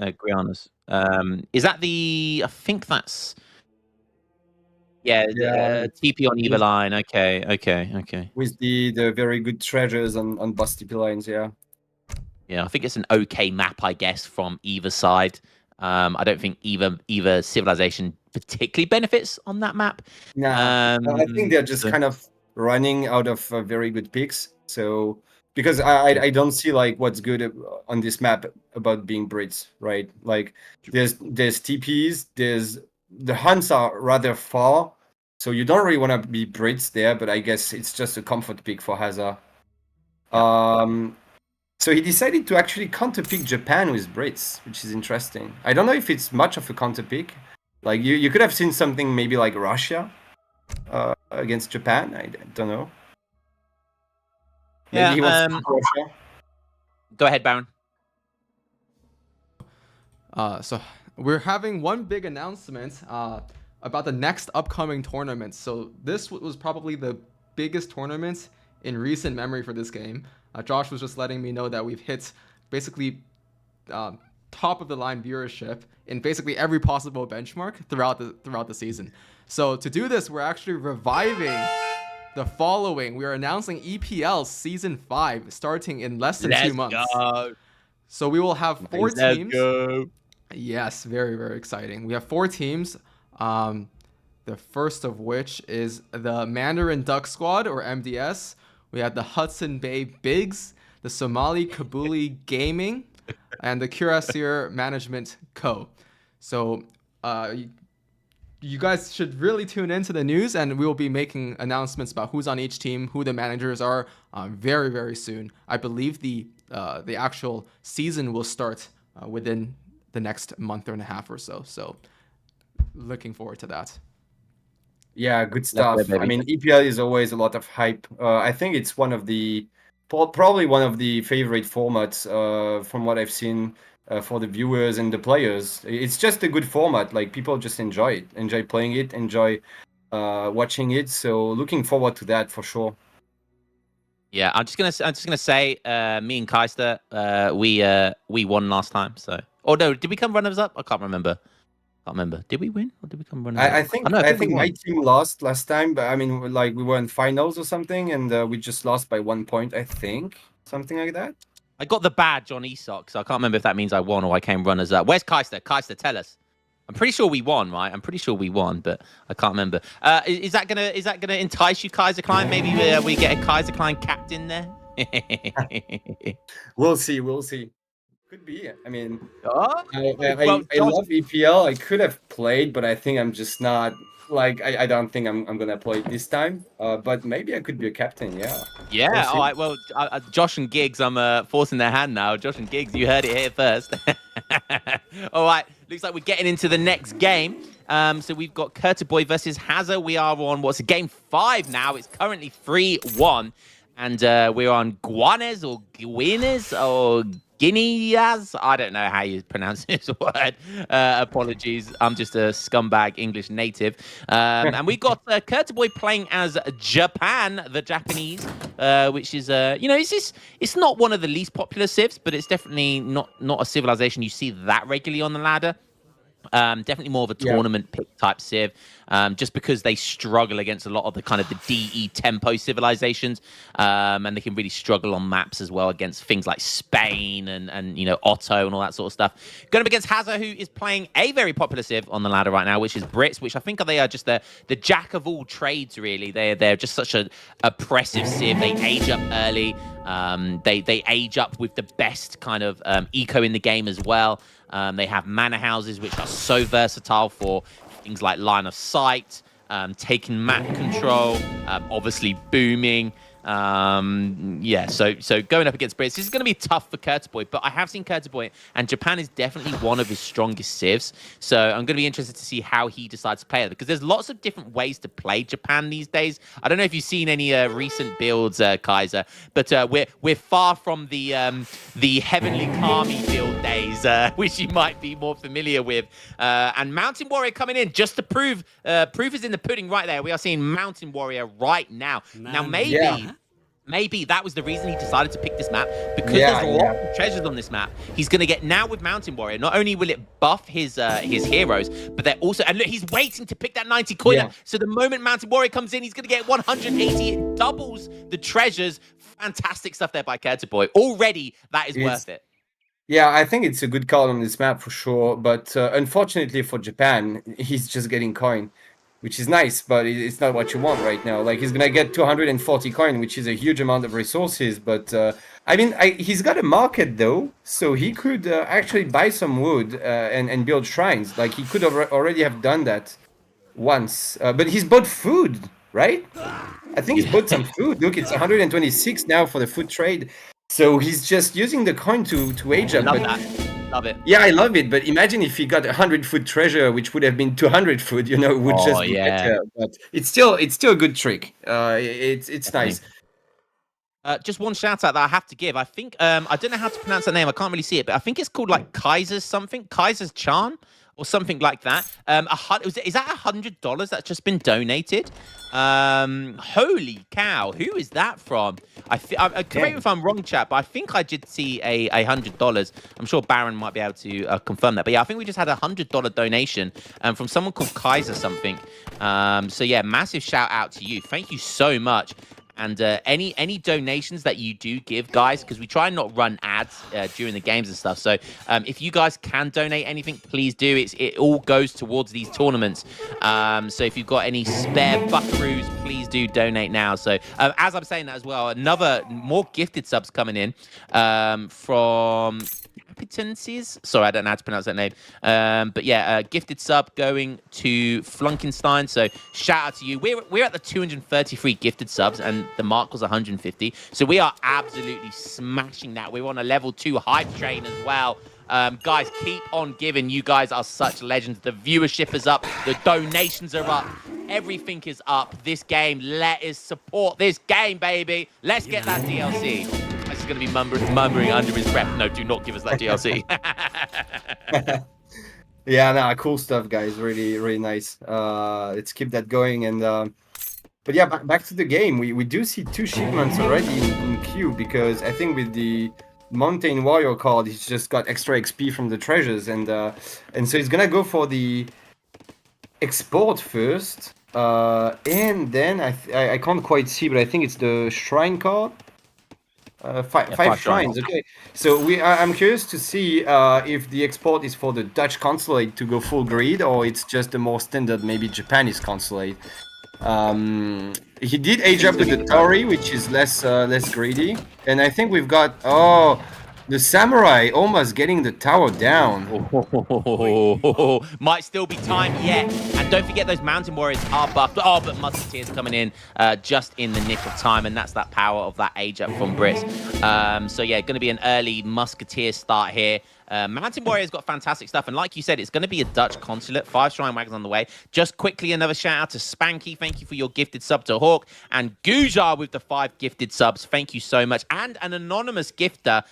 Is that the? I think that's. Yeah, TP on either line. Okay. With the very good treasures on boss TP lines, yeah. Yeah, I think it's an okay map, I guess, from either side. I don't think either civilization particularly benefits on that map. Nah, I think they're just kind of running out of very good picks. So because I don't see like what's good on this map about being Brits, right? Like there's TPs, the hunts are rather far, so you don't really want to be Brits there, but I guess it's just a comfort pick for Hazza. So he decided to actually counter pick Japan with Brits, which is interesting. I don't know if it's much of a counter pick. Like you could have seen something maybe like Russia against Japan. I don't know. Maybe he wants to Russia. Go ahead, Baron. So we're having one big announcement about the next upcoming tournament. So this was probably the biggest tournament in recent memory for this game. Josh was just letting me know that we've hit basically top of the line viewership in basically every possible benchmark throughout the season. So to do this, we're actually reviving the following. We are announcing EPL Season 5 starting in less than 2 months. Go. So we will have 4 teams. Go. Yes, very, very exciting. We have 4 teams. The first of which is the Mandarin Duck Squad, or MDS. We have the Hudson Bay Bigs, the Somali Kabuli Gaming, and the Cuirassier Management Co. So you guys should really tune into the news, and we will be making announcements about who's on each team, who the managers are, very, very soon. I believe the actual season will start within the next month and a half or so. So looking forward to that. Yeah, good Let's stuff. go, baby. I mean, EPL is always a lot of hype. I think it's one of the probably one of the favorite formats from what I've seen for the viewers and the players. It's just a good format. Like people just enjoy it, enjoy playing it, enjoy watching it. So looking forward to that for sure. Yeah, I'm just gonna say, me and Keister, we won last time. So, or no, did we come runners up? I can't remember. Did we win or did we come runners up? I think Oh, no, I we think won. my team lost last time, but I mean, like we were in finals or something, and we just lost by 1 point. I think something like that. I got the badge on ESOC, so I can't remember if that means I won or I came runners up. Where's Keister? Keister, tell us. I'm pretty sure we won, right? I'm pretty sure we won, but I can't remember. Is that gonna entice you, Kaiser Klein? Maybe we get a Kaiser Klein captain there. We'll see. We'll see. Could be. I mean, Oh, I well, Josh- love EPL. I could have played, but I think I'm just not. Like, I don't think I'm gonna play this time. But maybe I could be a captain. Yeah. Yeah, We'll see. all right. Well, Josh and Giggs, I'm forcing their hand now. Josh and Giggs, you heard it here first. All right, looks like we're getting into the next game. So we've got Keturboy versus Hazza. We are on game 5 now. It's currently 3-1, and we're on Guanes or Guinness or Guineas. I don't know how you pronounce this word. Apologies. I'm just a scumbag English native. And we got Keturboy playing as Japan, the Japanese, which is, it's not one of the least popular civs, but it's definitely not a civilization you see that regularly on the ladder. Definitely more of a tournament pick type civ, just because they struggle against a lot of the kind of the DE tempo civilizations, and they can really struggle on maps as well against things like Spain and Otto and all that sort of stuff. Going up against Hazza, who is playing a very popular civ on the ladder right now, which is Brits, which I think they are just the jack of all trades. Really, they're just such a oppressive civ. They age up early. They age up with the best kind of eco in the game as well. They have manor houses, which are so versatile for things like line of sight, taking map control, obviously booming. So going up against Brits, this is going to be tough for Keturboy, but I have seen Keturboy, and Japan is definitely one of his strongest civs. So I'm going to be interested to see how he decides to play it, because there's lots of different ways to play Japan these days. I don't know if you've seen any recent builds, Kaiser, but we're far from the Heavenly Kami build days, which you might be more familiar with. And Mountain Warrior coming in just to proof is in the pudding right there. We are seeing Mountain Warrior right now. Now maybe that was the reason he decided to pick this map, because there's lots of treasures on this map. He's going to get, now with Mountain Warrior, not only will it buff his heroes, but they're also, and look, he's waiting to pick that 90 coin up. So the moment Mountain Warrior comes in, he's going to get 180. It doubles the treasures. Fantastic stuff there by Keturboy. Already, that is worth it. Yeah, I think it's a good call on this map for sure. But unfortunately for Japan, he's just getting coin, which is nice, but it's not what you want right now. Like, he's gonna get 240 coin, which is a huge amount of resources. But I mean, he's got a market though, so he could actually buy some wood and build shrines. Like, he could already have done that once. But he's bought food, right? I think he's bought some food. Look, it's 126 now for the food trade. So he's just using the coin to age up. Love it. Yeah, I love it. But imagine if he got 100 food treasure, which would have been 200 food. Would just be better. But it's still a good trick. It's nice. Just one shout out that I have to give. I think I don't know how to pronounce that name. I can't really see it, but I think it's called like Kaiser's something, Kaiser's Chan, or something like that. Is that $100 that's just been donated? Holy cow! Who is that from? Correct me if I'm wrong, chat, but I think I did see a $100. I'm sure Baron might be able to confirm that. But yeah, I think we just had a $100 donation from someone called Kaiser something. So yeah, massive shout out to you. Thank you so much. And any donations that you do give, guys, because we try and not run ads during the games and stuff. So if you guys can donate anything, please do. It all goes towards these tournaments. So if you've got any spare buckaroos, please do donate now. So as I'm saying that as well, more gifted subs coming in from Competencies. Sorry, I don't know how to pronounce that name. But yeah, gifted sub going to Flunkenstein. So shout out to you. We're at the 233 gifted subs, and the mark was 150. So we are absolutely smashing that. We're on a level 2 hype train as well. Guys, keep on giving. You guys are such legends. The viewership is up. The donations are up. Everything is up. This game, let us support this game, baby. Let's get that DLC. He's going to be murmuring under his breath. No, do not give us that DLC. Yeah, nah, cool stuff, guys. Really, really nice. Let's keep that going. And but yeah, back to the game. We do see 2 shipments already in queue, because I think with the Mountain Warrior card, he's just got extra XP from the treasures, and so he's gonna go for the export first, and then I can't quite see, but I think it's the shrine card. Five shrines. Okay, so I'm curious to see if the export is for the Dutch consulate to go full grid, or it's just a more standard, maybe Japanese consulate. He did age up with the Tori, which is less greedy, and I think we've got the samurai almost getting the tower down. Might still be time yet. And don't forget those mountain warriors are buffed. Oh, but musketeers coming in just in the nick of time, and that's that power of that age up from Briss. So yeah, going to be an early musketeer start here. Mountain Warrior's got fantastic stuff, and like you said, it's going to be a Dutch consulate. 5 shrine wagons on the way. Just quickly, another shout out to Spanky. Thank you for your gifted sub to Hawk, and Gujar with the 5 gifted subs. Thank you so much, and an anonymous gifter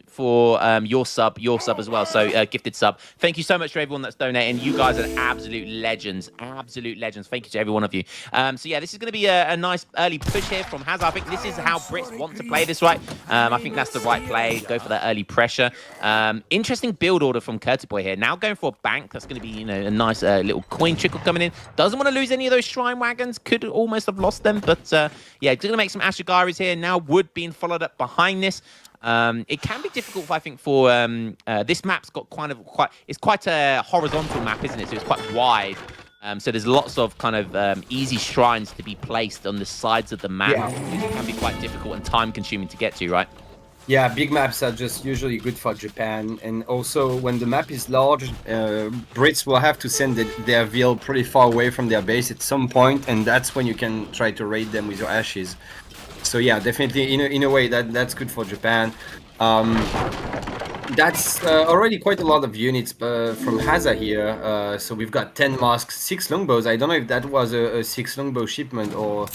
for your sub as well. So gifted sub. Thank you so much to everyone that's donating. You guys are absolute legends. Absolute legends. Thank you to every one of you. So yeah, this is going to be a nice early push here from Hazza. I think this is how Brits want to play this, right? I think that's the right play. Go for that early pressure. Interesting build order from Keturboy here. Now going for a bank. That's going to be, you know, a nice little coin trickle coming in. Doesn't want to lose any of those shrine wagons. Could almost have lost them, but yeah, going to make some Ashigaris here. Now Wood being followed up behind this. It can be difficult, I think, for this map's got it's quite a horizontal map, isn't it? So it's quite wide. So there's lots of kind of easy shrines to be placed on the sides of the map, which can be quite difficult and time-consuming to get to, right? Yeah, big maps are just usually good for Japan, and also when the map is large, Brits will have to send their veil pretty far away from their base at some point, and that's when you can try to raid them with your ashes. So yeah, definitely in a way that's good for Japan. That's already quite a lot of units from Hazza here. So we've got 10 masks, 6 longbows. I don't know if that was a 6 longbow shipment or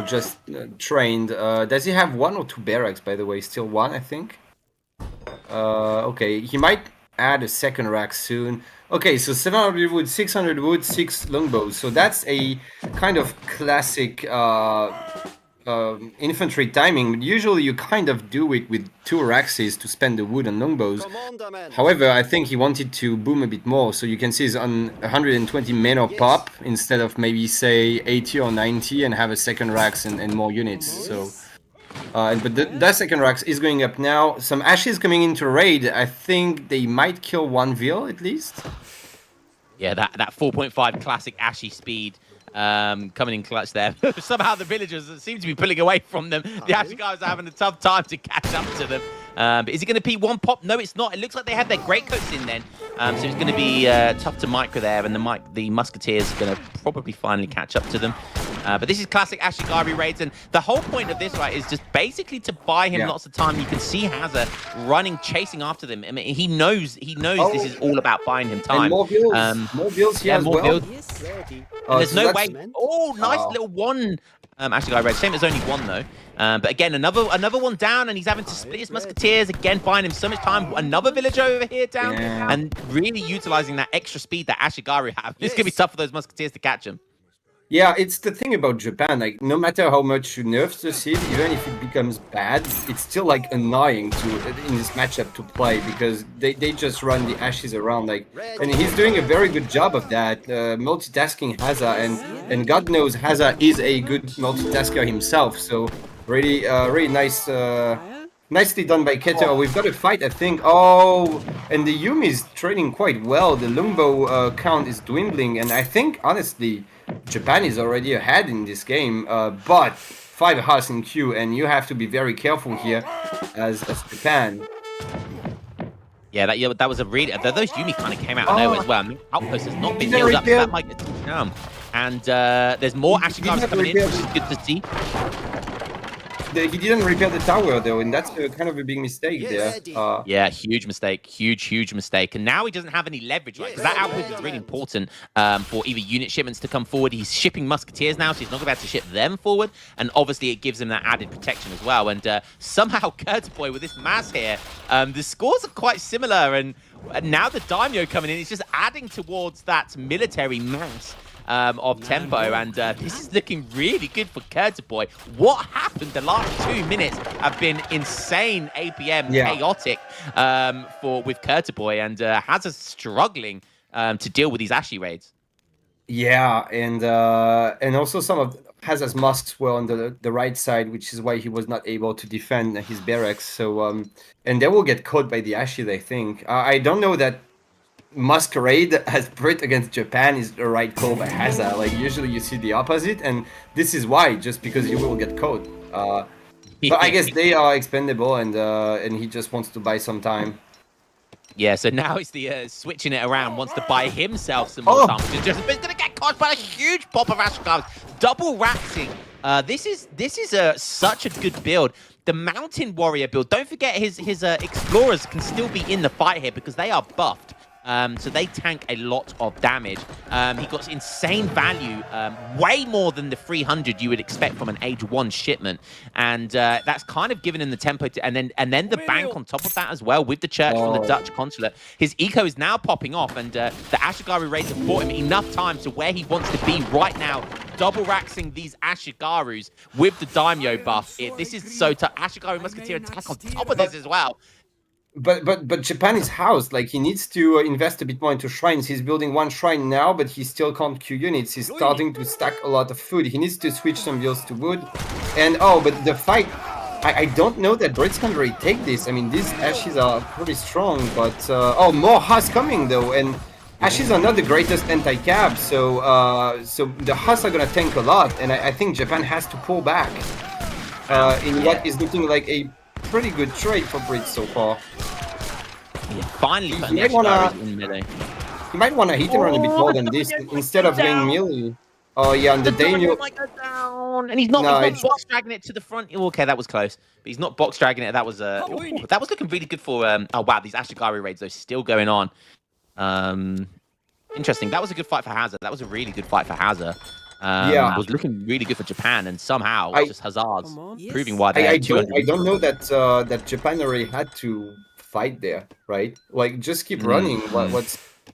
just trained. Does he have 1 or 2 barracks, by the way? Still 1, I think. Okay, he might add a second rack soon. Okay, so 700 wood, 600 wood, 6 longbows. So that's a kind of classic infantry timing. Usually you kind of do it with 2 raxes to spend the wood and longbows. However, I think he wanted to boom a bit more, so you can see he's on 120 men or pop instead of maybe say 80 or 90 and have a second rax and more units. So but that second rax is going up now. Some ashes coming into raid. I think they might kill 1 veil at least. Yeah, that 4.5 classic ashy speed coming in clutch there. Somehow the villagers seem to be pulling away from them. The Ashy guys are having a tough time to catch up to them. But is it going to be 1 pop? No, it's not. It looks like they have their greatcoats in then. So it's going to be tough to micro there, and the musketeers are going to probably finally catch up to them. But this is classic Ashigari raids, and the whole point of this, right, is just basically to buy him lots of time. You can see Hazza running, chasing after them. I mean, he knows this is all about buying him time. And more builds here as well. Builds. There's no way. Oh, nice little one. Ashigari raid. Shame there's only 1 though. But again, another one down, and he's having to split his musketeers again, buying him so much time. Another villager over here down, and really utilizing that extra speed that Ashigari have. It's gonna be tough for those musketeers to catch him. Yeah, it's the thing about Japan, like, no matter how much you nerf the seed, even if it becomes bad, it's still, like, annoying in this matchup to play, because they just run the ashes around, like, and he's doing a very good job of that, multitasking Hazza, and God knows Hazza is a good multitasker himself, so really, really nice, nicely done by Keter. We've got a fight, I think. Oh, and the Yumi is trading quite well, the longbow count is dwindling, and I think, honestly, Japan is already ahead in this game, but 5 hearts in queue, and you have to be very careful here as Japan. Yeah, that was a really... Those Yumi kind of came out of nowhere as well. I mean, Outpost has not been healed up, so that might get taken down. And there's more Ashigars coming in, which is good to see. he didn't repair the tower though, and that's kind of a big mistake there. Yeah, huge mistake. Huge mistake. And now he doesn't have any leverage, right? Because that outpost is really important for either unit shipments to come forward. He's shipping musketeers now, so he's not going to be able to ship them forward. And obviously, it gives him that added protection as well. And somehow, Keturboy with this mass here, the scores are quite similar. And now the Daimyo coming in is just adding towards that military mass of tempo, and this is looking really good for Keturboy. What happened the last 2 minutes have been insane APM, chaotic with Keturboy, and Hazza struggling to deal with these Ashy raids. Yeah, and also some of Hazza's musks were on the right side, which is why he was not able to defend his barracks. So and they will get caught by the Ashes, I think. I don't know that Masquerade as Brit against Japan is the right call by Hazza. Like usually you see the opposite, and this is why, just because you will get caught. But I guess they are expendable, and he just wants to buy some time. Yeah, so now it's the switching it around, wants to buy himself some more time. But he's going to get caught by a huge pop of Ashkars. Double raxing. This is such a good build. The Mountain Warrior build. Don't forget his Explorers can still be in the fight here because they are buffed. So they tank a lot of damage. He got insane value, way more than the 300 you would expect from an Age 1 shipment. And that's kind of given him the tempo to, and then the bank on top of that as well with the church from the Dutch consulate. His eco is now popping off, and the Ashigaru raids have bought him enough time to where he wants to be right now. Double raxing these Ashigarus with the Daimyo buff. This is so tough. Ashigaru Musketeer attack on top of this as well. But Japan is housed. Like he needs to invest a bit more into shrines. He's building one shrine now, but he still can't queue units. He's starting to stack a lot of food. He needs to switch some builds to wood. And but the fight, I don't know that Brits can really take this. I mean, these Ashes are pretty strong, but more Huss coming though, and Ashes are not the greatest anti-cab, so the Huss are gonna tank a lot, and I think Japan has to pull back in what is looking like a pretty good trade for Brits so far. Yeah, finally, he might want to hit and run a bit more than this instead of going melee. Oh yeah, and the Daimyo might go down, and he's not box dragging it to the front. Okay, that was close, but he's not box dragging it. That was that was looking really good for. Oh wow, these Ashigaru raids though still going on. Interesting. That was a good fight for Hazza. That was a really good fight for Hazza. Was looking really good for Japan, and somehow just Hazard's proving why they I don't know that that Japan already had to fight there, right? Like just keep running.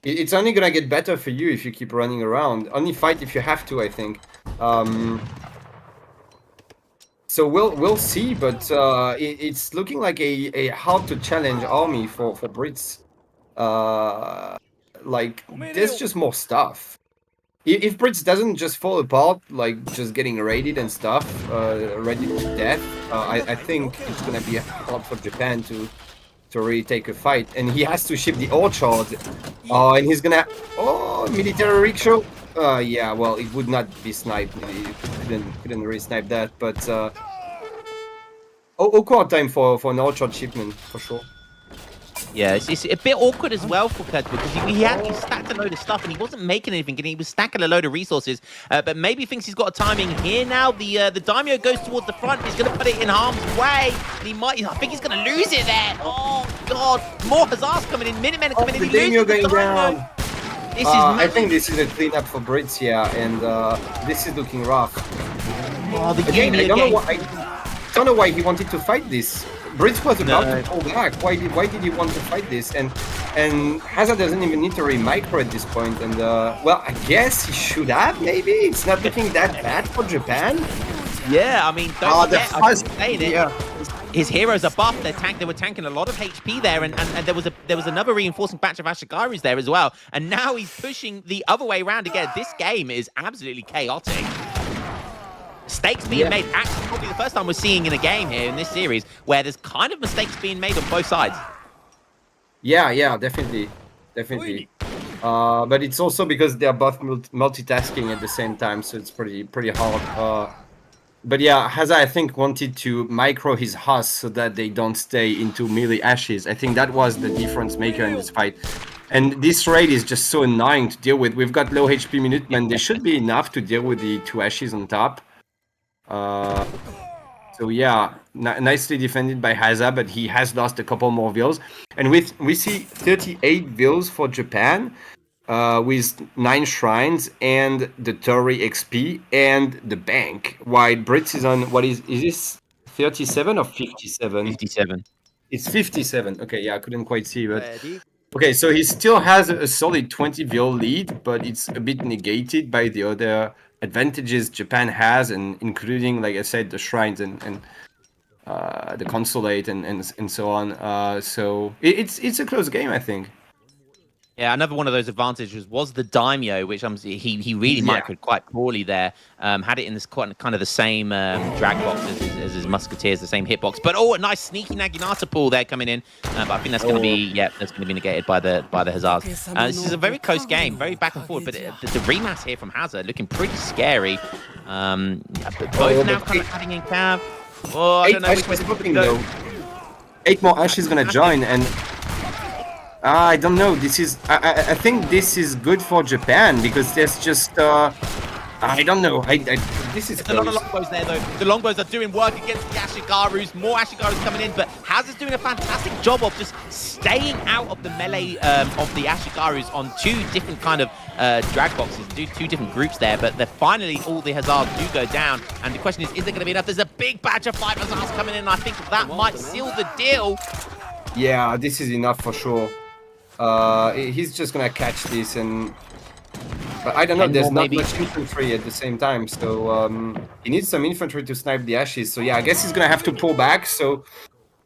It's only gonna get better for you if you keep running around. Only fight if you have to, I think. So we'll see, but it's looking like a hard to challenge army for Brits. Like there's just more stuff. If Brits doesn't just fall apart, like just getting raided and stuff, ready to death, I think it's gonna be hard for Japan to really take a fight. And he has to ship the Orchard, and he's gonna military rickshaw. Yeah, well, it would not be sniped. He couldn't really snipe that, but awkward time for an Orchard shipment for sure. Yeah, it's a bit awkward as well for Keturboy because he stacked a load of stuff and he wasn't making anything, and he was stacking a load of resources. But maybe he thinks he's got a timing here now. The Daimyo goes towards the front. He's going to put it in harm's way. And I think he's going to lose it there. Oh, God. More Hazards coming in. Minutemen are coming in. The Daimyo going down. I think this is a cleanup for Brits, and this is looking rough. Again, I don't know why he wanted to fight this. Brits was about to pull back. Why did he want to fight this? And Hazza doesn't even need to re-micro at this point. And well, I guess he should have. Maybe it's not looking that bad for Japan. Yeah, I mean, don't forget, I was saying it. His heroes are buffed. They were tanking a lot of HP there, and there was another reinforcing batch of Ashigarus there as well. And now he's pushing the other way around again. This game is absolutely chaotic. Mistakes being made. Actually, probably the first time we're seeing in a game here in this series where there's kind of mistakes being made on both sides. Yeah, definitely. But it's also because they're both multitasking at the same time, so it's pretty hard. But yeah, Hazza, I think, wanted to micro his Huss so that they don't stay into melee Ashes. I think that was the difference maker in this fight. And this raid is just so annoying to deal with. We've got low HP Minutemen. They should be enough to deal with the two Ashes on top. So yeah, nicely defended by Hazza, but he has lost a couple more vills. And we see 38 vills for Japan, with 9 shrines and the Torii XP and the bank. While Brits is on, what is this 37 or 57? 57. It's 57. Okay, yeah, I couldn't quite see, but okay, so he still has a solid 20 VL lead, but it's a bit negated by the other advantages Japan has, and including, like I said, the shrines and the consulate and so on. So it's a close game, I think. Yeah, another one of those advantages was the daimyo, which he really microed quite poorly there. Had it in this kind of the same drag box as his musketeers, the same hitbox. But a nice sneaky Naginata pull there coming in. But I think that's going to be negated by the Hazards. This is a very close game, very back and forth. But the rematch here from Hazza looking pretty scary. But both now kind of adding in cav. Oh, I don't know. 8 Ashes popping though. 8 more Ashes gonna join, and I don't know. This is I think this is good for Japan, because there's just I don't know. This is a lot of longbows there though. The longbows are doing work against the Ashigarus. More Ashigarus coming in, but Hazza's doing a fantastic job of just staying out of the melee of the Ashigarus on 2 different kind of drag boxes, 2 different groups there. But they're finally, all the Hazards do go down, and the question is there going to be enough? There's a big batch of 5 Hazards coming in, and I think that might seal the deal. Yeah, this is enough for sure. He's just gonna catch this, but I don't know, there's not much infantry at the same time, so he needs some infantry to snipe the Ashes. So yeah, I guess he's gonna have to pull back. So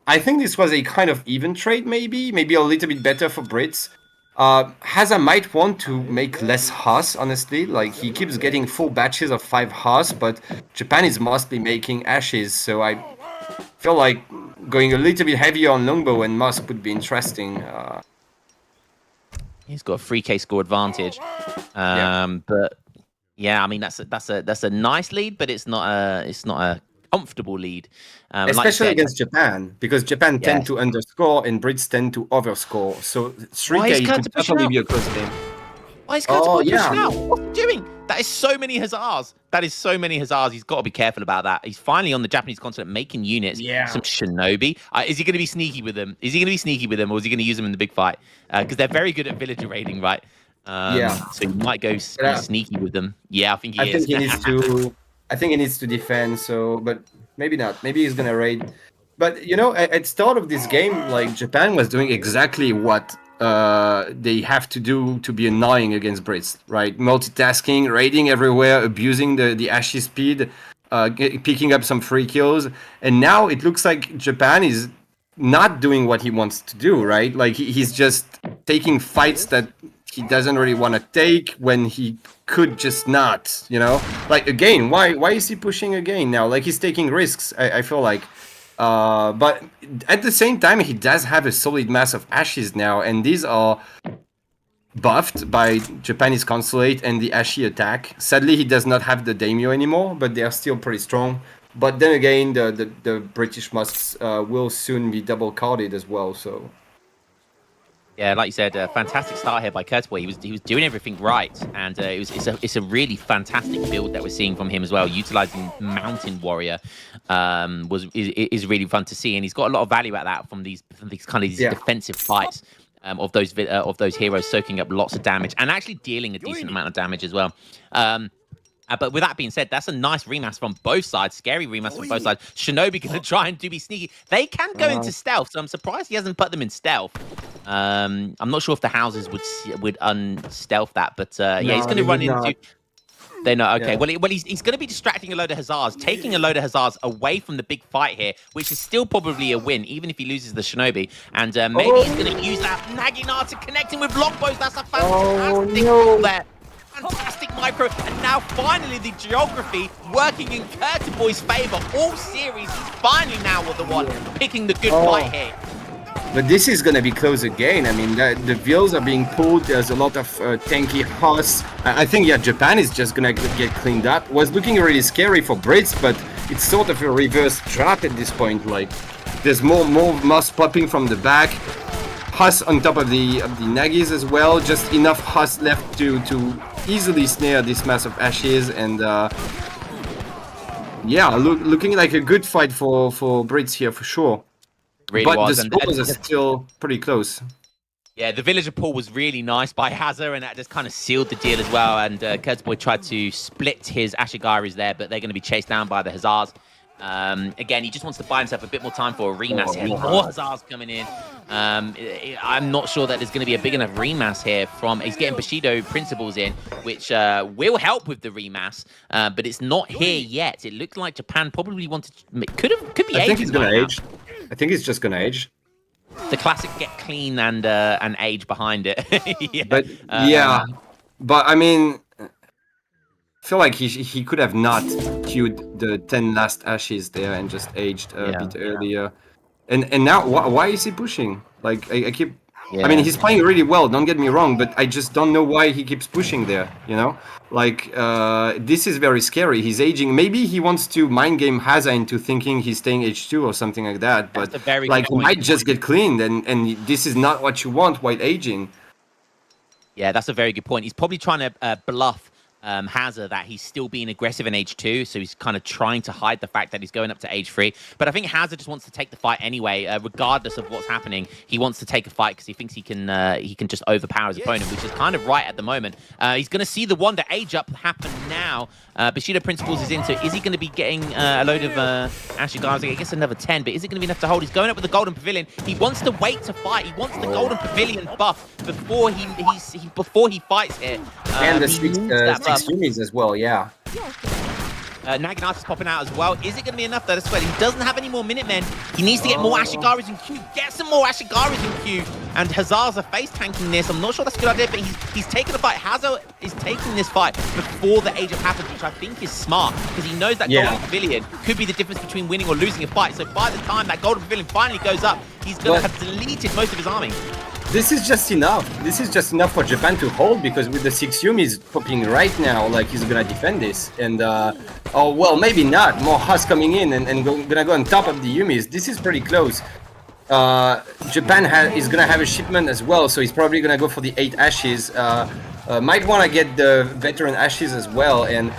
I think this was a kind of even trade, maybe a little bit better for Brits. Hazza might want to make less Haas, honestly. Like, he keeps getting full batches of 5 Haas, but Japan is mostly making Ashes, so I feel like going a little bit heavier on Longbow and Musk would be interesting. He's got a 3K score advantage, but yeah, I mean that's a nice lead, but it's not a comfortable lead, especially against Japan, because Japan tend to underscore and Brits tend to overscore. So 3K could definitely be a close game. Why is Keturboy pushing out? What's he doing? That is so many Hazards. He's got to be careful about that. He's finally on the Japanese continent making units. Yeah. Some Shinobi. Is he going to be sneaky with them? Or is he going to use them in the big fight? Because they're very good at villager raiding, right? So he might go sneaky with them. Yeah, I think he is. I think he needs to defend. So, but maybe not. Maybe he's gonna raid. But you know, at start of this game, like, Japan was doing exactly what they have to do to be annoying against Brits, right? Multitasking, raiding everywhere, abusing the Ashy speed, picking up some free kills. And now it looks like Japan is not doing what he wants to do, right? Like, he's just taking fights that he doesn't really want to take when he could just not, you know? Like, again, why is he pushing again now? Like, he's taking risks, I feel like. But at the same time, he does have a solid mass of Ashes now, and these are buffed by Japanese consulate and the Ashi attack. Sadly, he does not have the daimyo anymore, but they are still pretty strong. But then again, the British musks will soon be double carded as well, so... Yeah, like you said, a fantastic start here by Keturboy. He was doing everything right, and it's a really fantastic build that we're seeing from him as well. Utilizing Mountain Warrior is really fun to see, and he's got a lot of value at that from these defensive fights of those heroes soaking up lots of damage and actually dealing a decent amount of damage as well. But with that being said, that's a nice rematch from both sides. Scary rematch from both sides. Shinobi going to try and be sneaky. They can go into stealth, so I'm surprised he hasn't put them in stealth. I'm not sure if the houses would unstealth that, but he's going to run into... They know. Okay, well, he's going to be distracting a load of Hazards, taking a load of Hazards away from the big fight here, which is still probably a win, even if he loses the Shinobi. And maybe he's going to use that Naginata connecting with longbows. That's a fantastic pull there. Fantastic micro, and now finally the geography working in Keturboy's favor. All series, he's finally now the one picking the good fight here. But this is going to be close again. I mean, the vills are being pulled. There's a lot of tanky Haas. I think, Japan is just going to get cleaned up. Was looking really scary for Brits, but it's sort of a reverse trap at this point. Like, there's more moss popping from the back. Haas on top of the Nagis as well. Just enough Haas left to easily snare this mass of Ashes, and yeah, looking like a good fight for Brits here for sure. Really But was. the scores are still pretty close. Yeah, the villager pull was really nice by Hazza, and that just kind of sealed the deal as well. And Keturboy tried to split his Ashigaris there, but they're going to be chased down by the Hazzas. Again, he just wants to buy himself a bit more time for a rematch here. More Hazzas coming in. I'm not sure that there's going to be a big enough rematch here from... He's getting Bushido principles in, which will help with the rematch, but it's not here yet. It looks like Japan probably wanted... Could be I think aging it's going right to now. age. I think it's just going to age. The classic get clean and age behind it. Yeah. But but I mean, I feel like he could have not queued the 10 last ashes there and just aged a bit earlier. And now why is he pushing? Like I keep. I mean, he's playing really well. Don't get me wrong, but I just don't know why he keeps pushing there. You know, like this is very scary. He's aging. Maybe he wants to mind game Hazza into thinking he's staying H2 or something like that. But like he might just get cleaned, and this is not what you want while aging. Yeah, that's a very good point. He's probably trying to bluff Hazza that he's still being aggressive in age 2, so he's kind of trying to hide the fact that he's going up to age 3. But I think Hazza just wants to take the fight anyway, regardless of what's happening. He wants to take a fight because he thinks he can just overpower his opponent, which is kind of right at the moment. He's going to see the Wonder age up happen now. Bushido Principles is in, so is he going to be getting a load of Ashigaris? I guess another 10, but is it going to be enough to hold? He's going up with the Golden Pavilion. He wants to wait to fight. He wants the Golden Pavilion buff before he fights here. And the six Yumis as well, yeah. Naginata's popping out as well. Is it going to be enough though? That's well, he doesn't have any more Minutemen. He needs to get more Ashigaris in queue. Get some more Ashigaris in queue. And Hazzar's face tanking this. I'm not sure that's a good idea, but he's taking the fight. Hazza is taking this fight before the age up happens, which I think is smart because he knows that Golden Pavilion could be the difference between winning or losing a fight. So by the time that Golden Pavilion finally goes up, he's going to have deleted most of his army. This is just enough. This is just enough for Japan to hold because with the 6 Yumis popping right now, like he's gonna defend this. And oh well, maybe not. More Hus coming in and gonna go on top of the Yumis. This is pretty close. Japan is gonna have a shipment as well, so he's probably gonna go for the 8 ashes. Might wanna get the veteran ashes as well. And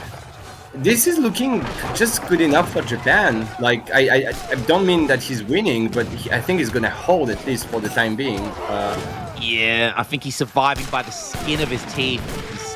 this is looking just good enough for Japan. Like I don't mean that he's winning, but I think he's gonna hold at least for the time being. Yeah, I think he's surviving by the skin of his teeth.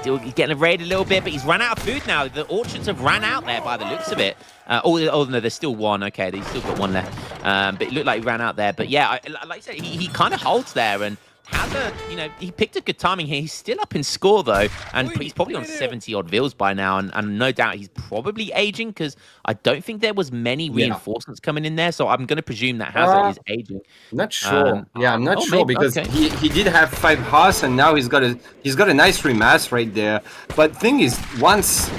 He's getting raided a little bit, but he's run out of food now. The orchards have ran out there by the looks of it. Oh no, there's still one. Okay, he's still got one left. But it looked like he ran out there. But yeah, like I said, he kind of holds there and Hazza, he picked a good timing here. He's still up in score, though, and he's probably on 70-odd vills by now, and no doubt he's probably aging, because I don't think there was many reinforcements coming in there, so I'm going to presume that Hazza is aging. Not sure. I'm not sure, maybe, because he did have 5 Haas, and now he's got a nice remass right there. But thing is, once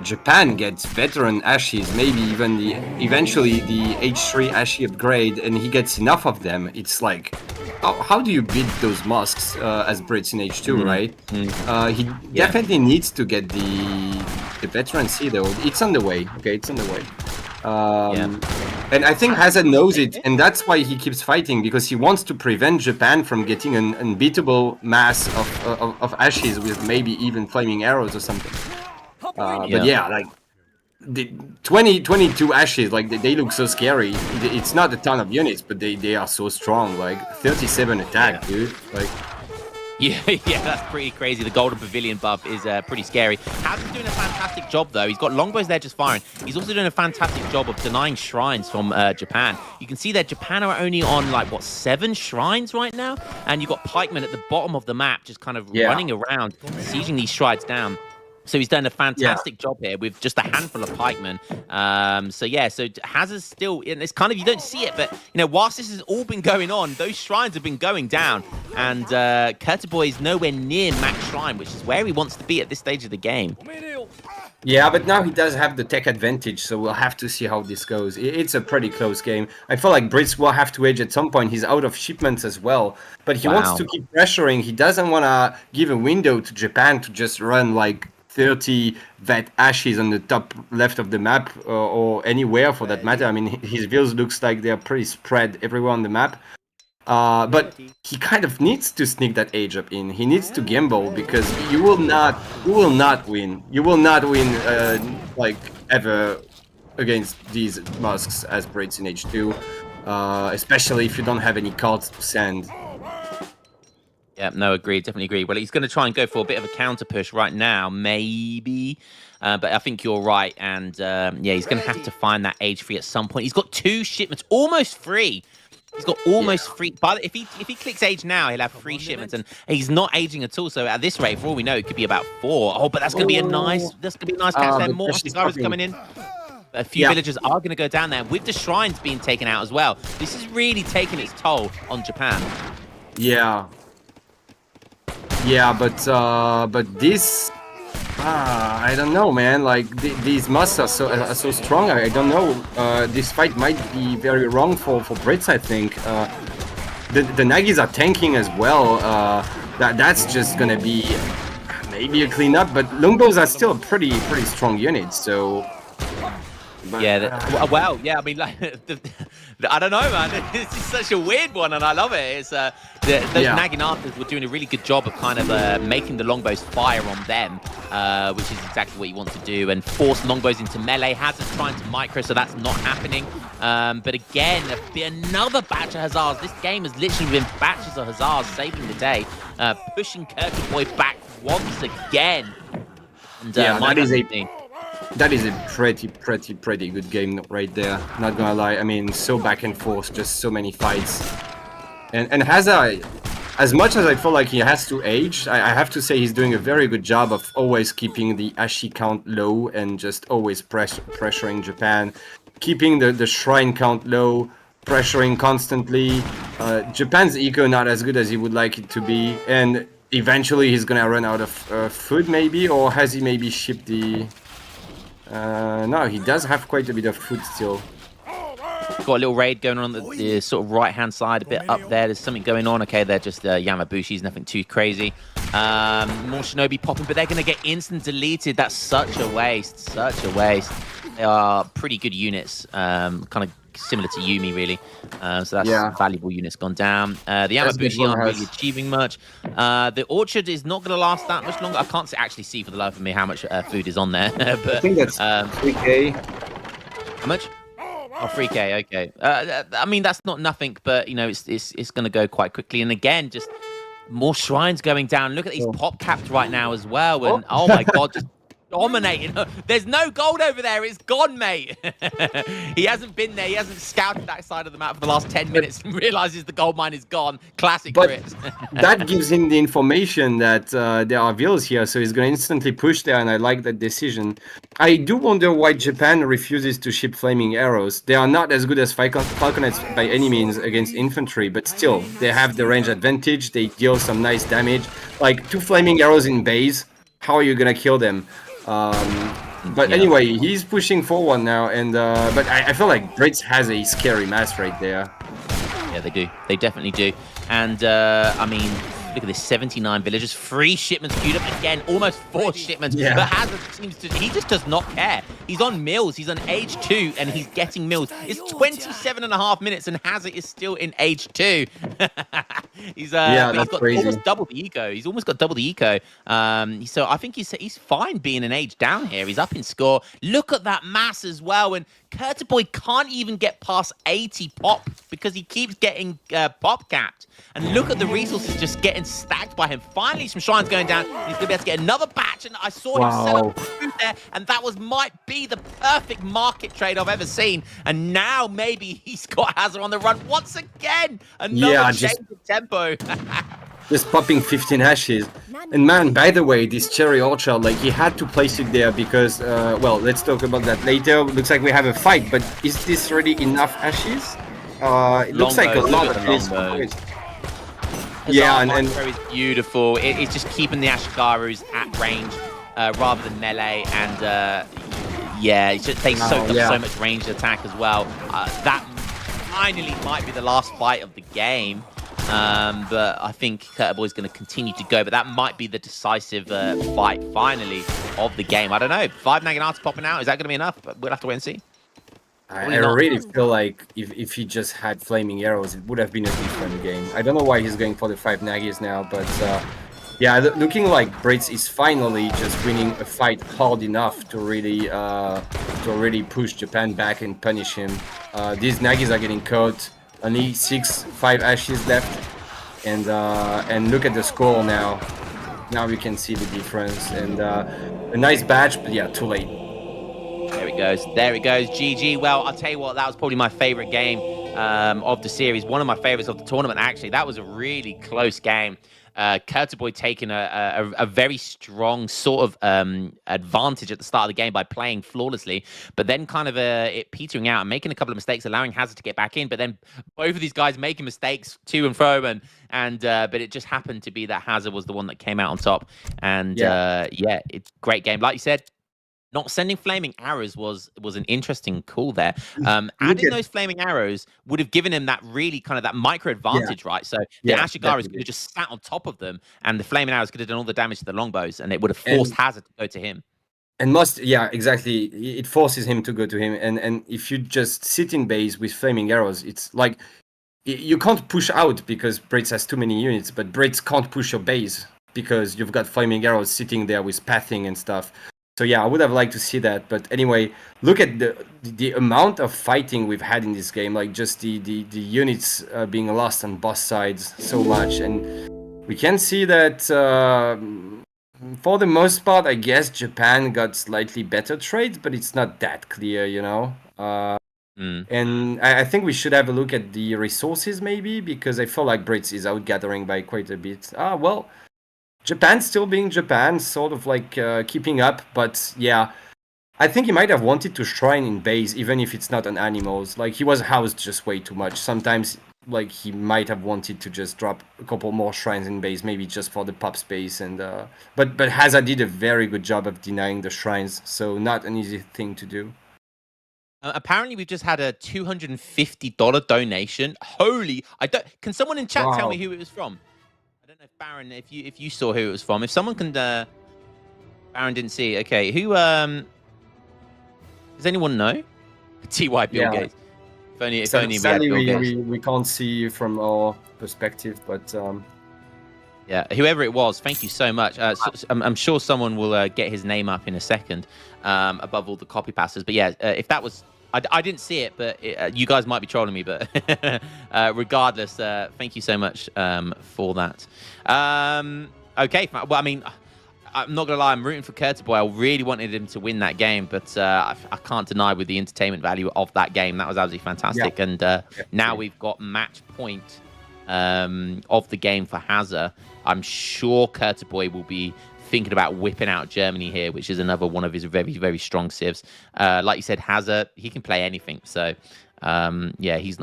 Japan gets veteran Ashes, maybe even eventually the H3 Ashi upgrade, and he gets enough of them, it's like, how do you beat those Musks as Brits in H2, right? He definitely needs to get the veteran C though. It's on the way. Okay, it's on the way. And I think Hazza knows it, and that's why he keeps fighting, because he wants to prevent Japan from getting an unbeatable mass of Ashes with maybe even flaming arrows or something. But yeah, like the 22 Ashes, like they look so scary. It's not a ton of units, but they are so strong. Like 37 attack, dude. Like. Yeah, that's pretty crazy. The Golden Pavilion buff is pretty scary. Hazza's doing a fantastic job, though. He's got longbows there just firing. He's also doing a fantastic job of denying shrines from Japan. You can see that Japan are only on, 7 shrines right now? And you've got pikemen at the bottom of the map just kind of running around, sieging these shrines down. So he's done a fantastic job here with just a handful of pikemen. So Hazza's still, and it's kind of, you don't see it, but, whilst this has all been going on, those shrines have been going down. And Keturboy is nowhere near max shrine, which is where he wants to be at this stage of the game. Yeah, but now he does have the tech advantage, so we'll have to see how this goes. It's a pretty close game. I feel like Brits will have to edge at some point. He's out of shipments as well, but he wants to keep pressuring. He doesn't want to give a window to Japan to just run 30 vet Ashes on the top left of the map, or anywhere for that matter. I mean, his vills looks like they're pretty spread everywhere on the map. But he kind of needs to sneak that age up in. He needs to gamble, because you will not win. You will not win ever against these Musks as Brits in H2, especially if you don't have any cards to send. Yeah, no, agreed. Definitely agree. Well, he's going to try and go for a bit of a counter push right now, maybe. But I think you're right. And yeah, he's going to have to find that age free at some point. He's got 2 shipments, almost 3. He's got almost 3. But if he clicks age now, he'll have 3 shipments, and he's not aging at all. So at this rate, for all we know, it could be about 4. Oh, but that's going to be a nice. That's going to be a nice catch there. More Ashigaras coming in. A few villagers are going to go down there with the shrines being taken out as well. This is really taking its toll on Japan. Yeah. Yeah, but this, I don't know, man. Like these Musks are so strong. I don't know. This fight might be very wrong for Brits. I think the Nagis are tanking as well. That's just gonna be maybe a cleanup. But longbows are still a pretty strong unit. So. Yeah, well, yeah, I mean, like, I don't know, man. This is such a weird one, and I love it. It's those Naginatas were doing a really good job of kind of making the longbows fire on them, which is exactly what you want to do, and force longbows into melee. Hazza's trying to micro, so that's not happening. But again, another batch of Hazzars. This game has literally been batches of Hazzars saving the day, pushing Keturboy back once again. And that is a pretty good game right there. Not gonna lie. I mean, so back and forth, just so many fights. And Hazza, as much as I feel like he has to age, I have to say he's doing a very good job of always keeping the Ashi count low and just always pressuring Japan, keeping the shrine count low, pressuring constantly. Japan's eco not as good as he would like it to be, and eventually he's gonna run out of food maybe, or has he maybe shipped the... no, he does have quite a bit of food still. Got a little raid going on the sort of right-hand side, a bit up there. There's something going on. Okay, they're just Yamabushis, nothing too crazy. More Shinobi popping, but they're going to get instant deleted. That's such a waste, such a waste. They are pretty good units, kind of similar to Yumi, really. So that's valuable units gone down. The Yamabushi aren't really achieving much. The Orchard is not going to last that much longer. I can't actually see for the life of me how much food is on there. But I think that's 3K. How much? Oh, 3K, okay. I mean, that's not nothing, but, you know, it's going to go quite quickly. And again, just more shrines going down. Look at these pop caps right now as well. And, oh my God, just dominating. There's no gold over there. It's gone, mate. He hasn't been there. He hasn't scouted that side of the map for the last 10 minutes and realizes the gold mine is gone. Classic Chris. That gives him the information that there are vills here, so he's going to instantly push there, and I like that decision. I do wonder why Japan refuses to ship flaming arrows. They are not as good as falconets by any means against infantry, but still, they have the range advantage. They deal some nice damage. Like 2 flaming arrows in base, how are you going to kill them? But anyway, he's pushing forward now, and but I feel like Brits has a scary mass right there. Yeah, they do. They definitely do. And I mean, look at this: 79 villagers, 3 shipments queued up again, almost 4 shipments. Yeah. But Hazza seems to—he just does not care. He's on mills. He's on age 2, and he's getting mills. It's 27.5 minutes, and Hazza is still in age 2. He's got crazy. almost double the eco. He's almost got double the eco. So I think he's fine being an age down here. He's up in score. Look at that mass as well. And Keturboy can't even get past 80 pop because he keeps getting pop capped. And look at the resources just getting stacked by him. Finally, some shrines going down. He's going to be able to get another batch. And I saw him set up food there. And that might be the perfect market trade I've ever seen. And now maybe he's got Hazza on the run once again. Another change of tempo. Just popping 15 ashes. And man, by the way, this cherry orchard, like, he had to place it there because, well, let's talk about that later. Looks like we have a fight, but is this really enough ashes? It looks like a lot of this. Yeah, and is beautiful. It's just keeping the Ashigarus at range rather than melee, and yeah, it's just, they soaked up so much ranged attack as well. That finally might be the last fight of the game. But I think Keturboy's going to continue to go, but that might be the decisive fight finally of the game. I don't know. 5 Naginata popping out. Is that going to be enough? We'll have to wait and see. I really feel like if he just had flaming arrows, it would have been a different game. I don't know why he's going for the 5 Nagis now, but Yeah, looking like Brits is finally just winning a fight hard enough to really push Japan back and punish him. These Nagis are getting caught. Only 5 ashes left, and look at the score now. Now we can see the difference, and a nice batch, but yeah, too late. There it goes. There it goes. GG. Well, I'll tell you what, that was probably my favorite game of the series. One of my favorites of the tournament, actually. That was a really close game. Keturboy taking a very strong sort of advantage at the start of the game by playing flawlessly, but then kind of it petering out and making a couple of mistakes, allowing Hazza to get back in. But then both of these guys making mistakes to and fro, but it just happened to be that Hazza was the one that came out on top. And yeah, it's a great game. Like you said, not sending flaming arrows was an interesting call there. Adding those flaming arrows would have given him that really kind of that micro advantage, right? So the Ashigaras could have just sat on top of them, and the flaming arrows could have done all the damage to the longbows, and it would have forced Hazza to go to him. And exactly. It forces him to go to him, and if you just sit in base with flaming arrows, it's like you can't push out because Brits has too many units, but Brits can't push your base because you've got flaming arrows sitting there with pathing and stuff. So yeah, I would have liked to see that, but anyway, look at the amount of fighting we've had in this game, like just the units being lost on both sides so much, and we can see that for the most part, I guess Japan got slightly better trades, but it's not that clear, you know. And I think we should have a look at the resources maybe, because I feel like Brits is outgathering by quite a bit. Well. Japan still being Japan, sort of like keeping up, but yeah, I think he might have wanted to shrine in base, even if it's not on animals. Like, he was housed just way too much. Sometimes, like, he might have wanted to just drop a couple more shrines in base, maybe just for the pop space. And but Hazza did a very good job of denying the shrines, so not an easy thing to do. Apparently, we've just had a $250 donation. Holy! Can someone in chat tell me who it was from? I don't know if Baron, if you saw who it was from. If someone can, Baron didn't see it. Okay, who? Does anyone know? T.Y. Bill Gates. If only sadly we can't see from our perspective, but yeah, whoever it was, thank you so much. I'm sure someone will get his name up in a second, above all the copy passes. But yeah, if that was. I didn't see it, but you guys might be trolling me. But regardless, thank you so much for that. Okay, well, I mean, I'm not going to lie. I'm rooting for Keturboy. I really wanted him to win that game, but I can't deny with the entertainment value of that game. That was absolutely fantastic. Yeah. And now we've got match point of the game for Hazza. I'm sure Keturboy will be thinking about whipping out Germany here, which is another one of his very, very strong civs. Like you said, Hazza, he can play anything. So, yeah, he's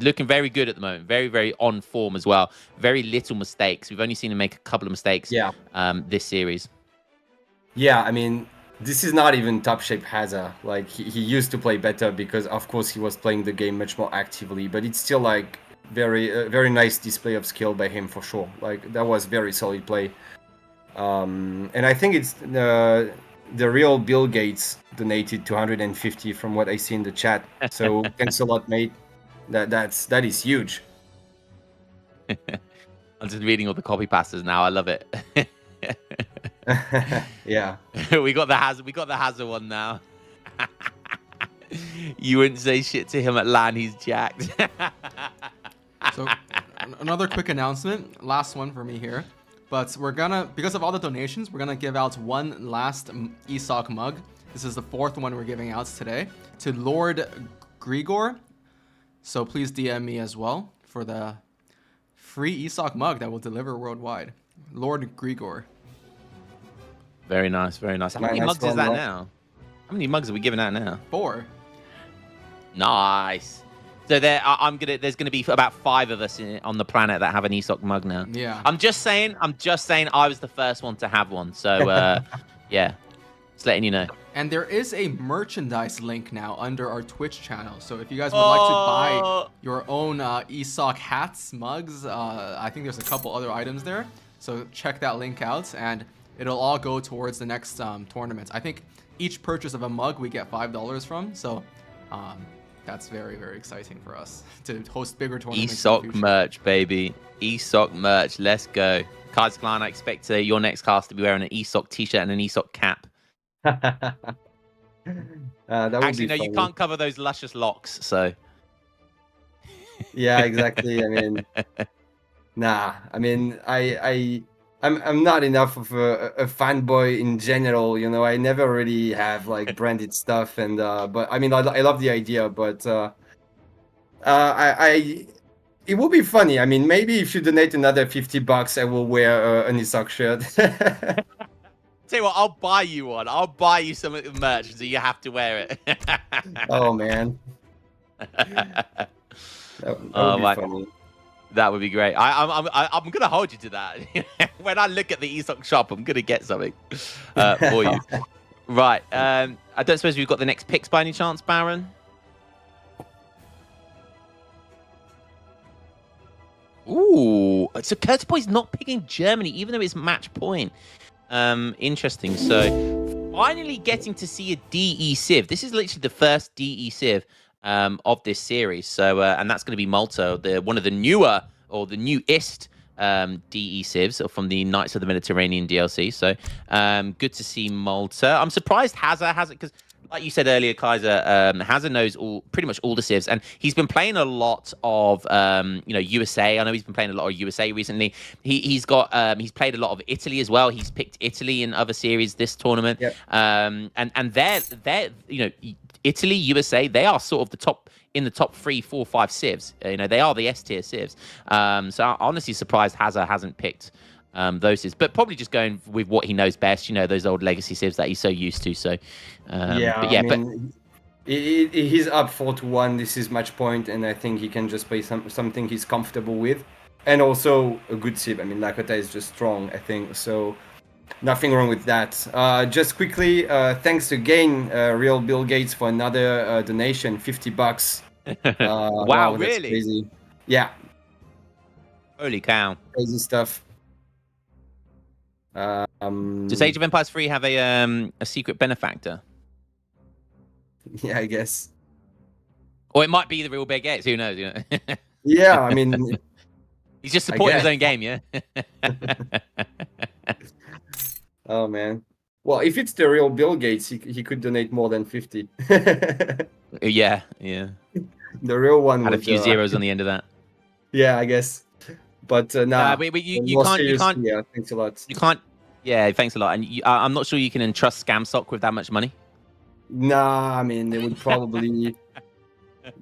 looking very good at the moment. Very, very on form as well. Very little mistakes. We've only seen him make a couple of mistakes this series. Yeah, I mean, this is not even top shape Hazza. Like, he used to play better because, of course, he was playing the game much more actively. But it's still, like, very nice display of skill by him for sure. Like, that was very solid play. And I think it's the real Bill Gates donated 250 from what I see in the chat. So thanks a lot, mate. That is huge. I'm just reading all the copy passes now. I love it. Yeah. we got the Hazza one now. You wouldn't say shit to him at LAN. He's jacked. So another quick announcement. Last one for me here. But we're gonna, because of all the donations, we're gonna give out one last ESOC mug. This is the 4th one we're giving out today to Lord Grigor. So please DM me as well for the free ESOC mug that will deliver worldwide. Lord Grigor. Very nice, very nice. How many mugs is that now? How many mugs are we giving out now? 4. Nice. So there's gonna be about 5 of us on the planet that have an ESOC mug now. Yeah. I'm just saying I was the first one to have one. So yeah, just letting you know. And there is a merchandise link now under our Twitch channel. So if you guys would like to buy your own ESOC hats, mugs, I think there's a couple other items there. So check that link out, and it'll all go towards the next tournament. I think each purchase of a mug we get $5 from. So that's very, very exciting for us to host bigger tournaments. ESOC merch, baby. ESOC merch. Let's go. Kaiser Clan, I expect your next cast to be wearing an ESOC t-shirt and an ESOC cap. That would Actually, be no, funny. you can't cover those luscious locks, so... Yeah, exactly. I mean, nah. I mean, I'm not enough of a fanboy in general. You know, I never really have like branded stuff, and but I mean, I love the idea, but it will be funny. I mean, maybe if you donate another $50, I will wear an ESOC shirt. Tell you what, I'll buy you one. I'll buy you some merch, so you have to wear it. Oh man. That would be funny. That would be great. I'm gonna hold you to that. When I look at the ESOC shop, I'm gonna get something for you. Right. I don't suppose we've got the next picks by any chance, Baron? Ooh. So Keturboy's not picking Germany, even though it's match point. Interesting. So finally getting to see a DE Civ. This is literally the first DE Civ of this series. So and that's going to be Malta, one of the newer or the newest DE Civs from the Knights of the Mediterranean DLC. So good to see Malta. I'm surprised Hazza has it because, like you said earlier, Kaiser, Hazza knows pretty much all the civs, and he's been playing a lot of USA. I know he's been playing a lot of USA recently. He's played a lot of Italy as well. He's picked Italy in other series this tournament. Yep. And they're Italy, USA, they are sort of the top 3, 4, 5 civs. They are the S tier civs. So I'm honestly surprised Hazza hasn't picked those civs, but probably just going with what he knows best. Those old legacy civs that he's so used to. So he's up 4-1. This is match point, and I think he can just play something he's comfortable with, and also a good civ. I mean, Lakota is just strong, I think. So nothing wrong with that. Just quickly, thanks again, Real Bill Gates, for another donation, $50. Wow, that's really? Crazy. Yeah. Holy cow! Crazy stuff. Does Age of Empires 3 have a secret benefactor? Yeah, I guess. Or it might be the Real Bill Gates. Who knows? Yeah, I mean, he's just supporting his own game, yeah. Oh man. Well, if it's the Real Bill Gates, he could donate more than 50. Yeah. The real one had a few zeros on the end of that. Yeah, I guess. But you can't. Yeah, thanks a lot. You can't. Yeah, thanks a lot. And I'm not sure you can entrust ScamSock with that much money. Nah, I mean, there would probably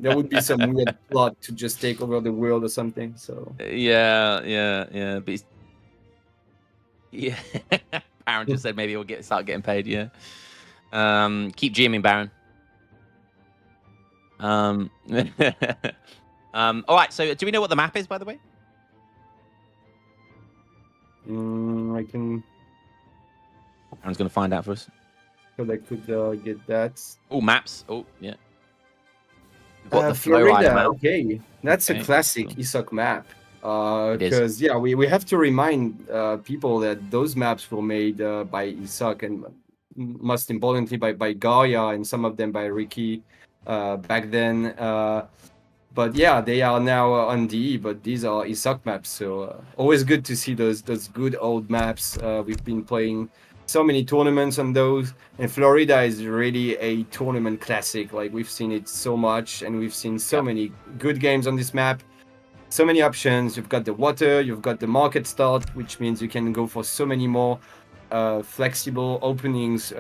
be some weird plot to just take over the world or something. So. Yeah. But yeah. Baron just said maybe we'll start getting paid. Yeah. Keep GMing, Baron. All right. So, do we know what the map is, by the way? I can. Baron's going to find out for us. So I could get that. Oh, maps. Oh, yeah. We've got the Flow Florida. Rider map. Okay, that's a classic ESOC map. Because we have to remind people that those maps were made by ESOC, and most importantly by Gaia, and some of them by Ricky back then. But yeah, they are now on DE, but these are ESOC maps, so always good to see those good old maps. We've been playing so many tournaments on those, and Florida is really a tournament classic. Like, we've seen it so much, and we've seen so many good games on this map. So many options. You've got the water, you've got the market start, which means you can go for so many more flexible openings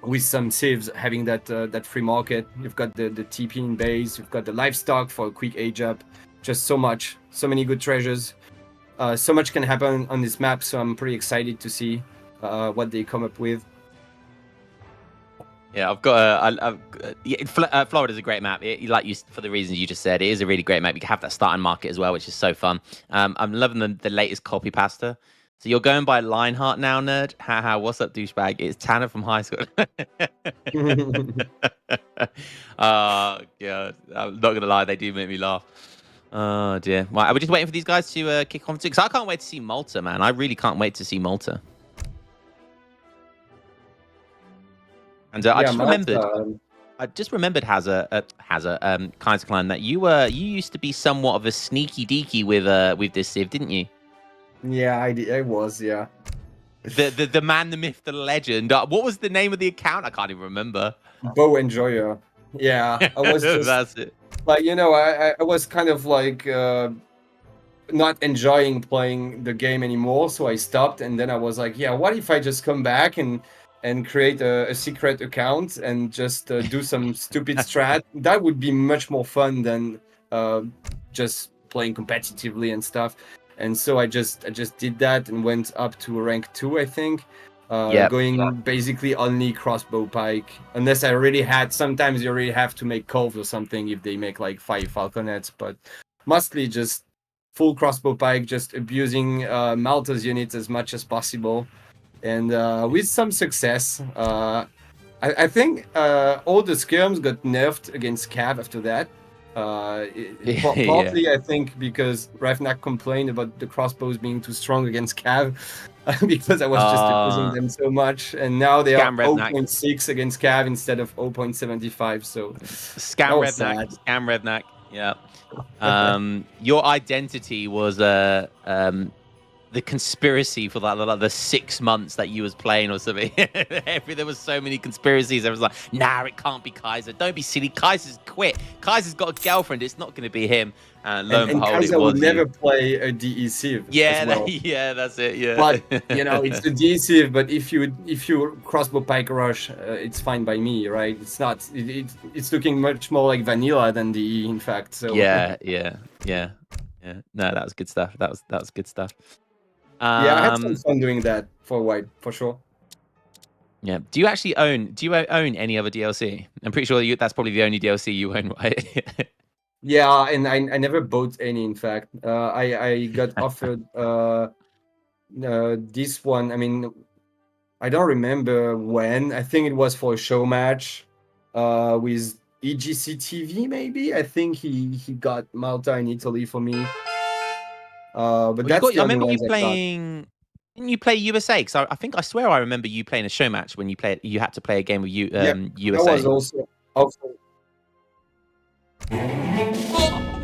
with some civs having that free market. You've got the TP in base, you've got the livestock for a quick age up. Just so many good treasures. So much can happen on this map, so I'm pretty excited to see what they come up with. Yeah, I've got Florida's a great map. For the reasons you just said, it is a really great map. You can have that starting market as well, which is so fun. I'm loving the latest copy pasta. So you're going by Lionheart now, nerd? Haha, what's up, douchebag? It's Tanner from high school. Oh, God. I'm not going to lie, they do make me laugh. Oh, dear. Right, are we just waiting for these guys to kick off? Because I can't wait to see Malta, man. I really can't wait to see Malta. And I just remembered I just remembered Kaiser Clan, that you used to be somewhat of a sneaky deaky with this Civ, didn't you? Yeah, I was, yeah. The man, the myth, the legend. What was the name of the account? I can't even remember. Bo Enjoyer. Yeah, I was just That's it. like, I was kind of like not enjoying playing the game anymore, so I stopped, and then I was like, yeah, what if I just come back and create a secret account and just do some stupid strat? That would be much more fun than just playing competitively and stuff. And so I just did that and went up to rank 2, I think. Going basically only crossbow pike, unless I really had. Sometimes you really have to make calls or something if they make like 5 falconets, but mostly just full crossbow pike, just abusing Malta's units as much as possible, and with some success. I think all the skirms got nerfed against Cav after that. Partly, I think, because Ravnak complained about the crossbows being too strong against Cav, because I was just abusing them so much, and now they are 0.6 against Cav instead of 0.75. So Scam Revnak. Yeah. Your identity was the conspiracy for that, the 6 months that you was playing or something. There was so many conspiracies. I was like, nah, it can't be Kaiser. Don't be silly. Kaiser's quit. Kaiser's got a girlfriend. It's not going to be him. And lo and behold, Kaiser it was would never play a DE Civ. Yeah, as well. yeah, that's it. Yeah, but it's the DE Civ. But if you crossbow pike rush, it's fine by me, right? It's not. It's looking much more like vanilla than DE, in fact. So yeah. No, that was good stuff. That was good stuff. Yeah, I had some fun doing that for a while, for sure. Yeah. Do you own any other DLC? I'm pretty sure that's probably the only DLC you own, right? Yeah, and I never bought any. In fact, I got offered this one. I mean, I don't remember when. I think it was for a show match with EGC TV. Maybe I think he got Malta in Italy for me. But that's the I only remember you ones playing. Didn't you play USA? Because I swear I remember you playing a show match when you had to play a game with USA. That was also. Oh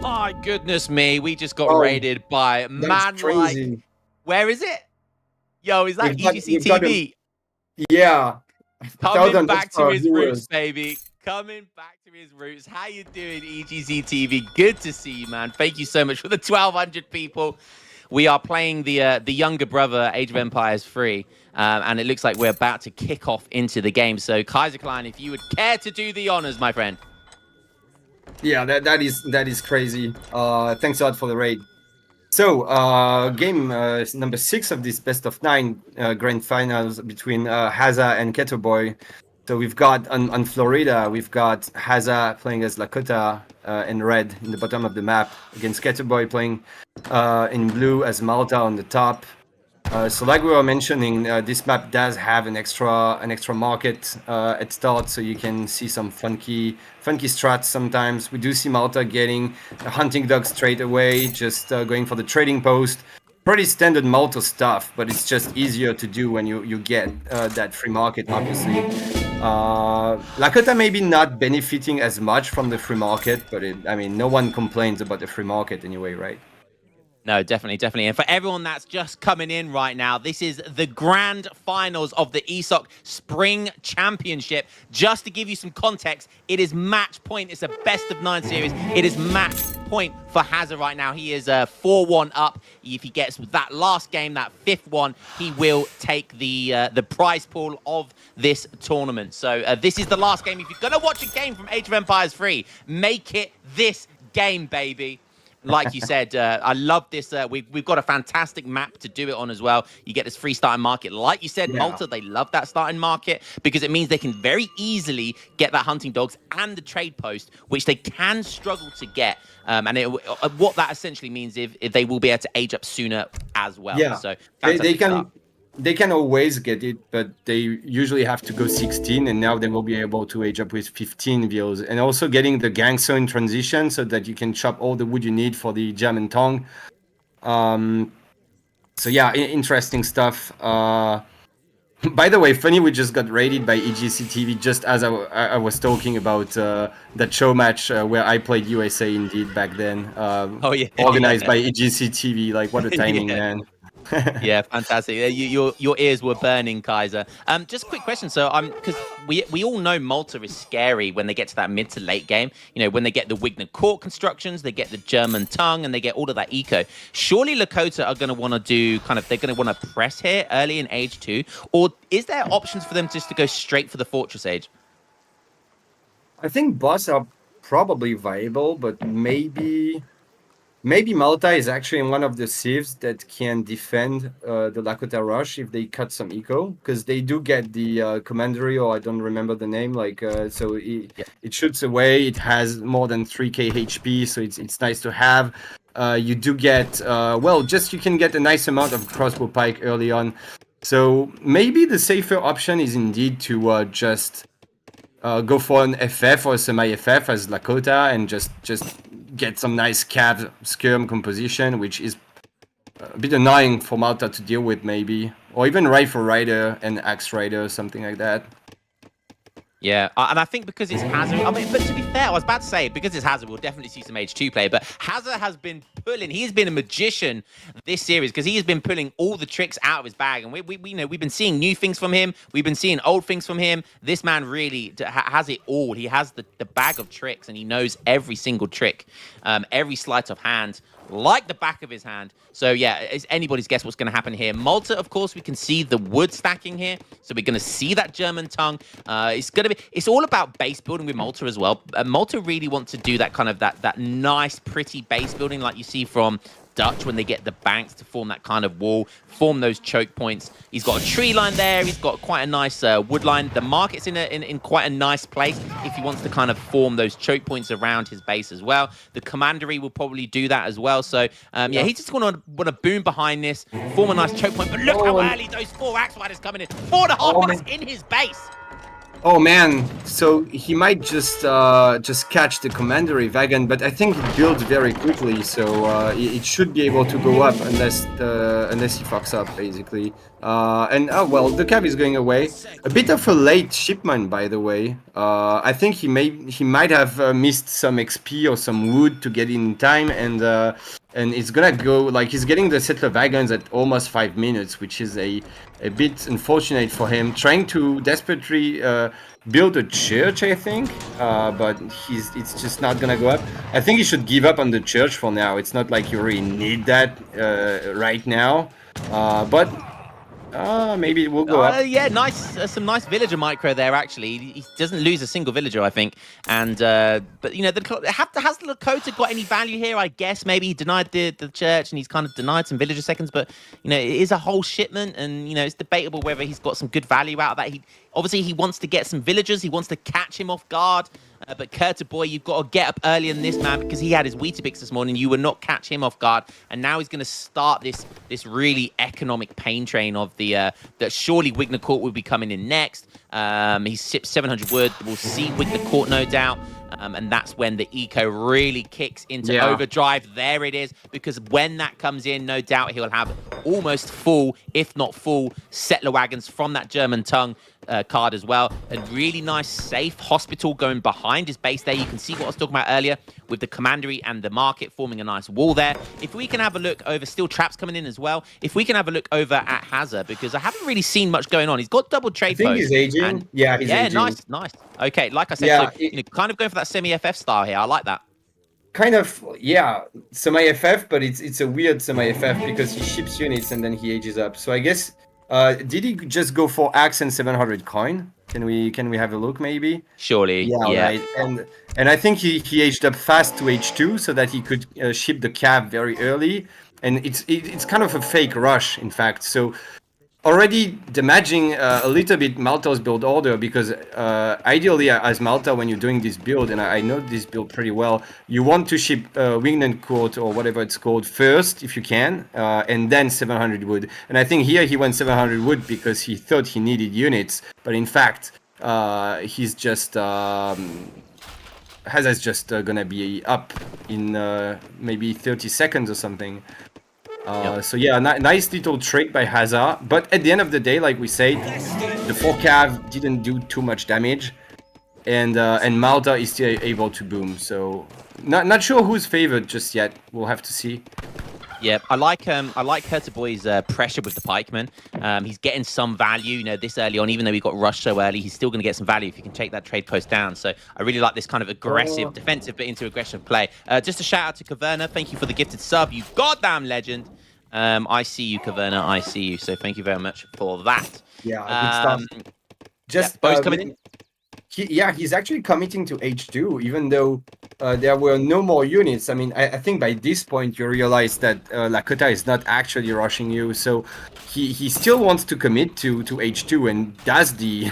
my goodness me! We just got raided by man like. Where is it? Yo, is that EGC TV? Yeah. Coming back to his roots, baby. Coming back to his roots. How you doing, EGC TV? Good to see you, man. Thank you so much for the 1,200 people. We are playing the younger brother, Age of Empires 3, and it looks like we're about to kick off into the game. So, Kaiser Clan, if you would care to do the honors, my friend. Yeah, that is crazy. Thanks a lot for the raid. So, game number 6 of this best of 9 grand finals between Hazza and Keturboy. So we've got on Florida, we've got Hazza playing as Lakota in red in the bottom of the map, against Keturboy playing in blue as Malta on the top. So like we were mentioning, this map does have an extra market at start, so you can see some funky strats sometimes. We do see Malta getting a hunting dog straight away, just going for the trading post. Pretty standard Malta stuff, but it's just easier to do when you get that free market, obviously. Lakota maybe not benefiting as much from the free market, but no one complains about the free market anyway, right? No, definitely. And for everyone that's just coming in right now, this is the grand finals of the ESOC Spring Championship. Just to give you some context, it is match point. It's a best of 9 series. It is match point for Hazza right now. He is 4-1 up. If he gets that last game, that 5th one, he will take the prize pool of this tournament. So this is the last game. If you're going to watch a game from Age of Empires 3, make it this game, baby. Like you said, I love this. We've got a fantastic map to do it on as well. You get this free starting market. Like you said, Malta, they love that starting market because it means they can very easily get that hunting dogs and the trade post, which they can struggle to get. What that essentially means is they will be able to age up sooner as well. Yeah, so they can always get it, but they usually have to go 16, and now they will be able to age up with 15 views. And also getting the gangster in transition so that you can chop all the wood you need for the jam and tong. So yeah, interesting stuff. By the way, funny, we just got raided by EGC TV just as I was talking about that show match where I played USA indeed back then. Oh, yeah. Organized by EGC TV. Like, what a timing, Yeah. man. Yeah, fantastic. Your ears were burning, Kaiser. Just a quick question. So, because we all know Malta is scary when they get to that mid to late game. You know, when they get the Wigner court constructions, they get the German tongue, and they get all of that eco. Surely Lakota are going to want to do they're going to want to press here early in age 2, or is there options for them just to go straight for the fortress age? I think boss are probably viable, but maybe Malta is actually one of the civs that can defend the Lakota rush if they cut some eco, because they do get the commandery, or I don't remember the name. Like so, it shoots away. It has more than 3k HP, so it's nice to have. You do get you can get a nice amount of crossbow pike early on. So maybe the safer option is indeed to just go for an FF or semi-FF as Lakota and just get some nice cav skirm composition, which is a bit annoying for Malta to deal with, maybe. Or even Rifle Rider and Axe Rider, something like that. Yeah, and I think because it's Hazza, I mean, but to be fair, I was about to say, because it's Hazza, we'll definitely see some H2 play, but Hazza has been he's been a magician this series, because he has been pulling all the tricks out of his bag, and we know we've been seeing new things from him, we've been seeing old things from him. This man really has it all. He has the bag of tricks, and he knows every single trick, every sleight of hand, like the back of his hand. So yeah, it's anybody's guess what's going to happen here. Malta, of course, we can see the wood stacking here, so we're going to see that German tongue. It's all about base building with Malta as well. Malta really wants to do that kind of that nice, pretty base building like you see from Dutch when they get the banks to form that kind of wall, form those choke points. He's got a tree line there. He's got quite a nice wood line. The market's in quite a nice place if he wants to kind of form those choke points around his base as well. The commandery will probably do that as well. So yeah, he's just going to want to boom behind this, form a nice choke point. But look how early those 4 axe riders coming in. 4.5 minutes in his base. Oh man, so he might just catch the commandery wagon, but I think it builds very quickly, so it should be able to go up unless he fucks up, basically. And oh well, the cab is going away. A bit of a late shipment, by the way. I think he might have missed some XP or some wood to get in time, and it's gonna go, like, he's getting the settler wagons at almost 5 minutes, which is a bit unfortunate for him. Trying to desperately build a church, I think, but it's just not gonna go up. I think he should give up on the church for now. It's not like you really need that right now, but maybe it will go up. Yeah, nice, some nice villager micro there. Actually, he doesn't lose a single villager, I think. And but you know, has the Lakota got any value here? I guess maybe he denied the church, and he's kind of denied some villager seconds. But you know, it is a whole shipment, and you know, it's debatable whether he's got some good value out of that. Obviously, he wants to get some villagers. He wants to catch him off guard. But Keturboy, you've got to get up early in this, man, because he had his Weetabix this morning. You will not catch him off guard. And now he's going to start this really economic pain train of that surely Wigner Court will be coming in next. He's shipped 700 wood. We'll see Wigner Court, no doubt. And that's when the eco really kicks into overdrive. There it is, because when that comes in, no doubt he'll have almost full, if not full, settler wagons from that German tongue card as well. A really nice, safe hospital going behind his base there. You can see what I was talking about earlier with the commandery and the market forming a nice wall there. If we can have a look over, still traps coming in as well. If we can have a look over at Hazza, because I haven't really seen much going on. He's got double trade posts. I think he's aging. He's aging. Nice. Okay, like I said, so, kind of going for that semi-FF style here. I like that. Kind of, yeah, semi-FF, but it's a weird semi-FF because he ships units and then he ages up. So I guess, did he just go for axe and 700 coin? Can we have a look, maybe? Surely, yeah. Right. And I think he aged up fast to H2 so that he could ship the cab very early. And it's kind of a fake rush, in fact. So already damaging a little bit Malta's build order, because ideally as Malta, when you're doing this build, and I know this build pretty well, you want to ship Wigner Court or whatever it's called first if you can, and then 700 wood. And I think here he went 700 wood because he thought he needed units, but in fact he's just Hazza's just gonna be up in maybe 30 seconds or something. So yeah, nice little trick by Hazza. But at the end of the day, like we said, the 4 cav didn't do too much damage, and Malta is still able to boom. So not sure who's favored just yet. We'll have to see. Yeah, I like Keturboy's pressure with the pikeman. He's getting some value, this early on, even though he got rushed so early. He's still going to get some value if he can take that trade post down. So I really like this kind of aggressive, defensive, but into aggressive play. Just a shout out to Caverna. Thank you for the gifted sub, you goddamn legend. I see you, Caverna. I see you. So thank you very much for that. Yeah, good stuff. Just Bo's coming in. He's actually committing to H2, even though there were no more units. I mean, I think by this point you realize that Lakota is not actually rushing you, so he still wants to commit to H2 and does the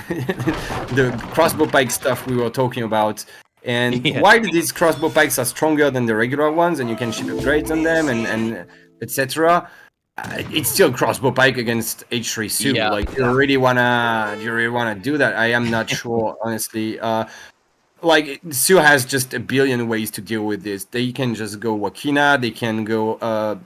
the crossbow pike stuff we were talking about. And while these crossbow pikes are stronger than the regular ones, and you can ship upgrades on them and etc. It's still crossbow pike against H3 Sue. Yeah. Like, do you really wanna do that? I am not sure, honestly. Like, Sue has just a billion ways to deal with this. They can just go Wakina. They can go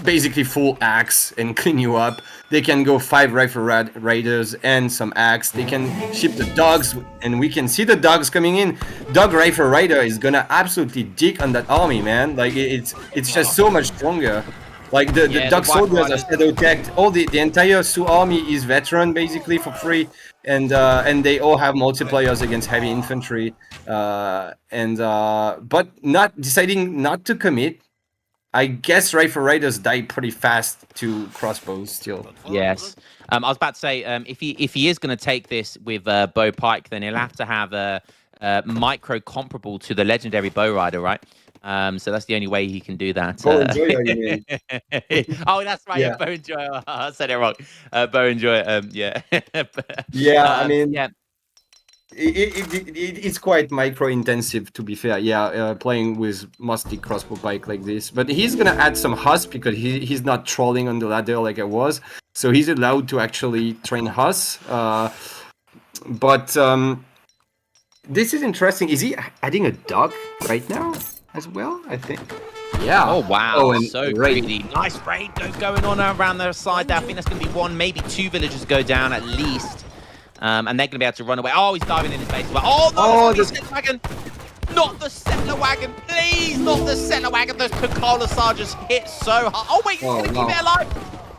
basically full axe and clean you up. They can go 5 rifle raiders and some axe. They can ship the dogs, and we can see the dogs coming in. Dog rifle raider is gonna absolutely dick on that army, man. Like, it's just so much stronger. Like the dog soldiers are shadow teched. All the entire Sioux army is veteran basically for free, and they all have multipliers against heavy infantry. But not deciding not to commit. I guess rifle raiders die pretty fast to crossbows still. Yes. I was about to say, if he is going to take this with bow pike, then he'll have to have a micro comparable to the legendary bow rider, right? So that's the only way he can do that. Bow Enjoyer, you mean? Oh, that's right. Yeah, Bow Enjoyer. I said it wrong. Bow Enjoyer. Yeah. Yeah, I mean, yeah. It's quite micro intensive, to be fair. Yeah, playing with mostly crossbow pike like this, but he's gonna add some Huss because he's not trolling on the ladder like I was, so he's allowed to actually train Huss. But this is interesting. Is he adding a dog right now as well? I think. Yeah. Oh wow. Oh, and so greedy. Nice raid going on around their side there. I think that's going to be 1, maybe 2 villagers go down at least. And they're going to be able to run away. Oh, he's diving in his base. Oh, no, the settler wagon. Not the settler wagon. Please, not the settler wagon. Those Coca-Cola Sargents hit so hard. Oh, wait, he's going to keep it alive.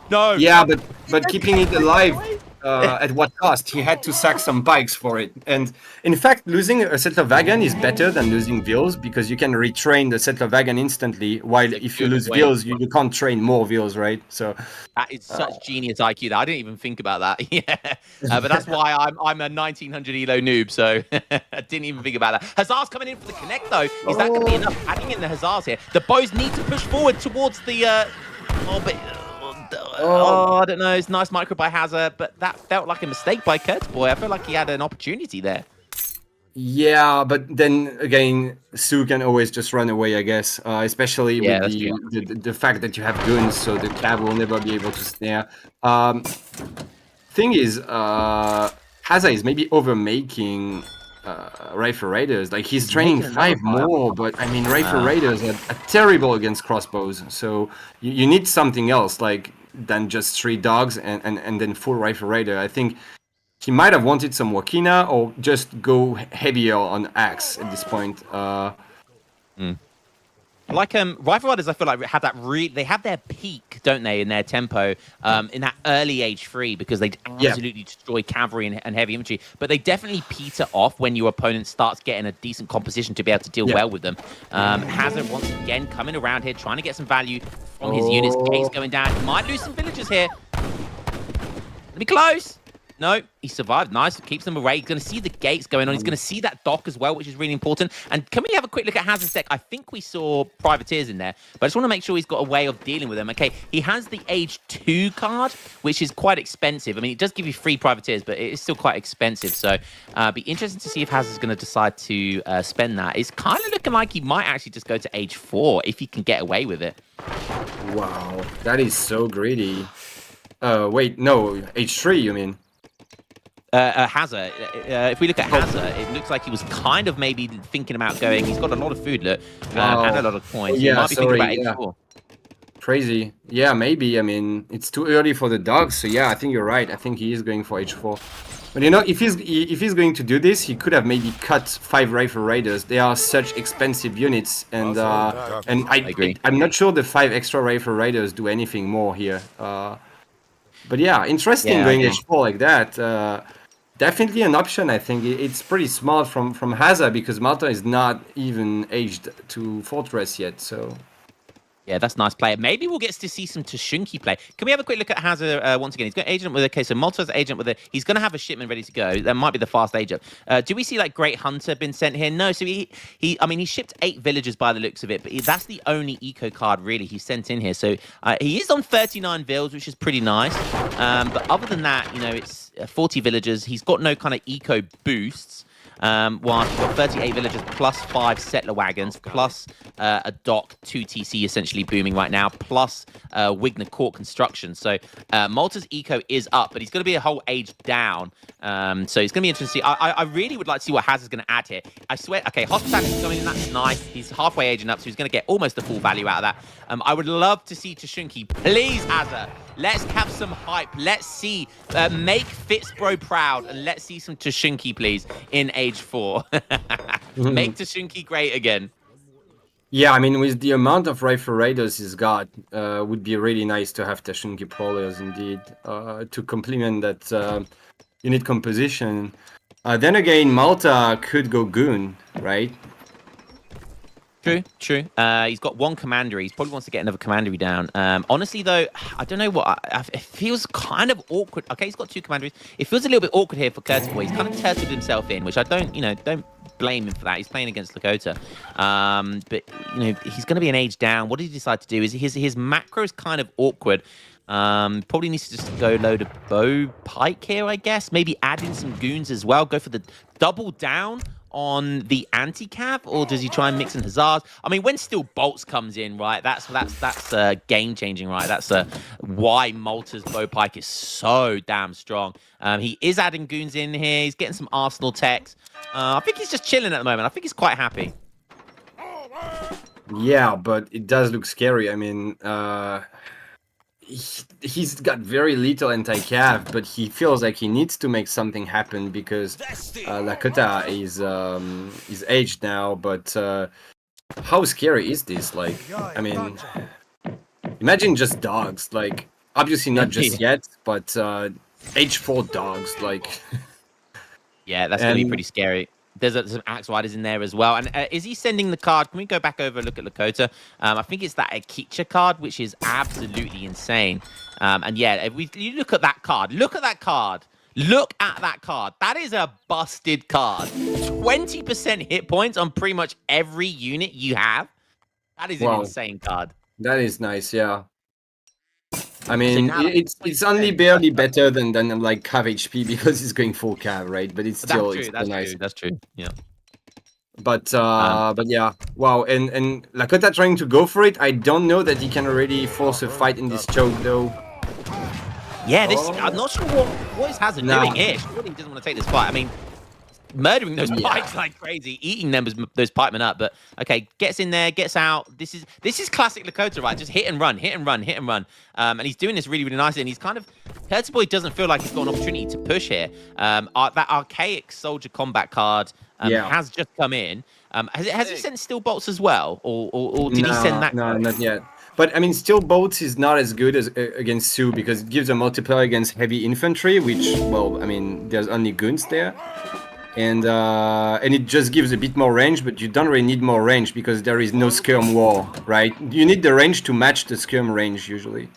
No. Yeah, but keeping it alive at what cost? He had to sack some bikes for it. And in fact, losing a settler wagon is better than losing vills because you can retrain the settler wagon instantly. While if you lose vills, you can't train more vills, right? So that is such genius IQ that I didn't even think about that. Yeah, but that's why I'm a 1900 elo noob. So I didn't even think about that. Hazard's coming in for the connect though. Is that going to be enough? Adding in the Hazards here. The bows need to push forward towards the. I don't know. It's nice micro by Hazza, but that felt like a mistake by Keturboy. I felt like he had an opportunity there. Yeah, but then again, Sue can always just run away, I guess. Especially with the fact that you have guns, so the cav will never be able to snare. Thing is, Hazza is maybe overmaking rifle raiders. Like he's training 5 more, but I mean rifle raiders are terrible against crossbows. So you need something else like than just 3 dogs and then full rifle raider. I think he might have wanted some Wakina or just go heavier on axe at this point. Like rifle riders, I feel like have that they have their peak, don't they, in their tempo in that early H3 because they absolutely destroy cavalry and heavy infantry. But they definitely peter off when your opponent starts getting a decent composition to be able to deal well with them. Hazza once again coming around here, trying to get some value from his units. Gates going down. He might lose some villagers here. Let me close. No, he survived. Nice. Keeps them away. He's going to see the gates going on. He's going to see that dock as well, which is really important. And can we have a quick look at Hazza's deck? I think we saw privateers in there, but I just want to make sure he's got a way of dealing with them. Okay, he has the Age 2 card, which is quite expensive. I mean, it does give you free privateers, but it is still quite expensive. So be interesting to see if Hazza's going to decide to spend that. It's kind of looking like he might actually just go to Age 4 if he can get away with it. Wow, that is so greedy. Wait, no, H3 you mean? Hazza, if we look at Hazza, it looks like he was kind of maybe thinking about going. He's got a lot of food, look, and a lot of coins. Yeah, he might be thinking about H4. Crazy. Yeah, maybe. I mean, it's too early for the dogs. So yeah, I think you're right. I think he is going for H4. But you know, if he's going to do this, he could have maybe cut 5 Rifle Raiders. They are such expensive units, and I agree. I'm not sure the 5 extra Rifle Raiders do anything more here. But yeah, interesting Yeah, going I agree. H4 like that. Definitely an option. I think it's pretty smart from Hazza because Malta is not even aged to Fortress yet. So. Yeah, that's nice play. Maybe we'll get to see some Tashunki play. Can we have a quick look at Hazza once again? He's got agent with so Malta's agent with he's going to have a shipment ready to go. That might be the fast agent. Do we see like Great Hunter been sent here? No. So I mean, he shipped 8 villagers by the looks of it, but that's the only eco card really he sent in here. So he is on 39 vills, which is pretty nice. But other than that, you know, it's 40 villagers. He's got no kind of eco boosts. Whilst we've got 38 villagers plus 5 settler wagons plus a dock, 2 TC essentially booming right now, plus Wigner Court construction. So Malta's eco is up, but he's going to be a whole age down. So it's going to be interesting. I really would like to see what Hazza's going to add here. I swear, okay, hospitality going in, that's nice. He's halfway aging up, so he's going to get almost the full value out of that. I would love to see Tashunki. Please, Hazza, let's have some hype. Let's see, make Fitzbro proud, and let's see some Tashunki, please, in age 4. Make Tashunki great again. Yeah, I mean, with the amount of Rifle Raiders he's got, would be really nice to have Tashunki Prowlers indeed, to complement that unit composition. Then again, Malta could go Goon, right? True. He's got 1 commandery. He probably wants to get another commandery down. Honestly, though, I don't know what. It feels kind of awkward. Okay, he's got 2 commanderies. It feels a little bit awkward here for Keturboy. He's kind of turtled himself in, which I don't blame him for that. He's playing against Lakota. But, you know, he's going to be an age down. What did he decide to do? Is his macro is kind of awkward. Probably needs to just go load a bow pike here, I guess. Maybe add in some goons as well. Go for the double down on the anti-cav, or does he try and mix in Hazzas? I mean, when Steel Bolts comes in, right, that's game changing, right? That's why Malta's bow pike is so damn strong. He is adding goons in here. He's getting some Arsenal techs. I think he's just chilling at the moment. I think he's quite happy. Yeah, but it does look scary. I mean, he's got very little anti-cav, but he feels like he needs to make something happen because Lakota is aged now. But how scary is this? Like, I mean, imagine just dogs. Like, obviously not just yet, but age 4 dogs. Like, yeah, that's gonna be pretty scary. There's some Axe Riders in there as well. And is he sending the card? Can we go back over and look at Lakota? I think it's that Akicha card, which is absolutely insane. And yeah, if you look at that card. Look at that card. Look at that card. That is a busted card. 20% hit points on pretty much every unit you have. That is an insane card. That is nice, yeah. I mean, it's only barely better than like Cav HP because he's going full Cav, right? But it's still nice. That's true. Yeah. But yeah, wow. And Lakota trying to go for it. I don't know that he can already force a fight in this choke though. Yeah, I'm not sure what is Hazza doing here. Surely he doesn't want to take this fight. I mean, murdering those pikes like crazy, eating them those pikemen up. But okay, gets in there, gets out. This is classic Lakota, right? Just hit and run. And he's doing this really, really nicely. And he's kind of Keturboy doesn't feel like he's got an opportunity to push here. That archaic soldier combat card has just come in. Has he sent Steel Bolts as well, or did he send that? No, not yet. But I mean, Steel Bolts is not as good as against Sioux because it gives a multiplier against heavy infantry, which, well, I mean, there's only goons there. And it just gives a bit more range, but you don't really need more range because there is no skirm war, right? You need the range to match the skirm range usually.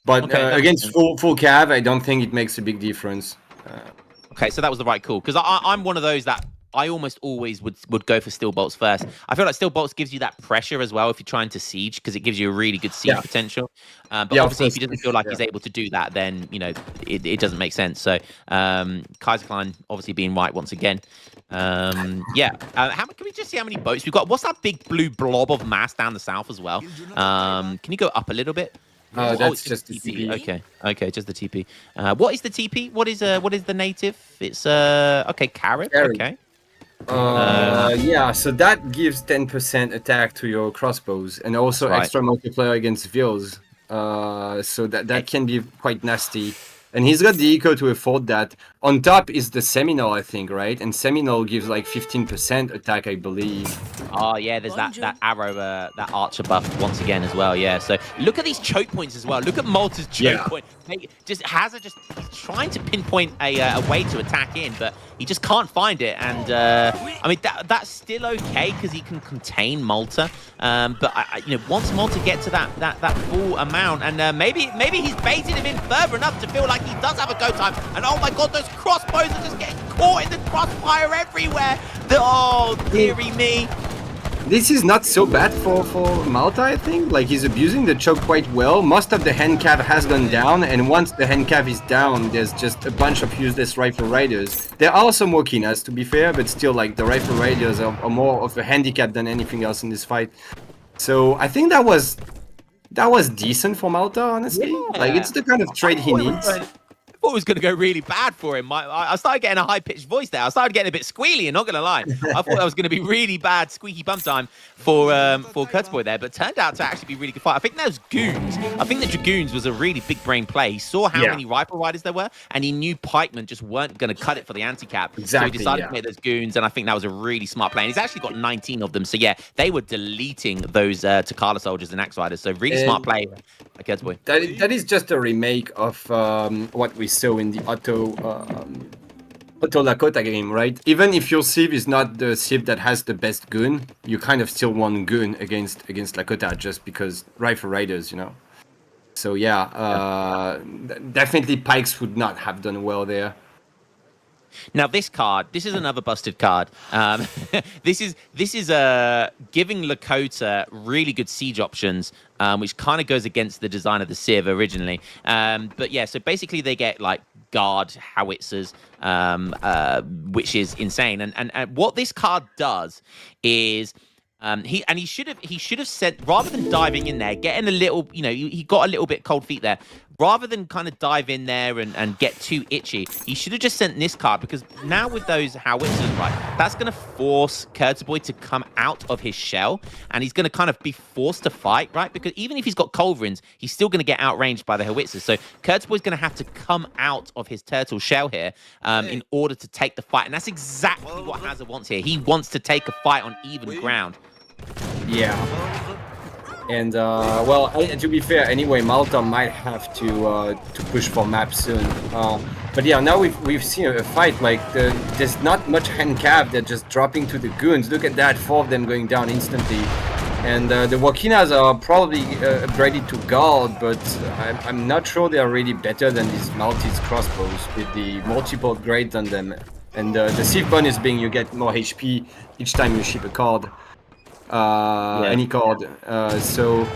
But against full cav, I don't think it makes a big difference. Okay, so that was the right call because I'm one of those that I almost always would go for Steel Bolts first. I feel like Steel Bolts gives you that pressure as well if you're trying to siege because it gives you a really good siege potential. But obviously, if he doesn't feel like he's able to do that, then you know it doesn't make sense. So Kaiser Klein obviously being right once again. Can we just see how many boats we've got? What's that big blue blob of mass down the south as well? Can you go up a little bit? That's just the TP. Okay, just the TP. What is the TP? What is the native? It's Carib. Okay. Yeah, so that gives 10% attack to your crossbows and also extra multiplier against vills. so that can be quite nasty. And he's got the eco to afford that. On top is the Seminole, I think, right? And Seminole gives like 15% attack, I believe. Oh yeah, there's that arrow, that archer buff once again as well. Yeah. So look at these choke points as well. Look at Malta's choke point. Hazza he's trying to pinpoint a way to attack in, but he just can't find it. And I mean that's still okay because he can contain Malta. But once Malta gets to that full amount, and maybe he's baited him in further enough to feel like he does have a go time. And oh my god, those crossbows are just getting caught in the crossfire everywhere. Oh dearie me. This is not so bad for Malta, I think. Like, he's abusing the choke quite well. Most of the handcap has gone down, and once the handcap is down, there's just a bunch of useless rifle riders. There are some Wokinas, to be fair, but still, like, the rifle riders are more of a handicap than anything else in this fight. So I think that was decent for Malta, honestly. Yeah. Like, it's the kind of trade he needs. I thought it was going to go really bad for him. I started getting a high-pitched voice there. I started getting a bit squealy, not going to lie. I thought that was going to be really bad, squeaky bum time for Keturboy there, but turned out to actually be a really good fight. I think those goons. I think the Dragoons was a really big brain play. He saw how many rifle riders there were, and he knew pikemen just weren't going to cut it for the anti-cap. Exactly, so he decided to play those goons, and I think that was a really smart play. And he's actually got 19 of them. So yeah, they were deleting those Takala soldiers and axe riders. So really smart play by Keturboy. That is just a remake of what we saw in the Otto Lakota game, right? Even if your civ is not the civ that has the best goon, you kind of still want goon against Lakota just because rifle riders, So yeah, definitely pikes would not have done well there. Now this is another busted card. This is giving Lakota really good siege options, which kind of goes against the design of the Civ originally. But yeah, so basically they get like guard howitzers, which is insane. And what this card does is he should have sent, rather than diving in there, getting a little, he got a little bit cold feet there. Rather than kind of dive in there and get too itchy, he should have just sent this card, because now with those howitzers, right, that's going to force Keturboy to come out of his shell, and he's going to kind of be forced to fight, right? Because even if he's got culverins, he's still going to get outranged by the howitzers. So Keturboy's going to have to come out of his turtle shell here in order to take the fight, and that's exactly what Hazza wants here. He wants to take a fight on even ground. Yeah. And well, to be fair, anyway, Malta might have to push for map soon. But yeah, now we've seen a fight like there's not much hand cap. They're just dropping to the goons. Look at that, 4 of them going down instantly. And the Wokinas are probably upgraded to guard, but I'm not sure they are really better than these Maltese crossbows with the multiple upgrades on them. And the Civ bonus being you get more HP each time you ship a card. Any card. So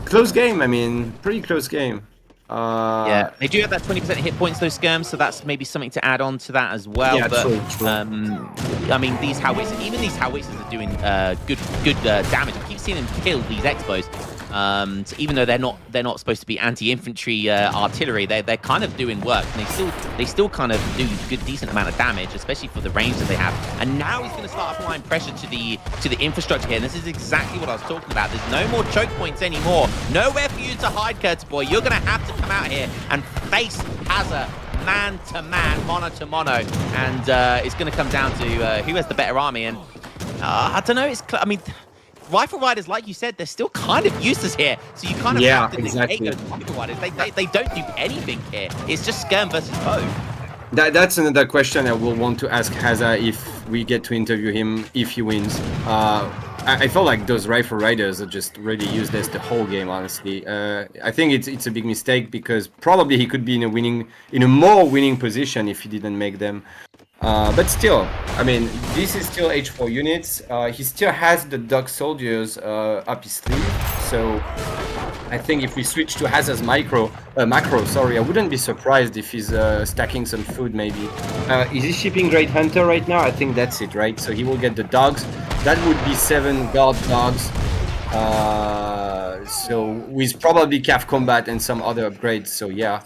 close game. I mean, pretty close game. Yeah, they do have that 20% hit points, those skirms, so that's maybe something to add on to that as well. Yeah, but true. I mean, these howitzers, even these howitzers are doing good damage. I keep seeing them kill these expos. So even though they're not supposed to be anti-infantry artillery, they're kind of doing work, and they still kind of do good decent amount of damage, especially for the range that they have. And now he's going to start applying pressure to the infrastructure here, and this is exactly what I was talking about. There's no more choke points anymore, nowhere for you to hide, Keturboy. You're going to have to come out here and face Hazza man to man, mono to mono, and it's going to come down to who has the better army. And I don't know. I mean, rifle riders, like you said, they're still kind of useless here. So you kind of have to negate those rifle riders. They don't do anything here. It's just skirm versus bow. That's another question I will want to ask Hazza if we get to interview him if he wins. I feel like those rifle riders are just really useless the whole game, honestly. I think it's a big mistake, because probably he could be in a more winning position if he didn't make them. But still, I mean, this is still H4 units. He still has the dog soldiers up his sleeve, so I think if we switch to Hazza's macro, I wouldn't be surprised if he's stacking some food, maybe. Is he shipping Great Hunter right now? I think that's it, right? So he will get the dogs. That would be 7 guard dogs. So with probably calf combat and some other upgrades, so yeah.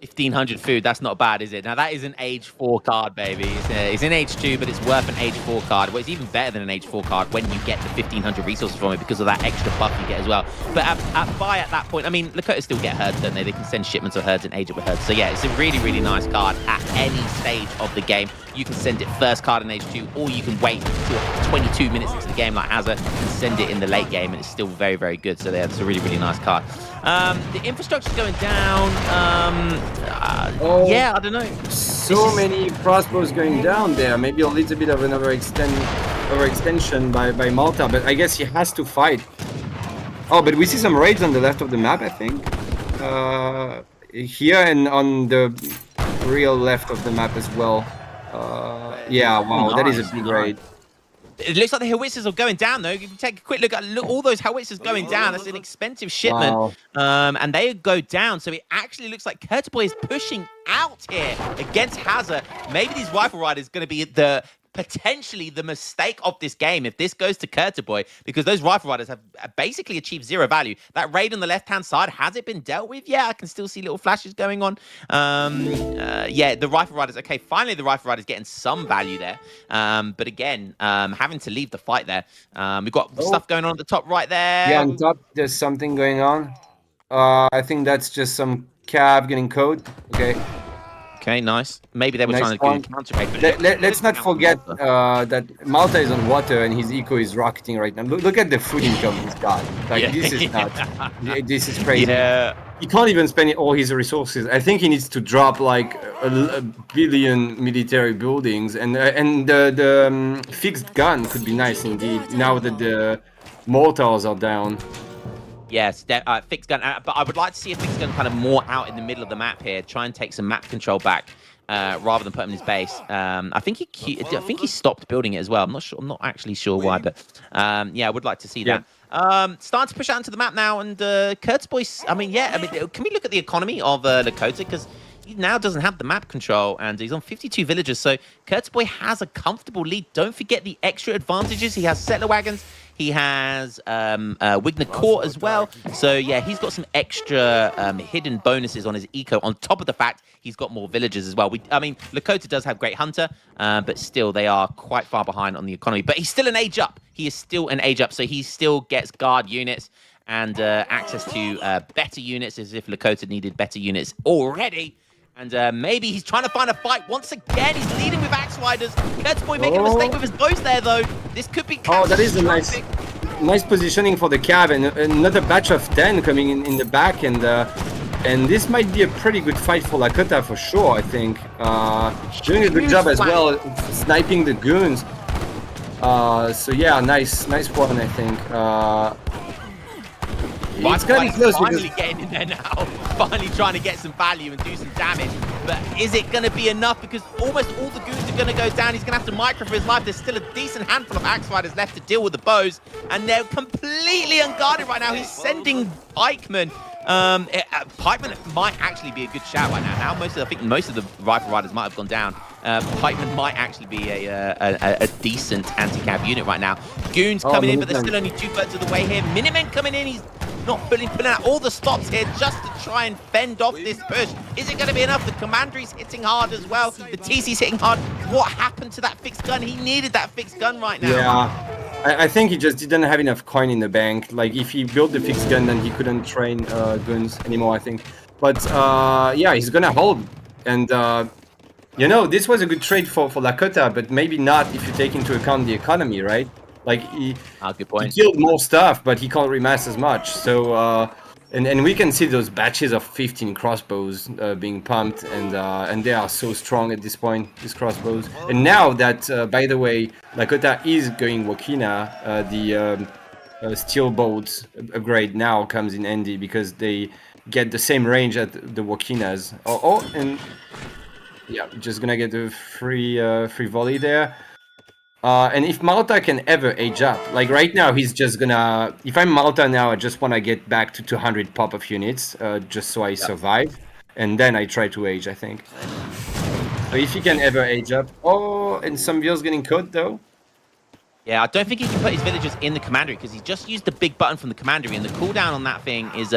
1,500 food, that's not bad, is it? Now, that is an age 4 card, baby. It's in age 2, but it's worth an age 4 card. Well, it's even better than an age 4 card when you get the 1,500 resources from it because of that extra buff you get as well. But at that point, I mean, Lakota still get herds, don't they? They can send shipments of herds and age it with herds. So, yeah, it's a really, really nice card at any stage of the game. You can send it first card in age 2, or you can wait till 22 minutes into the game like Hazza and send it in the late game, and it's still very, very good. So, yeah, it's a really, really nice card. The infrastructure's going down. Yeah, I don't know. So many crossbows going down there. Maybe a little bit of an overextension by Malta, but I guess he has to fight. Oh, but we see some raids on the left of the map, I think. Here and on the real left of the map as well. Yeah, wow, that is a big raid. It looks like the howitzers are going down, though. If you take a quick look at all those howitzers going down, that's an expensive shipment. Wow. And they go down. So it actually looks like Keturboy is pushing out here against Hazza. Maybe these rifle riders are going to be potentially the mistake of this game if this goes to Keturboy, because those rifle riders have basically achieved 0 value. That raid on the left-hand side, has it been dealt with? Yeah, I can still see little flashes going on. Yeah, the rifle riders, okay, finally the rifle riders getting some value there. But again, having to leave the fight there. We've got stuff going on at the top right there. Yeah, on top, there's something going on. I think that's just some cab getting code. Okay. Okay, nice. Maybe they were trying to do counter raid. Let's not forget that Malta is on water and his eco is rocketing right now. Look at the food income he's got. Like, this is nuts. This is crazy. Yeah. He can't even spend all his resources. I think he needs to drop like a billion military buildings, and the fixed gun could be nice indeed. Now that the mortars are down. Yes, fixed gun. But I would like to see a fixed gun kind of more out in the middle of the map here. Try and take some map control back rather than put him in his base. I think he stopped building it as well. I'm not sure. I'm not actually sure why, but yeah, I would like to see that. Starting to push out into the map now, and Keturboy. I mean, can we look at the economy of Lakota, because he now doesn't have the map control, and he's on 52 villagers. So Keturboy has a comfortable lead. Don't forget the extra advantages. He has settler wagons. He has Wigner Court as well. So, yeah, he's got some extra hidden bonuses on his eco, on top of the fact he's got more villagers as well. I mean, Lakota does have great hunter, but still, they are quite far behind on the economy. But he's still an age up. He is still an age up, so he still gets guard units and access to better units, as if Lakota needed better units already. And maybe he's trying to find a fight once again. He's leading with axe riders. Keturboy making a mistake with his bows there, though. This could be that is a nice positioning for the cab, and another batch of 10 coming in the back, and this might be a pretty good fight for Lakota for sure. I think doing a good job as well, sniping the goons. So yeah, nice one, I think. It's gonna be close. Finally getting in there now. Finally trying to get some value and do some damage. But is it going to be enough? Because almost all the goons are going to go down. He's going to have to micro for his life. There's still a decent handful of axe riders left to deal with the bows. And they're completely unguarded right now. He's sending pikemen. Pikemen might actually be a good shout right now. I think most of the rifle riders might have gone down. Pikemen might actually be a decent anti-cav unit right now. Goons coming in, but they're still only 2/3 of the way here. Minutemen coming in. He's not pulling out all the stops here just to try and fend off this push. Is it going to be enough? The commandery's hitting hard as well. The TC's hitting hard. What happened to that fixed gun? He needed that fixed gun right now. Yeah. I think he just didn't have enough coin in the bank. Like, if he built the fixed gun, then he couldn't train guns anymore, I think. But yeah, he's gonna hold. And you know, this was a good trade for Lakota, but maybe not if you take into account the economy, right? Like, he killed more stuff, but he can't remass as much. So and we can see those batches of 15 crossbows being pumped, and they are so strong at this point, these crossbows. And now that, by the way, Lakota is going Wakina, the steel bolts upgrade now comes in handy, because they get the same range at the Wakinas. And yeah, just gonna get a free volley there. And if Malta can ever age up, like right now, he's just gonna... If I'm Malta now, I just want to get back to 200 pop of units, just so I survive. And then I try to age, I think. So if he can ever age up... Oh, and some Veals getting caught, though. Yeah, I don't think he can put his villagers in the commandery because he just used the big button from the commandery, and the cooldown on that thing is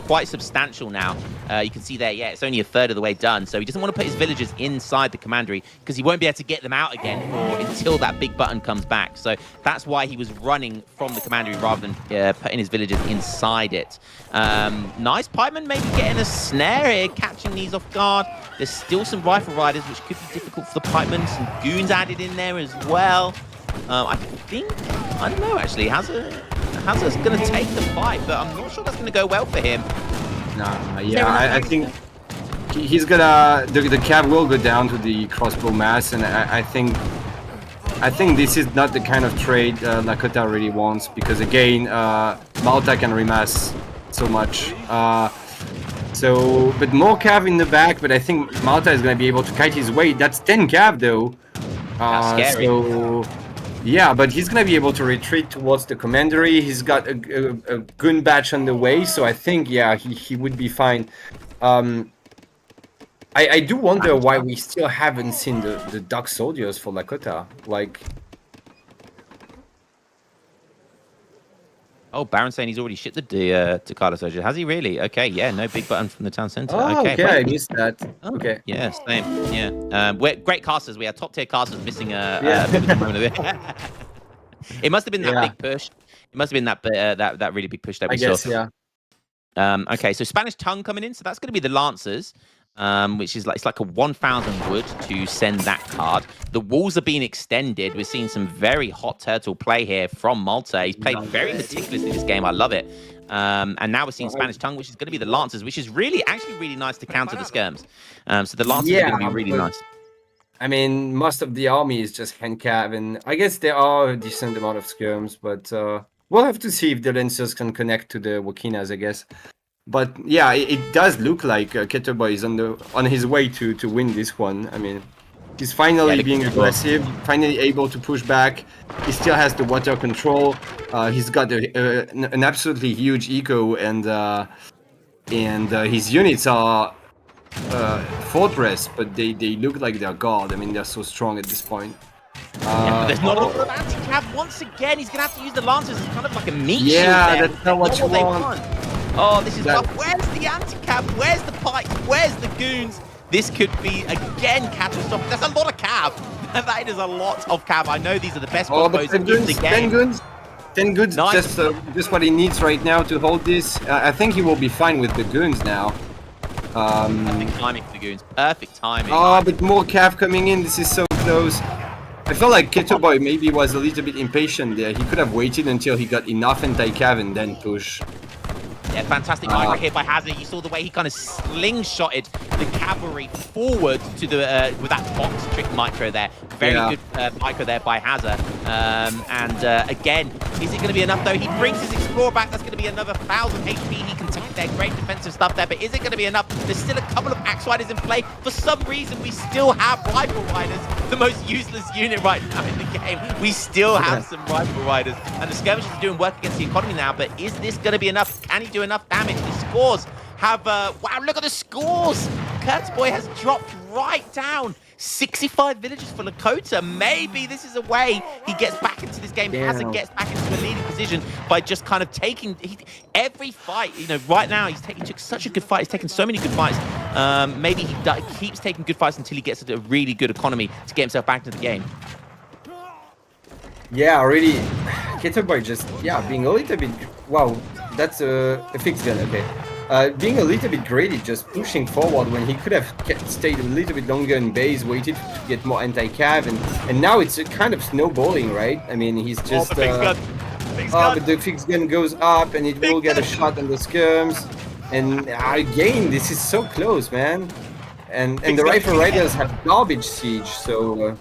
quite substantial now. You can see there, yeah, it's only a third of the way done. So he doesn't want to put his villagers inside the commandery because he won't be able to get them out again until that big button comes back. So that's why he was running from the commandery rather than putting his villagers inside it. Nice pikeman maybe getting a snare here, catching these off guard. There's still some rifle riders, which could be difficult for the pikemen. Some goons added in there as well. I think, I don't know actually, Hazza's going to take the fight, but I'm not sure that's going to go well for him. Nah, yeah, I think he's gonna, the cav will go down to the crossbow mass, and I think this is not the kind of trade Lakota really wants, because again, Malta can remass so much. But more cav in the back, but I think Malta is going to be able to kite his way. That's 10 cav though. That's scary. So, yeah, but he's gonna be able to retreat towards the commandery. He's got a gun batch on the way, so I think, yeah, he would be fine. I do wonder why we still haven't seen the Dark Soldiers for Lakota. Like, oh, Baron's saying he's already shipped the Takata Soldier. Has he really? Okay, yeah, no big button from the town center. oh, okay, wait. I missed that. Oh, Okay. yeah, same. Yeah, we're great casters. We have top tier casters missing Yeah. a moment of it. It must have been that Yeah. big push. It must have been that really big push that we I guess, saw. yeah. Okay, so Spanish tongue coming in, so that's going to be the Lancers, which is like a 1,000 wood to send that card. The walls are being extended. We're seeing some very hot turtle play here from Malta. He's played very meticulously this game. I love it. And now we're seeing Spanish tongue, which is going to be the Lancers, which is actually really nice to counter the skirms. So the Lancers are going to be really nice. I mean, most of the army is just hand cav, and I guess there are a decent amount of skirms, but we'll have to see if the Lancers can connect to the Wakinas, I guess. But yeah, it does look like Keturboy is on his way to win this one. I mean, he's finally being aggressive, finally able to push back. He still has the water control. He's got an absolutely huge eco, and his units are fortress, but they look like they're god. I mean, they're so strong at this point. But there's not a lot of anti-cav. Once again, he's going to have to use the Lancers as kind of like a meat shield. Yeah, there. that's not what you they want. Oh, this is rough. Where's the anti-cav? Where's the pikes? Where's the goons? This could be, again, catastrophic. That's a lot of cav. That is a lot of cav. I know these are the best combos in the game. 10 goons, Nice. just what he needs right now to hold this. I think he will be fine with the goons now. Perfect timing for the goons. Perfect timing. Oh, but more cav coming in. This is so close. I feel like Keturboy maybe was a little bit impatient there. He could have waited until he got enough anti-cav and then push. Yeah, fantastic micro here by Hazza. You saw the way he kind of slingshotted the cavalry forward to the with that box trick micro there. Very good micro there by Hazza. Again, is it going to be enough though? He brings his Explorer back. That's going to be another 1,000 HP. He can take their great defensive stuff there, but is it going to be enough? There's still a couple of Axe Riders in play. For some reason, we still have Rifle Riders, the most useless unit right now in the game. We still have some Rifle Riders, and the Skirmishers are doing work against the economy now, but is this going to be enough? Can he do enough damage? The scores have, wow, look at the scores! Keturboy has dropped right down. 65 villages for Lakota. Maybe this is a way he gets back into this game. Hazza gets back into a leading position by just kind of taking every fight. You know, right now he took such a good fight. He's taken so many good fights. Maybe he keeps taking good fights until he gets a really good economy to get himself back into the game. Yeah, really. Keturboy just, being a little bit... Wow, that's a fixed gun, okay. Being a little bit greedy, just pushing forward when he could have stayed a little bit longer in base, waited to get more anti-cav, and now it's a kind of snowballing, right? I mean, he's just... the fixed gun. But the fixed gun goes up, and it will get a shot on the skirms. And again, this is so close, man. And the Rifle Riders have garbage siege, so...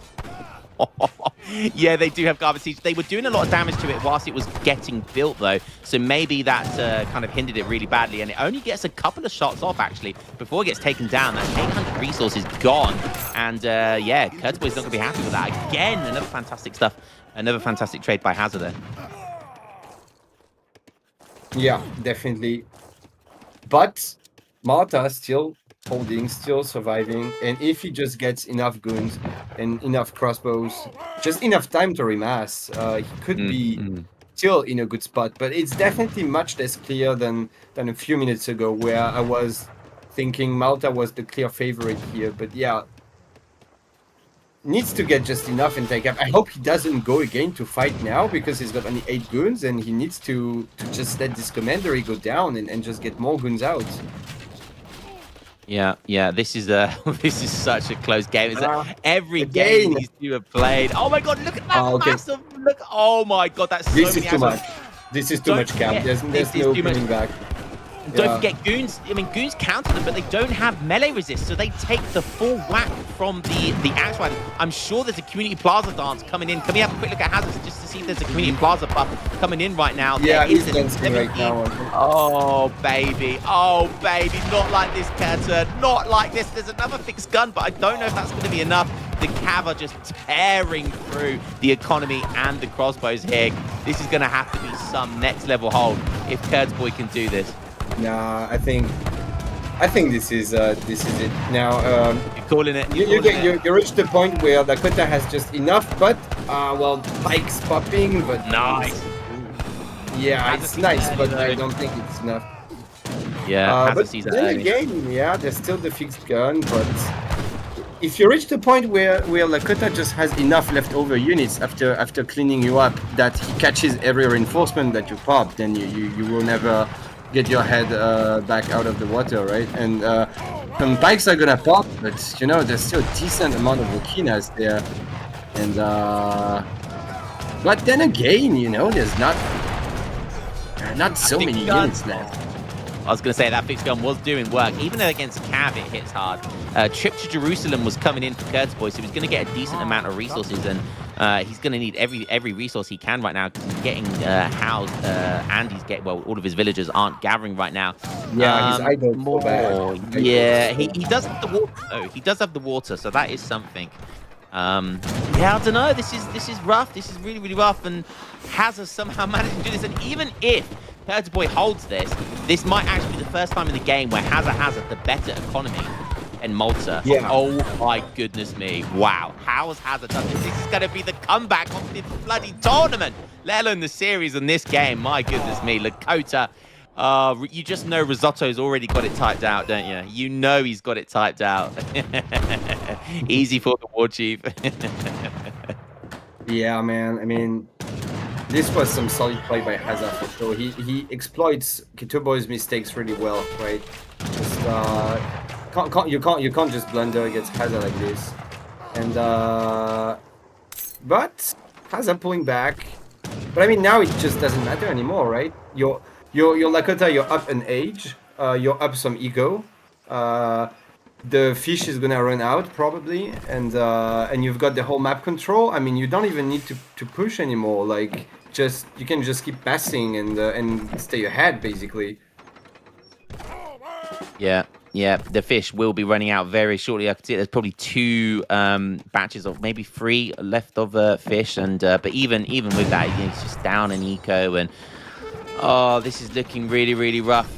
Yeah, they do have garbage siege. They were doing a lot of damage to it whilst it was getting built, though. So maybe that kind of hindered it really badly. And it only gets a couple of shots off, actually, before it gets taken down. That 800 resources gone. And yeah, Keturboy's not going to be happy with that. Again, another fantastic stuff. Another fantastic trade by Hazza there. Yeah, definitely. But Malta still holding, still surviving, and if he just gets enough guns and enough crossbows just enough time to remass. He could be still in a good spot, but it's definitely much less clear than a few minutes ago, where I was thinking Malta was the clear favorite here. But yeah, needs to get just enough and take up. I hope he doesn't go again to fight now, because he's got only 8 goons, and he needs to just let this commandery go down and just get more goons out. Yeah. This is this is such a close game. It's every again. game these two have played. Oh my god, look at that massive look! Oh my god, that's so This many is too assets. much. This is too much camp. There's no coming back. Don't forget goons. I mean, goons counter them, but they don't have melee resist, so they take the full whack from the axe rider. I'm sure there's a community plaza dance coming in. Can we have a quick look at Hazza just to see if there's a community plaza buff coming in right now? Yeah, he's dancing right now. Oh baby, not like this, Ketur, not like this. There's another fixed gun, but I don't know if that's going to be enough. The cav are just tearing through the economy and the crossbows here. This is going to have to be some next level hold if Keturboy can do this. Nah, I think this is it now. You're calling it. You reach the point where Lakota has just enough, but well, pikes popping, but nice. Yeah, it's nice, but I don't think it's enough. Yeah, but then again, yeah, there's still the fixed gun, but if you reach the point where Lakota just has enough leftover units after cleaning you up that he catches every reinforcement that you pop, then you will never get your head back out of the water, right? And some pikes are gonna pop, but you know there's still a decent amount of Wakinas there, and but then again, you know, there's not so many units left. I was going to say that fixed gun was doing work. Even though against Cav it hits hard. Trip to Jerusalem was coming in for Keturboy, so he's going to get a decent amount of resources, and he's going to need every resource he can right now, because he's getting housed, and he's getting, well, all of his villagers aren't gathering right now. Yeah, he's idle so bad. Yeah, he does have the water, though. He does have the water, so that is something. Yeah, I don't know. This is rough. This is really, really rough, and Hazza somehow managed to do this, and even if Keturboy holds this might actually be the first time in the game where Hazza has the better economy in Malta. Yeah. Oh my goodness me. Wow. How has Hazza done this? This is going to be the comeback of the bloody tournament, let alone the series in this game. My goodness me. Lakota, you just know Risotto's already got it typed out, don't you? You know he's got it typed out. Easy for the war chief. Yeah, man. I mean, this was some solid play by Hazza for sure. He exploits Keturboy's mistakes really well, right? Just you can't just blunder against Hazza like this. And but Hazza pulling back. But I mean, now it just doesn't matter anymore, right? Your Lakota, you're up an age. You're up some ego. The fish is gonna run out probably, and you've got the whole map control. I mean, you don't even need to push anymore. Like, you can just keep passing and stay ahead basically. Yeah, the fish will be running out very shortly. I can see there's probably 2 batches of maybe 3 left of fish, and but even with that, you know, he's just down in eco, and oh, this is looking really, really rough.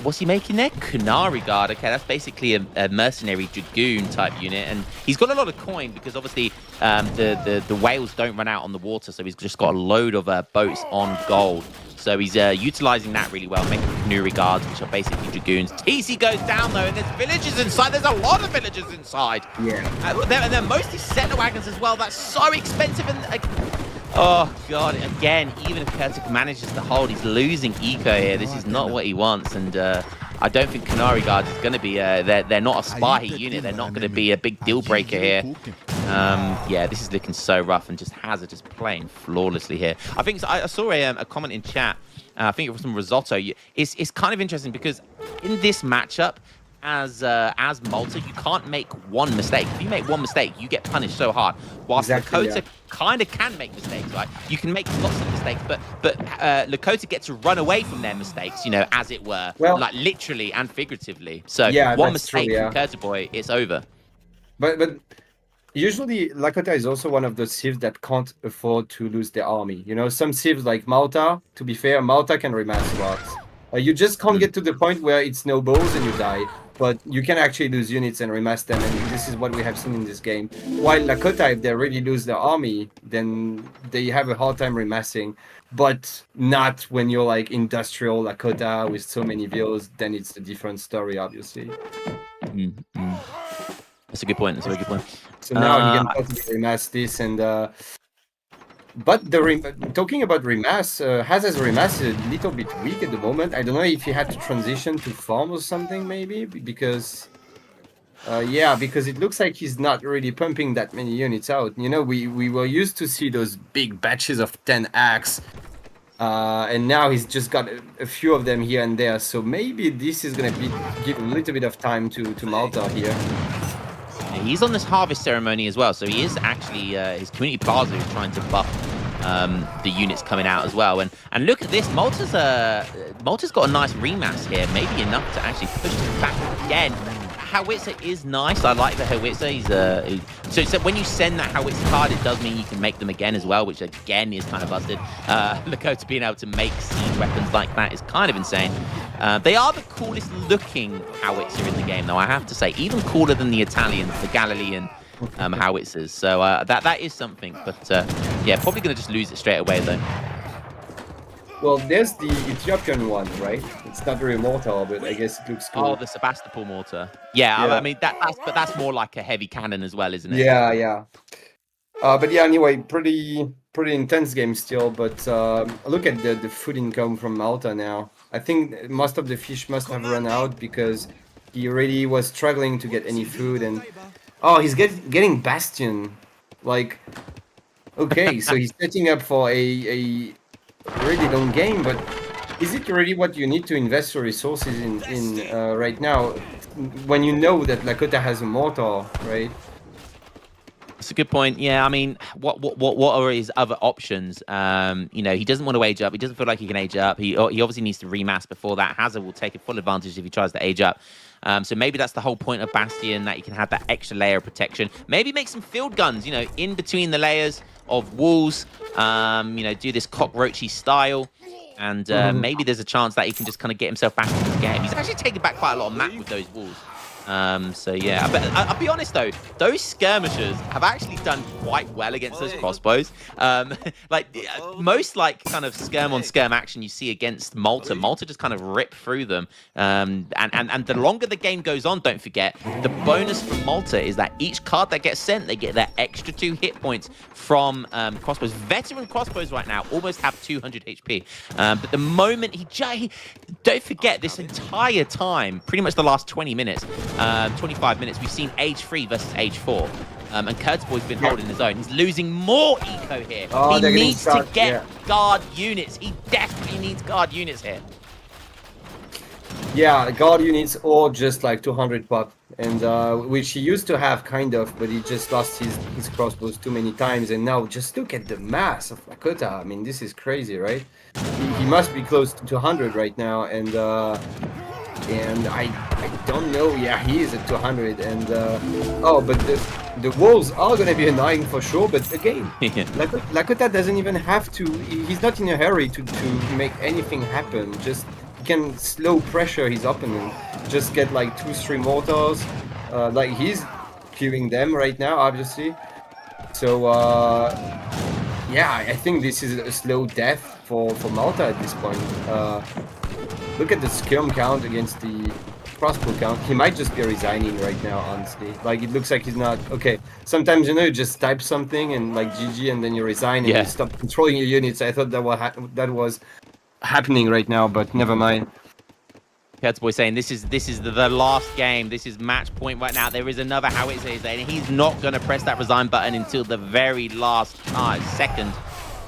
What's he making there? Kunari Guard. Okay, that's basically a mercenary dragoon type unit, and he's got a lot of coin because obviously the whales don't run out on the water, so he's just got a load of boats on gold. So he's utilizing that really well, making Kunari Guards, which are basically dragoons. TC goes down though, and there's villagers inside. There's a lot of villagers inside. Yeah. And they're mostly settler wagons as well. That's so expensive, and oh god, again, even if Ketur manages to hold, he's losing eco here. This is not what he wants, and I don't think Kunari Guard is going to be they're not a spy unit. They're not going to be a big deal breaker here. Yeah, this is looking so rough, and just Hazza just playing flawlessly here. I think I saw a comment in chat. I think it was from Risotto. It's kind of interesting because in this matchup, as Malta, you can't make one mistake. If you make one mistake, you get punished so hard. Whilst Lakota kind of can make mistakes, right? You can make lots of mistakes, but Lakota get to run away from their mistakes, you know, as it were, like literally and figuratively. So yeah, one mistake from Keturboy, it's over. But usually Lakota is also one of the civs that can't afford to lose their army. You know, some civs like Malta, to be fair, Malta can remass lots. You just can't get to the point where it snowballs and you die. but you can actually lose units and remass them, and this is what we have seen in this game. While Lakota, if they really lose their army, then they have a hard time remassing, but not when you're like industrial Lakota with so many villas, then it's a different story, obviously. That's a good point. That's a very good point. So now you can possibly remass this, and but talking about remass, Hazza's remass is a little bit weak at the moment. I don't know if he had to transition to farm or something, maybe, because because it looks like he's not really pumping that many units out. You know, we were used to see those big batches of 10 acts, and now he's just got a few of them here and there. So maybe this is gonna give a little bit of time to Malta here. He's on this harvest ceremony as well, so he is actually his community plaza is trying to buff the units coming out as well. And look at this, Malta's got a nice remass here, maybe enough to actually push him back again. Howitzer is nice. I like the Howitzer. So when you send that Howitzer card, it does mean you can make them again as well, which again is kind of busted. Lakota being able to make siege weapons like that is kind of insane. They are the coolest looking Howitzer in the game, though, I have to say. Even cooler than the Italians, the Galilean Howitzers. So that is something. But yeah, probably going to just lose it straight away, though. Well, there's the Ethiopian one, right? It's not very mortar, but I guess it looks cool. Oh, the Sebastopol mortar. Yeah, I mean that's more like a heavy cannon as well, isn't it? Yeah. But yeah, anyway, pretty intense game still. But look at the food income from Malta now. I think most of the fish must have run out because he really was struggling to get any food. And oh, he's getting Bastion. Like, okay, so he's setting up for a really long game, but is it really what you need to invest your resources in right now when you know that Lakota has a mortar, right? That's a good point. Yeah, I mean, what are his other options? You know, he doesn't want to age up. He doesn't feel like he can age up. He obviously needs to remass before that. Hazza will take a full advantage if he tries to age up. So maybe that's the whole point of Bastion, that you can have that extra layer of protection. Maybe make some field guns, you know, in between the layers of walls. You know, do this cockroachy style. And maybe there's a chance that he can just kind of get himself back into the game. He's actually taken back quite a lot of map with those walls. So yeah, but I'll be honest though, those skirmishers have actually done quite well against those crossbows. Most kind of skirm on skirm action you see against Malta just kind of rip through them. And the longer the game goes on, don't forget, the bonus from Malta is that each card that gets sent, they get that extra 2 hit points from crossbows. Veteran crossbows right now almost have 200 HP. But the moment he don't forget, this entire time, pretty much the last 20 minutes, 25 minutes, we've seen age 3 versus age 4. And Keturboy's been holding his own. He's losing more eco here. Oh, he needs to get guard units. He definitely needs guard units here. Yeah, guard units or just like 200 pop, and which he used to have kind of, but he just lost his crossbows too many times. And now just look at the mass of Lakota. I mean, this is crazy, right? He must be close to 200 right now, and I don't know. Yeah, he is at 200, and but the walls are gonna be annoying for sure. But again, Lakota doesn't even have to. He's not in a hurry to make anything happen. Just he can slow pressure his opponent. Just get like 2-3 mortars. Like he's queuing them right now, obviously. So yeah, I think this is a slow death for Malta at this point. Look at the skirm count against the crossbow count. He might just be resigning right now, honestly. Like, it looks like he's not... Okay, sometimes, you know, you just type something and, like, GG, and then you resign and you stop controlling your units. I thought that was happening right now, but never mind. Keturboy saying this is the last game. This is match point right now. There is another Howitzer, and he's not going to press that resign button until the very last second,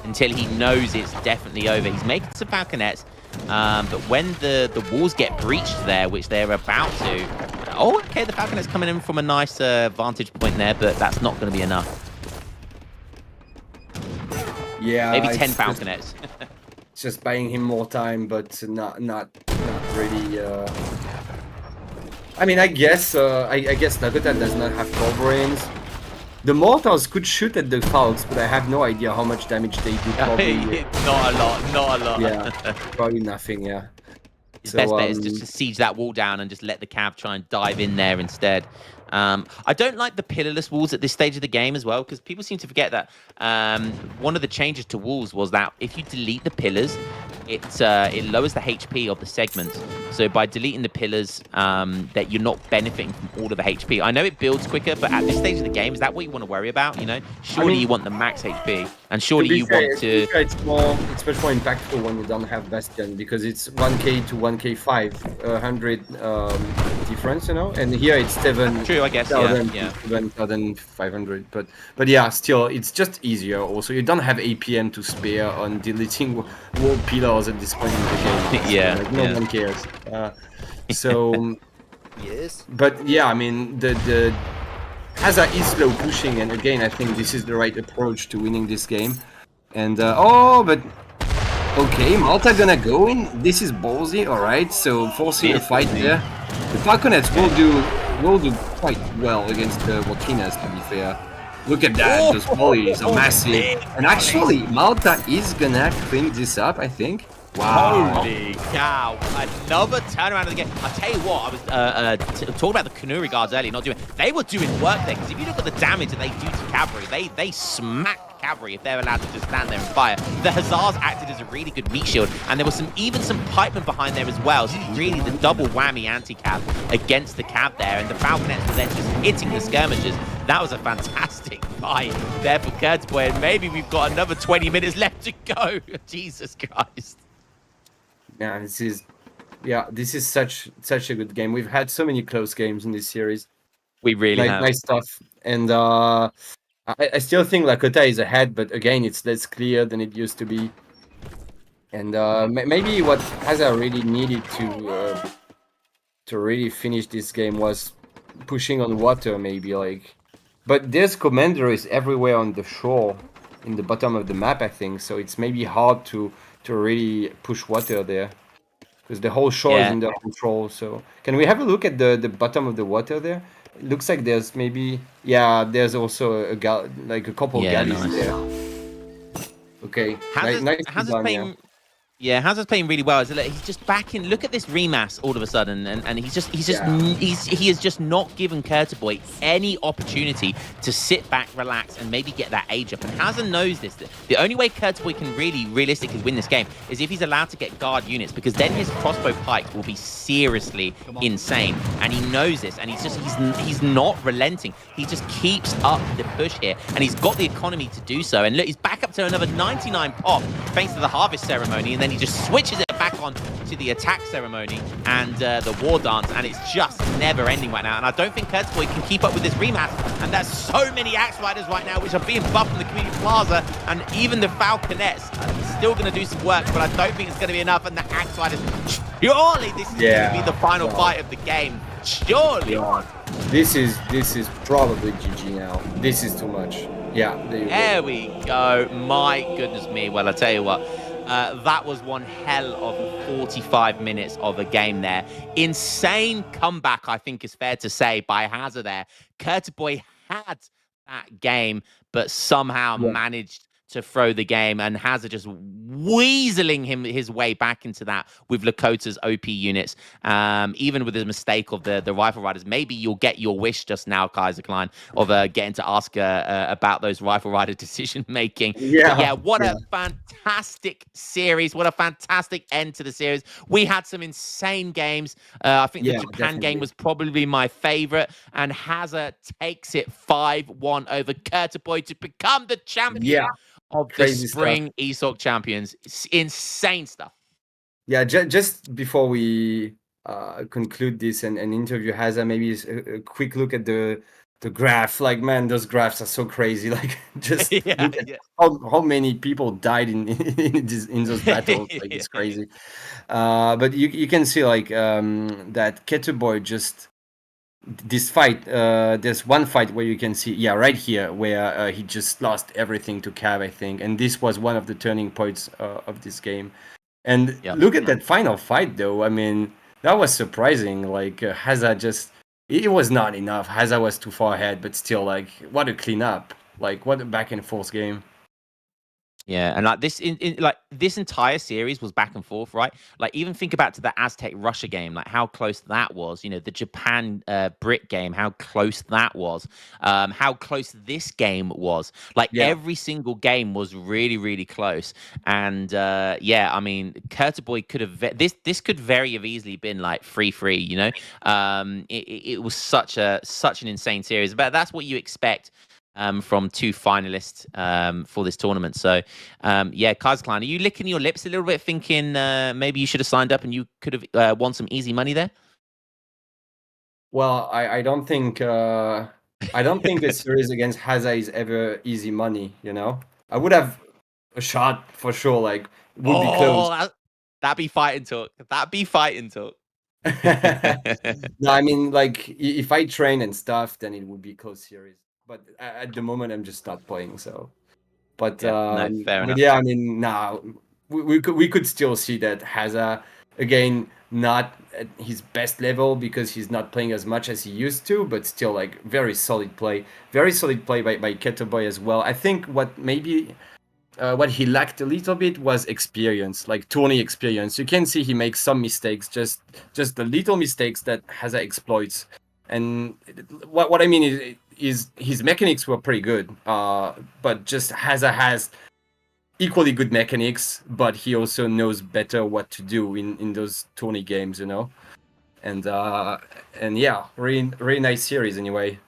until he knows it's definitely over. He's making some falconets. But when the walls get breached there, which they're about to... Oh, okay, the Falconet's coming in from a nice vantage point there, but that's not going to be enough. Yeah, maybe 10 Falconets. It's just buying him more time, but not really... I mean, I guess Lakota does not have core brains. The mortars could shoot at the Falcons, but I have no idea how much damage they do. Probably not a lot. Yeah, probably nothing. Yeah. His So, best bet is just to siege that wall down and just let the Cav try and dive in there instead. I don't like the pillarless walls at this stage of the game as well, because people seem to forget that one of the changes to walls was that if you delete the pillars, it lowers the HP of the segments. So by deleting the pillars, that you're not benefiting from all of the HP. I know it builds quicker, but at this stage of the game, is that what you want to worry about? You know, surely you want the max HP, and surely you want to. It's much more impactful when you don't have Bastion, because it's 1k to 1k5, 100 difference, you know. And here it's 7. True, I guess. Yeah. 7,500. But yeah, still it's just easier. Also, you don't have APM to spare on deleting wall pillars at this point in the game. Yeah, like, no one cares. So Yes. but yeah, I mean the Hazza is slow pushing, and again I think this is the right approach to winning this game. And but okay, Malta gonna go in. This is ballsy, all right. So forcing a fight there. The Falconets will do quite well against the Wakinas, to be fair. Look at that, those volleys are massive. And actually, Malta is gonna clean this up, I think. Wow. Holy cow. Another turnaround of the game. I'll tell you what, I was talking about the Kanuri guards earlier, they were doing work there, because if you look at the damage that they do to cavalry, they smack cavalry if they're allowed to just stand there and fire. The Hussars acted as a really good meat shield, and there was even some pikemen behind there as well, so really the double whammy anti-cav against the cav there, and the Falconets were then just hitting the skirmishers. That was a fantastic fight there for Keturboy, and maybe we've got another 20 minutes left to go. Jesus Christ. Yeah, this is such a good game. We've had so many close games in this series. We really have. Nice stuff. And I still think Lakota is ahead, but again, it's less clear than it used to be. And maybe what Hazza really needed to really finish this game was pushing on water, maybe, like. But there's commanderies everywhere on the shore, in the bottom of the map, I think. So it's maybe hard to really push water there, because the whole shore is under control. So can we have a look at the bottom of the water there? It looks like there's maybe there's also a couple galleys there. Okay, Hazza's Hazza's playing really well. He's just back in. Look at this remass all of a sudden, and he has just not given Keturboy any opportunity to sit back, relax, and maybe get that age up. And Hazza knows this. That the only way Keturboy can really realistically win this game is if he's allowed to get guard units, because then his crossbow pike will be seriously insane. And he knows this, and he's not relenting. He just keeps up the push here, and he's got the economy to do so. And look, he's back up to another 99 pop thanks to the harvest ceremony, and then he just switches it back on to the attack ceremony and the war dance, and it's just never ending right now. And I don't think Keturboy can keep up with this rematch, and there's so many axe riders right now which are being buffed in the community plaza, and even the Falconets are still going to do some work, but I don't think it's going to be enough. And the axe riders, surely this is going to be the final fight of the game. Surely. This is probably GG now. This is too much. Yeah, there we go. My goodness me. Well, I tell you what, that was one hell of 45 minutes of a game there. Insane comeback, I think is fair to say, by Hazza there. Keturboy had that game, but somehow managed to throw the game, and Hazza just weaseling his way back into that with Lakota's OP units. Even with his mistake of the rifle riders, maybe you'll get your wish just now, Kaiser Klein, of getting to ask about those rifle rider decision making. What a fantastic series! What a fantastic end to the series. We had some insane games. I think the Japan game was probably my favorite, and Hazza takes it 5-1 over Keturboy to become the champion of the spring ESOC champions. It's insane stuff. Yeah, just before we conclude this and interview Hazza, maybe a quick look at the graph. Like, man, those graphs are so crazy. Like, just look at how many people died in those battles. Like, it's crazy. But you can see like that Keturboy just. This fight, there's one fight where you can see, right here, where he just lost everything to Cav, I think, and this was one of the turning points of this game. And look at that final fight, though. I mean, that was surprising. Like Hazza it was not enough. Hazza was too far ahead, but still, like, what a cleanup! Like, what a back and forth game. Yeah, and like like this entire series was back and forth, right? Like even think about to the Aztec Russia game, like how close that was. You know, the Japan Brit game, how close that was. How close this game was. Like Yeah. every single game was really, really close. And yeah, I mean, Keturboy could have this could very have easily been like 3-3. You know, it was such an insane series, but that's what you expect. From two finalists for this tournament. So, yeah, Kaiserklan, are you licking your lips a little bit, thinking maybe you should have signed up and you could have won some easy money there? Well, I don't think the series against Hazza is ever easy money. You know, I would have a shot for sure. Like would be close. That'd be fighting talk. That'd be fighting talk. No, I mean, like if I train and stuff, then it would be close series. But at the moment, I'm just not playing. So, but Yeah, no, fair enough. yeah, I mean, now we could still see that Hazza again not at his best level because he's not playing as much as he used to, but still like very solid play by Keturboy as well. I think what maybe. What he lacked a little bit was experience, like tourney experience. You can see he makes some mistakes, just the little mistakes that Hazza exploits. And what I mean is his mechanics were pretty good, but just Hazza has equally good mechanics, but he also knows better what to do in those tourney games, you know. And yeah, really nice series anyway.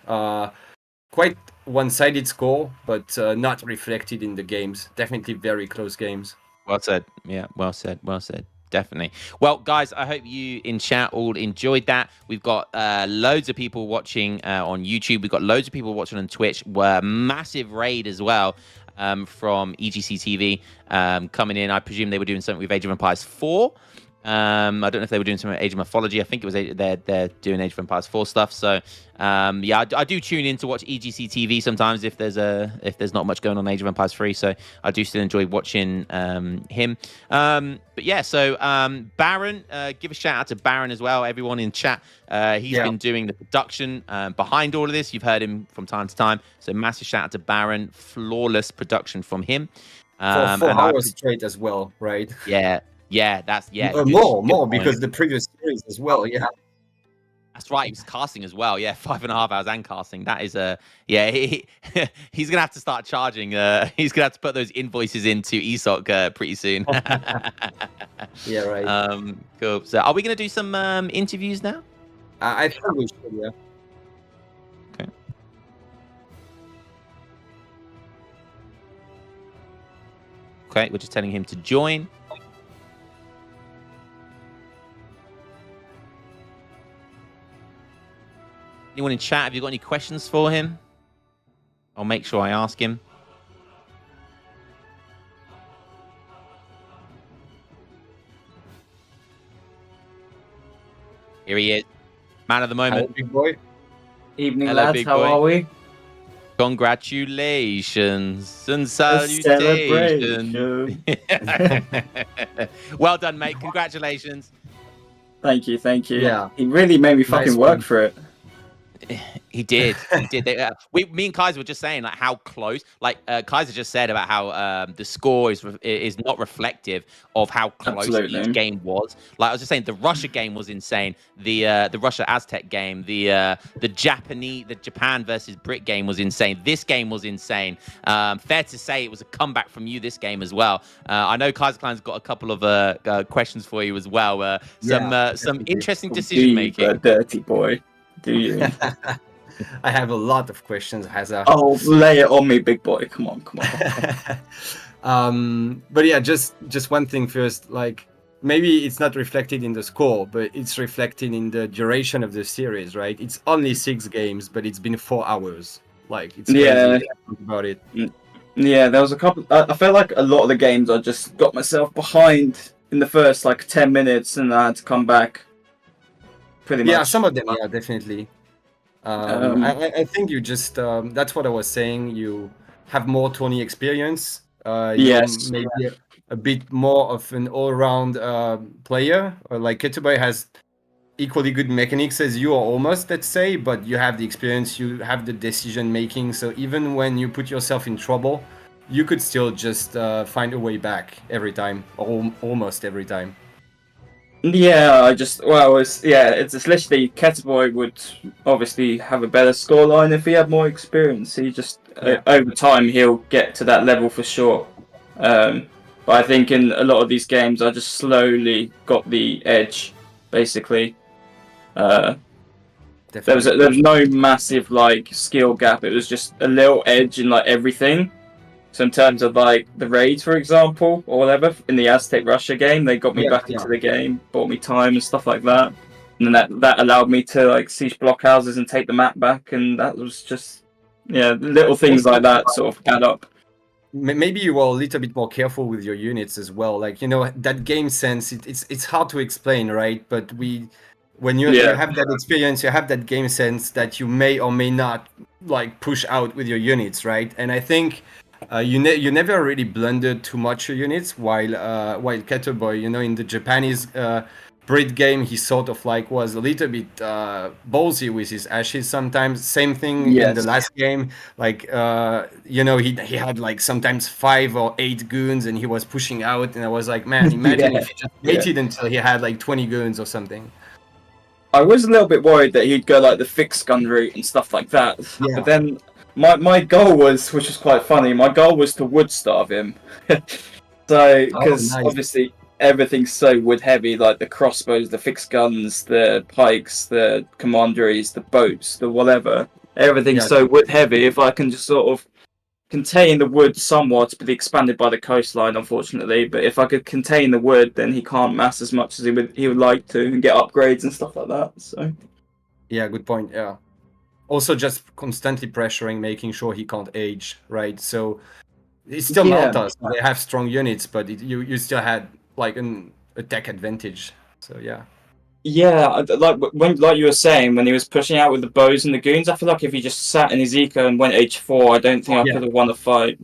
Quite one-sided score, but not reflected in the games. Definitely very close games. Well said. Yeah, well said. Well said. Definitely. Well, guys, I hope you in chat all enjoyed that. We've got loads of people watching on YouTube. We've got loads of people watching on Twitch. We're massive raid as well from EGC TV coming in. I presume they were doing something with Age of Empires 4. I don't know if they were doing some Age of Mythology. I think it was they're doing Age of Empires 4 stuff. So yeah, I do tune in to watch EGC TV sometimes if there's not much going on Age of Empires 3. So I do still enjoy watching him. But yeah, so Baron, give a shout out to Baron as well. Everyone in chat, he's been doing the production behind all of this. You've heard him from time to time. So massive shout out to Baron. Flawless production from him. For 4 hours straight as well, right? Yeah. Yeah, that's more because the previous series as well. Yeah, that's right. He was casting as well. Yeah, 5.5 hours and casting. That is yeah. He's gonna have to start charging. He's gonna have to put those invoices into ESOC pretty soon. Yeah, right. Cool. So, are we gonna do some interviews now? I think we should. Yeah. Okay. Okay, we're just telling him to join. Anyone in chat, have you got any questions for him? I'll make sure I ask him. Here he is. Man of the moment. Hello, big boy. Evening, Hello, lads. big How boy. are we? Congratulations and salutations. Well done, mate. Congratulations. Thank you, thank you. Yeah. He really made me fucking work for it. He did. He did. Me and Kaiser were just saying like how close. Like Kaiser just said about how the score is not reflective of how close each game was. Like I was just saying, the Russia game was insane. The Russia Aztec game, the Japan versus Brit game was insane. This game was insane. Fair to say it was a comeback from you this game as well. I know Kaiserklan's got a couple of questions for you as well. Some interesting decision making. Dirty boy. Do you? I have a lot of questions, Hazza. Oh, lay it on me, big boy. Come on. But yeah, just one thing first. Like maybe it's not reflected in the score, but it's reflected in the duration of the series, right? It's only 6 games, but it's been 4 hours. Like it's crazy to think about it. Yeah, there was a couple. I felt like a lot of the games I just got myself behind in the first like 10 minutes, and I had to come back. Pretty much. Yeah, some of them, yeah, definitely. I think you just, that's what I was saying, you have more tourney experience. Yes. Maybe a bit more of an all-round player. Or like Keturboy has equally good mechanics as you, or almost, let's say, but you have the experience, you have the decision-making, so even when you put yourself in trouble, you could still just find a way back every time, or almost every time. Yeah, it's literally Keturboy would obviously have a better scoreline if he had more experience. He just over time he'll get to that level for sure. But I think in a lot of these games, I just slowly got the edge, basically. There was no massive like skill gap. It was just a little edge in like everything. So in terms of like the raids, for example, or whatever, in the Aztec Russia game, they got me back into the game, bought me time and stuff like that. And then that allowed me to like siege blockhouses and take the map back, and that was just little things like that sort of add up. Maybe you were a little bit more careful with your units as well. Like, you know, that game sense, it's hard to explain, right? But when you have that experience, you have that game sense that you may or may not like push out with your units, right? And I think you never really blundered too much your units, while Keturboy, you know, in the Japanese breed game, he sort of like was a little bit ballsy with his ashes sometimes. Same thing in the last game, like you know, he had like sometimes 5 or 8 goons and he was pushing out, and I was like, man, imagine if he just waited until he had like 20 goons or something. I was a little bit worried that he'd go like the fixed gun route and stuff like that, but then my goal was, which was quite funny, my goal was to wood starve him. So because obviously everything's so wood heavy, like the crossbows, the fixed guns, the pikes, the commanderies, the boats, the whatever, everything's so wood heavy. If I can just sort of contain the wood somewhat, but expanded by the coastline, unfortunately. But if I could contain the wood, then he can't mass as much as he would like to and get upgrades and stuff like that. So yeah, good point. Yeah, also just constantly pressuring, making sure he can't age, right? So it's still Malta, so they have strong units, but you still had like a tech advantage. So like you were saying, when he was pushing out with the bows and the goons, I feel like if he just sat in his eco and went H4, I don't think I could have won the fight.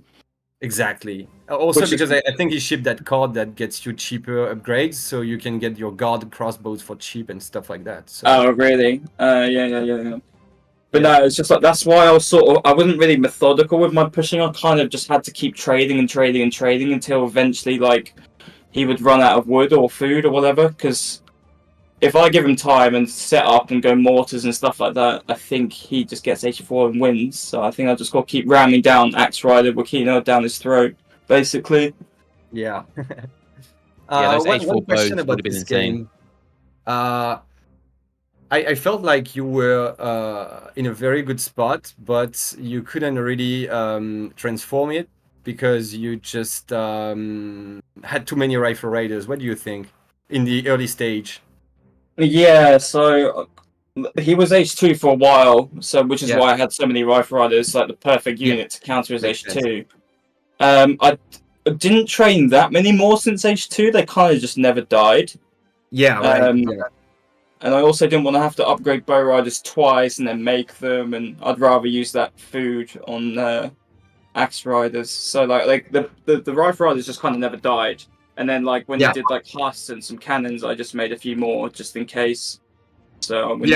Exactly. Also, because I think he shipped that card that gets you cheaper upgrades, so you can get your guard crossbows for cheap and stuff like that. So. Oh, really? Yeah. But no, it's just like, that's why I wasn't really methodical with my pushing. I kind of just had to keep trading until eventually, like, he would run out of wood or food or whatever, because if I give him time and set up and go mortars and stuff like that, I think he just gets H4 and wins. So I think I just got to keep ramming down Axe Rider Wakino down his throat, basically. Yeah. Those H4 one question bows would have been insane. I felt like you were in a very good spot, but you couldn't really transform it because you just had too many Rifle Raiders. What do you think in the early stage? Yeah, so he was H2 for a while, so which is why I had so many Rifle Riders, like the perfect unit to counter his H2. I didn't train that many more since H2. They kind of just never died. Yeah, right. And I also didn't want to have to upgrade Bow Riders twice and then make them, and I'd rather use that food on Axe Riders. So like the Rifle Riders just kind of never died. And then like when you did like Huss and some cannons, I just made a few more just in case. So when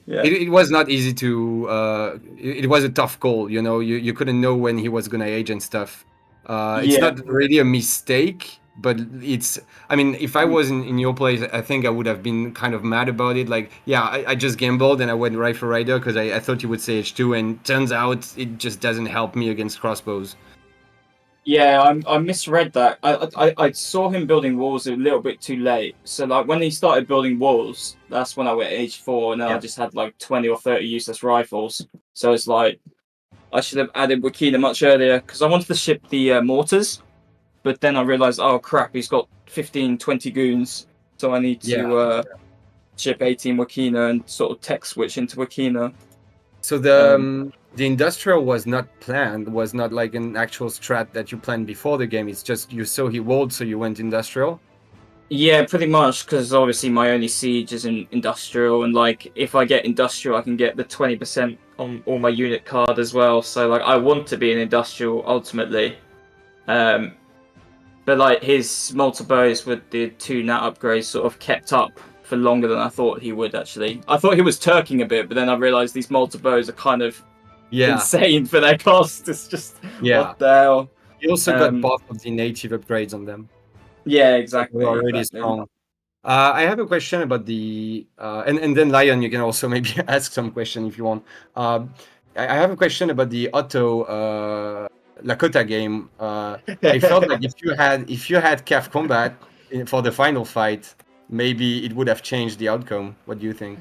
it was not easy to. It was a tough call, you know. You couldn't know when he was gonna age and stuff. It's not really a mistake, but it's. I mean, if I was in your place, I think I would have been kind of mad about it. Like, I just gambled and I went Rifle Rider because I thought you would say H2, and turns out it just doesn't help me against crossbows. Yeah, I misread that. I saw him building walls a little bit too late. So like when he started building walls, that's when I went H4, and then I just had like 20 or 30 useless rifles. So it's like I should have added Wakina much earlier because I wanted to ship the mortars, but then I realized, oh crap, he's got 15, 20 goons, so I need to ship 18 Wakina and sort of tech switch into Wakina. So the industrial was not planned, was not like an actual strat that you planned before the game. It's just you saw he walled, so you went industrial. Yeah, pretty much, because obviously my only siege is in industrial, and like if I get industrial, I can get the 20% on all my unit card as well. So like I want to be an industrial ultimately, but like his Malta bows with the 2 nat upgrades sort of kept up for longer than I thought he would. Actually, I thought he was turking a bit, but then I realized these Malta bows are kind of insane for their cost. It's just Yeah. what the hell. You also got both of the native upgrades on them. Yeah, exactly. They are really exactly. strong. I have a question about the and then Lion, you can also maybe ask some question if you want. I have a question about the Otto Lakota game. I felt like if you had calf combat for the final fight, maybe it would have changed the outcome. What do you think?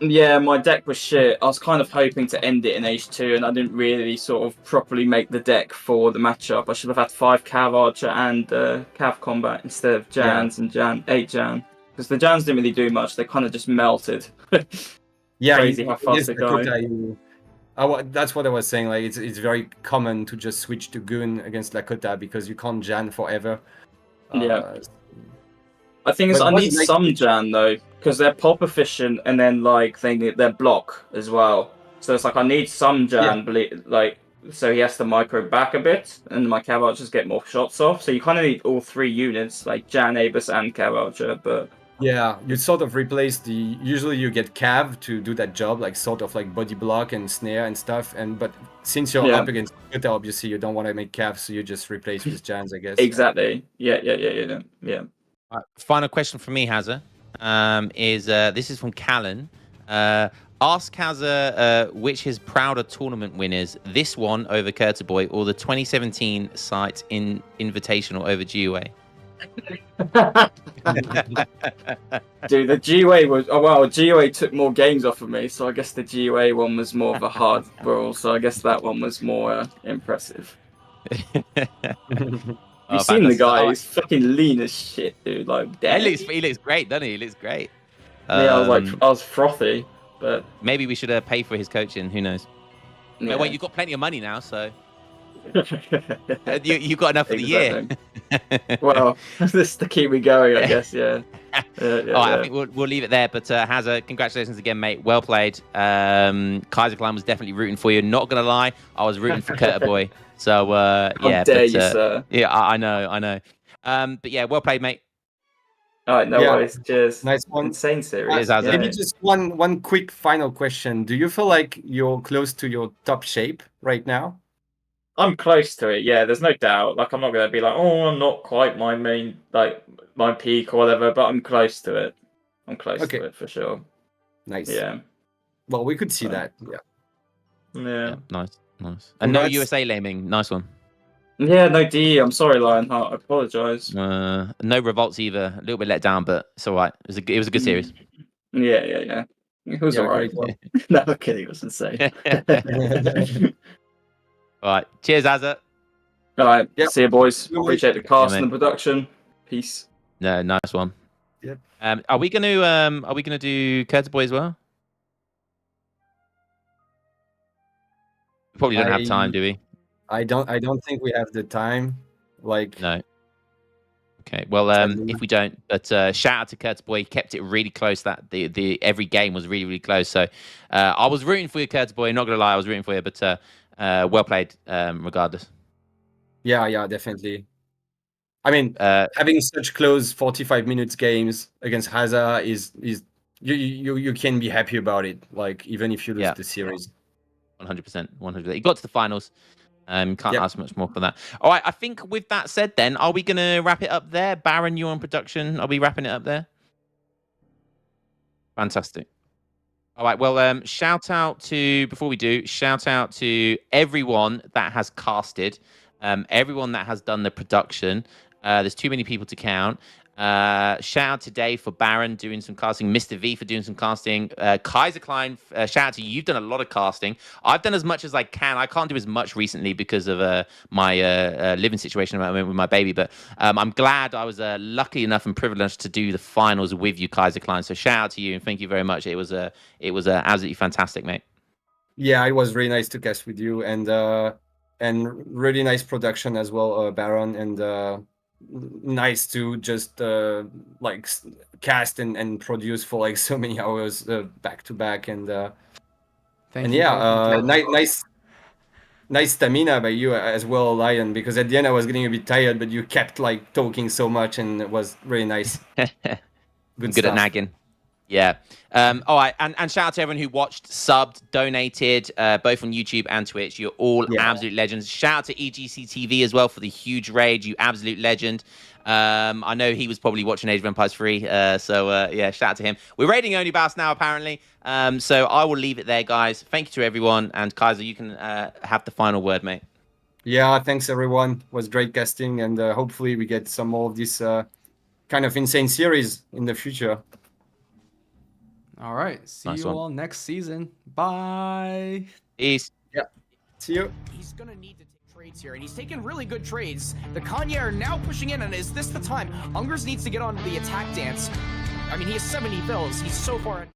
Yeah, my deck was shit. I was kind of hoping to end it in H2, and I didn't really sort of properly make the deck for the matchup. I should have had 5 Cav Archer and Cav Combat instead of Jans and 8 Jan. Because the Jans didn't really do much, they kind of just melted. Yeah, Crazy how fast they go. That's what I was saying. Like it's very common to just switch to Goon against Lakota because you can't Jan forever. Yeah. I think I need some Jan though, because they're pop efficient and then like they need their block as well. So it's like I need some Jan, like so he has to micro back a bit, and my Cav Archers get more shots off. So you kind of need all 3 units, like Jan, Abus, and Cav Archer. But yeah, you sort of replace the. Usually you get Cav to do that job, like sort of like body block and snare and stuff. But since you're up against Lakota, obviously you don't want to make Cav, so you just replace with Jans, I guess. Exactly. Yeah. Final question from me, Hazza, is this is from Callan. Ask Hazza which his prouder tournament winners, this one over Keturboy or the 2017 site in Invitational over GUA. Dude, the GUA was GUA took more games off of me, so I guess the GUA one was more of a hard brawl. So I guess that one was more impressive. You've seen the guy; he's fucking lean as shit, dude. Like, damn. He looks great, doesn't he? He looks great. Yeah, I was frothy, but maybe we should pay for his coaching. Who knows? Yeah. Well, you've got plenty of money now, so you've got enough for the year. Well, this to keep me going, I guess. Yeah. I think we'll leave it there. But Hazza, congratulations again, mate. Well played. Kaiser Clan was definitely rooting for you. Not gonna lie, I was rooting for Keturboy. So How dare you, sir? Yeah, I know. But yeah, well played, mate. All right, no worries. Cheers. Nice one. Insane series. Maybe just one quick final question. Do you feel like you're close to your top shape right now? I'm close to it. Yeah, there's no doubt. Like I'm not gonna be like, oh, I'm not quite my main my peak or whatever, but I'm close to it. I'm close to it for sure. Nice. Yeah. Well, we could see that. Yeah. Nice. And no USA laming. Nice one. Yeah, no DE. I'm sorry, Lionheart. I apologize. No revolts either. A little bit let down, but it's all right. It was a good series. Yeah. It was all right. No, I'm kidding. It was insane. All right. Cheers, Hazza. All right. See you, boys. Appreciate the cast and the production. Peace. No, nice one. Yep. Are we gonna do Keturboy as well? We probably don't have time, do we? I don't think we have the time. No. Okay. Well, if we don't, but shout out to Keturboy. He kept it really close. That the every game was really close. So I was rooting for you, Keturboy. Not gonna lie, I was rooting for you. But well played, regardless. Yeah, definitely. I mean, having such close 45 minutes games against Hazza is you can be happy about it. Like even if you lose the series. 100%. He got to the finals. Can't ask much more for that. All right, I think with that said, then are we gonna wrap it up there? Baron, you on production? Are we wrapping it up there? Fantastic. All right. Well, shout out to everyone that has casted, everyone that has done the production. There's too many people to count. Shout out today for Baron doing some casting, Mr. V for doing some casting, Kaiser Klein, shout out to you. You've done a lot of casting. I've done as much as I can. I can't do as much recently because of my living situation with my baby, but I'm glad I was lucky enough and privileged to do the finals with you, Kaiser Klein. So shout out to you and thank you very much. It was absolutely fantastic, mate. Yeah, it was really nice to cast with you and really nice production as well, Baron, and nice to just like cast and produce for like so many hours back to back, and nice stamina by you as well, Lion, because at the end I was getting a bit tired, but you kept like talking so much and it was really nice. Good at nagging. Yeah. All right. And shout out to everyone who watched, subbed, donated, both on YouTube and Twitch. You're all absolute legends. Shout out to EGC TV as well for the huge raid. You absolute legend. I know he was probably watching Age of Empires 3. Yeah, shout out to him. We're raiding Only Bass now, apparently. So I will leave it there, guys. Thank you to everyone. And Kaiser, you can have the final word, mate. Yeah, thanks everyone. It was great casting, and hopefully we get some more of this kind of insane series in the future. All right. See you all next season. Bye. Peace. Yeah. See you. He's going to need to take trades here, and he's taking really good trades. The Kanye are now pushing in, and is this the time? Ungers needs to get on the attack dance. I mean, he has 70 fills. He's so far...